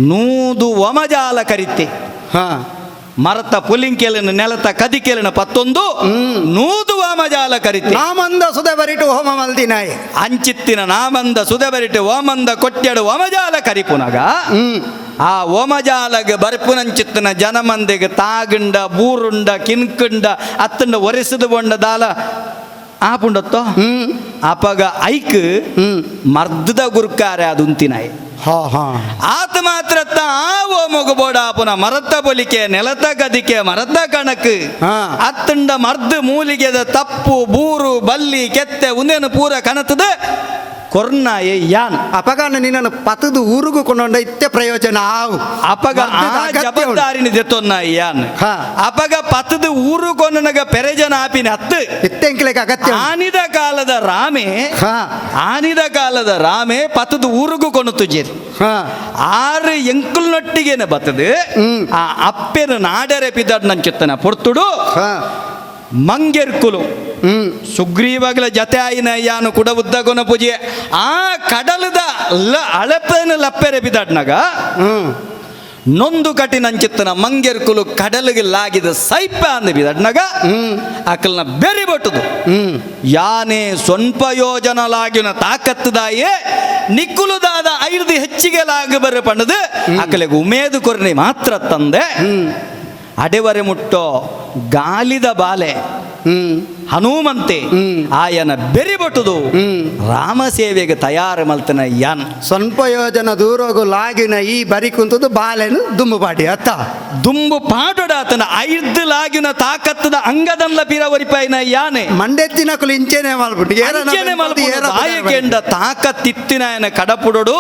ನೂದು ವಮಜಾಲ ಕರಿತೆ ಮರತ ಪುಲಿಂಕೆಲಿನ ನೆಲತ ಕದಿಕೆಲಿನ 11 ನೂದು ವಾಮಜಾಲ ಕರಿತೆ ನಾಮಂದ ಸುದೆ ಬರಿಟು ಹೋಮ ಮಲ್ದಿನಾಯಿ ಅಂಚಿತ್ತಿನ ನಾಮಂದ ಸುದೆ ಬರಿಟು ಓಮಂದ ಕೊಟ್ಟೆಡು ವಮಜಾಲ ಕರಿಪುನಗ ಆ ಓಮಜಾಲಗೆ ಬರ್ಪುನಂಚಿತ್ತಿನ ಜನಮಂದಿಗೆ ತಾಗುಂಡ ಬೂರುಂಡ ಕಿನ್ಕುಂಡ ಅತ್ತಂಡ ಒರೆಸದು ಬೊಂಡ ದಾಲ ಆಪುಂಡತ್ತೋ ಅಪಗ ಐಕ್ ಮರ್ದದ ಗುರುಕಾರೆ ಅದುಂತಿನಾಯಿ ಆತ ಮಾತ್ರ ಆ ಓಮಗು ಬೋಡಾಪುನ ಮರತ ಬೊಲಿಕೆ ನೆಲತ ಗದಿಕೆ ಮರತ ಕಣಕ್ ಅತ್ತಂಡ ಮರ್ದ ಮೂಲಿಗೆದ ತಪ್ಪು ಬೂರು ಬಲ್ಲಿ ಕೆತ್ತೆ ಉಂದೇನು ಪೂರ ಕಣತದ ಕೊರ್ನಾಯೆ ಯಾನ್ ಅಪಗಾನ ನಿನ್ನನ್ನು ಪತದು ಊರುಗು ಕೊಂಡ ಇತ್ತೆ ಪ್ರಯೋಜನ ಆವು ಅಪಗ ಜವಾಬ್ದಾರಿನಿ ದೆತ್ತೊನ್ನ ಯಾನ್ ಅಪಗ ಪತದು ಊರು ಕೊಂಡನಗ ಪೆರೆಜನ ಆಪಿನ ಹತ್ತು ಇತ್ತೆಂಕ್ಲೆಗೆ ಅಗತ್ಯ ಆನಿದ ಕಾಲದ ರಾಮೆ ಪತದು ಊರುಗು ಕೊಂಡು ತುಜೇರಿ 6 ಎಂಕುಲ್ನೊಟ್ಟಿಗೆನೆ ಬತ್ತದು ಆ ಅಪ್ಪೆನ ನಾಡರೆ ಪಿದಾಡ್ ನಂಚೆತ್ತನ ಪೊರ್ತುಡು ಮಂಗೆರ್ಕುಲು ಸುಗ್ರೀವಾಗಲ ಜತೆ ಆಯಿನ ಯಾನು ಕುಡ ಉದ್ದಗೊನ ಪೂಜೆ ಆ ಕಡಲದ ಅಳಪನ ಲಪ್ಪೆರೆ ಬಿದಾಡ್ನಾಗ ನೊಂದು ಕಟಿನಂಚಿತ್ತನ ಮಂಗೆರ್ಕುಲು ಕಡಲಿಗೆ ಲಾಗಿದ ಸೈಪ ಅಂದ ಬಿದಡ್ನಗ ಅಕಲ್ನ ಬೆರಿ ಬಟ್ಟುದು ಯಾನೇ ಸ್ವಲ್ಪ ಯೋಜನಲಾಗಿನ ತಾಕತ್ತದಾಯೇ ನಿಕ್ಕುಲುದಾದ ಐದು ಹೆಚ್ಚಿಗೆ ಲಾಗ ಬರ ಪಣದು ಅಕಲಿಗೆ ಉಮೇದು ಕೊರ್ನೆ ಮಾತ್ರ ತಂದೆ ಅಡೆವರೆ ಮುಟ್ಟೋ ಗಾಲಿದ ಬಾಲೆ ಹನುಮಂತೆ ಆಯನ ಬೆರಿಬಟ್ಟುದು ರಾಮ ಸೇವೆಗೆ ತಯಾರು ಮಲ್ತನ ಯಾನ್ ಸ್ವಲ್ಪ ಯೋಜನ ದೂರೋಗು ಲಾಗಿನ ಈ ಬರಿ ಕುಂತದ್ದು ಬಾಲೆನು ದುಂಬು ಪಾಡಿ ಅತ್ತ ದುಂಬು ಪಾಡೋಡಾತನ ಐದು ಲಾಗಿನ ತಾಕತ್ತದ ಅಂಗದಲ್ಲ ಪಿರವರಿಪಾಯಿನ ಯಾನೆ ಮಂಡೆತ್ತಿನ ಕುಲು ಇಂಚೆನೆ ಮಲ್ಬಿಟ್ಟು ಆಯಕೆಂಡ ತಾಕತ್ತಿತ್ತಿನ ಕಡಪುಡೋಡು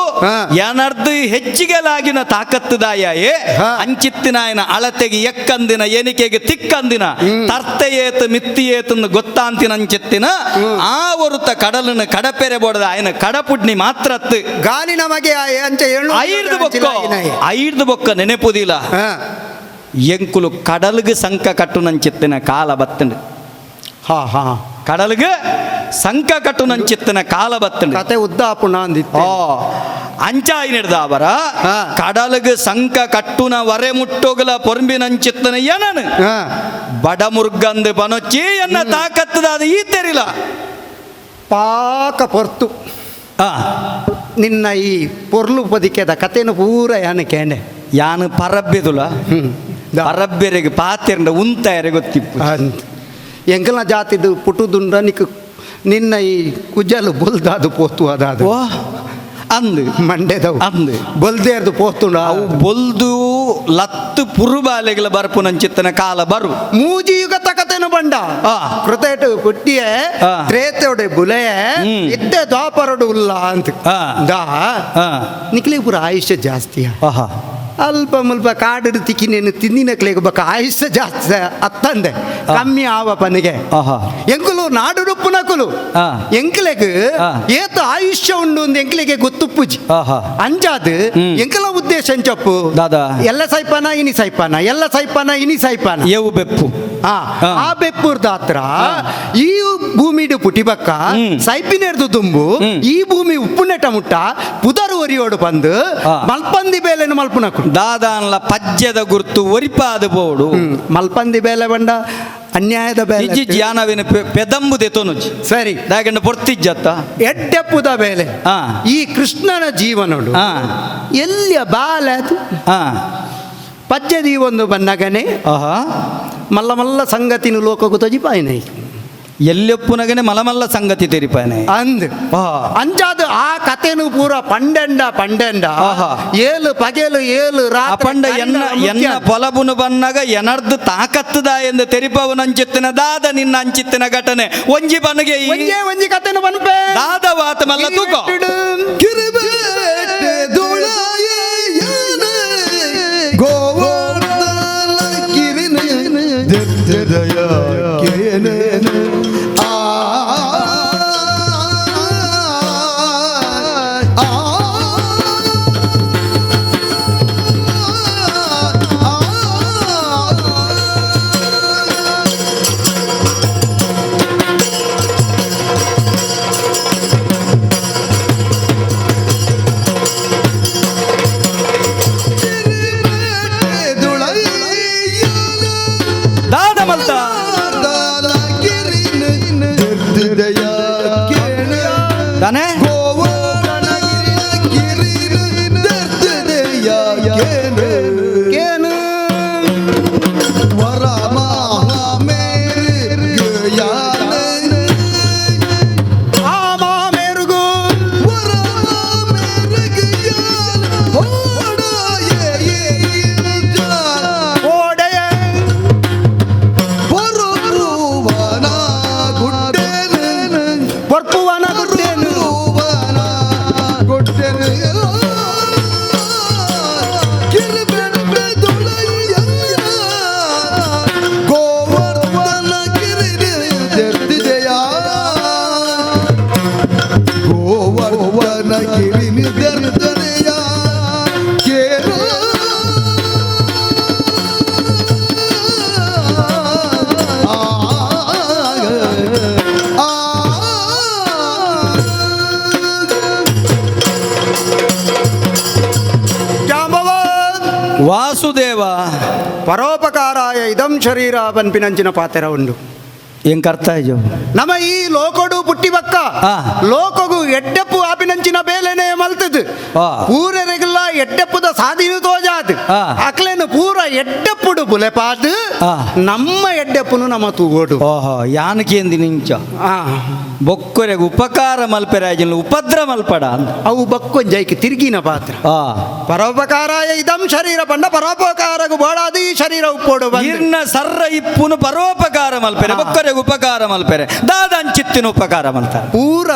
ಏನರ್ದು ಹೆಚ್ಚಿಗೆ ಲಾಗಿನ ತಾಕತ್ತದಾಯೇ ಅಂಚಿತ್ತಿನಾಯನ ಅಳತೆಗೆ ಎಕ್ಕಂದಿನ ಎನಿಕೆಗೆ ತಿಕ್ಕಂದಿನ ತರ್ತೆಯೇತ ಮಿತ್ತಿಯೇತಂದು ಗೊತ್ತಾಂತಿನ ಅಂಚಿತ್ತಿನ ಆ ಹೊರುತ ಕಡಲನ್ನು ಕಡಪೆರೆ ಬೋಡದ ಆಯನ ಕಡಪುಡ್ನಿ ಮಾತ್ರ ಗಾಲಿ ನಮಗೆ ಐದು ಬೊಕ್ಕ ನೆನೆಪುದಿಲ್ಲ ಎಂಕುಲು ಕಡಲ್ಗೆ ಸಂಕ ಕಟ್ಟು ನಂಚಿತ್ತಿನ ಕಾಲ ಬತ್ತಂಡು ಕಡಲ್ಗೆ ಸಂಕ ಕಟ್ಟು ನಂಚಿತ್ತಿನ ಕಾಲ ಬತ್ತಂಡು ಕತೆ ಉದ್ದಾಪುಣ ಅಂದಿತ್ತು ಅಂಚಾಯಿ ನಡೆದ ಅವರ ಕಡಲ್ಗೆ ಸಂಕ ಕಟ್ಟುನ ವರೆ ಮುಟ್ಟೋಗಲ ಪೊರ್ಂಬಿನಂಚಿತ್ತನ ಏನನು ಬಡ ಮುರ್ಗಂದು ಬನೊಚ್ಚಿ ಎನ್ನ ತಾಕತ್ತದಾದ ಈ ತೆರಿಲ ಪಾಕ ಪೊರ್ತು ನಿನ್ನ ಈ ಪೊರ್ಲು ಪದಿಕೆದ ಕತೆನು ಪೂರ ಯಾನು ಕೇಂಡೆ ಯಾನು ಪರಬ್ಬಿದುಲ ಪರಬ್ಬೆರೆಗೆ ಪಾತೆರಂಡ ಉಂತಾಯರೆ ಗೊತ್ತಿಪ್ಪು ಎಂಕಲ್ನ ಜಾತಿದು ಪುಟುದುಂಡ ನಿಕ್ ನಿನ್ನ ಈ ಕುಜಲು ಬೊಲ್ದಾದು ಪೋತು ಅದಾದ ಅಂದು ಮಂಡ್ಯದವು ಅಂದು ಬೊಲ್ದೇರ್ದು ಪೋತುಂಡ ಅವು ಬೊಲ್ದು ಲತ್ತು ಪುರುಬಾಲೆಗಳ ಬರ್ಪು ನಂಚಿತ್ತನ ಕಾಲ ಬರು ಮೂಜಿ ಯುಗ ತಕತೆನು ಬಂಡ ಕೃತೇಟು ಪುಟ್ಟಿಯೇ ತ್ರೇತೆಯೊಡೆ ಬುಲೆಯೇ ಇದ್ದೆ ದ್ವಾಪರಡು ಉಲ್ಲ ಅಂತ ದಾ ನಿಕ್ಲಿ ಪುರ ಆಯುಷ್ಯ ಜಾಸ್ತಿಯ ಅಲ್ಪ ಮುಲ್ಪ ಕಾಡಿಡು ತಿಕ್ಕಿನೇನು ತಿಂದಿನಕ್ಲೆಗೆ ಬಕ್ಕ ಆಯುಷ್ಯ ಜಾಸ್ತಿ ಅತ್ತಂದೆ ಕಮ್ಮಿ ಆವ ಪನಿಗೆ ಎಂಕುಲು ನಾಡು ನಕುಲು ಎಂಕ್ಲೆಗ್ ಏತ ಆಯುಷ್ಯ ಉಂಡು ಒಂದು ಎಂಕ್ಲೆಗೆ ಗೊತ್ತುಪ್ಪುಜಿ ಅಂಜಾದ್ ಎಂಕಲ ಉದ್ದೇಶ ಎಂಚಪ್ಪು ಎಲ್ಲ ಸೈಪಾನ ಇನಿ ಸೈಪಾನ ಎಲ್ಲ ಸೈಪಾನ ಇನಿ ಸೈಪಾನ ಎವು ಬೆಪ್ಪು ಆ ಬೆಪ್ಪುರ್ದ ಹತ್ರ ಈ ಭೂಮಿಡು ಪುಟಿ ಬಕ್ಕ ಸೈಪಿನೆರ್ದು ದುಂಬು ಈ ಭೂಮಿ ಉಪ್ಪು ನೆಟ ಮುಟ್ಟ ಪುದರು ಒರಿಯೋಡು ಬಂದು ಮಲ್ಪಂದಿ ಬೇಲೆನು ಮಲ್ಪುನಕು ದಾದಾನ್ಲ ಪಜ್ಯದ ಗುರ್ತು ಒರಿಪಾದ ಬೋಡು ಮಲ್ಪಂದಿ ಬೇಲೆ ಬಂಡ ಅನ್ಯಾಯದ ಬೇಲೆ ಯಾನವಿನ ಪೆದಂಬುದೆ ತೊನುಜಿ ಸರಿ ದಾಗಂಡ ಪೊರ್ತಿಜ್ಜತ್ತ ಎಡ್ಡೆಪ್ಪುದ ಬೇಲೆ ಈ ಕೃಷ್ಣನ ಜೀವನೋಡು ಎಲ್ಲಿಯ ಬಾಲೆ ಅದು ಪಜ್ಯದಿ ಒಂದು ಬನ್ನಗನೆ ಮಲ್ಲ ಮಲ್ಲ ಸಂಗತಿನು ಲೋಕಗು ತಜಿಪಾಯಿನೈ ಎಲ್ಲೆಪ್ಪುನಗನೆ ಮಲಮಲ್ಲ ಸಂಗತಿ ತೆರಿಪಾನೆ ಅಂದ್ ಅಂಜಾದ ಆ ಕತೆನು ಪೂರ ಪಂಡೆಂಡ ಏಳು ಪಗೆಲು ಏಳು ರಾಪಂಡ ಎನ್ನ ಪೊಲಬುನು ಬನ್ನಗ ಎನರ್ದು ತಾಕತ್ತದ ಎಂದು ತೆರಿಪವನ ಅಂಚಿತ್ತಿನ ದಾದ ನಿನ್ನ ಅಂಚಿತ್ತಿನ ಘಟನೆ ಒಂಜಿ ಬನಗೆ ಒಂಜಿ ಕತೆನು ಬನ್ಪೆ ದಾದ ವಾತ ಮಲ್ಲ ತೂಕ ವಾಸುದೇವ ಪರೋಪಕಾರಾಯ ಇದಂ ಶರೀರ ಪನ್ಪಿನಂಚಿನ ಪಾತೆರ ಉಂಡು ಏನ್ ಕರ್ತ ಇಜೋ ನಮ ಈ ಲೋಕೊಡು ಪುಟ್ಟಿ ಬಕ್ಕ ಆ. ಲೋಕಗು ಎಡ್ಡೆಪ್ಪು ಆಪಿನಂಚಿನ ಬೇಲೆನೆ ಮಲ್ತದು ಆ. ಪೂರೆರೆಗಲ್ಲ ಎಡ್ಡೆಪ್ಪುದ ಸಾಧಿನು ತೋಜಾದು ಆ. ಅಕ್ಲೇನು ಪೂರ ಎಡ್ಡೆಪ್ಪುಡು ಬುಲೆಪಾದು ಆ. ನಮ್ಮ ಎಡ್ಡೆಪ್ಪುನು ನಮ್ಮ ತೂಗೋಡು ಓಹೋ ಯಾನಕೇಂದಿ ನಿಂಚ ಆ. ಬೊಕ್ಕೊರೆಗೆ ಉಪಕಾರ ಮಲ್ಪೆರಾಜನ್ ಉಪದ್ರ ಮಲ್ಪಡ ಅಂತ ಅವು ಬಕ್ಕೊಂಜೈಕ್ ತಿರುಗಿನ ಪಾತ್ರ ಆ ಪರೋಪಕಾರಾಯ ಇದಂ ಶರೀರ ಪಂಡ ಪರೋಪಕಾರಗು ಬೋಡಾದು ಈ ಶರೀರ ಉಪ್ಪೋಡು ಬಂದು. ಇರ್ನ ಸರ್ರ ಇಪ್ಪುನು ಪರೋಪಕಾರ ಮಲ್ಪೆರೆ ಬೊಕ್ಕೊರೆಗೆ ಉಪಕಾರ ಮಲ್ಪೆರೆ ದಾದಂಚಿತ್ತಿನ ಉಪಕಾರ ಮಲ್ತಾರೆ ಪೂರ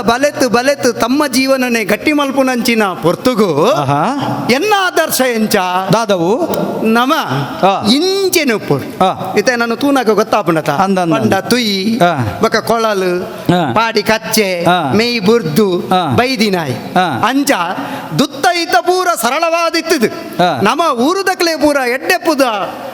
ಬಲೆತು ತಮ್ಮ ಜೀವನನೇ ಗಟ್ಟಿ ಮಲ್ಪುನಂಚಿನ ಪೊರ್ತುಗು ಆಹಾ ಎನ್ನ ಆದರ್ಶ ಎಂಚ ದಾದವು ನಮ ಆ. ಇಂಚೆನು ಉಪ್ಪುಡು ಆ. ಇತ್ತೆ ನಾನು ತೂನಕ ಗೊತ್ತಾಪುಂಡತ ಅಂದಂದ. ಪಂಡ ತುಯಿ ಆ. ಬಕ ಕೊಳಲು ಆ. ಪಾಡಿ ಕಚ್ಚೆ ಆ. ಮೇಯ್ ಬುರ್ದು ಆ. ಬೈದಿನಾಯಿ ಆ. ಅಂಚ ದುತ್ತ ಇತ್ತ ಪೂರ ಸರಳವಾದಿತ್ತದು ಆ. ನಮ ಊರುದಕ್ಲೆ ಪೂರ ಎಡ್ಡೆಪ್ಪುದ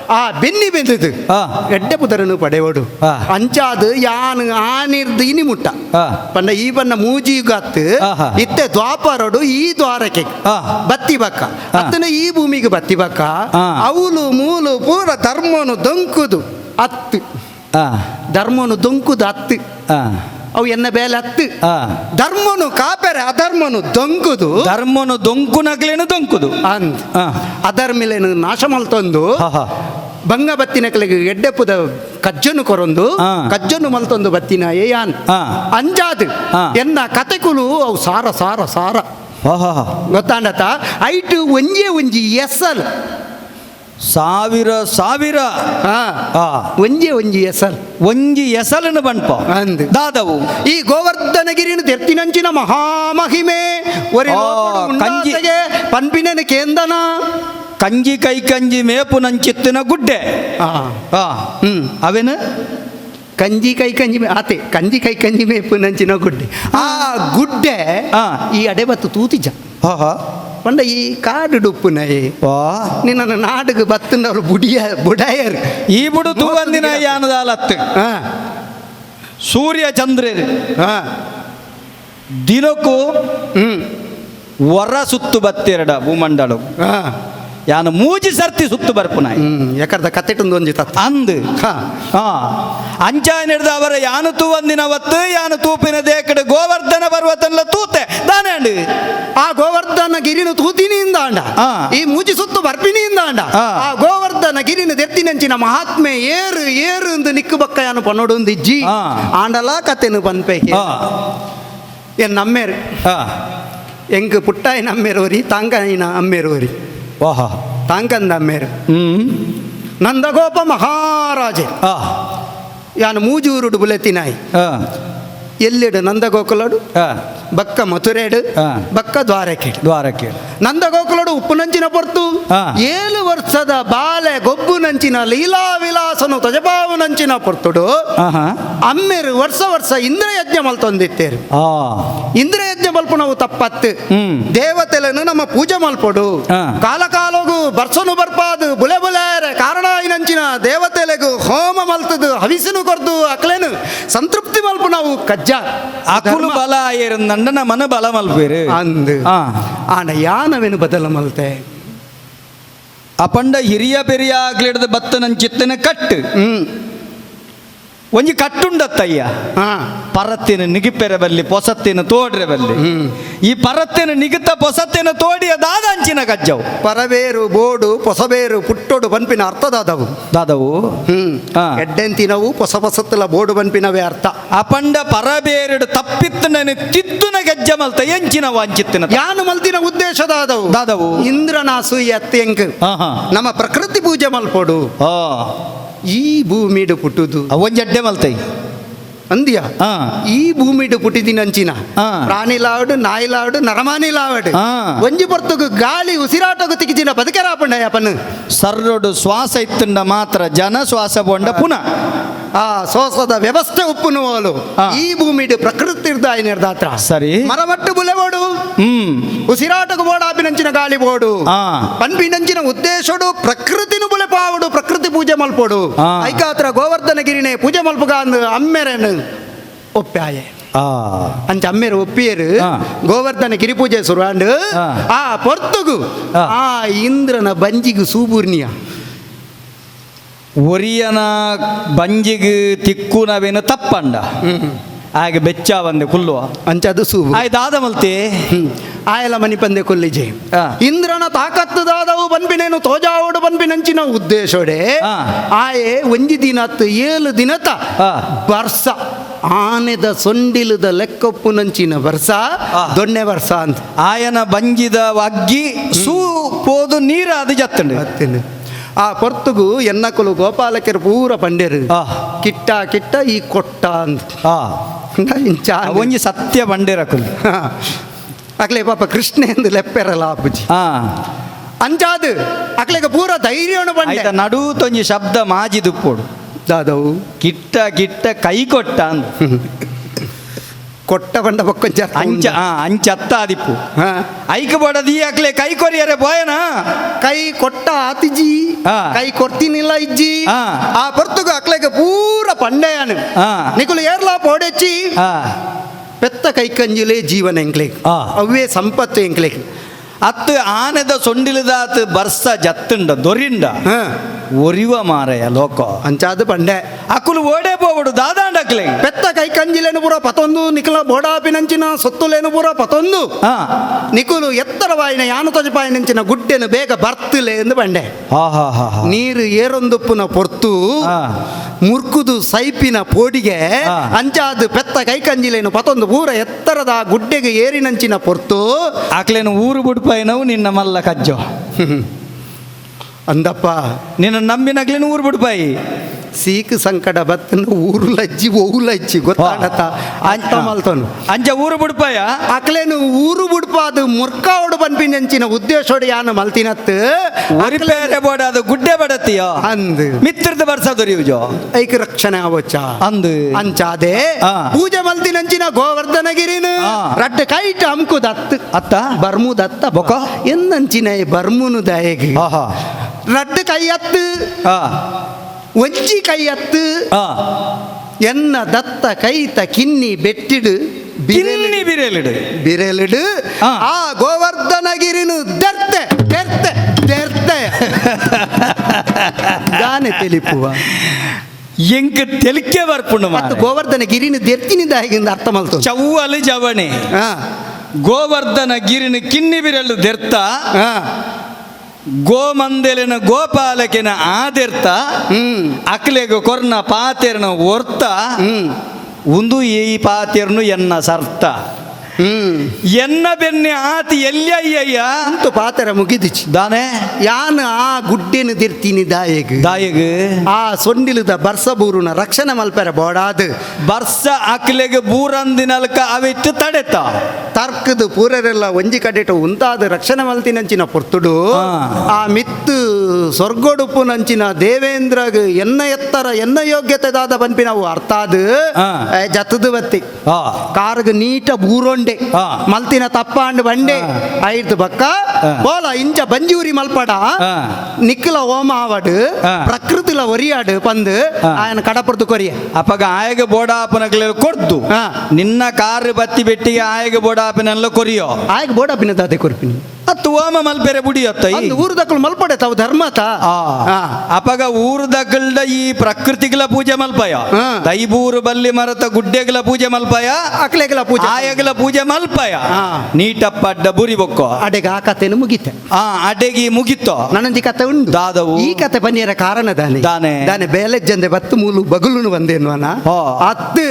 ಆ ಬೆನ್ನಿ ಬೆಂದದು ಆ. ಎಡ್ಡೆಪ್ಪುದರನು ಪಡೆಯೋಡು ಆ. ಅಂಚಾದು ಯಾನ್ ಆನಿರ್ದು ಇನಿ ಮುಟ್ಟ ಆ. ಪಂಡ ಈ ಬಣ್ಣ ಮೂಜಿಗತ್ತು ಆಹಾ. ಇತ್ತೆ ದ್ವಾಪರಡು ಈ ದ್ವಾರಕ್ಕೆ ಆ. ಬತ್ತಿ ಬಕ್ಕ ಅತ್ತನ ಈ ಭೂಮಿಗೆ ಬತ್ತಿ ಬಕ್ಕ ಆ. ಅವಳು ಮೂಲು ಪೂರ ಧರ್ಮನು ದೊಂಕುದು ಅತ್ತು ಆ ಧರ್ಮನು ದೊಂಕುದು ಅತ್ತು ಆ ಅವು ಎನ್ನ ಬೇಲೆ ಅತ್ತು ಆ ಧರ್ಮನು ಕಾಪೆರೆ ಅಧರ್ಮನು ದೊಂಕುದು ಧರ್ಮನು ದೊಂಕುನಗ್ಲೇನು ದೊಂಕುದು ಅಂದ್ ಆ. ಅಧರ್ಮಿಲೇನು ನಾಶ ಮಲ್ತೊಂದು ಆಹಾ. ಬಂಗ ಬತ್ತಿನ ಕೆಳಗೆ ಎಡ್ಡೆಪ್ಪುದ ಕಜ್ಜನು ಕೊರೊಂದು ಆ. ಕಜ್ಜನು ಮಲ್ತೊಂದು ಬತ್ತಿನ ಏಯಾನ್ ಆ. ಅಂಜಾದು ಆ. ಎನ್ನ ಕತೆಕುಲು ಅವು ಸಾರ ಸಾರ ಸಾರ ಆಹಾ. ಗೊತ್ತಾಂಡತ ಐಟು ಒಂಜೇ ಒಂಜಿ ಎಸ್ಸಲ್ ಸಾವಿರ ಸಾವಿರ ಆ ಒಂಜೇ ಒಂಜಿ ಎಸ್ಸಲ್ ಒಂಜಿ ಎಸಲನ್ನು ಬಣ್ಪ ಅಂದ್ ದಾದವು ಈ ಗೋವರ್ಧನಗಿರಿನ ತೆರ್ತಿನಂಚಿನ ಮಹಾಮಹಿಮೆ ಒರಿ ಆ, ಲೋಕಡು ಕಂಜಿ. ಉಂಡಾತೆಗೆ ಪನ್ಪಿನನ ಕೇಂದನ ಕಂಜಿ ಕೈ ಕಂಜಿ ಮೇಪು ನಂಚಿತ್ತಿನ ಗುಡ್ಡೆ ಆ. ಆ ಹ್ಮ್ ಅವೇನು ಕಂಜಿ ಕೈ ಕಂಜಿ ಆತೆ ಕಂಜಿ ಕೈ ಕಂಜಿ ಮೇಪು ನಂಚಿನ ಗುಡ್ಡೆ ಆ ಗುಡ್ಡೆ ಆ. ಈ ಅಡೆಬತ್ತು ತೂತಿಜ ಆಹಾ ಪಂಡ ಈ ಕಾಡು ಡುಪ್ಪುನಯೇ ವಾ ನಿನ್ನ ನಾಡುಗೆ ಬತ್ತನವ್ರು ಬುಡಾಯರು ಈ ಬುಡು ತೂವಂದಿನ ಯಾನದಾಲತ್ತು ಹಾ ಸೂರ್ಯ ಚಂದ್ರರು ಹಾ ದಿನಕ್ಕೂ ಹ್ಮ್ ವರ ಸುತ್ತು ಬತ್ತೆರಡ ಭೂಮಂಡಲ ಹಾ ಯಾನು ಮೂಜಿ ಸರ್ತಿ ಸುತ್ತು ಬರ್ಪುನಾಯಿ ಯಾಕರ್ದ ಕತ್ತೆಟೊಂದು ಒಂಜಿ ತತ್ತ ಅಂದ್ ಹಾ ಹಾ ಅಂಚಾಯ್ ನಡೆದ ಅವರ ಯಾನು ತೂವಂದಿನ ಹೊತ್ತು ಯಾನು ತೂಪಿನ ದೇಕಡೆ ಗೋವರ್ಧನ ಪರ್ವತನ್ಲ ತೂತೆ ದಾನೇಂಡು ಆ ಗೋವರ್ಧನ ಗಿರಿನು ತೂತಿನಿಂದ ಅಂಡ ಆ. ಈ ಮೂಜಿ ಸುತ್ತು ಬರ್ಪಿನಿಂದ ಅಂಡ ಆ. ಆ ಗೋವರ್ಧನ ಗಿರಿನ ದೆತ್ತಿನಂಚಿನ ಮಹಾತ್ಮೆ ಏರು ಏರು ಎಂದು ನಿಕ್ಕು ಬಕ್ಕ ಯಾನು ಪನ್ನೊಡೊಂದು ಇಜ್ಜಿ ಆ. ಆಂಡಲ ಕತೆನು ಪನ್ಪೇಕೆ ಹಾ ಏನ್ ನಮ್ಮೇರು ಹಾ ಎಂಕ್ ಪುಟ್ಟಾಯಿ ನಮ್ಮೇರೋರಿ ತಾಂಗಾಯಿನ ಅಮ್ಮೇರೋರಿ ವಾಹ ತಾಂಕಂದ ಅಮ್ಮೇರು ನಂದಗೋಪ ಮಹಾರಾಜೆ ಆ ಯಾನು ಮೂಜೂರುಡು ಬುಲೆತಿನಾಯಿ ಆ ಎಲ್ಲಿಡು ನಂದಗೋಕುಲಡು ಆ ಬಕ್ಕ ಮಥುರೇಡು ಆ. ಬಕ್ಕ ದ್ವಾರಕೆಡು ದ್ವಾರಕ್ಕೆ ನಂದಗೋಕುಲಡು ಉಪ್ಪು ನಂಚಿನ ಪೊರ್ತು ಆ. 7 ವರ್ಷದ ಬಾಲೆ ಗೊಬ್ಬು ನಂಚಿನ ಲೀಲಾ ವಿಲಾಸನು ತಜಪಾವು ನಂಚಿನ ಪೊರ್ತುಡು ಆಹಾ ಅಮ್ಮೇರು ವರ್ಷ ವರ್ಷ ಇಂದ್ರ ಯಜ್ಞ ಮಲ್ತೊಂದಿತ್ತೇರು ಆ ಇಂದ್ರ ಯಜ್ಞ ಮಲ್ಪ ನಾವು ತಪ್ಪತ್ತು ದೇವತೆలను ನಮ್ಮ ಪೂಜೆ ಮಲ್ಪೊಡು ಆ. ಕಾಲ ಕಾಲಗು ಬರ್ಸನು ಬರ್ಪಾದು ಬುಲೆ ಬುಲೇರೆ ಕಾರಣ ನಂಚಿನ ದೇವತೆಲೆಗು ಹೋಮ ಮಲ್ತದು ಹವಿಸನು ಕೊರ್ದು ಅಕ್ಲೇನು ಸಂತೃಪ್ತಿ ಮಲ್ಪ ನಾವು ಕಜ್ಜ ಅಕುಲು ಬಲ ಏರಂದಂಡ ಮನ ಬಲ ಮಲ್ಪೇರು ಅಂದು ಆ ಆನ ಯಾನವೇನು ಬದಲ ಮಲ್ತೆ ಅಪಂಡ ಹಿರಿಯ ಪೆರಿಯ ಆಗ್ಲಿಡ್ದ ಬತ್ತ ನಂಚಿತ್ತನ ಕಟ್ಟು ಒಂಜಿ ಕಟ್ಟುಂಡತ್ತಯ್ಯ ಹಾ ಪರತ್ತಿನ ನಿಗಿಪೆರೆ ಬಲ್ಲಿ ಪೊಸತ್ತಿನ ತೋಡ್ರೆ ಬಲ್ಲಿ ಈ ಪರತ್ತಿನ ನಿಗಿತ ಪೊಸತ್ತಿನ ತೋಡಿಯ ದಾದಂಚಿನ ಕಜ್ಜವು ಪರಬೇರು ಬೋಡು ಪೊಸಬೇರು ಪುಟ್ಟೋಡು ಬನ್ಪಿನ ಅರ್ಥದಾದವು ದಾದವು ಆ. ಎಡ್ಡೆಂತಿನವು ಪೊಸ ಪೊಸತ್ತಲ ಬೋಡು ಬನ್ಪಿನವೇ ಅರ್ಥ ಅಪಂಡ ಪರಬೇರೆಡು ತಪ್ಪಿತ್ತನ ತಿದ್ದುನ ಗೆಜ್ಜ ಮಲ್ತ ಎಂಚಿನ ವಾಂಚಿತ್ತಿನ ಯಾನು ಮಲ್ತಿನ ಉದ್ದೇಶದಾದವು ದಾದವು ಇಂದ್ರನಾಸು ಎತ್ತೆಂಕ್ ಆಹಾ ನಮ್ಮ ಪ್ರಕೃತಿ ಪೂಜೆ ಮಲ್ಪೋಡು ಆ ಈ ಭೂಮಿಡು ಪುಟ್ಟುದು ಒಂಜಡ್ಡೆ ಮಲ್ತೈ ಅಂದ್ಯ ಆ ಈ ಭೂಮಿಡು ಪುಟ್ಟಿದಿನಂಚಿನ ಆ. ಪ್ರಾಣಿಲಾವಡು ನಾಯಿಲಾವಡು ನರಮಾನಿಲಾವಡು ಆ. ಒಂಜಿ ಪೊರ್ತುಗು ಗಾಳಿ ಉಸಿರಾಟಗು ತಿಕ್ಕಿಜಿನ ಬದುಕರಾಪಂಡ ಯಾಪನ್ ಸರ್ರೊಡು ಶ್ವಾಸ ಇತ್ತಂಡ ಮಾತ್ರ ಜನ ಶ್ವಾಸ ಬೊಂಡ ಪುನಃ ಆ ಸೋಸದ ವ್ಯವಸ್ಥೆ ಉಪ್ಪುನುವಲು ಆ. ಈ ಭೂಮಿಡು ಪ್ರಕೃತಿ ನಿರ್ದಾತ್ರ ಸರಿ ಮರಮಟ್ಟು ಬುಲೆಬೋಡು ಉಸಿರಾಟకు ಬೋಡಾಪಿನಂಚಿನ ಗಾಳಿ ಬೋಡು ಆ. ಪನ್ಪಿನಂಚಿನ ಉದ್ದೇಶಡು ಪ್ರಕೃತಿನು ಬುಲೆ ಪಾವಡು ಪ್ರಕೃತಿ ಪೂಜೆ ಮಲ್ಪೋಡು ಆ. ಐಕಾತ್ರ ಗೋವರ್ಧನಗಿರಿನೇ ಪೂಜೆ ಮಲ್ಪಗ ಅಂದು ಅಮ್ಮೆರೆನು ಒಪ್ಪಾಯೆ ಅಂಚ ಅಮ್ಮೇರು ಒಪ್ಪಿಯರು ಆ. ಗೋವರ್ಧನ ಗಿರಿಪೂಜೆ ಸುರುವಾಂಡು ಆ. ಆ ಪೊರ್ತುಗು ಆ. ಆ ಇಂದ್ರನ ಬಂಜಿಗು ಸೂಬೂರ್ನಿಯ ಒರಿಯನ ಬಂಜಿಗೆ ತಿಕ್ಕುನವೇನು ತಪ್ಪಂಡ ಹಾಗೆ ಬೆಚ್ಚ ಬಂದೆ ಕುಲ್ಲುವ ಅಂಚದು ಸೂಬು ಆಯ್ತಾದ ಮಲ್ತಿ ಆಯಲ ಮನಿ ಪಂದೆ ಕೊಲ್ಲಿಜೆ ಆ. ಇಂದ್ರನ ತಾಕತ್ತುದಾದವು ಬನ್ಪಿನೇನು ತೋಜಾವುಡು ಬನ್ಪಿನಂಚಿನ ಉದ್ದೇಶೋಡೆ ಆ. ಆಯೆ ಒಂಜಿ ದಿನತ್ 7 ದಿನತ ಆ. ವರ್ಷ ಆನೆದ ಸೊಂಡಿಲದ ಲೆಕ್ಕಪ್ಪು ನಂಚಿನ ವರ್ಷ ಆ. ದೊಣ್ಣೆ ವರ್ಷ ಅಂತ ಆಯನ ಬಂಜಿದ ಅಗ್ಗಿ ಸೂ ಪೋದು ನೀರ ಅದು ಜತ್ತಂಡು ಮತ್ತೇನು ಆ ಪೊರ್ತುಗು ಎನ್ನಕುಲು ಗೋಪಾಲಕರು ಪೂರ ಪಂಡ್ಯರು ಆ. ಕಿಟ್ಟ ಕಿಟ್ಟ ಈ ಕೊಟ್ಟ ಅಂತ ಇಂಚ ಒಂಜಿ ಸತ್ಯ ಬಂಡಿರಕುಲ್ ಅಕ್ಲೆ ಪಾಪ ಕೃಷ್ಣ ಎಂದು ಲೆಪ್ಪೆರಲ್ಲ ಅಪ್ಪುಜಿ ಅಂಚಾದು ಅಕ್ಲೆಗೆ ಪೂರ ಧೈರ್ಯವನ್ನು ಬಂಡೆ ಆಯ್ತ ನಡು ತೊಂಜಿ ಶಬ್ದ ಮಾಜಿದು ಪೋಡು ದಾದವು ಕಿಟ್ಟ ಕಿಟ್ಟ ಕೈ ಕೊಟ್ಟ ಅಂದ ಕೊಟ್ಟ ಬಂಡ ಬಕ್ಕೊಂಚ ಅಂಚತ್ತ ಆದಿಪ್ಪು ಐಕ ಬಡದಿ ಅಕ್ಲೆ ಕೈ ಕೊರಿಯರೆ ಬೋಯನ ಕೈ ಕೊಟ್ಟ ಆತಿಜಿ ಆ. ಕೈ ಕೊಡ್ತೀನಿಲ್ಲ ಇಜ್ಜಿ ಆ. ಆ ಪೊರ್ತುಗು ಅಕ್ಲೆಗೆ ಪೂರ ಪಂಡೆಯಾನು ಆ. ನಿಕುಲು ಏರ್ಲಾ ಪೋಡೆಚ್ಚಿ ಪೆತ್ತ ಕೈ ಕಂಜಿಲೇ ಜೀವನ ಎಂಕ್ಲೇಕ್ ಆ. ಅವೇ ಸಂಪತ್ತು ಎಂಕ್ಲೇಕ್ ಅತ್ತು ಆನೆದ ಸೊಂಡಿಲದಾತ್ ಬರ್ಸ ಜತ್ತುಂಡ ದೊರಿಂಡ ಒರಿವ ಮಾರಯ ಲೋಕ ಅಂಚಾದು ಪಂಡೆ ಅಕುಲು ಓಡೇ పోవడు దాదాండక్లే పెద్ద కై కంజిలేను పూర పతొందు నికుల బోడాపినంచిన సొత్తులేను పూర పతొందు నికులు ఎత్తరవాయిన యానతొజపాయనించిన గుడ్డెను ಬೇಗ ಬರ್ತಲೆ ಎಂದು ಬಂಡೆ ನೀರು ಏರೊಂದುಪ್ಪುನ ಪೊರ್ತು ಮುರ್ಕುದು ಸೈಪಿನ ಪೋಡಿಗೆ ಅಂಚಾದು ಪೆತ್ತ ಕೈ ಕಂಜಿಲೇನು ಪತೊಂದು ಪೂರ ಎತ್ತರದ ಗುಡ್ಡೆಗೆ ಏರಿನಂಚಿನ ಪೊರ್ತು ಆಕ್ಲೇನು ಊರು ಬಿಡ್ಪಾಯಿನವು ನಿನ್ನ ಮಲ್ಲ ಕಜ್ಜೋ ಅಂದಪ್ಪ ನಿನ್ನ ನಂಬಿನಗ್ಲೇನು ಊರು ಬಿಡ್ಪಾಯಿ ಸೀಕ್ ಸಂಕಟ ಬತ್ತನ ಊರು ಲಜ್ಜಿ ಓವು ಲಜ್ಜಿ ಗೊತ್ತಾಡತ್ತ ಅಂತ ಮಲ್ತನು ಅಂಚ ಊರು ಬಿಡ್ಪಾಯ ಅಕ್ಲೇನು ಊರು ಬಿಡ್ಪಾದು ಮುರ್ಕಾವಡು ಬನ್ಪಿನಂಚಿನ ಉದ್ದೇಶೋಡು ಯಾನು ಮಲ್ತಿನತ್ ಒರಿಪೇರೆ ಬೋಡ ಅದು ಗುಡ್ಡೆ ಬಡತಿಯೋ ಅಂದ್ ಮಿತ್ರದ ಬರ್ಸ ದೊರೆಯುಜೋ ಐಕ ರಕ್ಷಣೆ ಆವಚ್ಚ ಅಂದ್ ಅಂಚಾದೆ ಪೂಜೆ ಮಲ್ತಿನಂಚಿನ ಗೋವರ್ಧನಗಿರಿನು ರಡ್ಡ ಕೈಟ್ ಹಮ್ಕು ದತ್ ಅತ್ತ ಬರ್ಮು ದತ್ತ ಬೊಕ ಎನ್ನಂಚಿನ ಬರ್ಮುನು ದಯಗೆ ರಡ್ಡ ಕೈ ಅತ್ತು ಒಂಜಿ ಕೈ ಅತ್ತು ಎನ್ನ ದತ್ತ ಕೈತ ಕಿನ್ನಿ ಬೆಟ್ಟಿಡು ಕಿನ್ನಿ ಬಿರೆಲಿಡು ಬಿರೆಲಿಡು ಆ ಗೋವರ್ಧನಗಿರಿನು ದರ್ತೆ ದರ್ತೆ ದರ್ತೆ ಗಾನೆ ತೆಲಿಪುವ ಎಂಕ್ ತೆಲಿಕೆ ಬರ್ಪುಂಡು ಮತ್ತು ಗೋವರ್ಧನಗಿರಿನು ದೆರ್ತಿನಿಂದ ಹೇಗಿಂದ ಅರ್ಥ ಮಲ್ತು ಚವ್ವಲು ಜವಣೆ ಗೋವರ್ಧನ ಗಿರಿನ ಕಿನ್ನಿ ಬಿರಲು ದೆರ್ತ ಗೋಮಂದೆಲಿನ ಗೋಪಾಲಕಿನ ಆದಿರ್ತ ಅಕ್ಲೆಗ ಕೊರ್ನ ಪಾತೆರ್ನ ಒರ್ತ ಒಂದು ಈ ಪಾತೆರ್ನು ಎನ್ನ ಸರ್ತ ಎನ್ನ ಬೆನ್ನೆ ಆತಿ ಎಲ್ಲಿಯ್ಯ ಅಂತು ಪಾತೆರ ಮುಗಿದಿಚ್ಚಿ ದಾನೆ ಯಾನ ಆ ಗುಡ್ಡೆನು ದಿರ್ತೀನಿ ದಾಯಗ ಆ ಸೊಂಡಿಲದ ಬರ್ಸ ಬೂರುನ ರಕ್ಷಣೆ ಮಲ್ಪೆರ ಬೋಡಾದು ಬರ್ಸ ಅಕ್ಲೆಗ ಬೂರಂದಿನಲ್ಕ ಅವಿತ್ತು ತಡೆತ ತರ್ಕದ ಪೂರರೆಲ್ಲ ಒಂಜಿ ಕಡೆಟು ಉಂತಾದ ರಕ್ಷಣೆ ಮಲ್ತಿನಂಚಿನ ಪೊರ್ತುಡು ಆ ಮಿತ್ತು ಸ್ವರ್ಗೊಡುಪು ನಂಚಿನ ದೇವೇಂದ್ರಗ್ ಎನ್ನ ಎತ್ತರ ಎನ್ನ ಯೋಗ್ಯತೆದಾದ ಬನ್ಪಿ ನಾವು ಅರ್ಥಾದು ಜತ್ತದು ಬತ್ತಿ ಕಾರ್ಗ ನೀಟ ಬೂರೊಂಡೆ ಮಲ್ತಿನ ತಪ್ಪಾಂಡ್ ಬಂಡೆ ಐದು ಬಕ್ಕ ಬೋಲ ಇಂಚ ಬಂಜೂರಿ ಮಲ್ಪಡ ನಿಕ್ಕಲ ಓಮ ಆವಡು ಪ್ರಕೃತಿಲ ಒರಿಯಾಡು ಪಂದು ಆಯನ ಕಡಪುರ್ದು ಕೊರಿಯ ಅಪ್ಪಗ ಆಯಗ ಬೋಡಾಪನಗ್ಲ ಕೊಡ್ದು ನಿನ್ನ ಕಾರು ಬತ್ತಿ ಬೆಟ್ಟಿಗೆ ಆಯಗ ಬೋಡಾಪನೆಲ್ಲ ಕೊರಿಯೋ ಆಯಗ ಬೋಡಾಪಿನ ದಾದೆ ಕೊರ್ಪಿನಿ ಹತ್ತು ಓಮ ಮಲ್ಪೆರೆ ಬುಡಿಯತ್ತ ಊರು ದಕ್ಕಳು ಮಲ್ಪಡೆ ತಾವು ಧರ್ಮತ ಅಪಗ ಊರು ದಕ್ಕಲ್ದ ಈ ಪ್ರಕೃತಿಗಳ ಪೂಜೆ ಮಲ್ಪಯ ದೈಬೂರು ಬಲ್ಲಿ ಮರತ ಗುಡ್ಡೆಗಳ ಪೂಜೆ ಮಲ್ಪಯ ಅಕ್ಲೆಗಳ ಪೂಜೆ ಆಯಗಳ ಪೂಜೆ ಮಲ್ಪಯ ನೀಟಪ್ಪಡ್ಡ ಬುರಿ ಬೊಕ್ಕೋ ಅಡೆಗ ಆ ಕಥೆನು ಮುಗಿತೆ ಅಡೆಗಿ ಮುಗಿತೋ ನನ್ನೊಂದಿ ಕತೆ ಉಂಟು ದಾದವು ಈ ಕತೆ ಬನ್ನಿಯರ ಕಾರಣ ದಾನೆ ಬೇಲೆಜ್ಜಂದೆ ಬತ್ತು ಮೂಲು ಬಗುಲುನು ಬಂದೇನು ಅನ ಅತ್ತು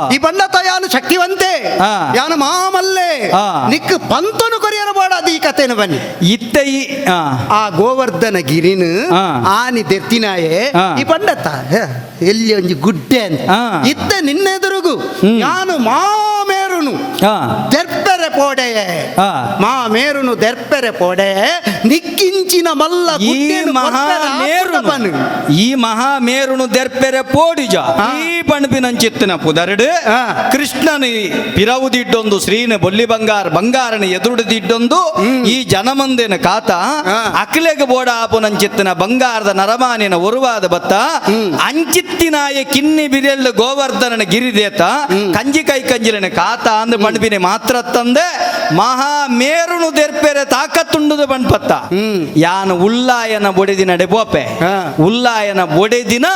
ಈ ಬಂಡತ ಯಾನು ಶಕ್ತಿವಂತೆ ಯಾನು ಮಾಮಲ್ಲೆ ನಿಕ್ ಪಂತನು ಕೊರಿಯರ ಬಾಡಾದ ಈ ಕತೆ ಬನ್ನಿ ಇತ್ತ ಆ ಗೋವರ್ಧನ ಗಿರಿನು ಆನಿ ದೆರ್ತಿನಾಯೆ ಈ ಪಂಡತ ಎಲ್ಲಿ ಒಂಜಿ ಗುಡ್ಡೆ ಅಂತ ಇತ್ತ ನಿನ್ನೆದುರುಗು ನಾನು ಮಾಮೇರುನು ದೆರ್ಪೆರೆ ಪೋಡೆಯೇ ಆ. ಮಾ ಮೇರುನು ದೆರ್ಪೆರೆ ಪೋಡೆಯೇ ನಿಕ್ಕಿಂಚಿನ ಮಲ್ಲ ಈ ಗುಡ್ಡೆನು ಮಹಾಮೇರುನು ಕೊರ್ಪೆರೆ ಈ ಮಹಾಮೇರುನು ದೆರ್ಪೆರೆ ಪೋಡಿಜ ಈ ಪಣಪಿನಂಚಿತ್ತಿನ ಪುದರ್ಡು ಆ. ಕೃಷ್ಣನ ಪಿರವುದಿಡ್ಡೊಂದು ಶ್ರೀನ ಬೊಲ್ಲಿ ಬಂಗಾರನ ಎದುರುಡಿದಿಡ್ಡೊಂದು ಈ ಜನಮಂದಿನ ಕಾತ ಆ. ಅಕ್ಲೆಗೆ ಬೋಡ ಆಪುನಂಚಿತ್ತಿನ ಬಂಗಾರದ ನರಮಾನಿನ ಒರುವಾದ ಬತ್ತ ಅಂಚಿತ್ತಿನಾಯ ಕಿನ್ನಿ ಬಿರೆಲ್ಲ ಗೋವರ್ಧನನ ಗಿರಿದೇತ ಕಂಜಿ ಕೈ ಕಂಜಿಲಿನ ಕಾತ ಅಂದ ಪಣಪಿನ ಮಾತ್ರ ತಂದೆ ಮಹಾಮೇರುನು ದೆರ್ಪೆರೆ ತಾಕತ್ತುಂಡುದ ಬಣ್ಪತ್ತ ಯಾನು ಉಲ್ಲಾಯನ ಬೊಡೆದಿನ ಡೆಬೋಪೆ ಹಾ. ಉಲ್ಲಾಯನ ಬೊಡೆದಿನ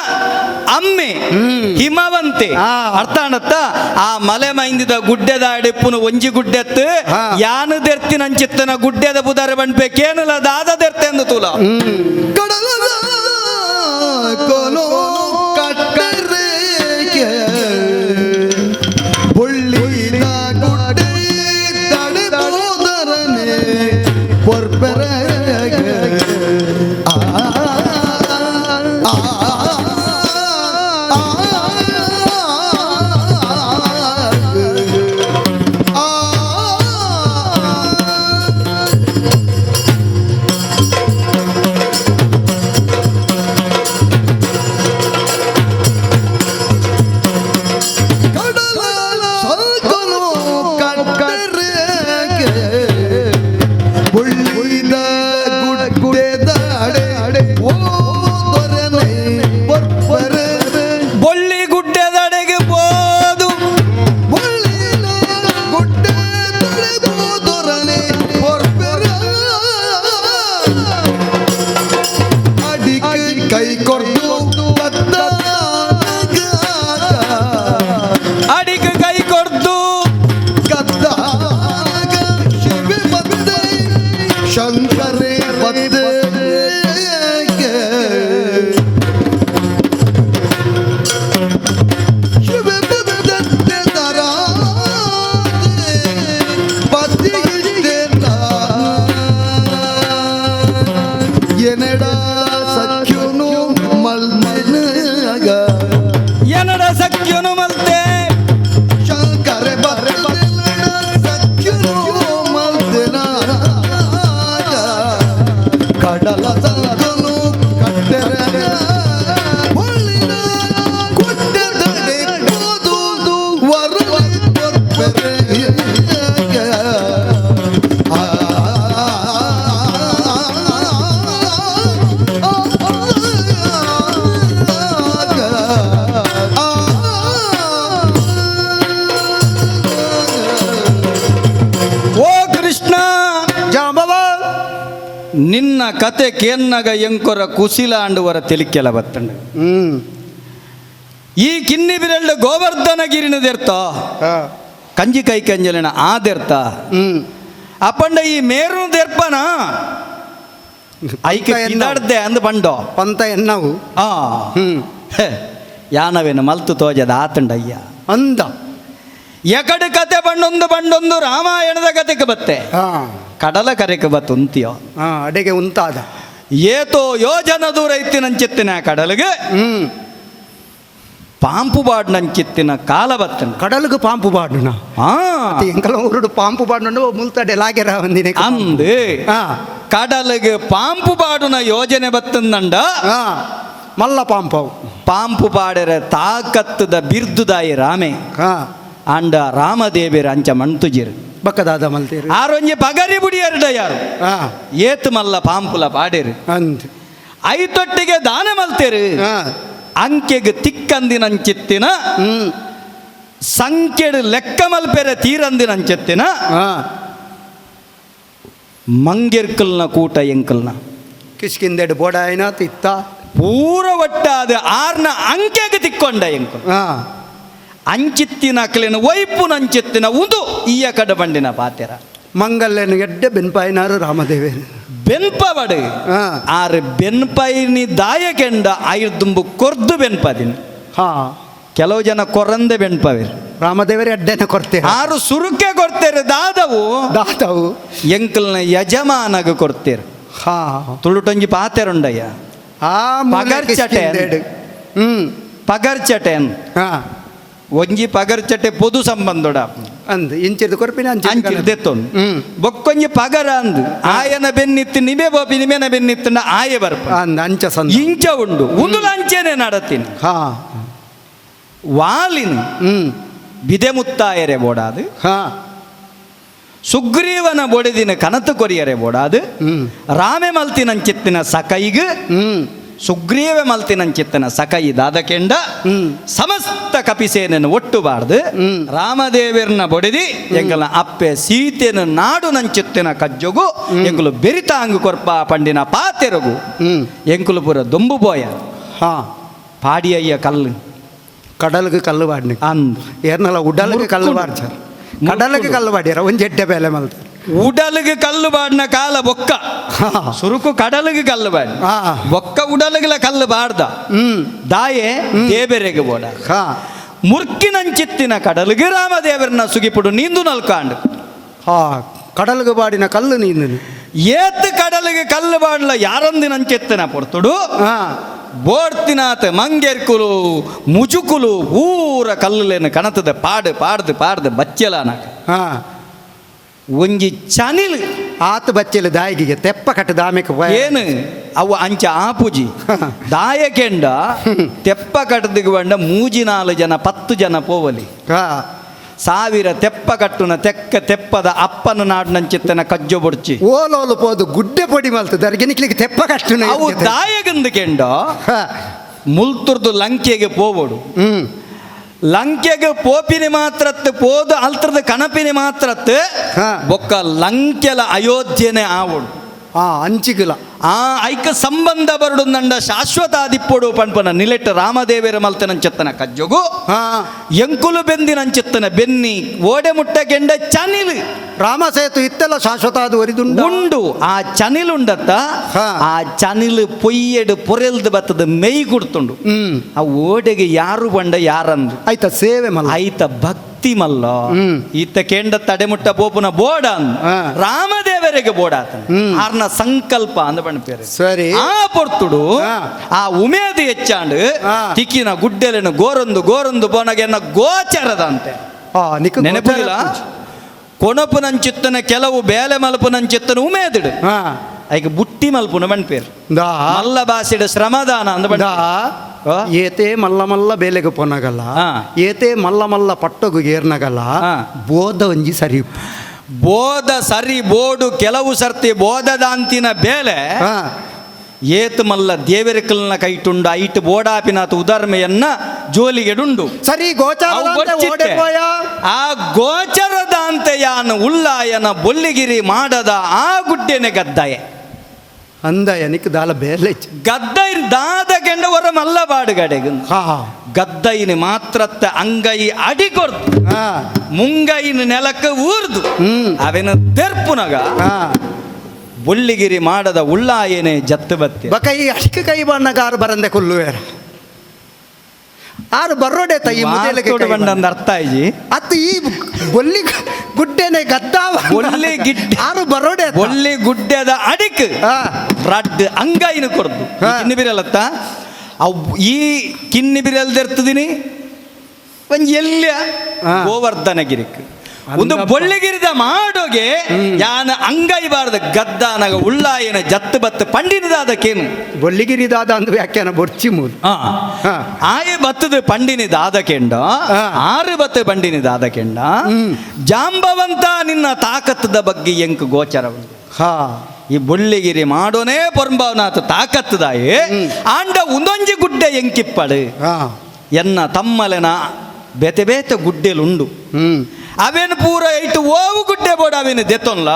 ಅಮ್ಮೆ ಹಿಮವಂತೆ ಆ. ಅರ್ಥ ಅನ್ನತ್ತ ಆ ಮಲೆ ಮೈಂದಿದ ಗುಡ್ಡೆದ ಡೆಪ್ಪುನು ಒಂಜಿ ಗುಡ್ಡೆತ್ತು ಹಾ. ಯಾನು ದೆರ್ತಿನಂಚಿತ್ತನ ಗುಡ್ಡೆದ ಬುದರೆ ಬಣ್ಬೇಕೇನಲ್ಲ ದಾದ ದೆರ್ತೆ ಎಂದು ತೂಲ ಕಡಲದ ಕೋಲೋ ಕಟ್ಟರೆಗೆ ಬುಳ್ಳಿದ ಗುಡ್ಡೆ ತಡೆದೋದರನೆ ಪೊರ್ಪೆರೆಗೆ ಆ ಆ ಬೊಳ್ಳಿ ಗುಡ್ಡೆದಡೆಗೆ ಬೋದು ಕೈ ಕೊರ್ದು ಅಡಿಗೆ ಕೈ ಕೊಡ್ದು ಕದ್ದಾಗ ಶಿವ ಬಂದೆ ಶಂಕರೇ ಬಂದೆ ಶಿವ ಬಂದೆ ತರಾದೆ ಬದಿಗಿದ್ದ ಎನಡ ಸಖ್ಯುನು ಮಲ್ಮನಗ ಏನಡ ಸಖ್ಯನು ಮಲ್ತೆ ಶಂಕರ ಬರಲಡ ಸಖ್ಯುನು ಮಲ್ದನಾಗ ಕಡಲ ತಲದನು ಕಟ್ಟೆರಗ ಹೊಳ್ಳಿನ ಗುಡ್ಡದಡೆ ಬೋದು ವರಲಿ ಪೊರ್ಪೆರೆಗ ಆ ಓ ಕೃಷ್ಣ ಜಾಂಬವ ನಿನ್ನ ಕತೆ ಕೇನ್ನಗ ಎಂಕೊರ ಕುಸಿಲ ಅಂಡುವರ ತೆಲಿಕೆಲ ಬತ್ತಂಡ ಈ ಕಿನ್ನಿ ಬಿರಳ್ಳು ಗೋವರ್ಧನಗಿರಿನದೆರ್ತ ಕಂಜಿ ಕೈ ಕಂಜಲಿನ ಆದೆರ್ತ ಅಪ್ಪಂಡ ಈ ಮೇರು ದೆರ್ಪನ ಐಕೆ ಕಿಂದಾಡ್ದೆ ಅಂದು ಬಂಡೋ ಪಂತ ಎನ್ನವು ಆ ಹೆ, ಯಾನವೇನು ಮಲ್ತು ತೋಜದ ಆತಂಡಯ್ಯ ಅಂದ ಎಕಡೆ ಕತೆ ಬಂಡೊಂದು ರಾಮಾಯಣದ ಕತೆಗೆ ಬತ್ತೆ ಹಾ ಕಡಲ ಕರೆಗೆ ಬತ್ತುಂತಿಯೋ ಹಾ ಅಡೆಗೆ ಉಂತಾದ ಏತೋ ಯೋಜನ ದೂರ ಇತ್ತಿನಂಚಿತ್ತಿನ ಕಡಲಿಗೆ ಪಾಂಪು ಬಾಡ್ನಂಚಿತ್ತಿನ ಕಾಲ ಬತ್ತನ ಕಡಲ್ಗೆ ಪಾಂಪು ಬಾಡುನ ಆ ಎಂಕಲ ಊರುಡು ಪಾಂಪು ಬಾಡು ಮುಲ್ತಡೆ ಲಾಗೆರ ಒಂದಿನ ಅಂದೆ ಹಾ ಕಡಲಿಗೆ ಪಾಂಪು ಬಾಡುನ ಯೋಜನೆ ಬತ್ತಂದಂಡ ಹಾ ಮಲ್ಲ ಪಾಂಪವು ಪಾಂಪು ಬಾಡರ ತಾಕತ್ತದ ಬಿರ್ದುದಾಯಿ ರಾಮೆ ಹಾ ಅಂಡ ರಾಮದೇವಿರ ಅಂಚ ಮಣ್ತುಜಿರು ಬಕ್ಕದಾದ ಮಲ್ತೀರಿ ಆರೊಂಜಿ ಪಗರಿ ಬುಡಿ ಎರಡ ಯಾರು ಹಾ ಏತ್ ಮಲ್ಲ ಪಾಂಪುಲ ಪಾಡೇರು ಅಂದ್ ಐತೊಟ್ಟಿಗೆ ದಾನ ಮಲ್ತೇರು ಹಾ ಅಂಕೆಗೆ ತಿಕ್ಕಂದಿನಂಚಿತ್ತಿನ ಸಂಖ್ಯೆಡು ಲೆಕ್ಕ ಮಲ್ಪೆರೆ ತೀರಂದಿನಂಚಿತ್ತಿನ ಹಾ ಮಂಗೆರ್ಕಲ್ನ ಕೂಟ ಎಂಕಲ್ನ ಕಿಷ್ಕಿಂದೆಡು ಬೋಡಾಯಿನ ತಿತ್ತ ಪೂರ ಒಟ್ಟಾದ ಆರ್ನ ಅಂಕೆಗೆ ತಿಕ್ಕೊಂಡ ಎಂಕಲ್ ಹಾ ಅಂಚಿತ್ತಿನ ಅಕ್ಲಿನ ವೈಪುನಂಚಿತ್ತಿನ ಉದು ಈಯ ಕಡೆ ಬಂಡಿನ ಪಾತೆರ ಮಂಗಲ್ಯನ ಗೆಡ್ಡೆ ಬೆನ್ಪಾಯಿನಾರು ರಾಮದೇವಿ ಬೆನ್ಪವಡು ಹಾ ಆರು ಬೆನ್ಪೈನಿ ದಾಯಕೆಂಡ ಐರ್ದುಂಬು ಕೊರ್ದು ಬೆನ್ಪದಿನ ಹಾ ಕೆಲವು ಜನ ಕೊರಂದೆ ಬೆನ್ಪವಿರು ರಾಮದೇವರೇ ಅಡ್ಡೆನ ಕೊಡ್ತೇವೆ ಆರು ಸುರುಕೆ ಕೊಡ್ತೇರು ದಾದವು ದಾತವು ಎಂಕಲ್ನ ಯಜಮಾನಗ ಕೊಡ್ತೇರು ಹಾ ತುಳುಟೊಂಜಿ ಪಾತೆರುಂಡಯ್ಯ ಆ ಪಗರ್ಚಟೆ. ಪಗರ್ಚಟೆನ್ ಹಾ ಒಂಜಿ ಪಗರ್ಚಟೆ ಪೊದು ಸಂಬಂಧೋಡ ಅಂದ್ ಇಂಚಿದ ಕೊರ್ಪಿನ ಅಂಚಿರ್ ದೆತ್ತೊಂದು ಬೊಕ್ಕೊಂಜಿ ಪಗರ ಅಂದ್ ಆಯನ ಬೆನ್ನಿತ್ತು ನಿಮೆ ಬೋಪಿ ನಿಮೆನ ಬೆನ್ನಿತ್ತಂಡ ಆಯ ಬರ್ಪ ಅಂದ್ ಅಂಚ ಸಂದ ಇಂಚ ಉಂಡು ಉಂದುಲ ಅಂಚೆನೆ ನಡತೀನಿ ಹಾ ವಾಲಿನ ಬಿದೆ ಮುತ್ತಾಯರೆ ಬೋಡಾದು ಹಾ ಸುಗ್ರೀವನ ಬೊಡೆದಿನ ಕನತು ಕೊರಿಯರೆ ಬೋಡಾದು ರಾಮೆ ಮಲ್ತಿನಂಚಿತ್ತಿನ ಸಕೈಗ್ ಸುಗ್ರೀವ ಮಲ್ತಿನಂಚಿತ್ತನ ಸಕೈ ದಾದಕೆಂಡ ಸಮಸ್ತ ಕಪಿಸೇನನ್ನು ಒಟ್ಟುಬಾರ್ದು ರಾಮದೇವರನ್ನ ಬೊಡೆದಿ ಎಂಕಲ ಅಪ್ಪೆ ಸೀತೆನ ನಾಡು ನಂಚಿತ್ತಿನ ಕಜ್ಜೊಗು ಎಂಕುಲು ಬೆರಿತಾಂಗು ಕೊರ್ಪ ಪಂಡಿನ ಪಾತೆರಗು ಎಂಕುಲು ಪುರ ದೊಂಬು ಬೋಯ ಹಾ ಪಾಡಿಯಯ್ಯ ಕಲ್ಲು ಕಡಲ್ಗೆ ಕಲ್ಲು ಬಾಡ್ನಿ ಅಂದ್ ಏರ್ನಲ್ಲ ಉಡಲ್ಗೆ ಕಲ್ಲು ಬಾಡ್ಚಾರ ಕಡಲ್ಗೆ ಕಲ್ಲು ಬಾಡ್ಯಾರ ಒಂದ್ ಎಡ್ಡೆ ಬೇಲೆ ಮಲ್ತ ಉಡಲ್ಗೆ ಕಲ್ಲು ಬಾಡ್ನ ಕಾಲ ಬೊಕ್ಕ ಸುರುಕು ಕಡಲಿಗೆ ಕಲ್ಲು ಬಾಡ್ ಬೊಕ್ಕ ಉಡಲ್ಗಳ ಕಲ್ಲು ಬಾಡ್ದ ದಾಯೆ ದೇಬೆರೆಗೆ ಬೋಡ ಮುರ್ಕಿನಂಚಿತ್ತಿನ ಕಡಲಿಗೆ ರಾಮದೇವರನ್ನ ಸುಗಿಪುಡು ನೀಂದು ನಲ್ಕಾಂಡು ಹಾ ಕಡಲ್ಗೆ ಬಾಡಿನ ಕಲ್ಲು ನೀನು ಏತ್ ಕಡಲಿಗೆ ಕಲ್ಲು ಬಾಡ್ಲ ಯಾರೊಂದಿನಂಚಿತ್ತಿನ ಪೊರ್ತುಡು ಬೋಡ್ತಿನಾಥ ಮಂಗೇರ್ಕುಲು ಮುಜುಕುಲು ಊರ ಕಲ್ಲುಲೇನು ಕಣತದ ಪಾಡ್ದು ಬಚ್ಚಲಾನ ಹಾ ಒಂಜಿ ಚನಿಲ್ ಆತ ಬಚ್ಚಲು ದಾಯಿಗೆ ತೆಪ್ಪ ಕಟ್ಟು ದಾಮೆಕ್ ಏನು ಅವು ಅಂಚ ಆಪುಜಿ ದಾಯಕೆಂಡ ತೆಪ್ಪ ಕಟ್ಟದಿಗೆ ಬಂಡ 3-4 ಜನ 10 ಜನ ಪೋವಲಿ ಸಾವಿರ ತೆಪ್ಪ ಕಟ್ಟುನ ತೆಪ್ಪದ ಅಪ್ಪನ ನಾಡಿನಂಚಿತ್ತನ ಕಜ್ಜೊ ಬೊಡ್ಚಿ ಓಲೋಲು ಪೋದು ಗುಡ್ಡೆ ಪೊಡಿ ಮಲ್ತದ ಗೆನಿಕ್ಲಿಕ್ಕೆ ತೆಪ್ಪ ಕಟ್ಟುನ ಅವು ದಾಯಗಂದು ಕೆಂಡ ಮುಲ್ತುರ್ದು ಲಂಕೆಗೆ ಪೋವೋಡು ಲಂಕೆಗೆ ಪೋಪಿನಿ ಮಾತ್ರತ್ ಪೋದು ಅಲ್ತರದ ಕಣಪಿನಿ ಮಾತ್ರತ್ ಬೊಕ್ಕ ಲಂಕೆಲ ಅಯೋಧ್ಯೆನೆ ಆವೋಡು ಅಂಚಿಗಿಲ ಆ ಐಕ ಸಂಬಂಧ ಬರಡು ನಂಡ ಶಾಶ್ವತ ಆದಿಪ್ಪೊಡು ಪಂಪನ ನಿಲೆಟ್ ರಾಮದೇವರ ಮಲ್ತನಂಚತ್ತನ ಕಜ್ಜೊಗು ಎಂಕುಲು ಬೆಂದಿನಂಚತ್ತನ ಬೆನ್ನಿ ಓಡೆ ಮುಟ್ಟಗೆಂಡ ಚನಿಲ್ ರಾಮ ಸೇತು ಇತ್ತೆಲ್ಲ ಶಾಶ್ವತ ಅದು ಒರಿದುಂಡು ಉಂಡು ಆ ಚನಿಲುಂಡತ್ತ ಆ ಚನಿಲ್ ಪೊಯ್ಯೆಡು ಪೊರೆಲ್ದು ಬತ್ತದ ಮೇಯ್ ಗುಡ್ತುಂಡು ಆ ಓಡೆಗೆ ಯಾರು ಬಂಡ ಯಾರಂದು ಆಯ್ತ ಸೇವೆ ಮಲ್ಲ ಆಯ್ತ ಭಕ್ತಿ ಮಲ್ಲ ಈತ ಕೆಂಡ ತಡೆಮುಟ್ಟ ಪೋಪುನ ಬೋಡ ರಾಮದೇವರಿಗೆ ಬೋಡಾತ ಆರ್ನ ಸಂಕಲ್ಪ ಅಂದ ಬಣ್ಣ ಸರಿ ಆ ಪೊರ್ತುಡು ಆ ಉಮೇದು ಹೆಚ್ಚಾಂಡು ತಿಕ್ಕಿನ ಗುಡ್ಡೆಲೆನು ಗೋರೊಂದು ಬೋನಗೆನ್ನ ಗೋಚರದಂತೆ ನೆನಪಿಲ್ಲ ಕೊಣಪುನಂಚಿತ್ತನ ಕೆಲವು ಬೇಲೆ ಮಲ್ಪುನಂಚಿತ್ತನ ಉಮೇದಿಡು ಐಕ ಬುಟ್ಟಿ ಮಲ್ಪುನ ಬಣ್ಪೇರು ಮಲ್ಲ ಬಾಸಿಡ ಶ್ರಮದಾನ ಅಂದ ಬಣ್ಣ ಏತೆ ಮಲ್ಲ ಬೇಲೆಗೆ ಪೊನಗಲ್ಲ ಏತೆ ಮಲ್ಲ ಪಟ್ಟೊಗು ಏರ್ನಗಲ್ಲ ಬೋಧ ಒಂಜಿ ಸರಿ ಬೋಧ ಸರಿ ಬೋಡು ಕೆಲವು ಸರ್ತಿ ಬೋಧದಾಂತಿನ ಬೇಲೆ ಏತ್ ಮಲ್ಲ ದೇವರಿಕಲ್ನ ಕೈಟುಂಡು ಐಟ್ ಬೋಡಾಪಿನಾಥ ಉದರ್ಮೆಯನ್ನ ಜೋಲಿಗೆಡುಂಡು ಸರಿ ಗೋಚರ ಆ ಗೋಚರದಾಂತೆಯಾನ ಉಲ್ಲಾಯನ ಬೊಲ್ಲಿಗಿರಿ ಮಾಡದ ಆ ಗುಡ್ಡೆನೆ ಗದ್ದಾಯ ಅಂದಯ ನಿಕ್ ದಾಲ ಬೇಲೆ ಗದ್ದೈ ದಾದ ಗೆಂಡ ಹೊರ ಮಲ್ಲ ಬಾಡುಗಡೆಗೆ ಗದ್ದೈನ ಮಾತ್ರತ್ತ ಅಂಗೈ ಅಡಿ ಕೊರ್ದು ಮುಂಗೈನ ನೆಲಕ್ಕೆ ಊರ್ದು ಅವೆನ ತೆರ್ಪುನಗ ಬೊಳ್ಳಿಗಿರಿ ಮಾಡದ ಉಳ್ಳಾಯನೆ ಜತ್ತು ಬತ್ತಿ ಬಕೈ ಅಡಿಕೆ ಕೈ ಬಣ್ಣಗಾರು ಬರಂದೆ ಕೊಲ್ಲುವೇರ ಆರು ಬರ್ರೋಡೆ ತೈ ಬಂದಂದ ಅರ್ಥ ಆಯ್ಜಿ ಅತ್ತ ಈ ಬೊಲ್ಲಿ ಗುಡ್ಡೆನೆ ಗದ್ದಾವ ಬೊಲ್ಲಿ ಗಿಡ್ಡೆ ಆರು ಬರ್ರೋಡೆ ಬೊಲ್ಲಿ ಗುಡ್ಡೆದ ಅಡಿಕ್ ರಡ್ ಅಂಗೈನ ಕೊರ್ದು ಕಿನ್ನಿ ಬಿರಲತ್ತ ಅವು ಈ ಕಿನ್ನಿ ಬಿರಲ್ದಿರ್ತದಿನಿ ಒಂಜಿ ಎಲ್ಯ ಗೋವರ್ಧನಗಿರಿಕ್ ಒಂದು ಬೊಳ್ಳಿಗಿರಿದ ಮಾಡೋಗೆ ಯಾನ ಅಂಗೈ ಬಾರ್ದ ಗದ್ದಾನಗ ಉಳ್ಳಾಯನ ಜತ್ತು ಬತ್ತು ಪಂಡಿನದಾದಕ್ಕೇನು ಬೊಳ್ಳಿಗಿರಿದಾದ ಅಂದ್ ವ್ಯಾಖ್ಯಾನ ಬೊರ್ಚಿ ಮೂರು ಆಯ ಬತ್ತದ ಪಂಡಿನಿದಾದ ಕೆಂಡ 6 ಬತ್ತು ಪಂಡಿನಿದಾದ ಕೆಂಡ ಜಾಂಬವಂತ ನಿನ್ನ ತಾಕತ್ತದ ಬಗ್ಗೆ ಎಂಕ್ ಗೋಚರ ಈ ಬೊಳ್ಳಿಗಿರಿ ಮಾಡೋನೇ ಪೊರಂಭವನಾಥ ತಾಕತ್ತದಾಯೇ ಆಂಡ ಒಂದೊಂಜಿ ಗುಡ್ಡೆ ಎಂಕಿಪ್ಪಡು ಎನ್ನ ತಮ್ಮಲೆನ ಬೇತೆ ಬೇತೆ ಗುಡ್ಡೆಲುಂಡು ಅವೇನು ಪೂರ ಇಟ್ಟು ಓವು ಗುಡ್ಡೆ ಬೋಡ ಅವೇನು ದೆತ್ತೊನ್ಲ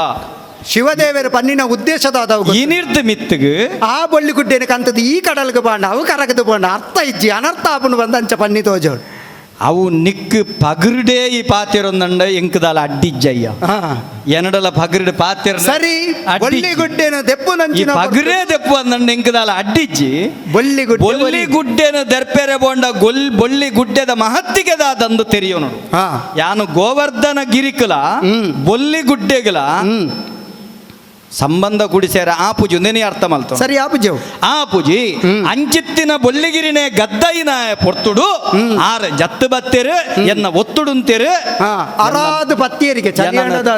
ಶಿವದೇವರ ಪನ್ನಿನ ಉದ್ದೇಶದ ಇನಿರ್ದು ಮಿತ್ತಿಗೆ ಆ ಬೊಳ್ಳಿ ಗುಡ್ಡೆನ ಕಂತದ್ದು ಈ ಕಡಲ್ಗೆ ಬಾಂಡ ಅವು ಕರಗದು ಬಾಂಡ ಅರ್ಥ ಇಜ್ಜಿ ಅನರ್ಥ ಆಪನು ಬಂದ ಅಂಚ ಪನ್ನಿ ತೋಜೋಡು ಅವು ನಿಕ್ಕು ಪಗರುಡೇ ಈ ಪಾತಿರೊಂದಂಡ ಎಂಕದಾಲ ಅಡ್ಡಿಜ್ಜಯ್ಯ ಎನಡಲ ಪಗರುಡು ಪಾತಿರ ಸರಿ ಬೊಳ್ಳಿ ಗುಡ್ಡೆನ ದೆಪ್ಪು ನಂಚಿನ ಪಗರೇ ದೆಪ್ಪು ಅಂದಂಡ ಎಂಕದಾಲ ಅಡ್ಡಿಜ್ಜಿ ಬೊಳ್ಳಿ ಗುಡ್ಡೆನ ದೆರ್ಪೆರೆ ಬೋಂಡ ಬೊಳ್ಳಿ ಗುಡ್ಡೆದ ಮಹತ್ತಿಗೆದ ದಂದು ತೆರೆಯೋನು ಯಾನು ಗೋವರ್ಧನ ಗಿರಿಕಲ ಬೊಳ್ಳಿ ಗುಡ್ಡೆಗಲ ಸಂಬಂಧ ಕುಡಿಸ್ಯಾರ ಆ ಪೂಜೆ ನೆನೆ ಅರ್ಥ ಮಲ್ತು ಸರಿ ಆಪುಜವು ಆ ಪೂಜಿ ಅಂಚಿತ್ತಿನ ಬೊಳ್ಳಿಗಿರಿನೇ ಗದ್ದೈನ ಪೊರ್ತುಡು ಆರ ಜತ್ತು ಬತ್ತೇರು ಎನ್ನ ಒತ್ತುಡುಂತೇರು ಅರಾದ ಪತ್ತಿಯರಿಗೆ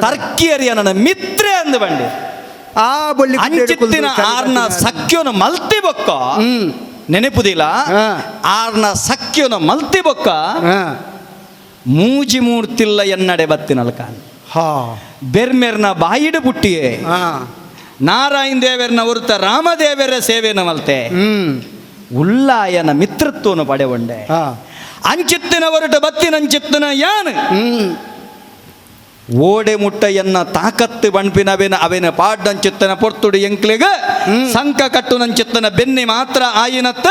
ತರ್ಕಿಯರಿ ನನ್ನ ಮಿತ್ರೆ ಅಂದು ಬಂಡಿ ಆ ಬೊಳ್ಳಿ ಅಂಚಿತ್ತಿನ ಆರ್ನ ಸಖ್ಯೋನ ಮಲ್ತಿ ಬೊಕ್ಕ ನೆನಪುದಿಲ್ಲ ಆರ್ನ ಸಖ್ಯೋನ ಮಲ್ತಿ ಬೊಕ್ಕ ಮೂಜಿ ಮೂರ್ತಿಲ್ಲ ಎನ್ನಡೆ ಬತ್ತಿನಲ್ಕ ಬೆರ್ಮೆರ್ನ ಬಾಯಿಡು ಪುಟ್ಟಿಯೇ ನಾರಾಯಣ ದೇವರನ ಹೊರತ ರಾಮದೇವರ ಸೇವೆನ ಮಲ್ತೆ ಉಲ್ಲಾಯನ ಮಿತ್ರತ್ವನು ಪಡೆವಂಡೆ ಅಂಚಿತ್ತಿನ ಹೊರಟ ಬತ್ತಿನಂಚಿತ್ತಿನ ಯಾನ್ ಓಡೆ ಮುಟ್ಟ ಎನ್ನ ತಾಕತ್ತು ಬಣ್ಪಿನವೆನ ಅವೆನ ಪಾಡ್ನಂಚಿತ್ತನ ಪೊರ್ತುಡು ಎಂಕ್ಲೆಗ ಸಂಕ ಕಟ್ಟುನಂಚಿತ್ತನ ಬೆನ್ನಿ ಮಾತ್ರ ಆಯಿನತ್ತ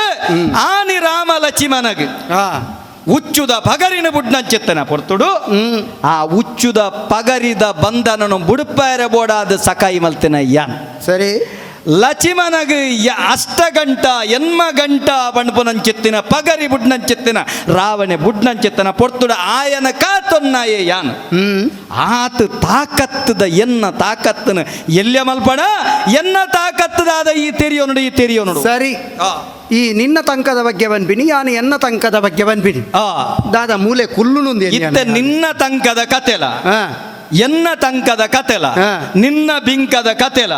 ಆನಿ ರಾಮ ಲಚಿಮನಗ ಉಚ್ಚುದ ಪಗರಿನ ಬುಡ್ನಂಚಿತ್ತನ ಪೊರ್ತುಡು ಆ ಉಚ್ಚುದ ಪಗರಿದ ಬಂಧನನು ಬುಡುಪಾರ ಬೋಡಾದ ಸಕಾಯಿ ಮಲ್ತಿನ ಯಾನ್ ಸರಿ ಲಚಿಮನಗ ಅಷ್ಟಗಂಟ ಎನ್ಮ ಗಂಟ ಬಣ್ಪುನಂಚಿತ್ತಿನ ಪಗರಿ ಬುಡ್ನಂಚಿತ್ತಿನ ರಾವಣೆ ಬುಡ್ನಂಚಿತ್ತನ ಪೊರ್ತುಡ ಆಯನ ಕಾತೊನ್ನಾಯೇ ಯಾನ್ ಆತ ತಾಕತ್ತದ ಎನ್ನ ತಾಕತ್ತನ ಎಲ್ಲೆ ಮಲ್ಪಡ ಎನ್ನ ತಾಕತ್ತದಾದ ಈ ತೆರಿಯೋ ನೋಡು ಸರಿ ಈ ನಿನ್ನ ತಂಕದ ಬಗ್ಗೆ ಬಂದ್ಬಿನಿ ಯಾನು ಎನ್ನ ತಂಕದ ಬಗ್ಗೆ ಬಂದ್ಬಿನಿ ದಾದ ಮೂಲೆ ಕುಲ್ಲುನುಂದಿ ಇತ್ತ ನಿನ್ನ ತಂಕದ ಕತೆಲ ಎನ್ನ ತಂಕದ ಕತೆಲ ನಿನ್ನ ಬಿಂಕದ ಕತೆಲ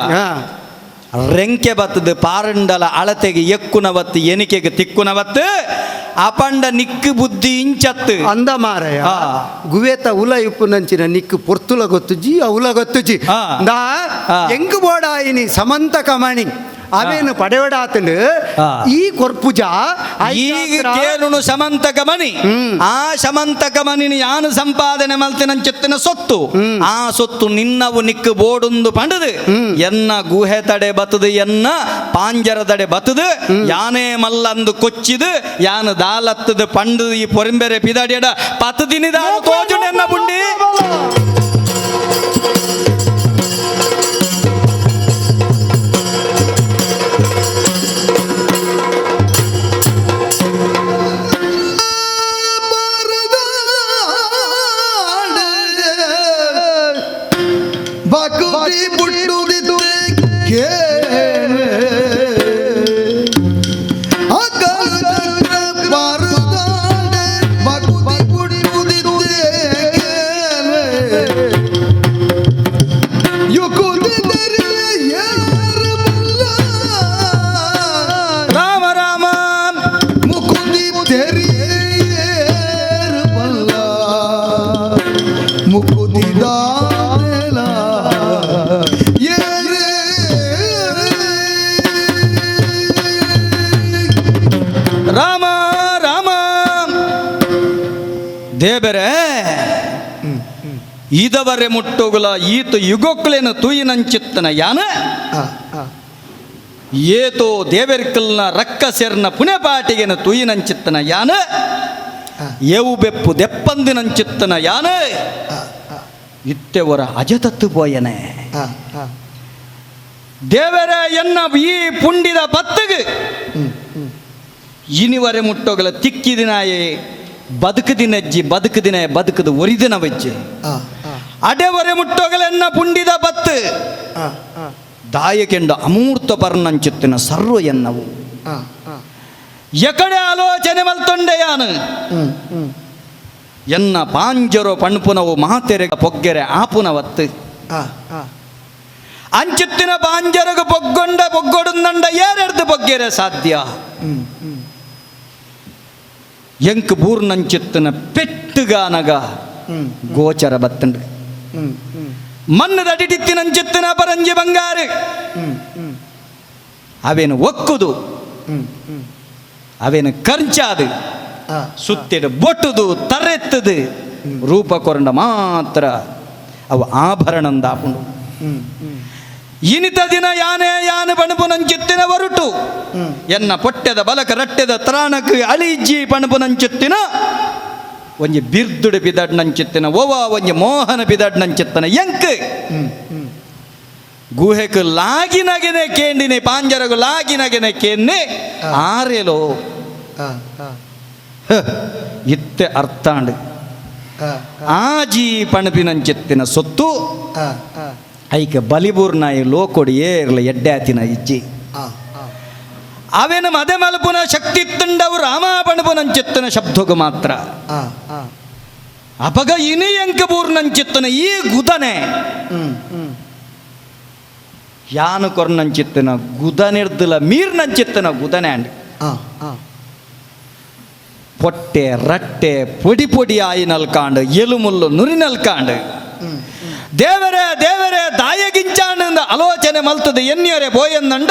ರೆಂಕೆ ಬತ್ತದು ಪಾರಂಡಲ ಅಳತೆಗೆ ಎಕ್ಕುನವತ್ತು ಎನಿಕೆಗೆ ತಿಕ್ಕುನವತ್ತು ಅಪಂಡ ನಿಕ್ಕು ಬುದ್ಧಿ ಇಂಚತ್ತು ಅಂದ ಮಾರಯ ಗುವೇತ ಉಲ ಇಪ್ಪು ನಂಚಿನ ನಿಕ್ಕು ಪೊರ್ತುಲ ಗೊತ್ತುಜಿ ಉಲ ಗೊತ್ತುಜಿ ದಾ ಎಂಗು ಬೋಡಾಯಿನಿ ಸಮಂತ ಕಮಣಿ ಅವೇನು ಪಡೆವಡಾತಂಡು ಈ ಕೊರ್ಪುಜ ಈಗ ಕೇಳುನು ಸಮಂತಕ ಮನಿ ಆ ಸಮಂತಕ ಮನಿನ ಯಾನು ಸಂಪಾದನೆ ಮಲ್ತಿನಂಚಿತ್ತಿನ ಸೊತ್ತು ಆ ಸೊತ್ತು ನಿನ್ನವು ನಿಕ್ಕು ಬೋಡುಂದು ಪಂಡದು ಎನ್ನ ಗುಹೆ ತಡೆ ಬತದು ಎನ್ನ ಪಾಂಜರದಡೆ ಬತದು ಯಾನೇ ಮಲ್ಲಂದು ಕೊಚ್ಚಿದು ಯಾನು ದಾಲತ್ತದು ಪಂಡು ಈ ಪೊರಿಂಬೆರೆ ಪಿದಡಿಯಡ ಪತ್ತು ದಿನದ ತೋಜು ಎನ್ನ ಬುಂಡಿ ರಾಮ ರಾಮ ದೇವರೇ ಇದವರೆ ಮುಟ್ಟೋಗುಲ ಈತ ಯುಗೋಕ್ಲೇನ ತೂಯಿನಂಚಿತ್ತನ ಯಾನ ಏತೋ ದೇವರಿಕಲ್ನ ರಕ್ಕಸೆರ್ನ ಪುಣೆಪಾಟಿಗೆನ ತೂಯಿನಂಚಿತ್ತನ ಯಾನ ಎವು ಬೆಪ್ಪು ದೆಪ್ಪಂದಿನಂಚಿತ್ತನ ಯಾನ ಇತ್ತೆವರ ಅಜತತ್ತು ಪೋಯನೆ ದೇವರ ಎನ್ನ ಈ ಪುಂಡಿದ ಬತ್ತಗೆ ಇನಿವರೆ ಮುಟ್ಟೋಗಲ ತಿಕ್ಕಿದಿನಾಯೇ ಬದುಕದಿನಜ್ಜಿ ಬದುಕದಿನ ಬದುಕದು ಒರಿದಿನ ವಜ್ಜೆ ಅಡೆವರೆ ಮುಟ್ಟೋಗಲ ಎನ್ನ ಪುಂಡಿದ ಬತ್ತು ದಾಯಕೆಂಡ ಅಮೂರ್ತ ಪರ್ನಂಚಿತ್ತಿನ ಸರ್ವ ಎನ್ನವು ಎಕಡೆ ಆಲೋಚನೆ ಮಲ್ತೊಂಡೆ ಯಾನು ಎನ್ನ ಪಾಂಜರೋ ಪಣ್ಪುನವು ಮಾತೆರೆ ಪೊಗ್ಗೆರೆ ಆಪುನವತ್ತು ಅಂಚಿತ್ತಿನ ಪಾಂಜರಗ ಪೊಗ್ಗೊಡುಂದಂಡ ಏರೆಡ್ದು ಪೊಗ್ಗೆರೆ ಸಾಧ್ಯ ಎಂಕ್ ಬೂರ್ನಂಚಿತ್ತಿನ ಪೆಟ್ಟುಗಾನಗ ಗೋಚರ ಬತ್ತಂಡು ಮನ್ನದಡಿಟ್ಟಿತ್ತಿನಂಚಿತ್ತಿನ ಪರಂಜಿ ಬಂಗಾರು ಅವೇನು ಒಕ್ಕುದು ಅವೇನು ಖರ್ಚಾದು ಸುತ್ತಿಡ ಬೊಟ್ಟುದು ತರೆತ್ತದು ರೂಪ ಕೊರಂಡ ಮಾತ್ರ ಅವು ಆಭರಣಂದಾಪುಂಡು ಇನಿತ ದಿನ ಯಾನೇ ಯಾನು ಪಣಪುನಂಚಿತ್ತಿನ ಹೊರಟು ಎನ್ನ ಪೊಟ್ಟೆದ ಬಲಕ ರಟ್ಟೆದ ತ್ರಾಣಕ್ಕೆ ಅಳಿಜ್ಜಿ ಪಣಪುನಂಚಿತ್ತಿನ ಒಂಜಿ ಬಿರ್ದುಡು ಪಿದಡ್ನಂಚಿತ್ತಿನ ಓವ ಒಂಜಿ ಮೋಹನ ಪಿದಡ್ನಂಚಿತ್ತನ ಎಂಕ್ ಗುಹೆಕ್ ಲಾಗಿನಗೆನೆ ಕೇಂಡಿನೆ ಪಾಂಜರಗು ಲಾಗಿನಗೆನೆ ಕೇನ್ನೆ ಆರೆಲೋ ಇತ್ತೆ ಅರ್ಥಾಂಡ್ ಆಜಿ ಪಣಪಿನಂಚಿತ್ತಿನ ಸೊತ್ತು ಐಕ ಬಲಿಬೂರ್ನಾಯಿ ಲೋಕೊಡಿ ಏರ್ಲ ಎಡ್ಡಾತಿನ ಇಜ್ಜಿ ಅವೇನು ಮದೆ ಮಲ್ಪುನ ಶಕ್ತಿ ತುಂಡವು ರಾಮಾಪಣಪುನಂಚಿತ್ತನ ಶಬ್ದಗು ಮಾತ್ರ ಅಪಗ ಇನಿ ಎಂಕಬೂರ್ನಂಚಿತ್ತನ ಈ ಗುದನೆ ಯಾನು ಕೊರ್ನಂಚಿತ್ತನ ಗುದನಿರ್ದಿಲ್ಲ ಮೀರ್ನಂಚಿತ್ತನ ಗುದನೆ ಅಂಡ್ ಪೊಟ್ಟೆ ರಟ್ಟೆ ಪೊಡಿ ಪೊಡಿ ಆಯಿ ನಲ್ಕಾಂಡು ಎಲುಮುಲ್ಲು ನುರಿ ನಲ್ಕಾಂಡು ದೇವರೇ ದೇವರೇ ದಾಯಗಿಂಚಾನಂದ ಆಲೋಚನೆ ಮಲ್ತದೆ ಎನ್ನಿಯರೆ ಬೋಯಂದಂಡ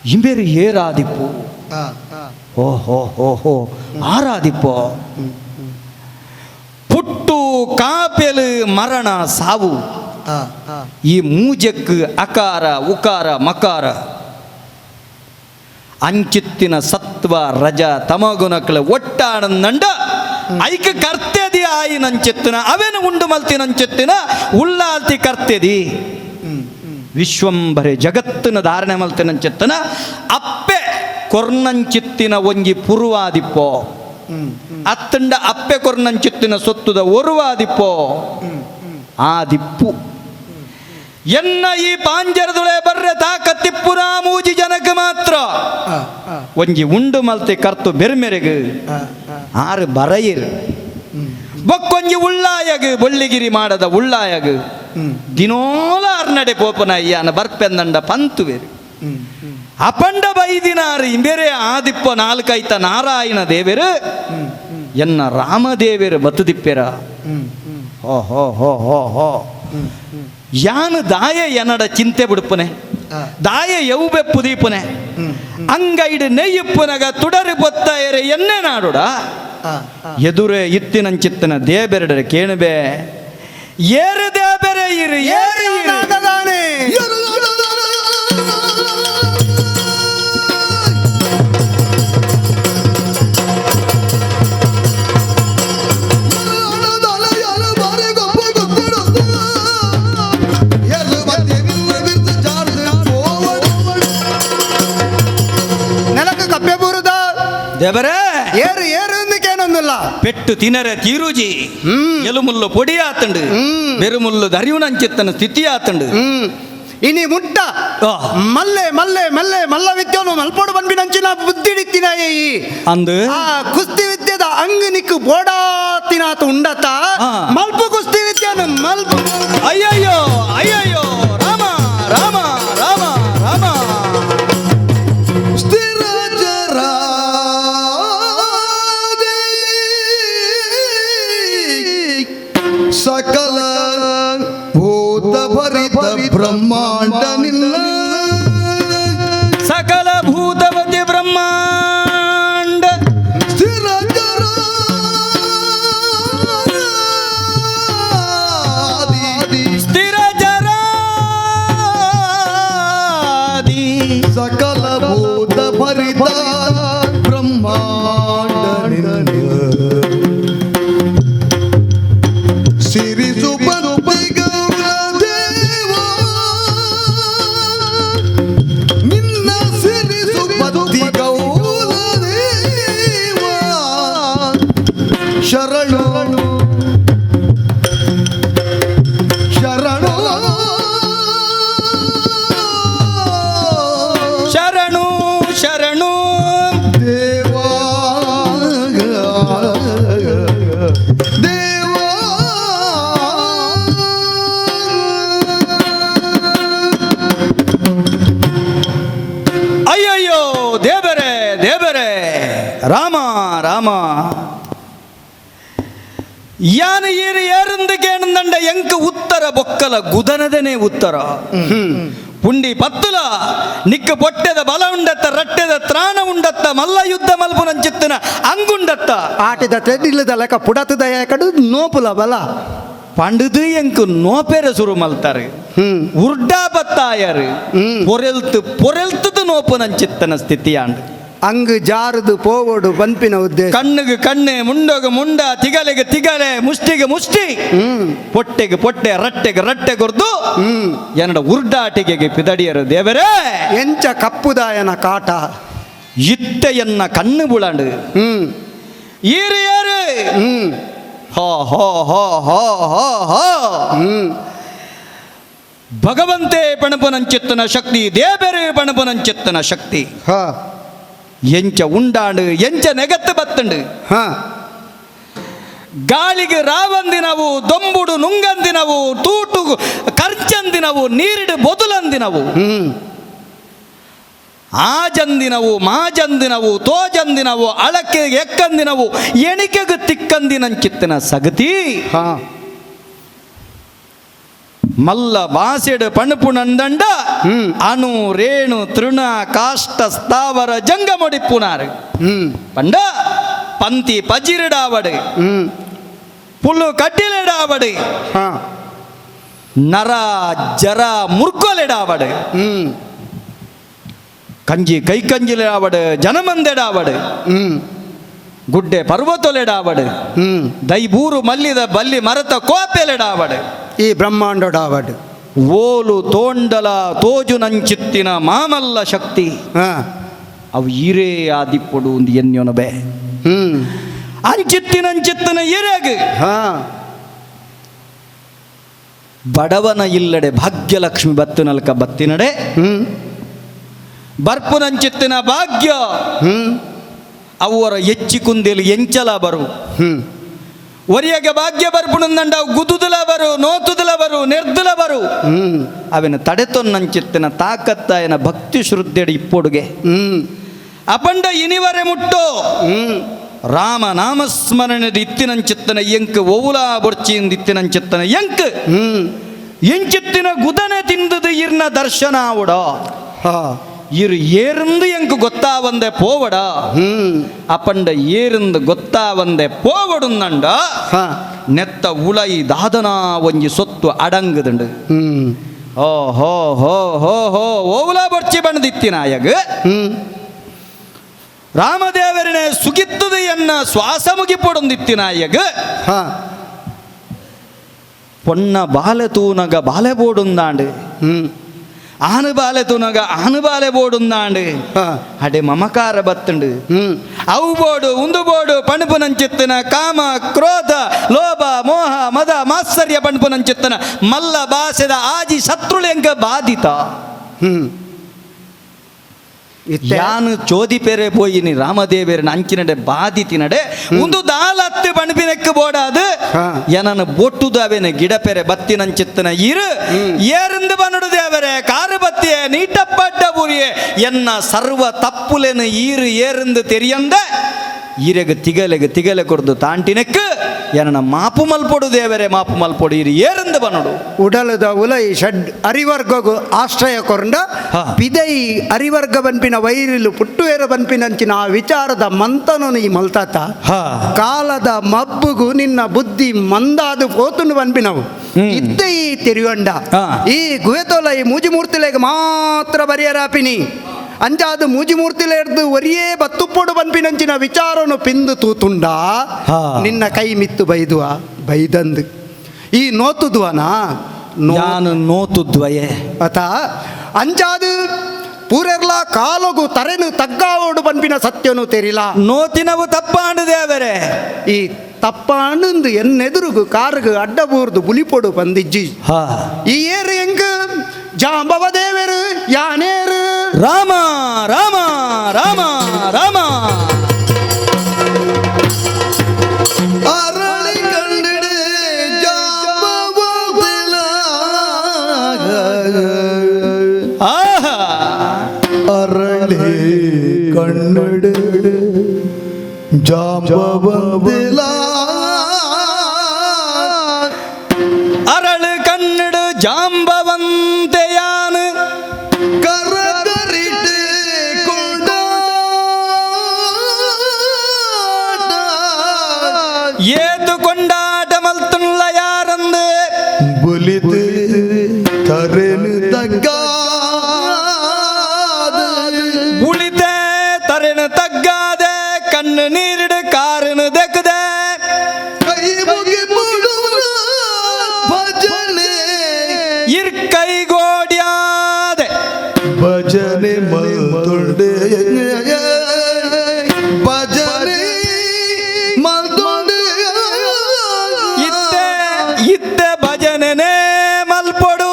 ಇಂಬೇರಿ ಏರಾದಿಪ್ಪು ಓಹೋ ಹೋ ಹೋ ಆರಾದಿಪ್ಪೋ ಪುಟ್ಟು ಕಾಪೆಲು ಮರಣ ಸಾವು ಈ ಮೂಜಕ್ ಅಕಾರ ಉಕಾರ ಮಕಾರ ಅಂಚಿತ್ತಿನ ಸತ್ವ ರಜ ತಮಗುಣಕ್ಲ ಒಟ್ಟಾಡಂದಂಡ ಐಕ ಕರ್ತೇದಿ ಆಯಿ ನಂಚಿತ್ತಿನ ಅವೇನು ಉಂಡು ಮಲ್ತಿ ನಂಚಿತ್ತಿನ ಉಳ್ಳಾಲ್ತಿ ಕರ್ತೇದಿ ವಿಶ್ವಂಬರೆ ಜಗತ್ತಿನ ಧಾರಣೆ ಮಲ್ತಿ ನಂಚಿತ್ತನ ಅಪ್ಪೆ ಕೊರ್ನಂಚಿತ್ತಿನ ಒಂಜಿ ಪುರುವಾದಿಪ್ಪೋ ಅತ್ತಂಡ ಅಪ್ಪೆ ಕೊರ್ನಂಚಿತ್ತಿನ ಸೊತ್ತುದ ಒರುವಾದಿಪ್ಪೋ ಆ ದಿಪ್ಪು ಎನ್ನ ಈ ಪಾಂಜರದುಳೆ ಬರ್ರೆ ತಾಕ ತಿಪ್ಪುನ ಮೂಜಿ ಜನಕ ಮಾತ್ರ ಒಂಜಿ ಉಂಡು ಮಲ್ತಿ ಕರ್ತು ಬೆರ್ಮೆರೆಗು ಆರು ಬರಯಿರು ಬೊಕ್ಕೊಂಜಿ ಉಳ್ಳಾಯಗು ಬೊಳ್ಳಿಗಿರಿ ಮಾಡದ ಉಳ್ಳಾಯಗು ದಿನೋಲ ಅರ್ನಡೆ ಪೋಪನ ಅಯ್ಯನ ಬರ್ಪೆಂದಂಡ ಪಂತುವೆರು ಅಪಂಡ ಬೈದಿನಾರು ಇಂಬೇರೆ ಆದಿಪ್ಪ ನಾಲ್ಕೈತ ನಾರಾಯಣ ದೇವರು ಎನ್ನ ರಾಮದೇವರು ಬತ್ತುದಿಪ್ಪೆರ ಹೋ ಹೋ ಹೋ ಹೋ ಹೋ ಯಾನು ದಾಯ ಎನ್ನಡ ಚಿಂತೆ ಬಿಡುಪನೆ ದಾಯ ಯವು ಬೆಪ್ಪು ದೀಪನೆ ಅಂಗೈಡು ನೆಯ್ಯುಪ್ಪನಗ ತುಡರು ಬೊತ್ತಾಯರೆ ಎನ್ನೆ ನಾಡುಡ ಎದುರೇ ಇತ್ತಿನಂಚಿತ್ತನ ದೇಬೆರಡರೆ ಕೇಣಬೆ ಏರು ದೇಬೆರೆ ಇರು ಏರು ದೇವರೇ ಏರು ಏರು ಎಂದಕ್ಕೇನೊಂದಿಲ್ಲ ಪೆಟ್ಟು ತಿನರೆ ತೀರುಜಿ ಎಲುಮುಲ್ಲು ಪೊಡಿ ಆತಂಡು ಬೆರುಮುಲ್ಲು ದರಿಯುನಂಚಿತ್ತನ ಸ್ಥಿತಿ ಆತಂಡು ಇನಿ ಮುಟ್ಟ ಮಲ್ಲೆ ಮಲ್ಲೆ ಮಲ್ಲೆ ಮಲ್ಲ ವಿದ್ಯನು ಮಲ್ಪೋಡು ಬಂದ್ಬಿನಂಚಿನ ಬುದ್ಧಿಡಿತ್ತಿನ ಅಂದು ಆ ಕುಸ್ತಿ ವಿದ್ಯದ ಅಂಗ ನಿಕ್ಕು ಬೋಡಾತಿನಾತು ಉಂಡತ ಮಲ್ಪು ಕುಸ್ತಿ ವಿದ್ಯನು ಮಲ್ಪು ಅಯ್ಯಯ್ಯೋ ಅಯ್ಯಯ್ಯೋ ರಾಮ ರಾಮ ರಾಮ ರಾಮ ಸ್ಥಿರ ಜರ ಸಕಲ ಭೂತ ಭರಿತ ಬ್ರಹ್ಮಾಂಡ ನಿಲ್ಲ ಸಕಲ ಭೂತವತಿ ಬ್ರಹ್ಮಾಂಡ ಸ್ಥಿರ ಜರ ಸ್ಥಿರ ಜರಾದಿ ಸಕಲ ಭೂತ ಭರಿತ ಬ್ರಹ್ಮಾಂಡ ನಿಲ್ಲ ಸಿರಿಸು ಬಂತಿ ಗೌರ ದೇವ ನಿನ್ನ ಸಿರಿಸು ಬಂತಿ ಗೌರ ದೇವ ಶರಣು ಶರಣು ಶರಣು ಶರಣು ದೇವಾ ದೇವಾ ಅಯ್ಯಯ್ಯೋ ದೇವರೇ ದೇವರೇ ರಾಮ ರಾಮ ಯಾನ ಏರು ಏರಂದು ಕೇಣಂದಂಡ ಎಂಕ ಉತ್ತರ ಬೊಕ್ಕಲ ಗುದನದನೇ ಉತ್ತರ ಪುಂಡಿ ಪತ್ತುಲ ನಿಕ್ಕ ಬೊಟ್ಟೆದ ಬಲ ಉಂಡತ್ತ ರಟ್ಟೆದ ತ್ರಾಣ ಉಂಡತ್ತ ಮಲ್ಲ ಯುದ್ಧ ಮಲ್ಪುನಂಚಿತ್ತನ ಅಂಗುಂಡತ್ತ ಆಟಿದ ತೆಡ್ಡಿಲ್ಲದ ಲೆಕ್ಕ ಪುಡತದ ಯಾಕಡು ನೋಪುಲ ಬಲ ಪಂಡದು ಎಂಕು ನೋಪೆರ ಸುರು ಮಲ್ತಾರೆ ಉರ್ಡಾ ಬತ್ತಾಯರು ಪೊರೆಲ್ತು ಪೊರೆಲ್ತದು ನೋಪುನಂಚಿತ್ತನ ಸ್ಥಿತಿಯಾಂಡು ಅಂಗ್ ಜಾರದು ಪೋವೋಡು ಬಂಪಿನ ಉದ್ದೇಶ ಕಣ್ಣಿಗೆ ಕಣ್ಣೆ ಮುಂಡೋಗ ಮುಂಡ ತಿಗಲೆಗೆ ತಿಗಲೆ ಮುಷ್ಟಿಗೆ ಮುಷ್ಟಿ ಪೊಟ್ಟೆಗೆ ಪೊಟ್ಟೆ ರಟ್ಟೆಗೆ ರಟ್ಟೆ ಕೊರ್ದು ಎನ್ನಡ ಉರ್ಡಾಟಿಗೆಗೆ ಪಿದಡಿಯರು ದೇವರೇ ಎಂಚ ಕಪ್ಪುದಾಯನ ಕಾಟ ಇತ್ತೆಯನ್ನ ಕಣ್ಣು ಬುಳಂಡು ಈರು ಯಾರು ಹೋ ಹೋ ಹೋ ಹೋ ಹೋ ಹೋ ಭಗವಂತೆ ಪಣಪನಂಚಿತ್ತನ ಶಕ್ತಿ ದೇಬೆರೆ ಪಣಪನಂಚಿತ್ತನ ಶಕ್ತಿ ಹಾ ಎಂಚ ಉಂಡಾಂಡು ಎಂಚ ನೆಗತ್ತು ಬತ್ತಂಡು ಹಾ ಗಾಳಿಗೆ ರಾವಂದಿನವು ದೊಂಬುಡು ನುಂಗಂದಿನವು ತೂಟು ಖರ್ಚಂದಿನವು ನೀರಿಡು ಬೊದಲಂದಿನವು ಆಜಂದಿನವು ಮಾಜಂದಿನವು ತೋಜಂದಿನವು ಅಳಕ್ಕೆ ಎಕ್ಕಂದಿನವು ಎಣಿಕೆಗೆ ತಿಕ್ಕಂದಿನಂಚಿತ್ತಿನ ಸಗತಿ ಹಾ ಮಲ್ಲ ಬಾಸೆಡು ಪಣಪುಣಂದಂಡ ಅಣು ರೇಣು ತೃಣ ಕಾಷ್ಟ ಸ್ಥಾವರ ಜಂಗಮೊಡಿಪ್ಪುನಾರು ಪಂಡ ಪಂತಿ ಪಜಿರಿಡಾವಡು ಪುಲ್ಲು ಕಟ್ಟಿಲಿಡಾವಡು ಹಾ ನರ ಜರ ಮುರ್ಕೊಲಿಡಾವಡು ಕಂಜಿ ಕೈ ಕಂಜಿಲಿಡಾವಡು ಜನಮಂದೆಡಾವಡು ಗುಡ್ಡೆ ಪರ್ವತೊಲೆಡಾವಡು ದೈಬೂರು ಮಲ್ಲಿದ ಬಲ್ಲಿ ಮರತ ಕೋಪೆಲೆಡಾವಡು ಈ ಬ್ರಹ್ಮಾಂಡಡಾವಡು ಓಲು ತೋಂಡಲ ತೋಜು ನಂಚಿತ್ತಿನ ಮಾಮಲ್ಲ ಶಕ್ತಿ ಹಾ ಅವು ಈರೇ ಆದಿಪ್ಪಡು ಒಂದು ಎನ್ಯೊನಬೆ ಅಂಚಿತ್ತಿನಂಚಿತ್ತನ ಇರೆಗ್ ಹಾ ಬಡವನ ಇಲ್ಲಡೆ ಭಾಗ್ಯಲಕ್ಷ್ಮಿ ಬತ್ತಿನಲ್ಕ ಬತ್ತಿನಡೆ ಬರ್ಪುನಂಚಿತ್ತಿನ ಭಾಗ್ಯ ಅವರ ಹೆಚ್ಚಿಕುಂದೇಲಿ ಎಂಚಲ ಬರು ಒರಿಯಗೆ ಭಾಗ್ಯ ಬರ್ಪುಣಂದಂಡ ಗುದುದಲ ಬರು ನೋತುದಲ ಬರು ನಿರ್ದಲ ಬರು ಅವನ ತಡೆತೊನ್ನಂಚಿತ್ತಿನ ತಾಕತ್ತಾಯನ ಭಕ್ತಿ ಶ್ರದ್ಧೆಡಿ ಇಪ್ಪೊಡುಗೆ ಅಪಂಡ ಇನಿವರೆ ಮುಟ್ಟೋ ರಾಮ ನಾಮಸ್ಮರಣೆ ಇತ್ತಿನಂಚಿತ್ತನ ಎಂಕ್ ಓವುಲಾ ಬೊರ್ಚಿಯಿಂದ ಇತ್ತಿನಂಚಿತ್ತನ ಎಂಕ್ ಎಂಚಿತ್ತಿನ ಗುದನೆ ತಿಂದದು ಇರ್ನ ದರ್ಶನ ಆವಡ ಹಾ ಇರು ಏರಂದು ಎಂಕ್ ಗೊತ್ತಾವಂದೆ ಪೋವಡ ಅಪಂಡ ಏರಂದು ಗೊತ್ತಾವಂದೆ ಪೋವಡುಂದಂಡ ಹಾ ನೆತ್ತ ಉಳೈ ದಾದನ ಒಂಜಿ ಸೊತ್ತು ಅಡಂಗದಂಡು ಓ ಹೋ ಹೋ ಹೋ ಹೋ ಓವುಲಾ ಬೊರ್ಚಿ ಬಣ್ಣದಿತ್ತಿನಾಯಗ ರಾಮದೇವರನೆ ಸುಗಿತ್ತದು ಎನ್ನ ಶ್ವಾಸ ಮುಗಿಪೊಡೊಂದಿತ್ತಿನಾಯಗ ಹಾ ಪೊನ್ನ ಬಾಲೆ ತೂನಗ ಬಾಲೆ ಬೋಡುಂದಾಂಡು ಆನು ಬಾಲೆ ತೂನಗ ಆನು ಬಾಲೆ ಬೋಡುಂದಾಂಡು ಹಾ ಅಡೆ ಮಮಕಾರ ಬತ್ತಂಡು ಅವು ಬೋಡು ಉಂದು ಬೋಡು ಪಣಪುನಂಚಿತ್ತನ ಕಾಮ ಕ್ರೋಧ ಲೋಭ ಮೋಹ ಮದ ಮಾತ್ಸರ್ಯ ಪಣಪುನಂಚಿತ್ತನ ಮಲ್ಲ ಬಾಸೆದ ಆಜಿ ಶತ್ರುಳೆಂಗ ಬಾಧಿತ ಯಾನು ಚೋದಿ ಪೆರೆ ಪೋಯಿನಿ ರಾಮದೇವರನ ಅಂಚಿನಡೆ ಬಾದಿತಿನಡೆ ಒಂದು ದಾಲತ್ತು ಬಣ್ಬಿನಕ್ಕೆ ಬೋಡಾದು ಏನನ ಬೊಟ್ಟುದವೆನ ಗಿಡ ಪೆರೆ ಬತ್ತಿನಂಚಿತ್ತನ ಇರು ಏರಿಂದ ಬನ್ನಡು ದೇವರೇ ಕಾರು ಬತ್ತಿಯೇ ನೀಟಪ್ಪಡ್ಡ ಬುರಿಯೇ ಎನ್ನ ಸರ್ವ ತಪ್ಪುಲೆನು ಈರು ಏರಿಂದ ತೆರಿಯಂದ ಈರೆಗ ತಿಗಲೆ ಕೊಡ್ದು ತಾಂಟಿನಕ್ಕೆ ಏನನ ಮಾಪು ಮಲ್ಪೊಡು ದೇವರೇ ಮಾಪು ಮಲ್ಪೊಡು ಇರು ಏರಿಂದ ಬನ್ನಡು ಉಡಲದ ಉಲೈ ಷಡ್ ಅರಿವರ್ಗಗು ಆಶ್ರಯ ಕೊಂಡ ಪಿದೈ ಅರಿವರ್ಗ ಬನ್ಪಿನ ವೈರಿಲು ಪುಟ್ಟುವೇರ ಬನ್ಪಿನಂಚಿನ ಆ ವಿಚಾರದ ಮಂತನನು ಈ ಮಲ್ತಾತ ಕಾಲದ ಮಬ್ಬುಗು ನಿನ್ನ ಬುದ್ಧಿ ಮಂದಾದು ಪೋತುನು ಬನ್ಪಿನವು ಇದ್ದ ಈ ತೆರಿಯೊಂಡ ಈ ಗುವೆತೊಲ ಈ ಮೂಜಿಮೂರ್ತಿಲೆಗೆ ಮಾತ್ರ ಬರಿಯರಾಪಿನಿ ಅಂಚಾದು ಮೂಜಿಮೂರ್ತಿಲೆ ಹಿಡ್ದು ಒರಿಯೇ ಬತ್ತುಪ್ಪೊಡು ಬನ್ಪಿನಂಚಿನ ವಿಚಾರನು ಪಿಂದು ತೂತುಂಡ ನಿನ್ನ ಕೈ ಮಿತ್ತು ಬೈದಂದು ಈ ನೋತುದ್ವನ ನಾನು ನೋತುದ್ವಯೇ ಅತ ಅಂಚಾದು ಪೂರೆರ್ಲ ಕಾಲಗು ತರೆನು ತಗ್ಗಾವೋಡು ಬನ್ಪಿನ ಸತ್ಯನು ತೆರಿಲ ನೋತಿನವು ತಪ್ಪಾಂಡು ದೇವರೇ ಈ ತಪ್ಪಾಂಡು ಎನ್ನೆದುರುಗು ಕಾರುಗು ಅಡ್ಡಬೂರ್ದು ಬುಲಿಪೊಡು ಬಂದಿಜ್ಜಿ ಈ ಏರು ಎಂಗ್ ಜಾಂಬವ ದೇವರು ಯಾನೇರು ರಾಮ ರಾಮ ರಾಮ ರಾಮ ಅರಳಿ ಕಂಡಿಡೆ ಜಾಂಬವಂತಿಲ ಆಹಾ ಅರಳಿ ಕಣ್ಣಿಡೆ ಜಾಂಬವಂತಿಲ ಅರಳು ಕನ್ನಡು ಜಾಂಬವಂತೆಯಾನು ಕರಕರಿಟೆ ಕೊಂಡ ಏತು ಕೊಂಡಾಟ ಮಲ್ತುಳ್ಳ ಯಾರಂದು ಬುಲಿತು ತರೆನು ತಗ್ಗ ಉಳಿತೆ ತರೆನು ತಗ್ಗಾದೆ ಕಣ್ಣು ನೀರಿಡು ಕಾರನು ದಕ್ಕದೆ ಕೈ ಮುಗಿ ಭಜನೆ ಇರ್ಕೈಗೋಡ್ಯಾದೆ ಭಜನೆ ಮಲ್ತೊಂಡೆ ಭಜನೆ ಮಲ್ತೊಂಡೆ ಇತ್ತೆ ಭಜನೆ ಮಲ್ಪೊಡು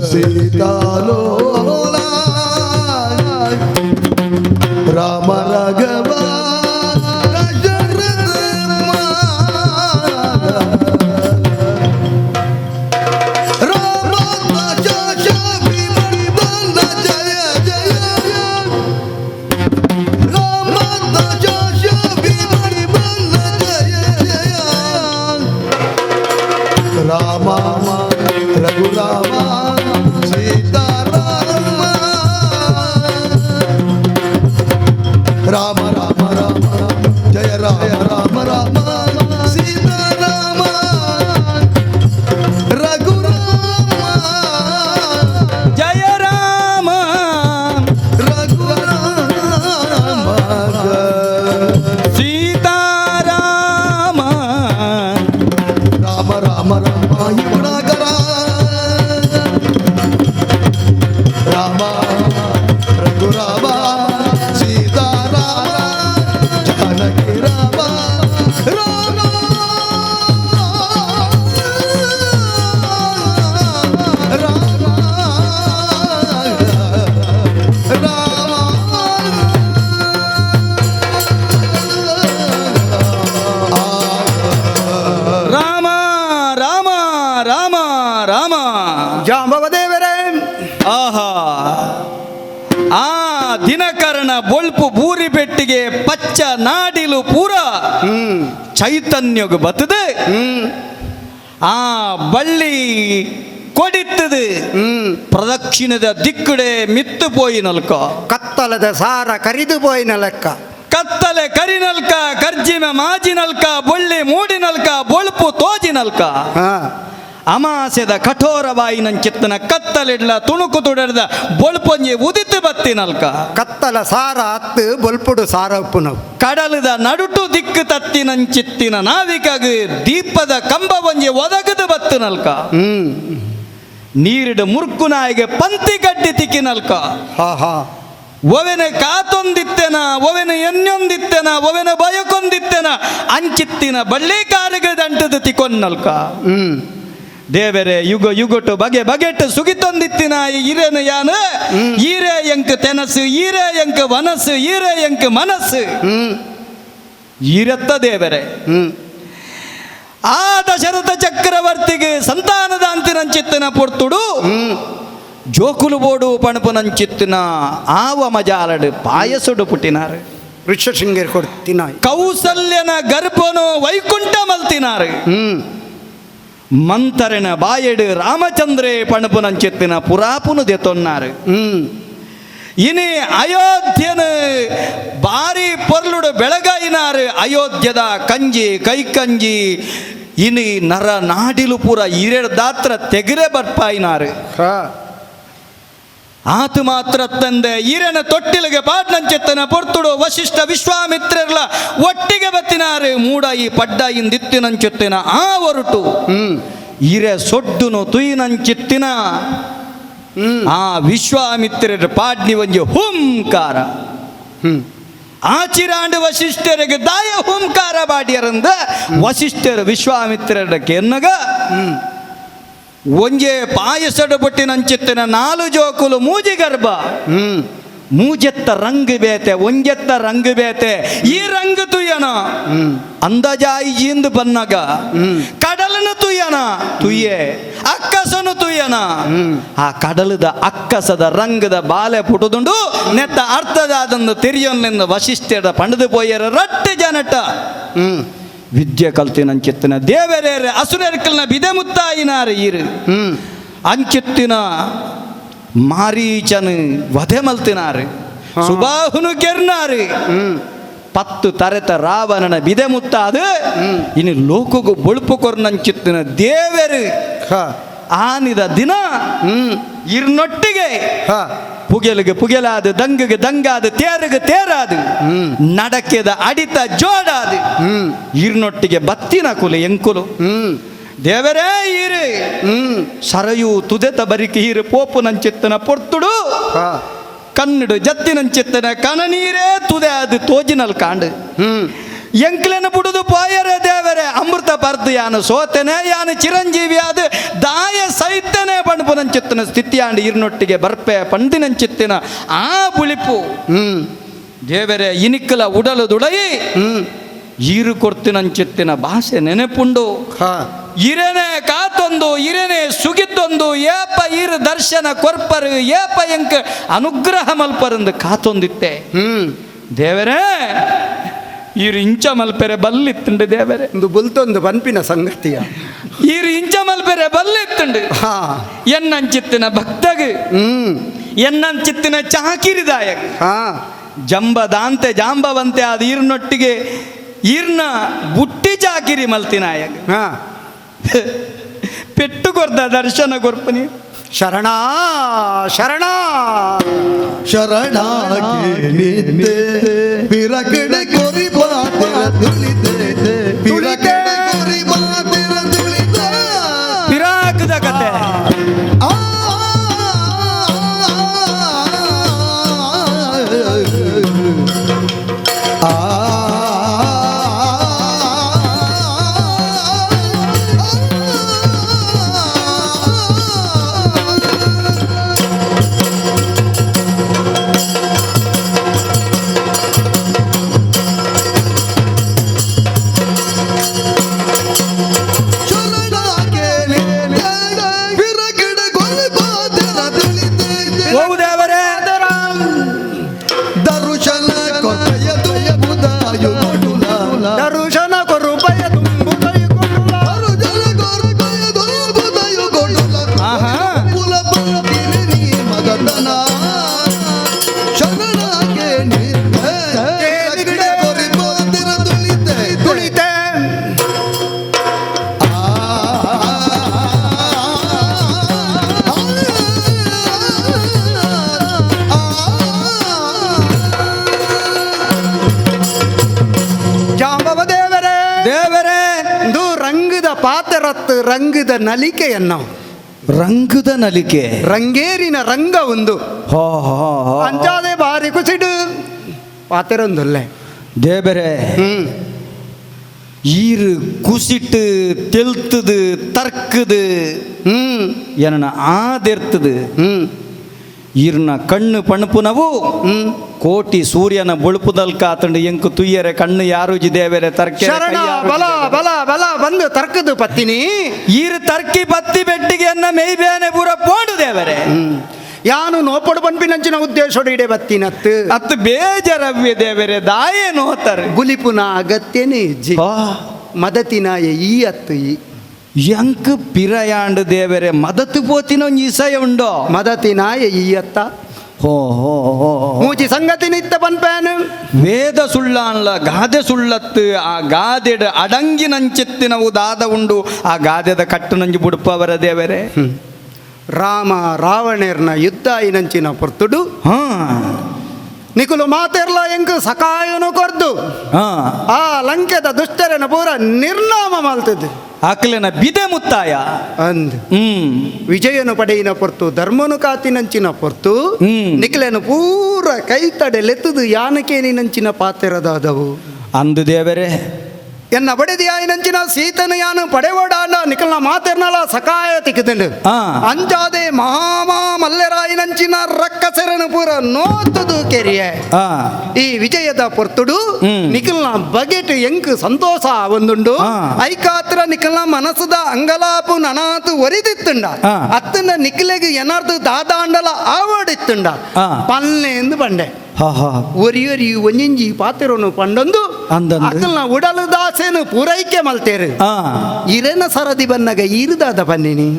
ಸೀತಾಲೋಲ ರಾಮ ರಾಘವ ರಾಮ ರಘುರಾಮ ಸೀತಾರಾಮ ರಾಮ ರಾಮ ರಾಮ ಜಯ ರಾಮ ರಾಮ ರಾಮ ಸೀತಾರಾಮ ರಘುರಾಮ ಜಯ ರಾಮ ರಘುರಾಮ ಸೀತಾರಾಮ ರಾಮ ರಾಮ ರಾಮ ಗುಣಾಕರ ರಾಮ ರಘುರಾಮ ಸೀತಾರಾಮ ಜಾನಕಿ ರಾಮ ರಾಮ ರಾಮ ರಾಮ ರಾಮ ರಾಮ ರಾಮ ಜಾಂಬವ ದೇವರೇ ಆಹಾ ಆ ದಿನಕರಣ ಬೊಳ್ಪು ಬೂರಿ ಬೆಟ್ಟಿಗೆ ಪಚ್ಚ ನಾಡಿಲು ಪೂರ ಚೈತನ್ಯಗ ಬತ್ತದು ಆ ಬಳ್ಳಿ ಕೊಡಿತ್ತದು ಪ್ರದಕ್ಷಿಣದ ದಿಕ್ಕುಡೆ ಮಿತ್ತು ಪೋಯಿ ನಲ್ಕ ಕತ್ತಲದ ಸಾರ ಕರಿದು ಪೋಯಿನ ಲೆಕ್ಕ ಕತ್ತಲೆ ಕರಿನಲ್ಕ ಕರ್ಜಿಮೆ ಮಾಜಿನಲ್ಕ ಬೊಳ್ಳಿ ಮೂಡಿನಲ್ಕ ಬೊಳ್ಪು ತೋಜಿನಲ್ಕ ಹಾ ಅಮಾಸೆದ ಕಠೋರ ಬಾಯಿನಂಚಿತ್ತನ ಕತ್ತಲಿಡ್ಲ ತುಣುಕು ತುಡರ್ದ ಬೊಳ್ಪೊಂಜಿ ಉದಿತು ಬತ್ತಿನಲ್ಕ ಕತ್ತಲ ಸಾರ ಹತ್ತು ಬೊಲ್ಪುಡು ಸಾರ ಉಪ್ಪು ನಾವು ಕಡಲದ ನಡುಟು ದಿಕ್ಕು ತತ್ತಿನಂಚಿತ್ತಿನ ನಾವಿಕಗ ದೀಪದ ಕಂಬ ಒಂಜಿ ಒದಗದು ಬತ್ತಿನಲ್ಕ ನೀರಿಡ ಮುರ್ಕು ನಾಯಿಗೆ ಪಂತಿ ಗಡ್ಡಿ ತಿಕ್ಕಿನಲ್ಕ ಹಾ ಹಾ ಒವೆನ ಕಾತೊಂದಿತ್ತೆನ ಒವೆನ ಎನ್ನೊಂದಿತ್ತೆನ ಒವೆನ ಬಯಕೊಂದಿತ್ತೆನ ಅಂಚಿತ್ತಿನ ಬಳ್ಳಿ ಕಾರಿಗೆ ದಂಟದ ತಿಕೊನ್ನಲ್ಕ ದೇವರೇ ಯುಗ ಯುಗಟು ಬಗೆ ಬಗೆಟ್ಟು ಸುಗಿತೊಂದಿತ್ತಿನ ಈರೇನು ಯಾನು ಈರೇ ಎಂಕ್ ತೆನಸು ಈರೇ ಎಂಕ್ ವನಸ್ಸು ಈರೇ ಎಂಕ್ ಮನಸ್ಸು ಈರತ್ತ ದೇವರೇ ಆ ದಶರಥ ಚಕ್ರವರ್ತಿಗೆ ಸಂತಾನದ ಅಂತಿನಂಚಿತ್ತಿನ ಪೊರ್ತುಡು ಜೋಕುಲು ಬೋಡು ಪಣಪುನಂಚಿತ್ತಿನ ಆವ ಮಜಾಲಡು ಪಾಯಸುಡು ಪುಟ್ಟಿನಾರು ಋಷಶೃಂಗೇರಿ ಕೊಡ್ತೀನ ಕೌಸಲ್ಯನ ಗರ್ಭನು ವೈಕುಂಠ ಮಲ್ತಿನಾರು ಮಂತರನ ಬಾಯಡು ರಾಮಚಂದ್ರೇ ಪಣಪುನಂಚಿತ್ತಿನ ಪುರಾಪುನು ದೆತೊನ್ನಾರು ಇನಿ ಅಯೋಧ್ಯನ ಬಾರಿ ಪೊರ್ಲುಡು ಬೆಳಗಾಯಿನಾರು ಅಯೋಧ್ಯದ ಕಂಜಿ ಕೈಕಂಜಿ ಇನಿ ನರ ನಾಡಿಲು ಪೂರ ಇರೆಡ್ ದಾತ್ರ ತೆಗೆರೆ ಬರ್ಪಾಯಿನಾರು ಹಾ ಆತು ಮಾತ್ರ ತಂದೆ ಈರನ ತೊಟ್ಟಿಲಿಗೆ ಪಾಡ್ನಂಚೆತ್ತನ ಪೊರ್ತುಡು ವಶಿಷ್ಠ ವಿಶ್ವಾಮಿತ್ರರ್ಲ ಒಟ್ಟಿಗೆ ಬತ್ತಿನಾರು ಮೂಡ ಈ ಪಡ್ಡ ಇಂದಿತ್ತಿನಂಚೆತ್ತಿನ ಆ ಹೊರಟು ಈರೆ ಸೊಡ್ಡುನು ತುಯಿನಂಚಿತ್ತಿನ ಆ ವಿಶ್ವಾಮಿತ್ರರ ಪಾಡ್ನಿ ಒಂಜಿ ಹುಂಕಾರ ಆಚಿರಾಂಡು ವಶಿಷ್ಠರಿಗೆ ದಾಯ ಹುಂಕಾರ ಬಾಡಿಯರಂದ ವಶಿಷ್ಠರ ವಿಶ್ವಾಮಿತ್ರರ ಕೆನ್ನಗ ಒಂಜೆ ಪಾಯಸಡು ಬುಟ್ಟಿನಂಚಿತ್ತಿನ ನಾಲು ಜೋಕುಲು ಮೂಜಿ ಗರ್ಭ ಮೂಜೆತ್ತ ರಂಗು ಬೇತೆ ಒಂಜೆತ್ತ ರಂಗು ಬೇತೆ ಈ ರಂಗು ತುಯ್ಯನ ಅಂದಜಾಯಿ ಜೀಂದು ಬನ್ನಗ ಕಡಲನು ತುಯ್ಯನ ತುಯ್ಯೆ ಅಕ್ಕಸನು ತುಯ್ಯನ ಆ ಕಡಲದ ಅಕ್ಕಸದ ರಂಗದ ಬಾಲೆ ಪುಟುದುಂಡು ನೆತ್ತ ಅರ್ಥದಾದಂದು ತೆರಿಯೊನ್ನಿಂದ ವಶಿಷ್ಠರ ಪಂಡದು ಪೋಯರ ರಟ್ಟು ಜನಟ ವಿದ್ಯೆ ಕಲ್ತಿನಂಚಿತ್ತಿನ ದೇವರೇರೆ ಅಸುರರ್ಕಲ್ನ ಬಿದೆ ಮುತ್ತಾಯಿನಾರು ಈರು ಅಂಚಿತ್ತಿನ ಮಾರೀಚನು ವಧೆ ಮಲ್ತಿನಾರು ಸುಬಾಹುನು ಕೆರ್ನಾರು ಪತ್ತು ತರೆತ ರಾವಣನ ಬಿದೆ ಮುತ್ತಾದು ಇನ್ನು ಲೋಕಗೂ ಬೊಳುಪು ಕೊರ್ನಂಚಿತ್ತಿನ ದೇವರು ಆನಿದ ದಿನ ಇರ್ನೊಟ್ಟಿಗೆ ಪುಗೆಲಿಗೆ ಪುಗೆಲಾದು ದಂಗಿಗೆ ದಂಗಾದು ತೇರಿಗೆ ತೇರಾದು ನಡಕೆದ ಅಡಿತ ಜೋಡಾದು ಇರ್ನೊಟ್ಟಿಗೆ ಬತ್ತಿನ ಕುಲು ಎಂಕುಲು ದೇವರೇ ಈರು ಸರಯು ತುದೆತ ಬರಿಕೆ ಈರು ಪೋಪು ನಂಚಿತ್ತನ ಪೊರ್ತುಡು ಕನ್ನಡು ಜತ್ತಿನಂಚಿತ್ತನ ಕಣ ನೀರೇ ತುದೆ ಅದು ತೋಜಿನಲ್ ಕಾಂಡು ಎಂಕ್ಲೆನ ಬಿಡುದು ಪೋಯರೆ ದೇವರೇ ಅಮೃತ ಬರ್ದು ಯಾನು ಸೋತೆನೆ ಯಾನು ಚಿರಂಜೀವಿ ಆದ ದಾಯ ಸೈತನೆ ಪಂಪುನಂಚಿತ್ತಿನ ಸ್ಥಿತಿಯಾಂಡು ಇರ್ನೊಟ್ಟಿಗೆ ಬರ್ಪೆ ಪಂಡಿನಂಚಿತ್ತಿನ ಆ ಬುಳಿಪು ದೇವರೇ ಇನಿಕ್ಕಲ ಉಡಲು ದುಡಯಿ ಈರು ಕೊಡ್ತಿನಂಚಿತ್ತಿನ ಭಾಷೆ ನೆನೆಪುಂಡು ಇರೇನೆ ಕಾತೊಂದು ಇರೇನೆ ಸುಗಿತ್ತೊಂದು ಏಪ ಈರು ದರ್ಶನ ಕೊರ್ಪರು ಏಪ ಎಂಕ ಅನುಗ್ರಹ ಮಲ್ಪರಂದು ಕಾತೊಂದಿತ್ತೆ ದೇವರೇ ಈರು ಇಂಚ ಮಲ್ಪೆರೆ ಬಲ್ಲಿತ್ತುಂಡು ದೇವರೇ ಒಂದು ಬುಲ್ತೊಂದು ಪನ್ಪಿನ ಸಂಗತಿಯ ಈರು ಇಂಚ ಮಲ್ಪೆರೆ ಬಲ್ಲಿತ್ತುಂಡು ಎನ್ನಂಚಿತ್ತಿನ ಭಕ್ತಗ ಎನ್ನಂಚಿತ್ತಿನ ಚಾಕಿರಿದಾಯಕ ಜಂಬ ದಾಂತೆ ಜಾಂಬವಂತೆ ಆದ ಈರ್ನೊಟ್ಟಿಗೆ ಈರ್ನ ಬುಟ್ಟಿ ಚಾಕಿರಿ ಮಲ್ತಿನಾಯಕ ಪೆಟ್ಟು ಕೊರ್ದ ದರ್ಶನ ಕೊರ್ಪನಿ ಶರಣ ಶರಣ ಶರಣಾಗಿನಿದ್ದೆ ಪಿರಕಡೆ ಕೊರಿ ಬಾತಿರ ತುಳಿದೆ ಪಿರಕಡೆ ಕೊರಿ ಬಾತಿರ ತುಳಿದೆ ಪಿರಾಕದ ಕತೆ ಆ ಪಾತರತ್ತು ರಂಗದ ನಲಿಕೆಯನ್ನು ರಂಗದ ನಲಿಕೆ ರಂಗೇರಿನ ರಂಗ ಒಂದು ಅಂಚಾದೆ ಬಾರಿ ಕುಸಿಡು ಪಾತೆರೊಂದೊಲ್ಲೆ ದೇವರೇ ಈರು ಕುಸಿಟ್ಟು ತೆಲ್ತದು ತರ್ಕದು ಎನ್ನ ಆದಿರ್ತದು ಈರ್ನ ಕಣ್ಣು ಪಣಪುನವು ಕೋಟಿ ಸೂರ್ಯನ ಬೊಳುಪುದಲ್ ಕಾತಂಡು ಎಂಕು ತುಯ್ಯರೆ ಕಣ್ಣು ಯಾರುಜಿ ದೇವರೆ ತರ್ಕೆ ಶರಣ ಬಲ ಬಲ ಬಲ ಬಂದು ತರ್ಕದು ಪತ್ತಿನಿ ಈರು ತರ್ಕಿ ಬತ್ತಿ ಬೆಟ್ಟಿಗೆ ಅನ್ನ ಮೇಯ್ಬೇನೆ ಪೂರ ಪೋಡು ದೇವರೆ ಯಾನು ನೋಪಡು ಪಂಪಿನಂಚಿನ ಉದ್ದೇಶೋಡು ಇಡೆ ಬತ್ತಿನತ್ತು ಅತ್ತು ಬೇಜರವ್ಯ ದೇವರೆ ದಾಯೇ ನೋತಾರೆ ಬುಲಿಪುನ ಅಗತ್ಯನೇ ಇಜ್ಜಿ ಮದತಿನಾಯ ಈ ಅತ್ತು ಈ ಎಂಕ್ ಪಿರಯಾಂಡು ದೇವರೆ ಮದತ್ತು ಪೋತಿನ ಇಸಯ ಉಂಡೋ ಮದತಿನಾಯ ಈ ಅತ್ತ ಹೋ ಹೋ ಹೋ ಮೂಜಿ ಸಂಗತಿ ನಿತ್ತ ಪನ್ಪೇನು ವೇದ ಸುಳ್ಳಾನ್ಲ ಗಾದೆ ಸುಳ್ಳತ್ತು ಆ ಗಾದೆಡ ಅಡಂಗಿನಂಚಿತ್ತಿನ ಉದಾದ ಉಂಡು ಆ ಗಾದೆದ ಕಟ್ಟು ನಂಜಿ ಬುಡುಪವರ ದೇವರೇ ರಾಮ ರಾವಣೇರ್ನ ಯುದ್ಧ ಇನಂಚಿನ ಪೊರ್ತುಡು ನಿಕುಲು ಮಾತೆರ್ಲ ಎಂಕ್ ಸಕಾಯನು ಕೊರ್ದು ಆ ಲಂಕೆದ ದುಷ್ಟರನ ಪೂರ ನಿರ್ನಾಮ ಮಲ್ತದ್ದು ಆಕಲಿನ ಬಿದೆ ಮುತ್ತಾಯ ಅಂದ್ ವಿಜಯನು ಪಡೆಯಿನ ಪೊರ್ತು ಧರ್ಮನು ಕಾತಿನಂಚಿನ ಪೊರ್ತು ನಿಖಿಲೆನು ಪೂರ ಕೈ ತಡೆಲೆತ್ತದು ಯಾನಕೇನಿನಂಚಿನ ಪಾತೆರದಾದವು ಅಂದು ದೇವರೇ ಎನ್ನ ಬಡಿದಿಯಾಯಿನಂಚಿನ ಸೀತನ ಯಾನು ಪಡೆವಡಾಂಡ ನಿಖಲ್ನ ಮಾತೆರ್ನಲ ಸಕಾಯ ತಿಕ್ಕದಂಡು ಅಂಜಾದೆ ಮಹಾಮಾ ಮಲ್ಲೆರಾಯಿನಂಚಿನ ರಕ್ಕಸೆರನು ಪೂರ ನೋತದು ಕೆರಿಯ ಈ ವಿಜಯದ ಪೊರ್ತುಡು ನಿಖಲ್ನ ಬಗೆಟ್ ಎಂಕ್ ಸಂತೋಷ ಒಂದುಂಡು ಐಕಾತ್ರ ನಿಖಲ್ನ ಮನಸ್ಸದ ಅಂಗಲಾಪು ನನಾತು ಒರಿದಿತ್ತುಂಡ ಅತ್ತನ ನಿಖಿಲೆಗೆ ಏನಾರ್ದು ದಾದಾಂಡಲ ಆವಡಿತ್ತುಂಡ ಪಲ್ಲೆ ಎಂದು ಬಂಡೆ ಒರಿ ಒಂಜಿಂಜಿ ಪಾತೆರೋನು ಪಂಡೊಂದು ಅಕ್ಕಲ್ನ ಉಡಲು ದಾಸೇನು ಪೂರೈಕೆ ಮಲ್ತೇರು ಇರೇನ ಸರದಿ ಬನ್ನಗ ಈರುದಾದ ಬನ್ನಿನಿ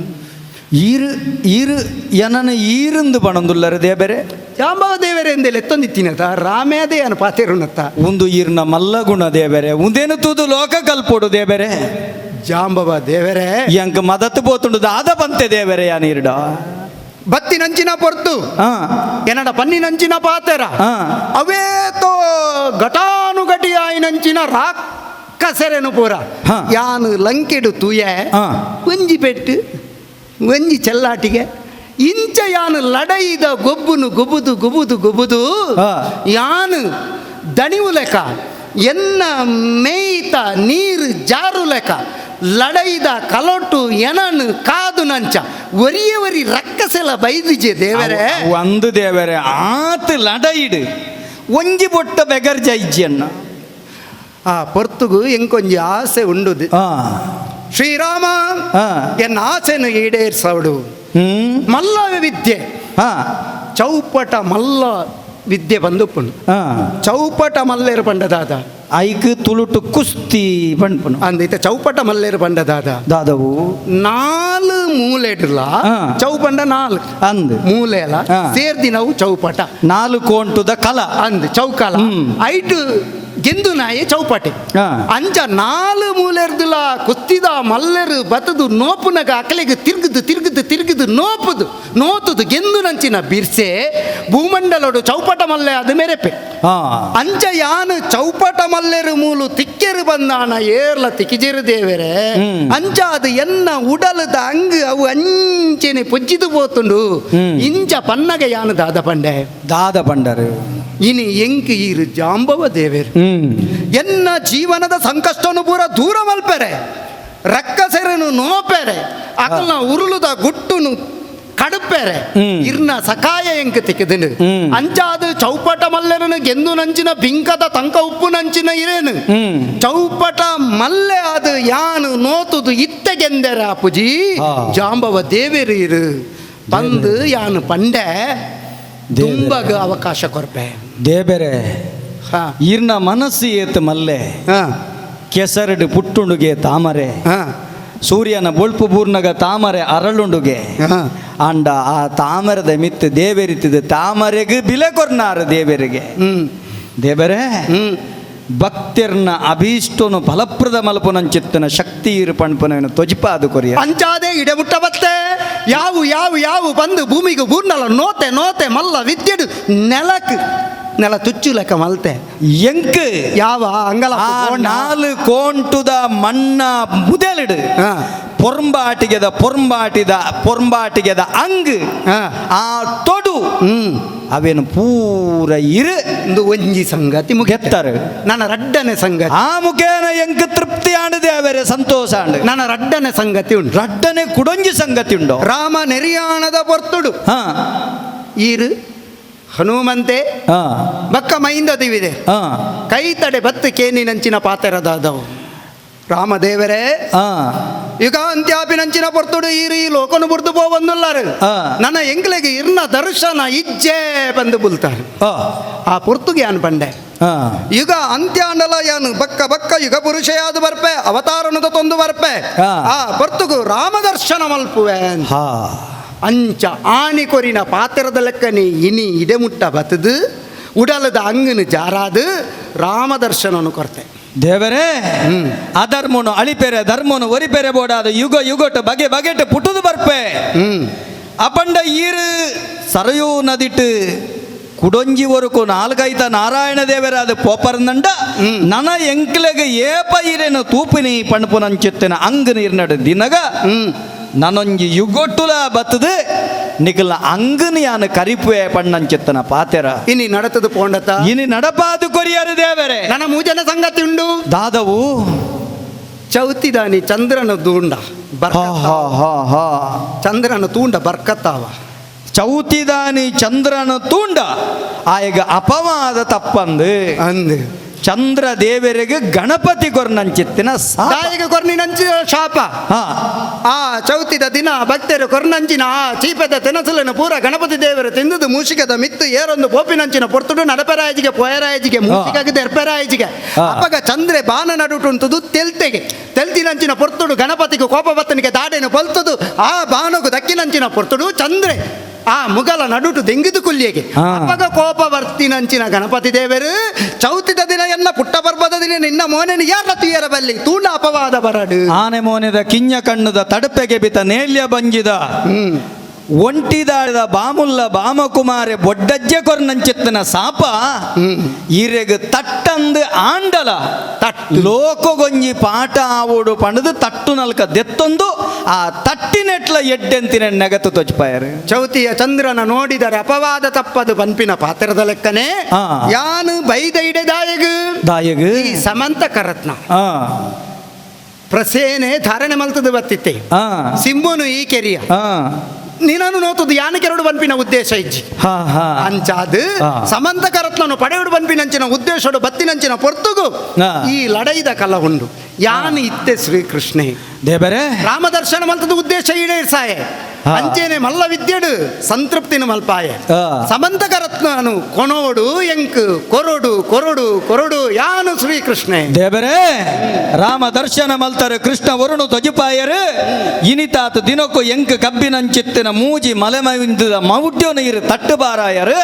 ಈರು ಈರು ಏನನ ಈರಂದು ಪಣೊಂದುಲ್ಲರ ದೇವರೇ ಜಾಂಬವ ದೇವರೇ ಎಂದೆಲ್ಲ ಎತ್ತೊಂದಿತ್ತಿನತ ರಾಮೇದೇ ಅನು ಪಾತೆರುನತ್ತ ಒಂದು ಈರ್ನ ಮಲ್ಲಗುಣ ದೇವರೇ ಒಂದೇನು ತೂದು ಲೋಕ ಕಲ್ಪೋಡು ದೇವರೇ ಜಾಂಬವ ದೇವರೇ ಎಂಕ ಮದತ್ತು ಪೋತುಂಡು ದಾದ ಬಂತೆ ದೇವರೇ ಯಾನೀರ್ಡ ಬತ್ತಿನಂಚಿನ ಪೊರ್ತು ಎನ್ನಡ ಪನ್ನಿನಂಚಿನ ಪಾತೆರ ಅವೇತೋ ಘಟಾನುಘಟಿಯಾಯಿನಂಚಿನ ರಾಕ್ಕಸೆರೆನು ಪೂರ ಯಾನು ಲಂಕೆಡು ತೂಯ ಒಂಜಿ ಪೆಟ್ಟು ಒಂಜಿ ಚೆಲ್ಲಾಟಿಗೆ ಇಂಚ ಯಾನು ಲಡೈದ ಗೊಬ್ಬುನು ಗೊಬ್ಬುದು ಗೊಬ್ಬುದು ಗೊಬ್ಬುದು ಯಾನು ದಣಿವು ಲೆಕ್ಕ ಎನ್ನ ಮೇಯ್ತ ನೀರು ಜಾರು ಲೆಕ್ಕ ಲಡೈದ ಕಲೊಟ್ಟು ಎನನು ಕಾದು ನಂಚ ಒರಿ ರಕ್ಕಸೆಲ್ಲ ಬೈದಿಜೆ ದೇವರೇ ಒಂದು ದೇವರೇ ಆತ ಲಡೈಡು ಒಂಜಿ ಬೊಟ್ಟ ಬೆಗರ್ ಜೈಜ್ಯನ್ನ ಆ ಪೊರ್ತುಗು ಎಂಕೊಂಜಿ ಆಸೆ ಉಂಡುದು ಶ್ರೀರಾಮ ಎನ್ನ ಆಸೆನು ಈಡೇರ್ಸವಡು ಮಲ್ಲ ವಿದ್ಯೆ ಚೌಪಟ ಮಲ್ಲ ವಿದ್ಯೆ ಬಂದುಪ್ಪುಂಡು ಚೌಪಟ ಮಲ್ಲೇರು ಪಂಡದಾದ ಐಕ್ ತುಳುಟು ಕುಸ್ತಿ ಪಂಡ್ಪುನು ಅಂದೈತೆ ಚೌಪಟ ಮಲ್ಲೇರು ಪಂಡದಾದ ದಾದವು 4 ಮೂಲೆಡ್ಲ ಚೌಪಂಡ 4 ಅಂದ್ ಮೂಲೆಲ ಸೇರ್ದಿ ನಾವು ಚೌಪಟ 4 ಕೋಂಟುದ ಕಲ ಅಂದ್ ಚೌಕಲ ಐಟು ಗೆಂದು ನಾಯಿ ಚೌಪಾಟಿ ಅಂಚ 4 ಮೂಲೆರ್ದುಲ ಕುಸ್ತಿದ ಮಲ್ಲೆರು ಬತದು ನೋಪುನಗ ಅಕಲೆಗೆ ತಿರುಗುದು ನೋತುದು ಗೆಂದು ನಂಚಿನ ಬಿರ್ಸೆ ಭೂಮಂಡಲೋಡು ಚೌಪಟ ಮಲ್ಲೆ ಅದು ಮೆರೆಪೆ ಅಂಚ ಯಾನು ಚೌಪಟ ಮಲ್ಲೆರು ಮೂಲು ತಿಕ್ಕೆರು ಬಂದಾನ ಏರ್ಲ ತಿಕ್ಕಿಜೆರು ದೇವರೇ ಅಂಚ ಅದು ಎನ್ನ ಉಡಲದ ಅಂಗ್ ಅವು ಅಂಚೆನೆ ಪೊಜ್ಜಿದು ಪೋತುಂಡು ಇಂಚ ಪನ್ನಗ ಯಾನು ದಾದ ಪಂಡರು ಇನಿ ಎಂಕ್ ಈರು ಜಾಂಬವ ದೇವೇರು ಎನ್ನ ಜೀವನದ ಸಂಕಷ್ಟನು ಪೂರ ದೂರ ಮಲ್ಪೆರೆ ರಕ್ಕಸೆರನು ನೋಪೆರೆ ಅಕಲ್ನ ಉರುಳುದ ಗುಟ್ಟುನು ಕಡುಪೆರೆ ಇರ್ನ ಸಕಾಯ ಎಂಕ್ ತಿಕ್ಕದನು ಅಂಚಾದು ಚೌಪಟ ಮಲ್ಲೆರನು ಗೆಂದು ನಂಚಿನ ಬಿಂಕದ ತಂಕ ಉಪ್ಪು ನಂಚಿನ ಇರೇನು ಚೌಪಟ ಮಲ್ಲೆ ಅದು ಯಾನು ನೋತುದು ಇತ್ತೆ ಗೆಂದೆರ ಅಪ್ಪುಜಿ ಜಾಂಬವ ದೇವೇರು ಇರು ಬಂದು ಯಾನು ಪಂಡೆ ತುಂಬಗ ಅವಕಾಶ ಕೊರ್ಪೆ ದೇಬೆರೆ ಇರ್ನ ಮನಸ್ಸು ಏತ್ ಮಲ್ಲೆ ಕೆಸರಡು ಪುಟ್ಟುಂಡುಗೆ ತಾಮರೆ ಸೂರ್ಯನ ಬೊಳ್ಪು ಬೂರ್ನಗ ತಾಮರೆ ಅರಳುಂಡುಗೆ ಅಂಡ ಆ ತಾಮರದ ಮಿತ್ತು ದೇವೆರಿತಿದ ತಾಮರೆಗೆ ಬಿಲೆ ಕೊರ್ನಾರು ದೇವರಿಗೆ ದೇವರೇ ಭಕ್ತಿರ್ನ ಅಭೀಷ್ಟನು ಫಲಪ್ರದ ಮಲ್ಪುನಂಚಿತ್ತನ ಶಕ್ತಿ ಇರು ಪಣ್ಪನ ತೊಜಿಪಾದು ಕೊರಿಯ ಅಂಚಾದೆ ಇಡಬುಟ್ಟ ಬತ್ತೆ ಯಾವು ಬಂದು ಭೂಮಿಗೆ ಬೂರ್ನಲ್ಲ ನೋತೆ ಮಲ್ಲ ವಿದ್ಯೆಡು ನೆಲ ತುಚ್ಚು ಲೆಕ್ಕ ಮಲ್ತೆ ಎಂಕ್ ಯಾವ ಅಂಗಲ 4 ಕೋಂಟುದ ಮಣ್ಣ ಮುದಲಿಡು ಪೊರ್ಂಬಾಟಿಗೆದ ಅಂಗ್ ಆ ತೊಡು ಅವೇನು ಪೂರ ಇರು ಒಂಜಿ ಸಂಗತಿ ಮುಗಿತ್ತಾರೆ ನನ್ನ ರಡ್ಡನೆ ಸಂಗತಿ ಆ ಮುಖೇನ ಎಂಕ್ ತೃಪ್ತಿ ಆಂಡದೆ ಅವರೇ ಸಂತೋಷ ಆಂಡ್ ನನ್ನ ರಡ್ಡನೆ ಸಂಗತಿ ಉಂಟು ರಡ್ಡನೆ ಕುಡೊಂಜಿ ಸಂಗತಿ ಉಂಡು ರಾಮ ನೆರಿಯಾಣದ ಪೊರ್ತುಡು ಈರು ಹನುಮಂತೆ ಬಕ್ಕ ಮೈಂದದಿವಿದೆ ಕೈ ತಡೆ ಬತ್ತು ಕೇನಿನಂಚಿನ ಪಾತೆರದಾದವು ರಾಮದೇವರೇ ಯುಗಾಂತ್ಯಾಪಿನಂಚಿನ ಪೊರ್ತುಡು ಈ ಲೋಕನು ಬುರ್ದು ಬಂದುಲ್ಲಾರು ನನ್ನ ಎಂಕ್ಲೆಗೆ ಇರ್ನ ದರ್ಶನ ಇಜ್ಜೆ ಬಂದು ಬುಲ್ತಾರೆ ಆ ಪೊರ್ತುಗೆ ಯಾನು ಬಂಡೆ ಯುಗ ಅಂತ್ಯಾಂಡಲ ಯಾನು ಬಕ್ಕ ಯುಗ ಪುರುಷಯಾದ ಬರ್ಪೆ ಅವತಾರಣದ ತೊಂದು ಬರ್ಪೆ ಆ ಪೊರ್ತುಗು ರಾಮದರ್ಶನ ಮಲ್ಪುವೆ ಅಂಚ ಆಣಿ ಕೊರಿನ ಪಾತ್ರದ ಲೆಕ್ಕನಿ ಇನಿ ಇಡೆ ಮುಟ್ಟ ಬತ್ತದು ಉಡಲದ ಅಂಗನು ಜಾರಾದು ರಾಮದರ್ಶನನು ಕೊರತೆ ದೇವರೇ ಅಧರ್ಮನು ಅಳಿಪೆರೆ ಧರ್ಮನು ಒರಿಪೆರೆ ಬೋಡಾದ ಯುಗೊಟ್ಟು ಬಗೆಟ್ಟು ಪುಟ್ಟುದು ಬರ್ಪೆ ಅಪಂಡ ಈರು ಸರಯೂ ನದಿಟ್ಟು ಕುಡೊಂಜಿ ಒರುಕು 4 ನಾರಾಯಣ ದೇವರಾದ ಪೋಪರ್ನಂಡ ನನ ಎಂಕ್ಲೆಗೆ ಏಪ ಇರೇನು ತೂಪಿನಿ ಪಣ್ಪುನಂಚಿತ್ತಿನ ಅಂಗ ನೀರ್ನಡು ದಿನಗ ನನೊಂಜಿ ಯುಗೊಟ್ಟುಲ ಬತ್ತದು ನಿಖಲ ಅಂಗನ ಯಾನು ಕರಿಪುವೆ ಪಣ್ಣಂಚಿತ್ತನ ಪಾತೆರ ಇನಿ ನಡತದು ಪೋಂಡತ ಇನಿ ನಡಪಾದು ಕೊರಿಯರು ದೇವರೇ ನನ್ನ ಮೂಜನ ಸಂಗತಿ ಉಂಡು ದಾದವು ಚೌತಿದಾನಿ ಚಂದ್ರನ ದೂಂಡ ಚಂದ್ರನ ತೂಂಡ ಬರ್ಕತ್ತಾವ ಚೌತಿದಾನಿ ಚಂದ್ರನ ತೂಂಡ ಆಯಗ ಅಪವಾದ ತಪ್ಪಂದು ಅಂದು ಚಂದ್ರ ದೇವರಿಗೆ ಗಣಪತಿ ಕೊರ್ನಂಚಿತ್ತಿನ ಸಾಯಿಗೆ ಕೊರ್ನಿನಂಚಿನ ಶಾಪ ಆ ಚೌತಿದ ದಿನ ಭಕ್ತರು ಕೊರ್ನಂಚಿನ ಆ ಚೀಪದ ತೆನಸಲನ್ನು ಪೂರ ಗಣಪತಿ ದೇವರು ತಿಂದುದು ಮೂಷಿಕದ ಮಿತ್ತು ಏರೊಂದು ಬೋಪಿನಂಚಿನ ಪೊರ್ತುಡು ನಡಪರಾಯಜಿಗೆ ಪೊಯರಾಯಜಿಗೆ ಮೂಷಿಕಾಗಿದೆ ಎರ್ಪರಾಯಜಿಗೆ ಅಪ್ಪಗ ಚಂದ್ರೆ ಬಾನ ನಡುಟುಂಟುದು ತೆಲ್ತಿನಂಚಿನ ಪೊರ್ತುಡು ಗಣಪತಿಗೆ ಕೋಪ ಬತ್ತನಿಗೆ ದಾಡೆನು ಪೊಲ್ತುದು ಆ ಬಾನಗು ದಕ್ಕಿನಂಚಿನ ಪೊರ್ತುಡು ಚಂದ್ರೆ ಆ ಮುಗಲ ನಡುಟು ದೆಂಗಿದು ಕುಲ್ಲಿಯಗೆ ಅಪ್ಪಗ ಕೋಪ ಬರ್ತಿನಂಚಿನ ಗಣಪತಿ ದೇವರು ಚೌತಿದ ದಿನ ಎನ್ನ ಪುಟ್ಟ ಬರ್ಬದ ದಿನ ನಿನ್ನ ಮೋನೆನ ಯಾರ ತುಯ್ಯರ ಬಲ್ಲಿ ತೂಂಡ ಅಪವಾದ ಬರಡು ಆನೆ ಮೋನೆದ ಕಿಂಜ ಕಣ್ಣುದ ತಡಪೆಗೆ ಬಿತ ನೇಲ್ಯ ಬಂಜಿದ ಒಂಟಿದಾಳದ ಬಾಮುಲ್ಲ ಬಾಮಕುಮಾರಿ ಬೊಡ್ಡಜ್ಜೆ ಕೊರ್ನಂಚಿತ್ತನ ಸಾಪ ಇರೆಗ್ ತಟ್ಟಂದು ಆಂಡಲ ಲೋಕಗೊಂಜಿ ಪಾಠ ಆವೋಡು ಪಂಡದು ತಟ್ಟು ನಲ್ಕ ದೆತ್ತೊಂದು ಆ ತಟ್ಟಿನೆಟ್ಲ ಎಡ್ಡೆಂತಿನ ನೆಗತು ತೊಚ್ಪಾಯರು ಚೌತಿಯ ಚಂದ್ರನ ನೋಡಿದರೆ ಅಪವಾದ ತಪ್ಪದು ಪಂಪಿನ ಪಾತ್ರದ ಲೆಕ್ಕನೆ ಆ. ಯಾನು ಬೈದ ಇಡೆದಾಯಗು ದಾಯಗ ಈ ಸಮಂತಕ ರತ್ನ ಆ ಪ್ರಸೇನೆ ಧಾರಣೆ ಮಲ್ತದು ಬತ್ತಿತ್ತೆ ಆ ಸಿಂಬುನು ಈ ಕೆರಿಯ ಆ ನೀನನ್ನು ನೋತುದು ಯಾನಕೆರಡು ಬನ್ಪಿನ ಉದ್ದೇಶ ಇಜ್ಜಿ ಹಾ ಹಾ ಅಂಚಾದು ಆ. ಸಮಂತಕ ರತ್ನನು ಪಡೆಯುಡು ಬನ್ಪಿನಂಚಿನ ಉದ್ದೇಶಡು ಬತ್ತಿನಂಚಿನ ಪೊರ್ತುಗು ಆ. ಈ ಲಡೈದ ಕಲ ಉಂಡು ಯಾನು ಇತ್ತೆ ಶ್ರೀಕೃಷ್ಣೇ ದೇವರೇ ರಾಮದರ್ಶನ ಮಲ್ತದ ಉದ್ದೇಶ ಈಡೇರ್ಸಾಯೆ ಆ. ಅಂಚೇನೆ ಮಲ್ಲ ವಿದ್ಯೆಡು ಸಂತೃಪ್ತಿನ ಮಲ್ಪಾಯ ಆ. ಸಮಂತಕ ರತ್ನನು ಕೊನೋಡು ಎಂಕ್ ಕೊರಡು ಕೊರಡು ಕೊರಡು ಯಾನು ಶ್ರೀಕೃಷ್ಣೇ ದೇವರೇ ರಾಮ ದರ್ಶನ ಮಲ್ತರು ಕೃಷ್ಣ ವರುಣು ಧ್ವಜಪಾಯರು ಇನಿತಾತು ದಿನಕ್ಕೂ ಎಂಕ್ ಕಬ್ಬಿನಂಚಿತ್ತಿನ ಮೂಜಿ ಮಲೆಮೈಂದ ಮೌಡ್ಯೋನ ಇರು ತಟ್ಟು ಬಾರಾಯರು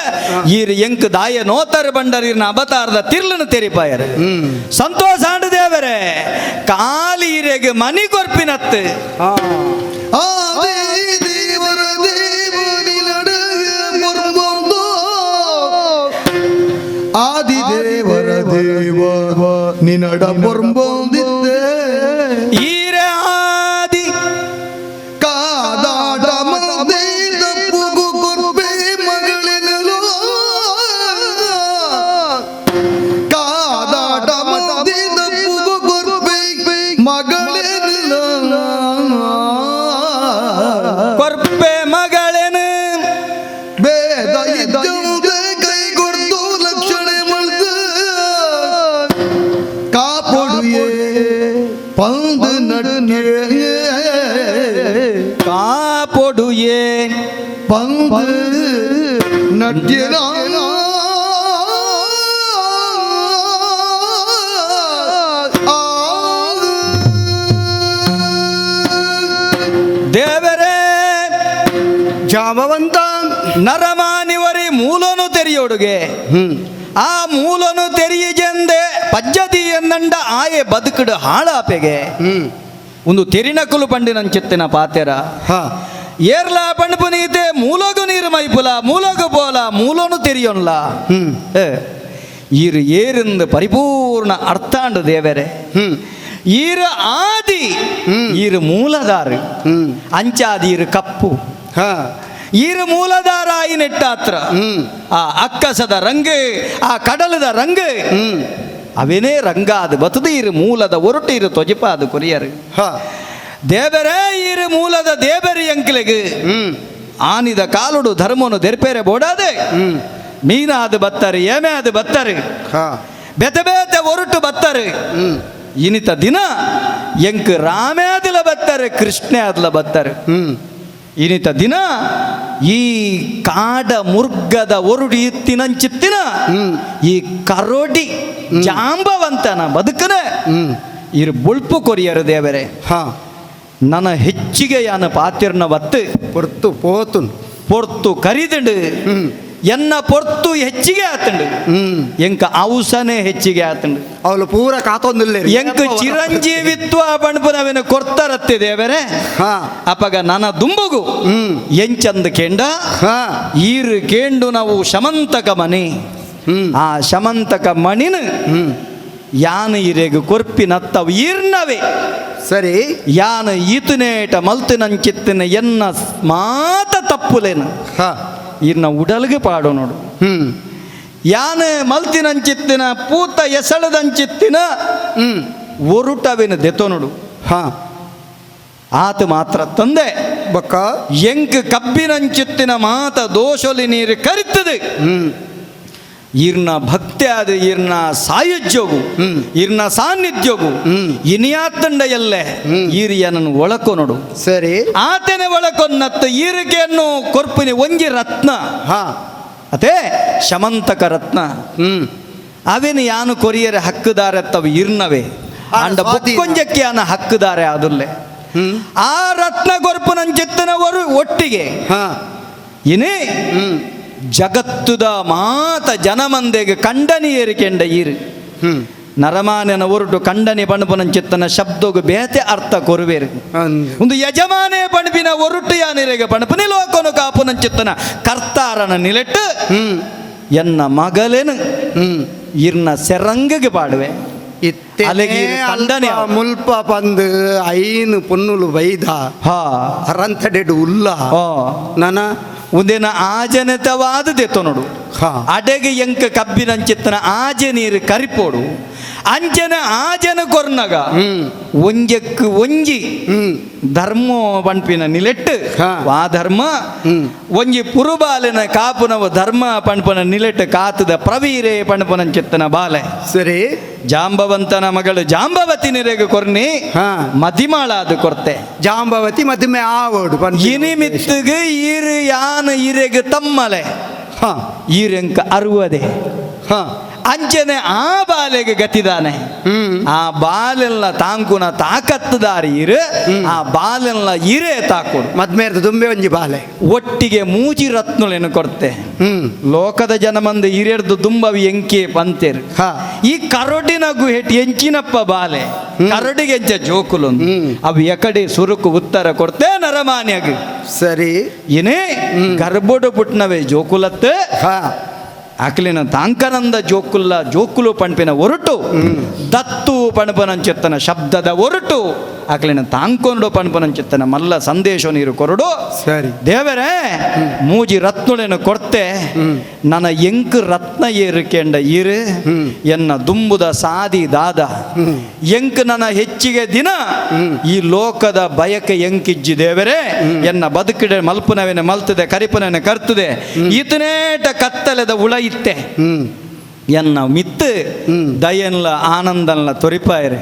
ಈರು ಎಂಕ್ ದಾಯ ನೋತರು ಬಂಡರಿನ ಅವತಾರದ ತಿರ್ಲನು ತೆರಿಪಾಯರು ಸಂತೋಷ ಆಂಡು ದೇವರೇ ಕಾಲೀರೆಗೆ ಮನಿ ಕೊರ್ಪಿನತ್ತು ಆದಿ ದೇವರ ದೇವನಿನಡೆಗೆ ಮೊರಬೊಂದು ಆದಿ ದೇವರ ದೇವ ನಿನಡ ಮೊರಬೊಂದಿದ್ದೆ ಈರೆ ಆದಿ ಕಾದಾಡ ಮಂದಿರ ಪುಗು ಕೊರ್ಬೆ ಮಗಳಿನಲು ಕಾದಾಡ ಮಂದಿರ ಪುಗು ಕೊರ್ಬೆ ಮಗಳಿನಲು ಕೊರ್ಪೆ ಮಗಳೇನು ಬೇದ ಇದ್ದಂತೆ ಕೈಗೊಡ್ದು ಲಕ್ಷಣೆ ಮಳ್ದು ಕಾಪೊಡುಯೇ ಪಂದು ನಡುಗೆ ಕಾಪೊಡು ಏನ್ ಪಂದು ನಡ್ಯನ ದೇವರೇ ಜಾಮವಂತ ನರಮಾನಿವರಿ ಮೂಲನು ತೆರೆಯೋಡುಗೆ ಆ ಮೂಲನು ತೆರಿಯಜೆಂದೆ ಪಜ್ಜದಿ ಎಂದಂಡ ಆಯೆ ಬದುಕಡು ಹಾಳಾಪೆಗೆ ಒಂದು ತೆರಿನಕುಲು ಪಂಡಿನಂಚಿತ್ತಿನ ಪಾತೆರ ಹಾ ಏರ್ಲ ಪಂಡ್ಪುನೀತೆ ಮೂಲಗು ನೀರು ಮೈಪುಲ ಮೂಲಗು ಪೋಲ ಮೂಲನು ತೆರಿಯೋನ್ಲ ಈರು ಏರಿಂದು ಪರಿಪೂರ್ಣ ಅರ್ಥಾಂಡು ದೇವರೇ ಈರು ಆದಿ ಈರು ಮೂಲದಾರು ಅಂಚಾದಿ ಈರು ಕಪ್ಪು ಹಾ ಈರು ಮೂಲದಾರ ಆಯಿ ನೆಟ್ಟಾತ್ರ ಆ ಅಕ್ಕಸದ ರಂಗು ಆ ಕಡಲದ ರಂಗು ಅವೇನೇ ರಂಗ ಅದು ಬತ್ತದು ಈರು ಮೂಲದ ಒರಟು ಇರು ತೊಜಪ ಅದು ಕೊರಿಯರು ಹಾ ದೇವರೇ ಈರು ಮೂಲದ ದೇವರಿ ಅಂಕಿಲೆಗೆ ಆನಿದ ಕಾಲುಡು ಧರ್ಮನು ದೆರ್ಪೇರೆ ಬೋಡಾದೆ ಮೀನಾದು ಬತ್ತರು ಏಮೆ ಅದು ಬತ್ತರು ಹಾ ಬೆತೆ ಬೇತೆ ಒರಟು ಬತ್ತರು ಇನಿತ ದಿನ ಎಂಕ್ ರಾಮೇ ಅದಲ ಬತ್ತರು ಕೃಷ್ಣೇ ಅದಲ ಬತ್ತರು ಇನಿತ ದಿನ ಈ ಕಾಡ ಮುರ್ಗದ ಒರುಡಿ ಇತ್ತಿನಂಚಿತ್ತಿನ ಈ ಕರೋಡಿ ಜಾಂಬವಂತನ ಬದುಕನೆ ಇರು ಬುಳ್ಪು ಕೊರಿಯರು ದೇವರೇ ಹಾ ನನ್ನ ಹೆಚ್ಚಿಗೆ ಯಾನ ಪಾತಿರ್ನ ಬತ್ತು ಪೊರ್ತು ಪೋತು ಪೊರ್ತು ಕರಿದಂಡು ಎನ್ನ ಪೊರ್ತು ಹೆಚ್ಚಿಗೆ ಆತಂಡು ಎಂಕ ಔಸನೆ ಹೆಚ್ಚಿಗೆ ಆತಂಡು ಅವಳು ಪೂರ ಕಾತೊಂದಿಲ್ಲ ಎಂಕ ಚಿರಂಜೀವಿತ್ವ ಬಣ್ಪನವೇನು ಕೊಡ್ತಾರತ್ತೆ ದೇವರೇ ಹಾ ಅಪಗ ನನ್ನ ದುಂಬುಗು ಎಂಚಂದ ಕೆಂಡ ಹಾ ಈರು ಕೇಂಡು ನಾವು ಶಮಂತಕ ಮನಿ ಆ ಶಮಂತಕ ಮಣಿನ ಯಾನ ಇರೆಗು ಕೊರ್ಪಿನತ್ತವು ಈರ್ನವೆ ಸರಿ ಯಾನ ಈತುನೇಟ ಮಲ್ತಿನಂಚಿತ್ತಿನ ಎನ್ನ ಮಾತ ತಪ್ಪುಲೇನು ಹಾ ಇರ್ನ ಉಡಲ್ಗೆ ಪಾಡೋ ನೋಡು ಯಾನ ಮಲ್ತಿನಂಚಿತ್ತಿನ ಪೂತ ಎಸಳದಂಚಿತ್ತಿನ ಒರುಟವೇನು ದೆತೋ ನೋಡು ಹಾ ಆತ ಮಾತ್ರ ತಂದೆ ಬಕ್ಕ ಎಂಕ್ ಕಬ್ಬಿನಂಚಿತ್ತಿನ ಮಾತ ದೋಷಲಿ ನೀರು ಕರಿತದೆ ಇರ್ನ ಭಕ್ತಿ ಆದ ಇರ್ನ ಸಾಯುಜ್ಯೋಗು ಇರ್ನ ಸಾನ್ನಿಧ್ಯೋಗು ಇನಿಯಾತಂಡ ಎಲ್ಲೆ ಈರಿಯನನ್ನು ಒಳಕೊ ನೋಡು ಸರಿ ಆತನೆ ಒಳಕೊನ್ನತ್ತ ಈರಿಗೆಯನ್ನು ಕೊರ್ಪಿನಿ ಒಂಜಿ ರತ್ನ ಹಾ ಅದೇ ಶಮಂತಕ ರತ್ನ ಅವೇನು ಯಾನು ಕೊರಿಯರ ಹಕ್ಕುದಾರೆ ತವ ಇರ್ನವೆ ಅಂಡ ಬುಕ್ಕೊಂಜಕ್ಕೆ ಯಾನ ಹಕ್ಕುದಾರೆ ಅದುಲ್ಲೆ ಆ ರತ್ನ ಕೊರ್ಪುನಂಚಿತ್ತನವರು ಒಟ್ಟಿಗೆ ಹಾ ಇನೇ ಜಗತ್ತುದ ಮಾತ ಜನಮಂದೆಗೆ ಕಂಡನಿ ಏರಿಕೆಂಡ ಈರು ನರಮಾನ್ಯನ ಹೊರಟು ಕಂಡನೆ ಪಣಪನಂಚಿತ್ತನ ಶಬ್ದೋಗು ಬೇತೆ ಅರ್ಥ ಕೊರುವೇರು ಅಂದ್ ಒಂದು ಯಜಮಾನೇ ಪಣಪಿನ ಒರುಟು ಯಾನಿರೆಗೆ ಪಣಪನಿ ಲೋಕನು ಕಾಪುನಂಚಿತ್ತನ ಕರ್ತಾರನ ನಿಲೆಟ್ಟು ಎನ್ನ ಮಗಲೇನು ಇರ್ನ ಸೆರಂಗಗೆ ಪಾಡುವೆ ಅಲೆಗೆ ಕಂಡನೆ ಅವ. ಮುಲ್ಪ ಪಂದು ಐನು ಪೊನ್ನುಲು ಬೈದ ಹಾ ಅರಂತಡೆಡು ಉಲ್ಲ ಓ ನನ ಒಂದಿನ ಆಜನತವಾದ ದೆತ್ತು ನೋಡು ಹಾ ಅಡೆಗೆ ಎಂಕ ಕಬ್ಬಿನಂಚಿತ್ತನ ಆಜ ನೀರು ಕರಿಪೋಡು ಅಂಚನ ಆಜನ ಕೊರ್ನಗ ಒಂಜಕ್ಕು ಒಂಜಿ ಧರ್ಮ ಪಂಪಿನ ನಿಲೆಟ್ಟು ಹಾ. ಆ ಧರ್ಮ ಒಂಜಿ ಪುರುಬಾಲಿನ ಕಾಪುನವ ಧರ್ಮ ಪಂಪನ ನಿಲೆಟ್ಟು ಕಾತದ ಪ್ರವೀರೇ ಪಂಪನಂಚಿತ್ತನ ಬಾಲೆ ಸರಿ ಜಾಂಬವಂತನ ಮಗಳು ಜಾಂಬವತಿ ನಿರೆಗೆ ಕೊರ್ನಿ ಹಾ ಮದಿಮಾಳಾದ ಕೊರ್ತೆ ಜಾಂಬವತಿ ಮದುವೆ ಆವೋಡು ಇನಿ ಮಿತ್ತಗೆ ಈರು ಯಾನ ಈರೆಗೆ ತಮ್ಮಲೆ ಹಾ ಈರೆಂಕ ಅರುವದೆ ಹಾ ಅಂಚನೆ ಆ ಬಾಲೆಗೆ ಗತಿದಾನೆ ಆ ಬಾಲೆಲ್ಲ ತಾಂಕುನ ತಾಕತ್ತದಾರಿ ಇರು ಆ ಬಾಲೆಲ್ಲ ಇರೇ ತಾಕೊಡು ಮದ್ಮೇರ್ದು ದುಂಬೆ ಒಂಜಿ ಬಾಲೆ ಒಟ್ಟಿಗೆ ಮೂಜಿ ರತ್ನುಲೇನು ಕೊಡ್ತೆ ಲೋಕದ ಜನಮಂದ ಹಿರಿಯರ್ದು ದುಂಬವಿ ಎಂಕೆ ಪಂತೇರು ಹಾ ಈ ಕರಡಿನಗು ಹೆಟ್ಟಿ ಎಂಚಿನಪ್ಪ ಬಾಲೆ ಕರಡಿಗೆ ಎಂಚ ಜೋಕುಲೊಂದು ಅವು ಎಕಡೆ ಸುರುಕು ಉತ್ತರ ಕೊಡ್ತೆ ನರಮಾನ್ಯಗ ಸರಿ ಏನೇ ಗರ್ಭೋಡು ಪುಟ್ನವೇ ಜೋಕುಲತ್ತು ಹಾ ಅಕ್ಲಿನ ತಾಂಕನಂದ ಜೋಕುಲು ಪಂಪಿನ ಹೊರಟು ದತ್ತು ಪಣಪನಂಚಿತ್ತನ ಶಬ್ದದ ಹೊರಟು ಅಕ್ಲಿನ ತಾಂಕೊಂಡು ಪಣಪನಂಚಿತ್ತನ ಮಲ್ಲ ಸಂದೇಶ ನೀರು ಕೊರಡು ಸರಿ ದೇವರೇ ಮೂಜಿ ರತ್ನುಳೇನು ಕೊಡ್ತೆ ನನ್ನ ಎಂಕ್ ರತ್ನ ಏರಿಕೆಂಡ ಇರು ಎನ್ನ ದುಂಬುದ ಸಾದಿ ದಾದ ಎಂಕ್ ನನ್ನ ಹೆಚ್ಚಿಗೆ ದಿನ ಈ ಲೋಕದ ಬಯಕೆ ಎಂಕಿಜ್ಜಿ ದೇವರೇ ಎನ್ನ ಬದುಕಿಡೆ ಮಲ್ಪುನವೇನೆ ಮಲ್ತದೆ ಕರಿಪುನವೇನೆ ಕರ್ತದೆ ಈತನೇಟ ಕತ್ತಲೆದ ಉಳ ಇತ್ತೆ ಎನ್ನ ಮಿತ್ತು ದಯನ್ಲ ಆನಂದನ್ಲ ತೊರಿಪಾಯರೆ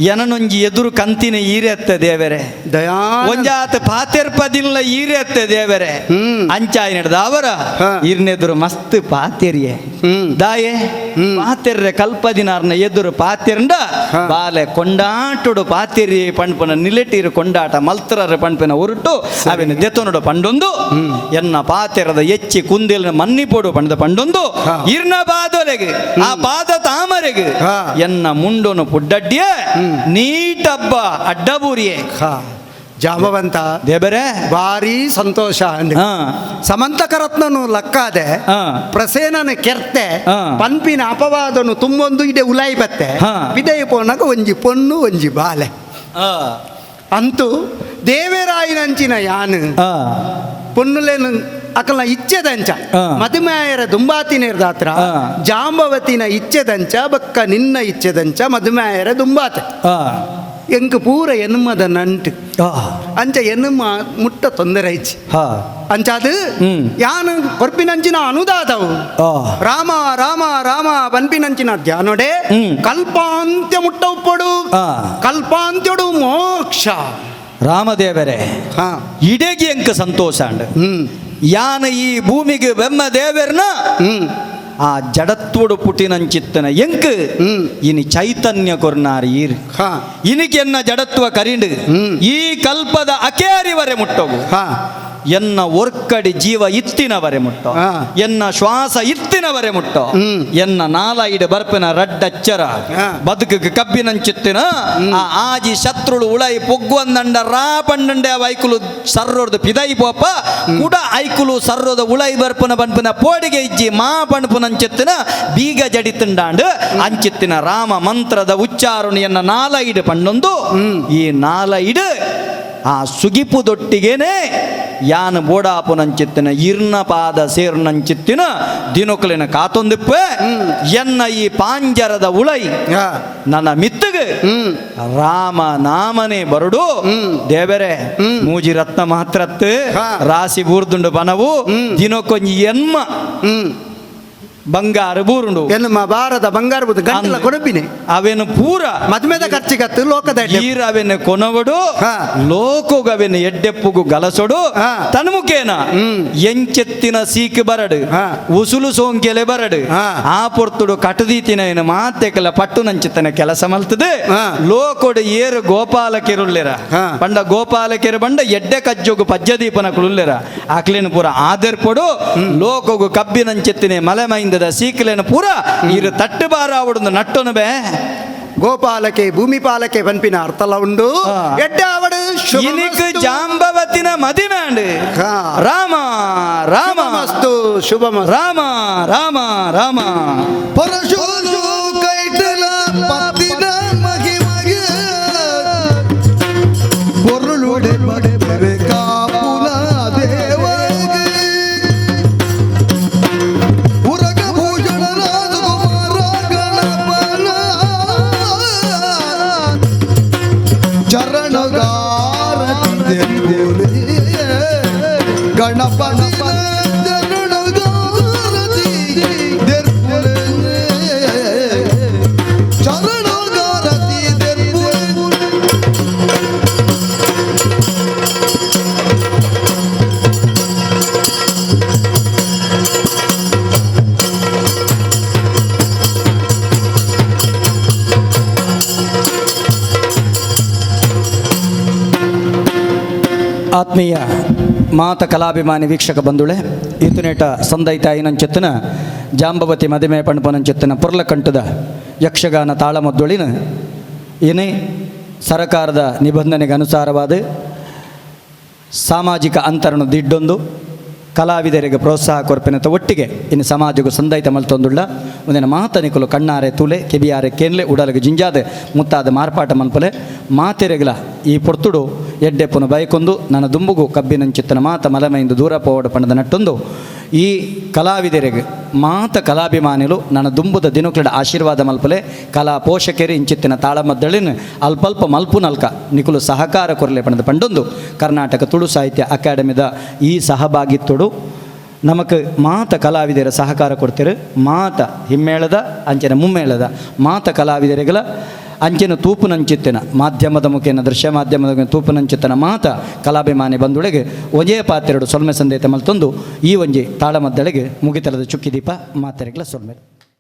ಎನನೊಂಜಿ ಎದುರು ಕಂತಿನ ಈರೆತ್ತೆ ದೇವರೇ ದಯಾ ಒಂಜಾತ ಪಾತೆರ್ಪದಿಲ್ಲ ಈರೆತ್ತೆ ದೇವರೇ ಅಂಚಾಯಿ ನಡೆದ ಅವರ ಇರ್ನೆದುರು ಮಸ್ತ್ ಪಾತೆರಿಯೆ ದಾಯೆ ಪಾತೆರ್ರೆ ಕಲ್ಪದಿನಾರ್ನ ಎದುರು ಪಾತೆರ್ಂಡ ಬಾಲೆ ಕೊಂಡಾಟುಡು ಪಾತೆರಿ ಪಂಪನ ನಿಲೆಟೀರು ಕೊಂಡಾಟ ಮಲ್ತ್ರರ ಪಂಪಿನ ಹೊರಟು ಅವಿನ ದೆತೊನಡು ಪಂಡೊಂದು ಎನ್ನ ಪಾತೆರದ ಎಚ್ಚಿ ಕುಂದಿಲ್ನ ಮನ್ನಿಪೋಡು ಪಂಡದ ಪಂಡೊಂದು ಇರ್ನ ಪಾದೊಲೆಗೆ ಆ ಪಾದ ತಾಮರೆಗೆ ಎನ್ನ ಮುಂಡೊನು ಪುಡ್ಡಡ್ಡಿಯ ನೀಟಬ್ಬ ಅಡ್ಡಬೂರಿಯೇ ಜಾಂಬವಂತ ದೇವರೇ ಭಾರಿ ಸಂತೋಷ ಅಂದ್ ಸಮಂತಕರತ್ನನು ಲಕ್ಕಾದೆ ಪ್ರಸೇನನ ಕೆರ್ತೆ ಪಂಪಿನ ಅಪವಾದನು ತುಂಬೊಂದು ಇಡೆ ಉಲಾಯಿ ಬತ್ತೆ ವಿದಯ ಪೋನಾಗ ಒಂಜಿ ಪೊನ್ನು ಒಂಜಿ ಬಾಲೆ ಅಂತೂ ದೇವೇರಾಯಿನಂಚಿನ ಯಾನು ಪೊನ್ನುಲೇನು ಅಕಲ್ನ ಇಚ್ಛೆದಂಚ ಮದುಮೆಯರ ದುಂಬಾತಿನೇರ್ದ ಹತ್ರ ಜಾಂಬವತಿನ ಇಚ್ಛೆದಂಚ ಬಕ್ಕ ನಿನ್ನ ಇಚ್ಛೆದಂಚ ಮದುಮೆಯರ ದುಂಬಾತೆ ಎಂಕ್ ಪೂರ ಎನ್ಮದ ನಂಟು ಅಂಚ ಎನ್ಮ ಮುಟ್ಟ ತೊಂದರೆ ಐಚಿ ಅಂಚಾದು ಯಾನು ಕೊರ್ಪಿನಂಚಿನ ಅನುದಾದವು ರಾಮ ರಾಮ ರಾಮ ಬನ್ಪಿನಂಚಿನ ಧ್ಯಾನೊಡೆ ಕಲ್ಪಾಂತ್ಯ ಮುಟ್ಟ ಉಪ್ಪಡು ಕಲ್ಪಾಂತ್ಯಡು ಮೋಕ್ಷ ರಾಮದೇವರೇ ಇಡೇಗಿ ಎಂಕ ಸಂತೋಷ ಅಂಡ್ ಯಾನ ಈ ಭೂಮಿಗೆ ಬೆಮ್ಮ ದೇವರ್ನ ಆ ಜಡತ್ವಡು ಪುಟಿನಂಚಿತ್ತನ ಎಂಕ್ ಇನಿ ಚೈತನ್ಯ ಕೊರ್ನಾರಿ ಈರ್ ಇನಿಕೆನ್ನ ಜಡತ್ವ ಕರಿಂಡು ಈ ಕಲ್ಪದ ಅಕೇರಿವರೆ ಮುಟ್ಟೋಗು ಎನ್ನ ಒರ್ಕಡಿ ಜೀವ ಇತ್ತಿನವರೆ ಮುಟ್ಟೋ ಎನ್ನ ಶ್ವಾಸ ಇತ್ತಿನವರೆ ಮುಟ್ಟೋ ಎನ್ನ ನಾಲಾಯಿಡ ಬರ್ಪಿನ ರಡ್ಡಚ್ಚರ ಬದುಕಿಗೆ ಕಬ್ಬಿನಂಚಿತ್ತಿನ ಆ ಆಜಿ ಶತ್ರುಳು ಉಳೈ ಪೊಗ್ಗುವಂದಂಡ ರಾಪಂಡಂಡೆ ಐಕುಲು ಸರ್ರೋರ್ದು ಪಿದೈ ಪೋಪ ಕುಡ ಐಕುಲು ಸರ್ರೋದ ಉಳೈ ಬರ್ಪನ ಬನ್ಪಿನ ಪೋಡಿಗೆ ಇಜ್ಜಿ ಮಾ ಪಣಪುನಂಚಿತ್ತಿನ ಬೀಗ ಜಡಿತಂಡಾಂಡು ಅಂಚಿತ್ತಿನ ರಾಮ ಮಂತ್ರದ ಉಚ್ಚಾರಣೆ ಎನ್ನ ನಾಲಾಯಿಡು ಪಂಡೊಂದು ಈ ನಾಲಾಯಿಡು ಆ ಸುಗಿಪುದೊಟ್ಟಿಗೇನೆ ಯಾನು ಬೋಡಾಪುನಂಚಿತ್ತಿನ ಇರ್ನ ಪಾದ ಸೇರ್ನಂಚಿತ್ತಿನ ದಿನೊಕಲಿನ ಕಾತೊಂದಿಪ್ಪೆ ಎನ್ನ ಈ ಪಾಂಜರದ ಉಳೈ ನನ್ನ ಮಿತ್ತಗೆ ರಾಮ ನಾಮನೆ ಬರಡು ದೇವರೇ ಮೂಜಿ ರತ್ನ ಮಾತ್ರತ್ತು ರಾಸಿ ಬೂರ್ದುಂಡು ಬನವು ದಿನಕ್ಕೊಂಜಿ ಎನ್ಮ ಬಂಗಾರ ಬೂರುಂಡು ಎನ್ಮ ಬಾರದ ಬಂಗಾರ ಬುದು ಗಂಟಲ ಕೊಡಪಿನಿ ಅವೇನು ಪೂರ ಮದ್ಮೆದ ಖರ್ಚಿಗತ್ತು ಲೋಕದ ಈರ ಅವೆನ ಕೊನವಡು ಲೋಕೋಗವೆನ ಎಡ್ಡೆಪ್ಪುಗು ಗಲಸೊಡು ತನ್ಮುಖೇನ ಎಂಚೆತ್ತಿನ ಸೀಕ್ ಬರಡು ಉಸುಲು ಸೋಂಕೆಲೆ ಬರಡು ಆ ಪೊರ್ತುಡು ಕಟದೀತಿನ ಏನು ಮಾತೆಕಲ ಪಟ್ಟು ನಂಚಿತ್ತನ ಕೆಲಸ ಮಲ್ತದೆ ಲೋಕೋಡು ಏರು ಗೋಪಾಲಕೆರುಳ್ಳೆರ ಪಂಡ ಗೋಪಾಲಕೆರು ಬಂಡ ಎಡ್ಡೆ ಕಜ್ಜೋಗು ಪಜ್ಜದೀಪನ ಕುಳುಲ್ಲೆರ ಆಕ್ಲೇನು ಪೂರ ಆದರ್ಪೊಡು ಲೋಕೋಗು ಕಬ್ಬಿನಂಚೆತ್ತಿನ ಮಲೆ ಮೈಂದ ಮಾರ್ಗದ ಸೀಕಲೇನ ಪೂರ ಇರು ತಟ್ಟು ಬಾರ ಅವಡೊಂದು ನಟ್ಟೊನು ಬೇ ಗೋಪಾಲಕೆ ಭೂಮಿ ಪಾಲಕೆ ಪನ್ಪಿನ ಅರ್ಥಲ ಉಂಡು ಎಡ್ಡ ಅವಡು ಇನಿಕ್ ಜಾಂಬವತಿನ ಮದಿಮ್ಯಾಂಡ್ ಹಾ. ರಾಮ ರಾಮ ಮಸ್ತು ಶುಭಮಸ್ತು ರಾಮ ರಾಮ ರಾಮ ಪರಶುಲು ಕೈಟಲ ಪತ್ತಿನ ಮಹಿಮಗೆ பொருளுடை படைப்பரு காப்புல தேவಗೆ உரக பூஷண ராஜகுமார ಗಣಪನ ಚರಣಗಾರತಿ ಗಣಪನ ಚರಣಗಾರತಿ ಚರಣಗಾರತಿ ಆತ್ಮೀಯ ಮಾತ ಕಲಾಭಿಮಾನಿ ವೀಕ್ಷಕ ಬಂಧುಳೆ ಈತನೇಟ ಸಂದೈತಾಯಿನಂಚೆತ್ತಿನ ಜಾಂಬವತಿ ಮದಿಮೆ ಪಣಪನಂಚೆತ್ತಿನ ಪುರ್ಲಕಂಠದ ಯಕ್ಷಗಾನ ತಾಳಮದ್ದೊಳಿನ ಏನೇ ಸರಕಾರದ ನಿಬಂಧನೆಗೆ ಅನುಸಾರವಾದ ಸಾಮಾಜಿಕ ಅಂತರನು ದಿಡ್ಡೊಂದು ಕಲಾವಿದರಿಗೆ ಪ್ರೋತ್ಸಾಹ ಕೊರಪಿನತ ಒಟ್ಟಿಗೆ ಇನ್ನು ಸಮಾಜಗೂ ಸಂದೈತ ಮಲ್ತೊಂದುಳ್ಳ ಒಂದಿನ ಮಾತನಿಕಲು ಕಣ್ಣಾರೆ ತುಲೆ ಕೆಬಿಯಾರೆ ಕೇನ್ಲೆ ಉಡಲಗೆ ಜಿಂಜಾದೆ ಮುತ್ತಾದ ಮಾರ್ಪಾಟ ಮಲ್ಪಲೆ ಮಾತೆರೆಗಲ ಈ ಪೊರ್ತುಡು ಎಡ್ಡೆಪ್ಪನು ಬೈಕೊಂದು ನನ್ನ ದುಂಬುಗು ಕಬ್ಬಿನಂಚಿತ್ತನ ಮಾತ ಮಲಮೆಯಿಂದ ದೂರ ಪೋಡ ಪಣದ ನಟ್ಟೊಂದು ಈ ಕಲಾವಿದರಿಗೆ ಮಾತ ಕಲಾಭಿಮಾನಿಲು ನನ್ನ ದುಂಬುದ ದಿನಕ್ಲಡ ಆಶೀರ್ವಾದ ಮಲ್ಪಲೆ ಕಲಾ ಪೋಷಕರು ಇಂಚಿತ್ತಿನ ತಾಳಮದ್ದಳಿನ ಅಲ್ಪಲ್ಪ ಮಲ್ಪು ನಲ್ಕ ನಿಕುಲು ಸಹಕಾರ ಕೊರಲೆ ಪಣದ ಪಂಡೊಂದು ಕರ್ನಾಟಕ ತುಳು ಸಾಹಿತ್ಯ ಅಕಾಡೆಮಿದ ಈ ಸಹಭಾಗಿತ್ವಡು ನಮಕ್ ಮಾತ ಕಲಾವಿದರ ಸಹಕಾರ ಕೊಡ್ತಾರೆ ಮಾತ ಹಿಮ್ಮೇಳದ ಅಂಚೆನ ಮುಮ್ಮೇಳದ ಮಾತ ಕಲಾವಿದರಿಗಳ ಅಂಚೆನ ತೂಪುನಂಚಿತ್ತಿನ ಮಾಧ್ಯಮದ ಮುಖೇನ ದೃಶ್ಯ ಮಾಧ್ಯಮದ ತೂಪುನಂಚಿತ್ತನ ಮಾತ ಕಲಾಭಿಮಾನಿ ಬಂದುಳೆಗೆ ಒಂಜೇ ಪಾತ್ರೆಡು ಸೊಲ್ಮೆ ಸಂದೇತ ಮಲ್ತೊಂದು ಈ ಒಂಜಿ ತಾಳಮದ್ದಳೆಗೆ ಮುಗಿತಲದ ಚುಕ್ಕಿ ದೀಪ ಮಾತೆರೆಗಳ ಸೊಲ್ಮೆ